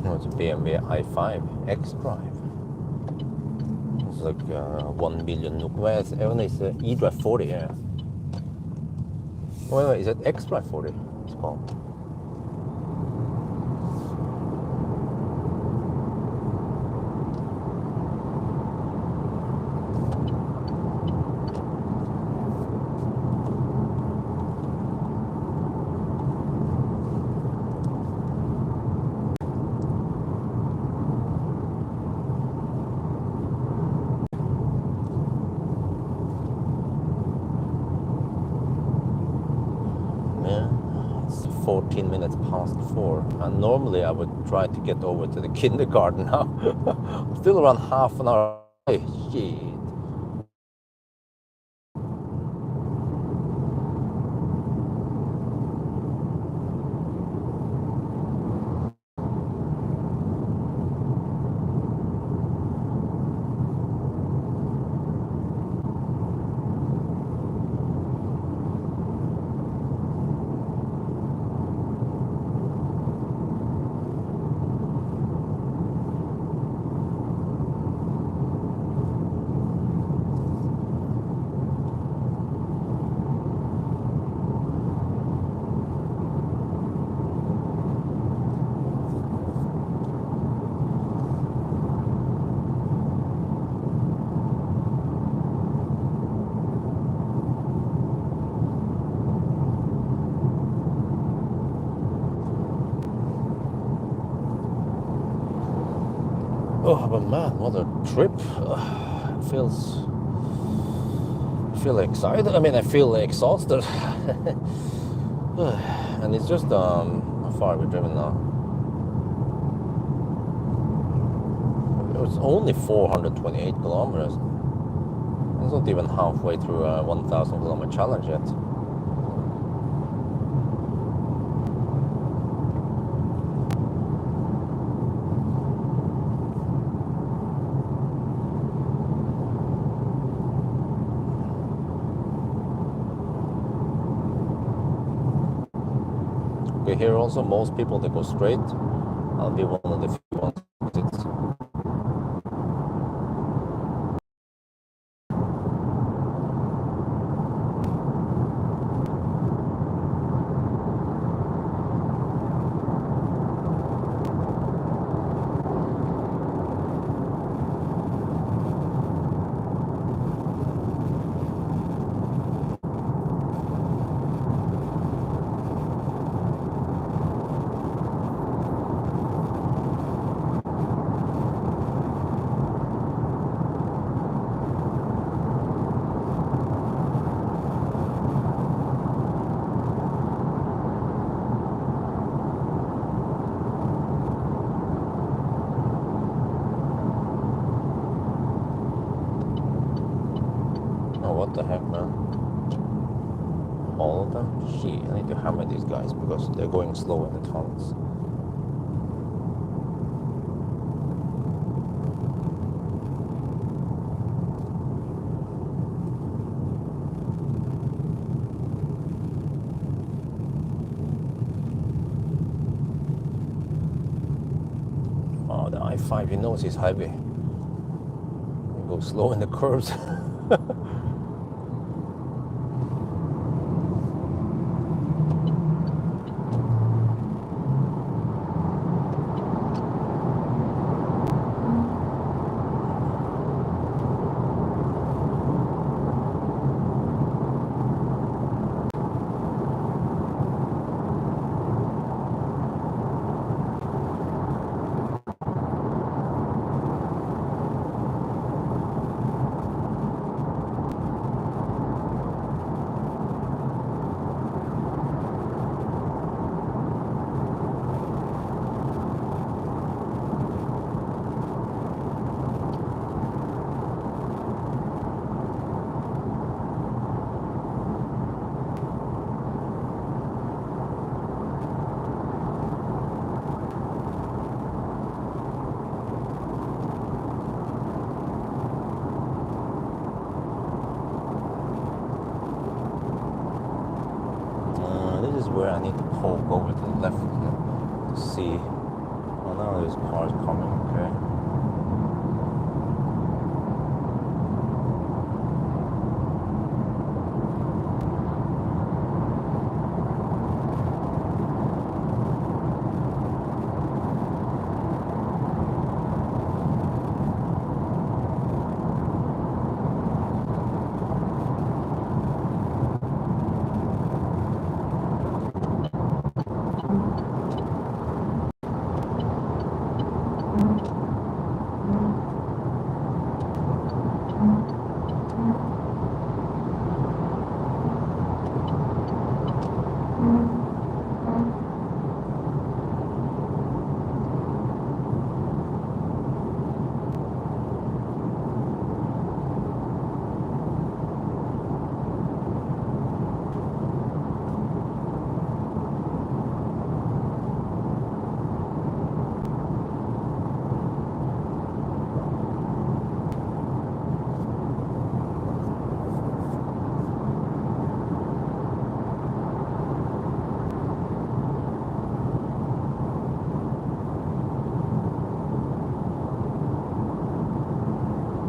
Oh, it's a BMW i5 X-Drive. It's like 1 billion NOK. Well, it's e-Drive 40, yeah. Wait, is it X-Drive 40? It's called. Yeah, it's 14 minutes past 4. And normally I would try to get over to the kindergarten now. I'm still around half an hour. Hey, shit. Oh, but man, what a trip. I feel excited. I mean, I feel exhausted. And it's just, how far have we driven now? It's only 428 kilometers. It's not even halfway through a 1,000 kilometer challenge yet. Okay, here also most people they go straight. I'll be one of the few ones. What the heck, man? All of them? Shit, I need to hammer these guys because they're going slow in the tunnels. Oh, the i5, he knows he's heavy. He goes slow in the curves. see. Oh, now there's cars coming. Okay.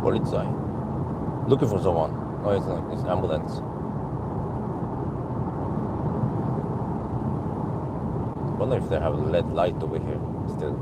Polizei. Looking for someone. Oh, it's ambulance. Wonder if they have a LED light over here still.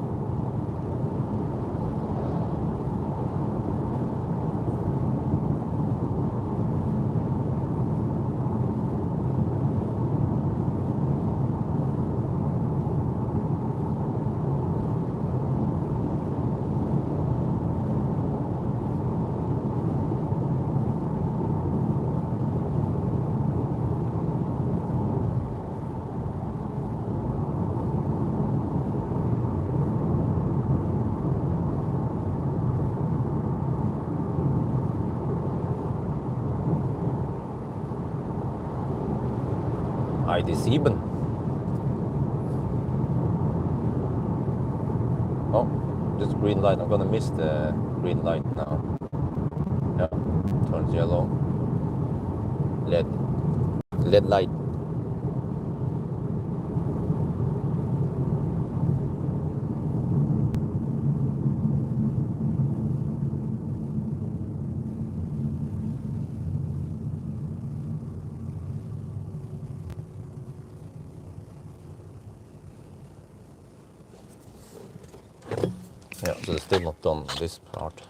ID7. Oh, just green light. I'm gonna miss the green light now. Yeah, turns yellow. LED light. Yeah, so it's still not done this part.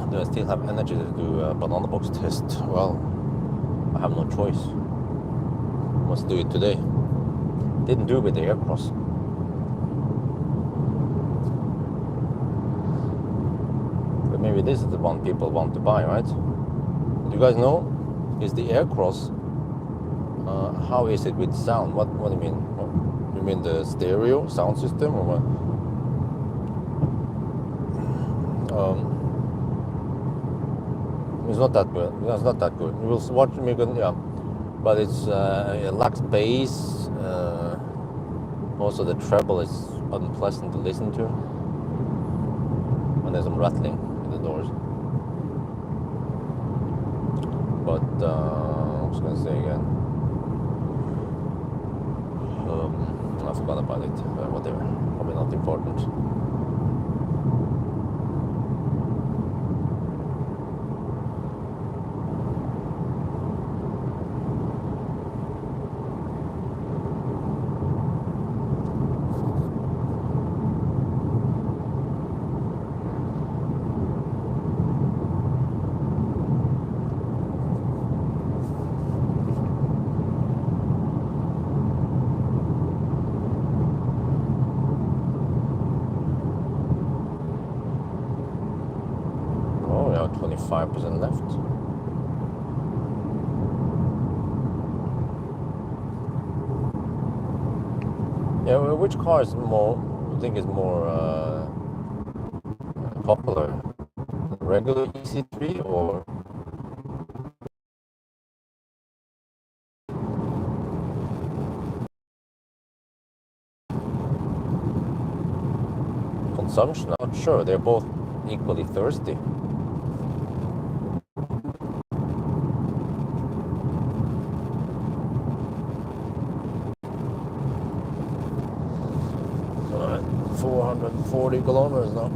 Do I still have energy to do a banana box test? Well, I have no choice. Must do it today. Didn't do it with the air cross. But maybe this is the one people want to buy, right? Do you guys know? Is the air cross? How is it with sound? What do you mean? What, you mean the stereo sound system or what? It's not that good. It's not that good. You will watch me, yeah, but it's it lacks bass. Also, the treble is unpleasant to listen to. And there's some rattling in the doors. But, I was going to say again. I forgot about it. Whatever. Probably not important. Oh, yeah, 25% left. Yeah, well, which car is more, I think is more popular? Regular e-C3 or consumption? I'm not sure. They're both equally thirsty. Alright, 440 kilometers now.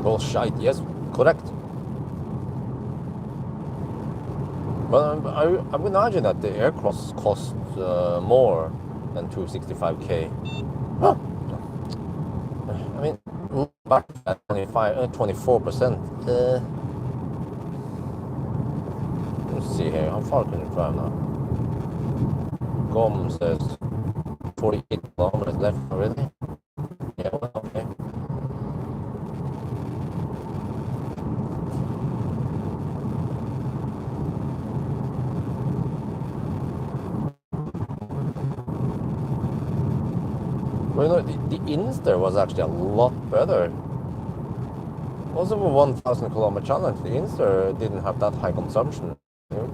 All shite, yes, correct. But I would imagine that the aircross cost more than 265k. Huh. I mean, back at 24%. Let's see here, how far can you drive now? GOM says 48 kilometers left already. Yeah, well, okay. Well, you know, the Inster was actually a lot better. Also for 1,000 kilometer challenge, the Inster didn't have that high consumption.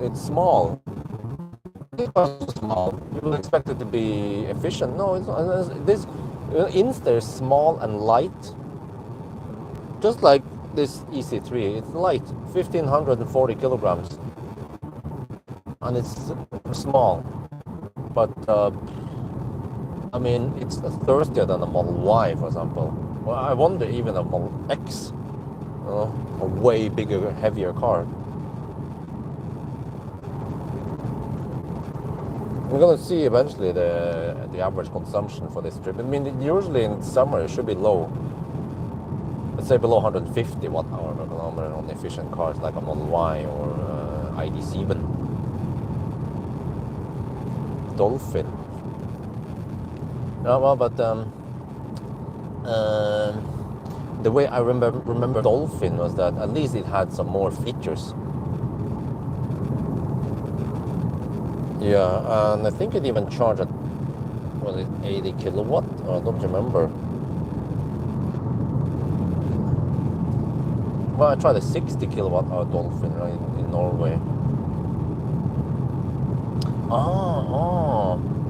It's small. It was small. You would expect it to be efficient. No, it's not. This Inster is small and light. Just like this e-C3, it's light, 1,540 kilograms. And it's small. But I mean, it's thirstier than a Model Y, for example. Well, I wonder even a Model X, a way bigger, heavier car. We're gonna see eventually the average consumption for this trip. I mean, usually in summer it should be low. Let's say below 150 watt-hour per kilometer on efficient cars like a Model Y or ID7. Dolphin. Well, but the way I remember Dolphin was that at least it had some more features. Yeah, and I think it even charged at, was it 80 kilowatt? I don't remember. Well, I tried a 60 kilowatt hour Dolphin right, in Norway.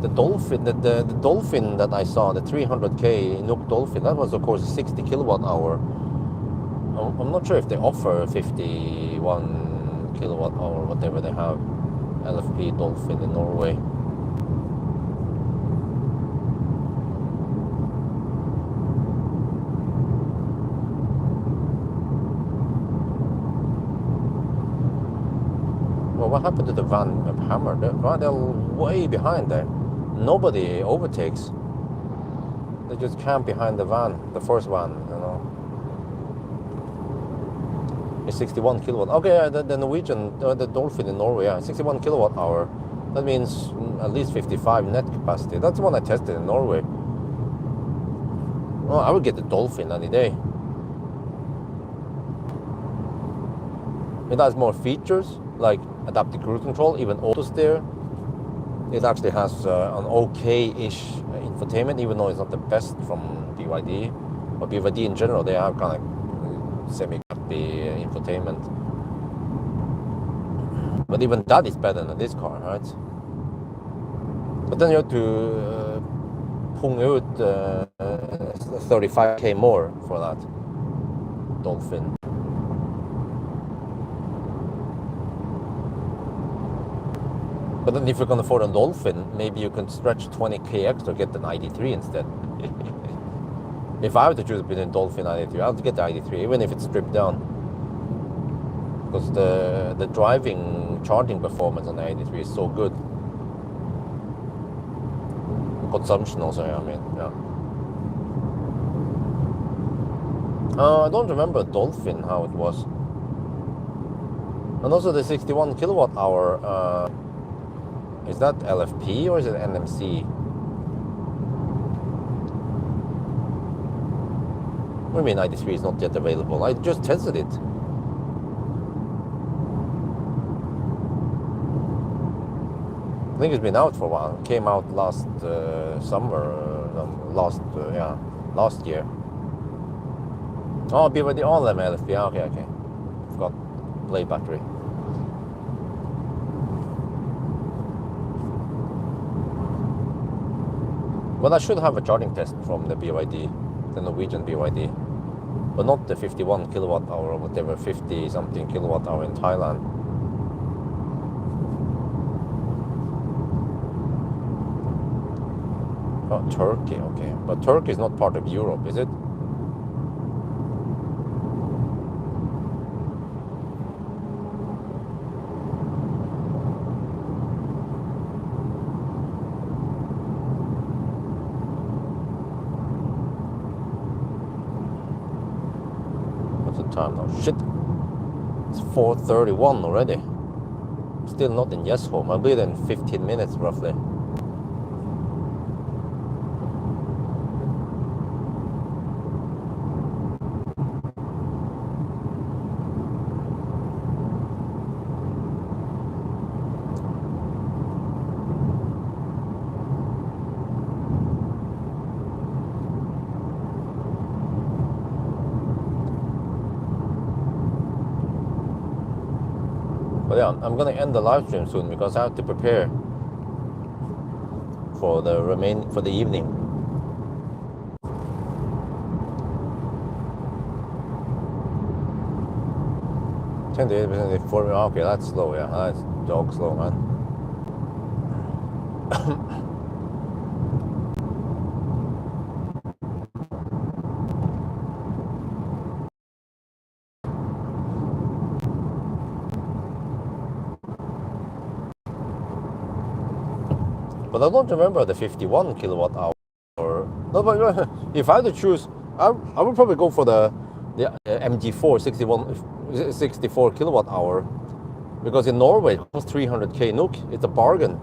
The Dolphin, the Dolphin that I saw, the 300k NOK Dolphin, that was of course a 60 kilowatt hour. I'm not sure if they offer 51 kilowatt hour, whatever they have, LFP Dolphin in Norway. Well, what happened to the van Hammer? They're way behind there. Nobody overtakes. They just camp behind the van, the first van, you know. It's 61 kilowatt. Okay, the Norwegian, the Dolphin in Norway, yeah, 61 kilowatt hour. That means at least 55 net capacity. That's the one I tested in Norway. Well, I would get the Dolphin any day. It has more features like adaptive cruise control, even auto steer. It actually has an okay-ish infotainment, even though it's not the best from BYD. But BYD in general, they have kind of semi-crappy infotainment. But even that is better than this car, right? But then you have to pung out 35k more for that Dolphin. But then if you can afford a Dolphin, maybe you can stretch 20k extra, get an ID3 instead. If I have to choose between Dolphin and ID3, I have to get the ID3, even if it's stripped down. Because the driving, charging performance on the ID3 is so good. Consumption also, I mean, yeah. I don't remember Dolphin, how it was. And also the 61 kilowatt hour, is that LFP or is it NMC? What do you mean 93 is not yet available? I just tested it. I think it's been out for a while. It came out last summer, last year. Oh, BYD, all them LFP. Okay. Forgot play battery. Well, I should have a charging test from the BYD, the Norwegian BYD, but not the 51 kilowatt hour or whatever, 50 something kilowatt hour in Thailand. Oh, Turkey, okay. But Turkey is not part of Europe, is it? Time now. Shit. It's 4:31 already. Still not in Yes Home. I'll be there in 15 minutes roughly. But yeah, I'm gonna end the live stream soon because I have to prepare for the evening. Ten to 80% for okay, that's slow, yeah. That's dog slow, man. But I don't remember the 51 kilowatt hour. No, but if I had to choose, I would probably go for the MG4 64 kilowatt hour, because in Norway it costs 300k NOK. It's a bargain.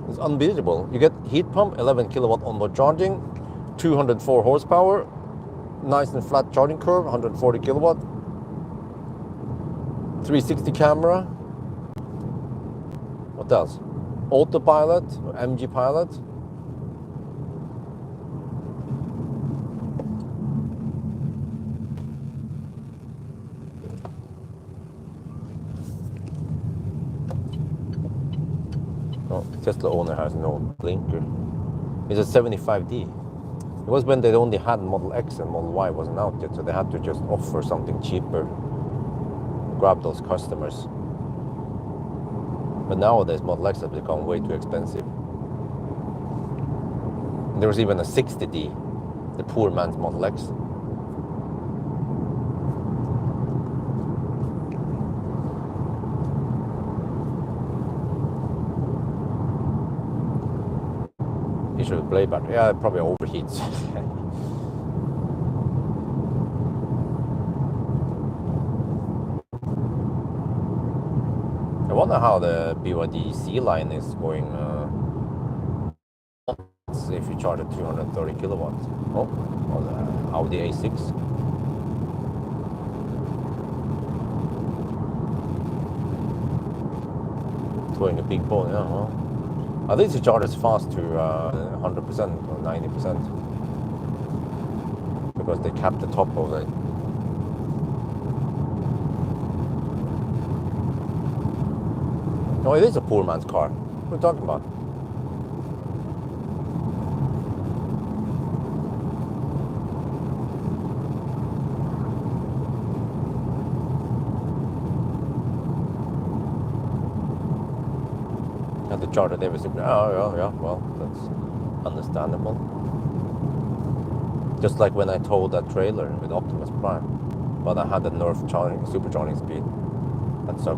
It's unbeatable. You get heat pump, 11 kilowatt onboard charging, 204 horsepower, nice and flat charging curve, 140 kilowatt, 360 camera. What else? Autopilot, MG Pilot. No, Tesla owner has no blinker. It's a 75D. It was when they only had Model X and Model Y wasn't out yet, so they had to just offer something cheaper, grab those customers. But nowadays, Model X has become way too expensive. There was even a 60D, the poor man's Model X. You should play battery. Yeah, it probably overheats. I wonder how the BYD C line is going if you charge at 230 kilowatts. Oh, or the Audi A6. throwing a big ball. Yeah, well, I think the charges fast to 100% or 90% because they cap the top of it. No, it is a poor man's car. What are you talking about? And the charger they was yeah, well, that's understandable. Just like when I towed that trailer with Optimus Prime, but I had the Nerf supercharging speed. That's up.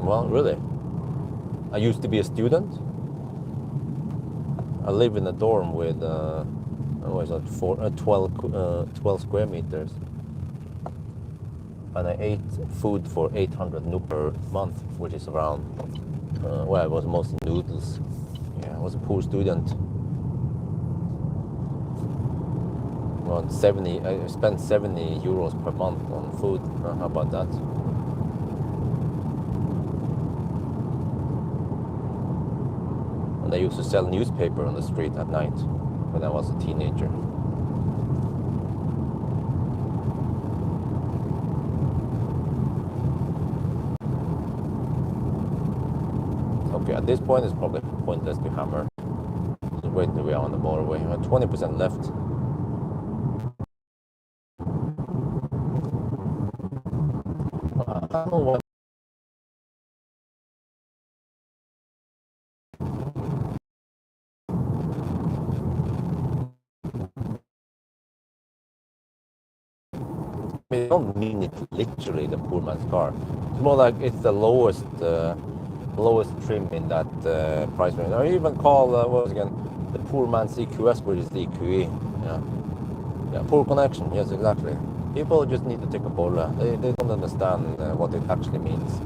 Well, really. I used to be a student. I live in a dorm with, 12 square meters. And I ate food for 800 NOK per month, which is around, well, it was mostly noodles. Yeah, I was a poor student. Around 70, I spent 70 euros per month on food. How about that? And I used to sell newspaper on the street at night when I was a teenager. Okay, at this point it's probably pointless to hammer. Just wait until we are on the motorway. 20% left. I don't know what. I don't mean it literally the poor man's car. It's more like it's the lowest trim in that price range. Or even call what was again the poor man's EQS, which is the EQE. Yeah, poor connection. Yes, exactly. People just need to take a bola. They don't understand what it actually means.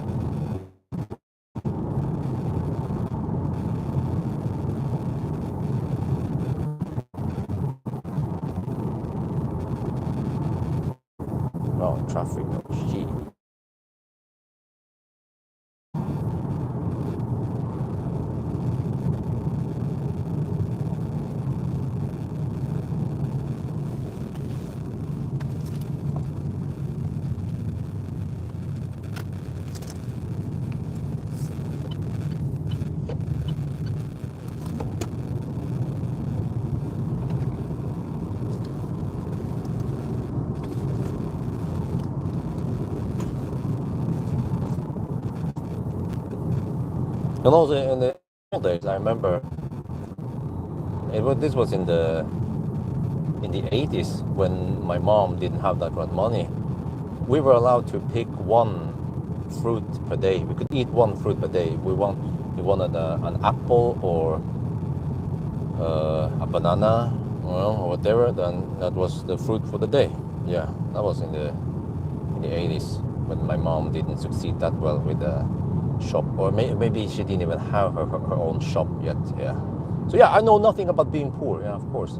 Oh, traffic. Shit. And also in the old days, I remember this was in the 80s when my mom didn't have that much money. We were allowed to pick one fruit per day. We could eat one fruit per day. We wanted an apple or a banana, or whatever. Then that was the fruit for the day. Yeah, that was in the 80s when my mom didn't succeed that well with the shop, or maybe she didn't even have her own shop yet. Yeah. So yeah, I know nothing about being poor. Yeah, of course.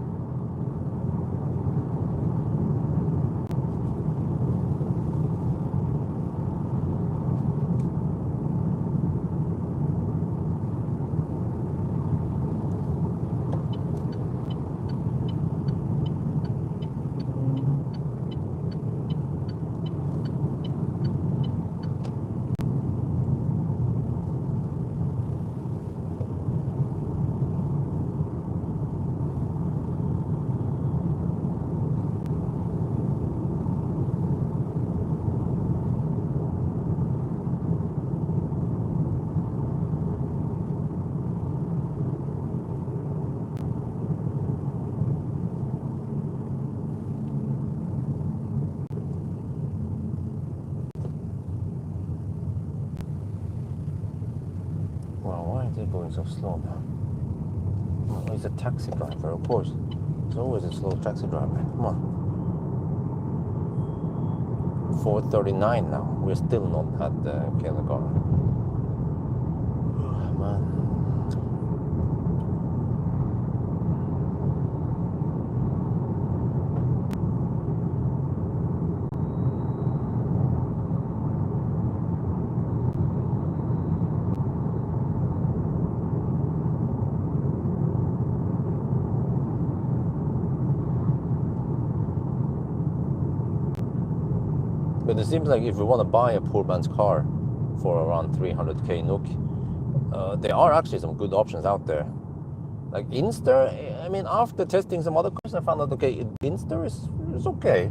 Going so slow now. Well, he's a taxi driver, of course. He's always a slow taxi driver. Come on. 4:39 now. We're still not at the Geilo. Oh, man. But it seems like if you want to buy a poor man's car for around 300k NOK, there are actually some good options out there. Like Inster, I mean, after testing some other cars, I found out, okay, Inster is okay.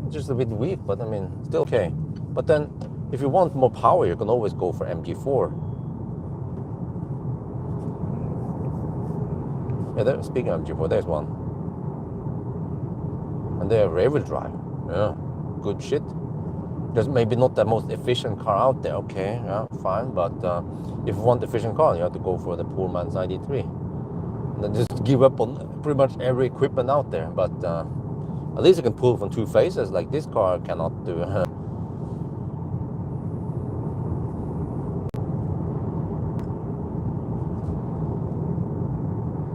It's just a bit weak, but I mean, still okay. But then, if you want more power, you can always go for MG4. Yeah, speaking of MG4, there's one. And they're rear-wheel drive. Yeah, good shit. Just maybe not the most efficient car out there. Okay, yeah, fine. But if you want efficient car, you have to go for the poor man's ID3. And then just give up on pretty much every equipment out there. But at least you can pull from two faces, like this car cannot do.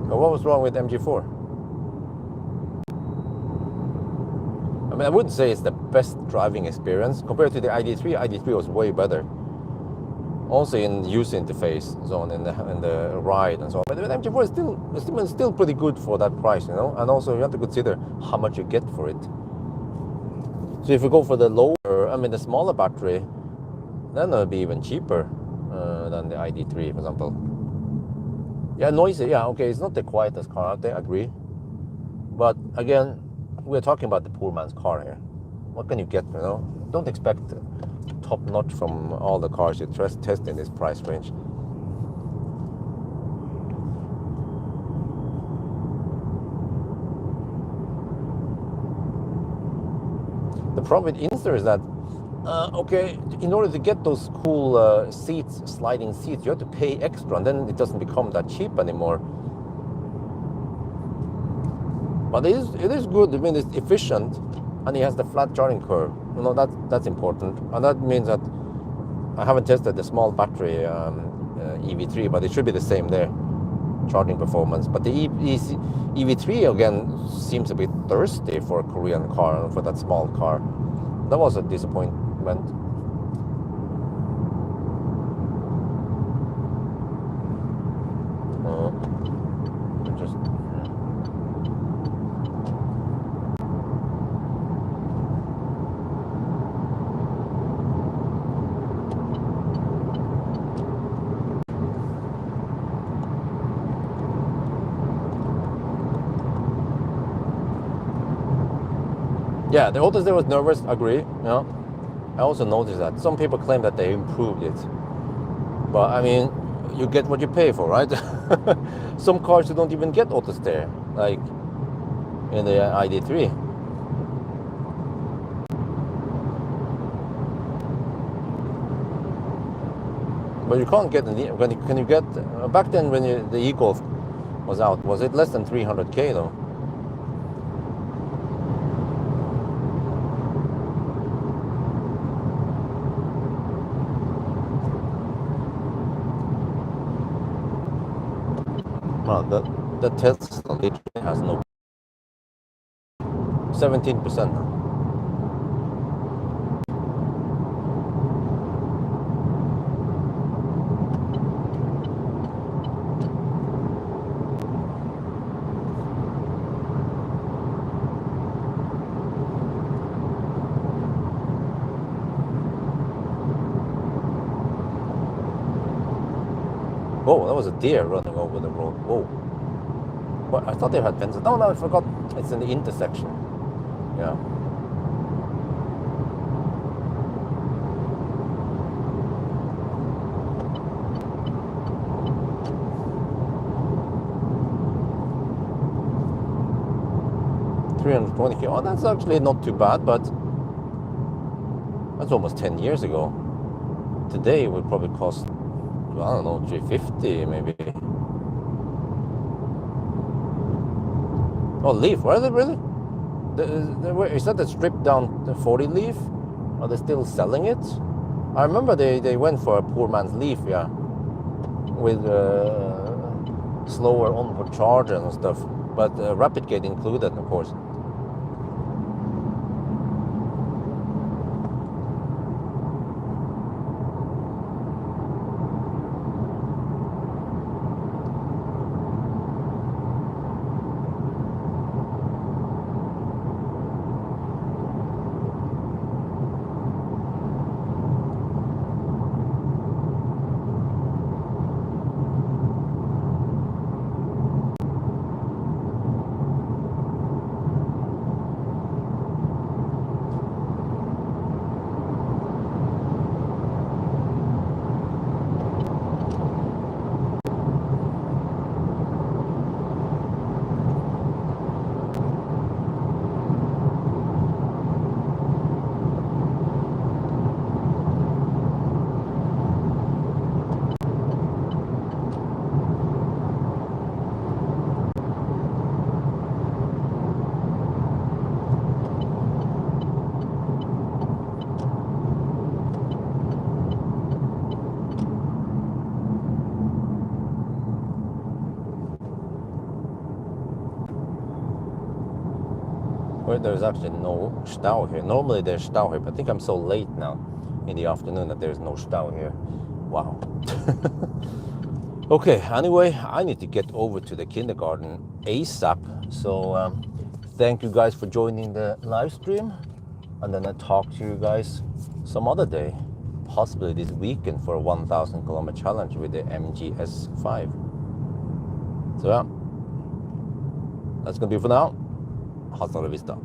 What was wrong with MG4? I mean, I wouldn't say it's the best driving experience. Compared to the ID3, ID3 was way better. Also in user interface, so on, in the ride and so on. But the MG4 is still pretty good for that price, you know. And also you have to consider how much you get for it. So if you go for the the smaller battery, then it'll be even cheaper than the ID3, for example. Yeah, noisy. Yeah, okay, it's not the quietest car out there. I agree. But again, we're talking about the poor man's car here. What can you get? You know, don't expect top notch from all the cars you test in this price range. The problem with Inster is that, okay, in order to get those cool seats, sliding seats, you have to pay extra, and then it doesn't become that cheap anymore. But it is good. I mean, it's efficient, and it has the flat charging curve. You know, that's important, and that means that I haven't tested the small battery EV3, but it should be the same there, charging performance. But the EV3 again seems a bit thirsty for a Korean car, for that small car. That was a disappointment. Yeah, the oldest there was nervous, agree. Yeah. I also noticed that some people claim that they improved it. But I mean, you get what you pay for, right? Some cars you don't even get auto steer, like in the ID3. But you can't get can you get back then when the e-Golf was out, was it less than 300k though? Well, the Tesla literally has no 17% now. Whoa, that was a deer running over the road. Whoa. What? I thought they had fences. No, I forgot. It's in the intersection. Yeah. $320K. Oh, that's actually not too bad, but that's almost 10 years ago. Today it would probably cost, I don't know, 350 maybe. Oh, Leaf, where is it really? Is that the stripped down the 40 Leaf? Are they still selling it? I remember they went for a poor man's Leaf, yeah. With slower onboard charger and stuff. But rapid gate included, of course. Well, there's actually no stau here. Normally there's stau here, but I think I'm so late now in the afternoon that there's no stau here. Wow. Okay, anyway, I need to get over to the kindergarten ASAP. So thank you guys for joining the live stream. And then I'll talk to you guys some other day, possibly this weekend for a 1,000 kilometer challenge with the MGS5. So yeah, that's gonna be for now. Hasta la vista.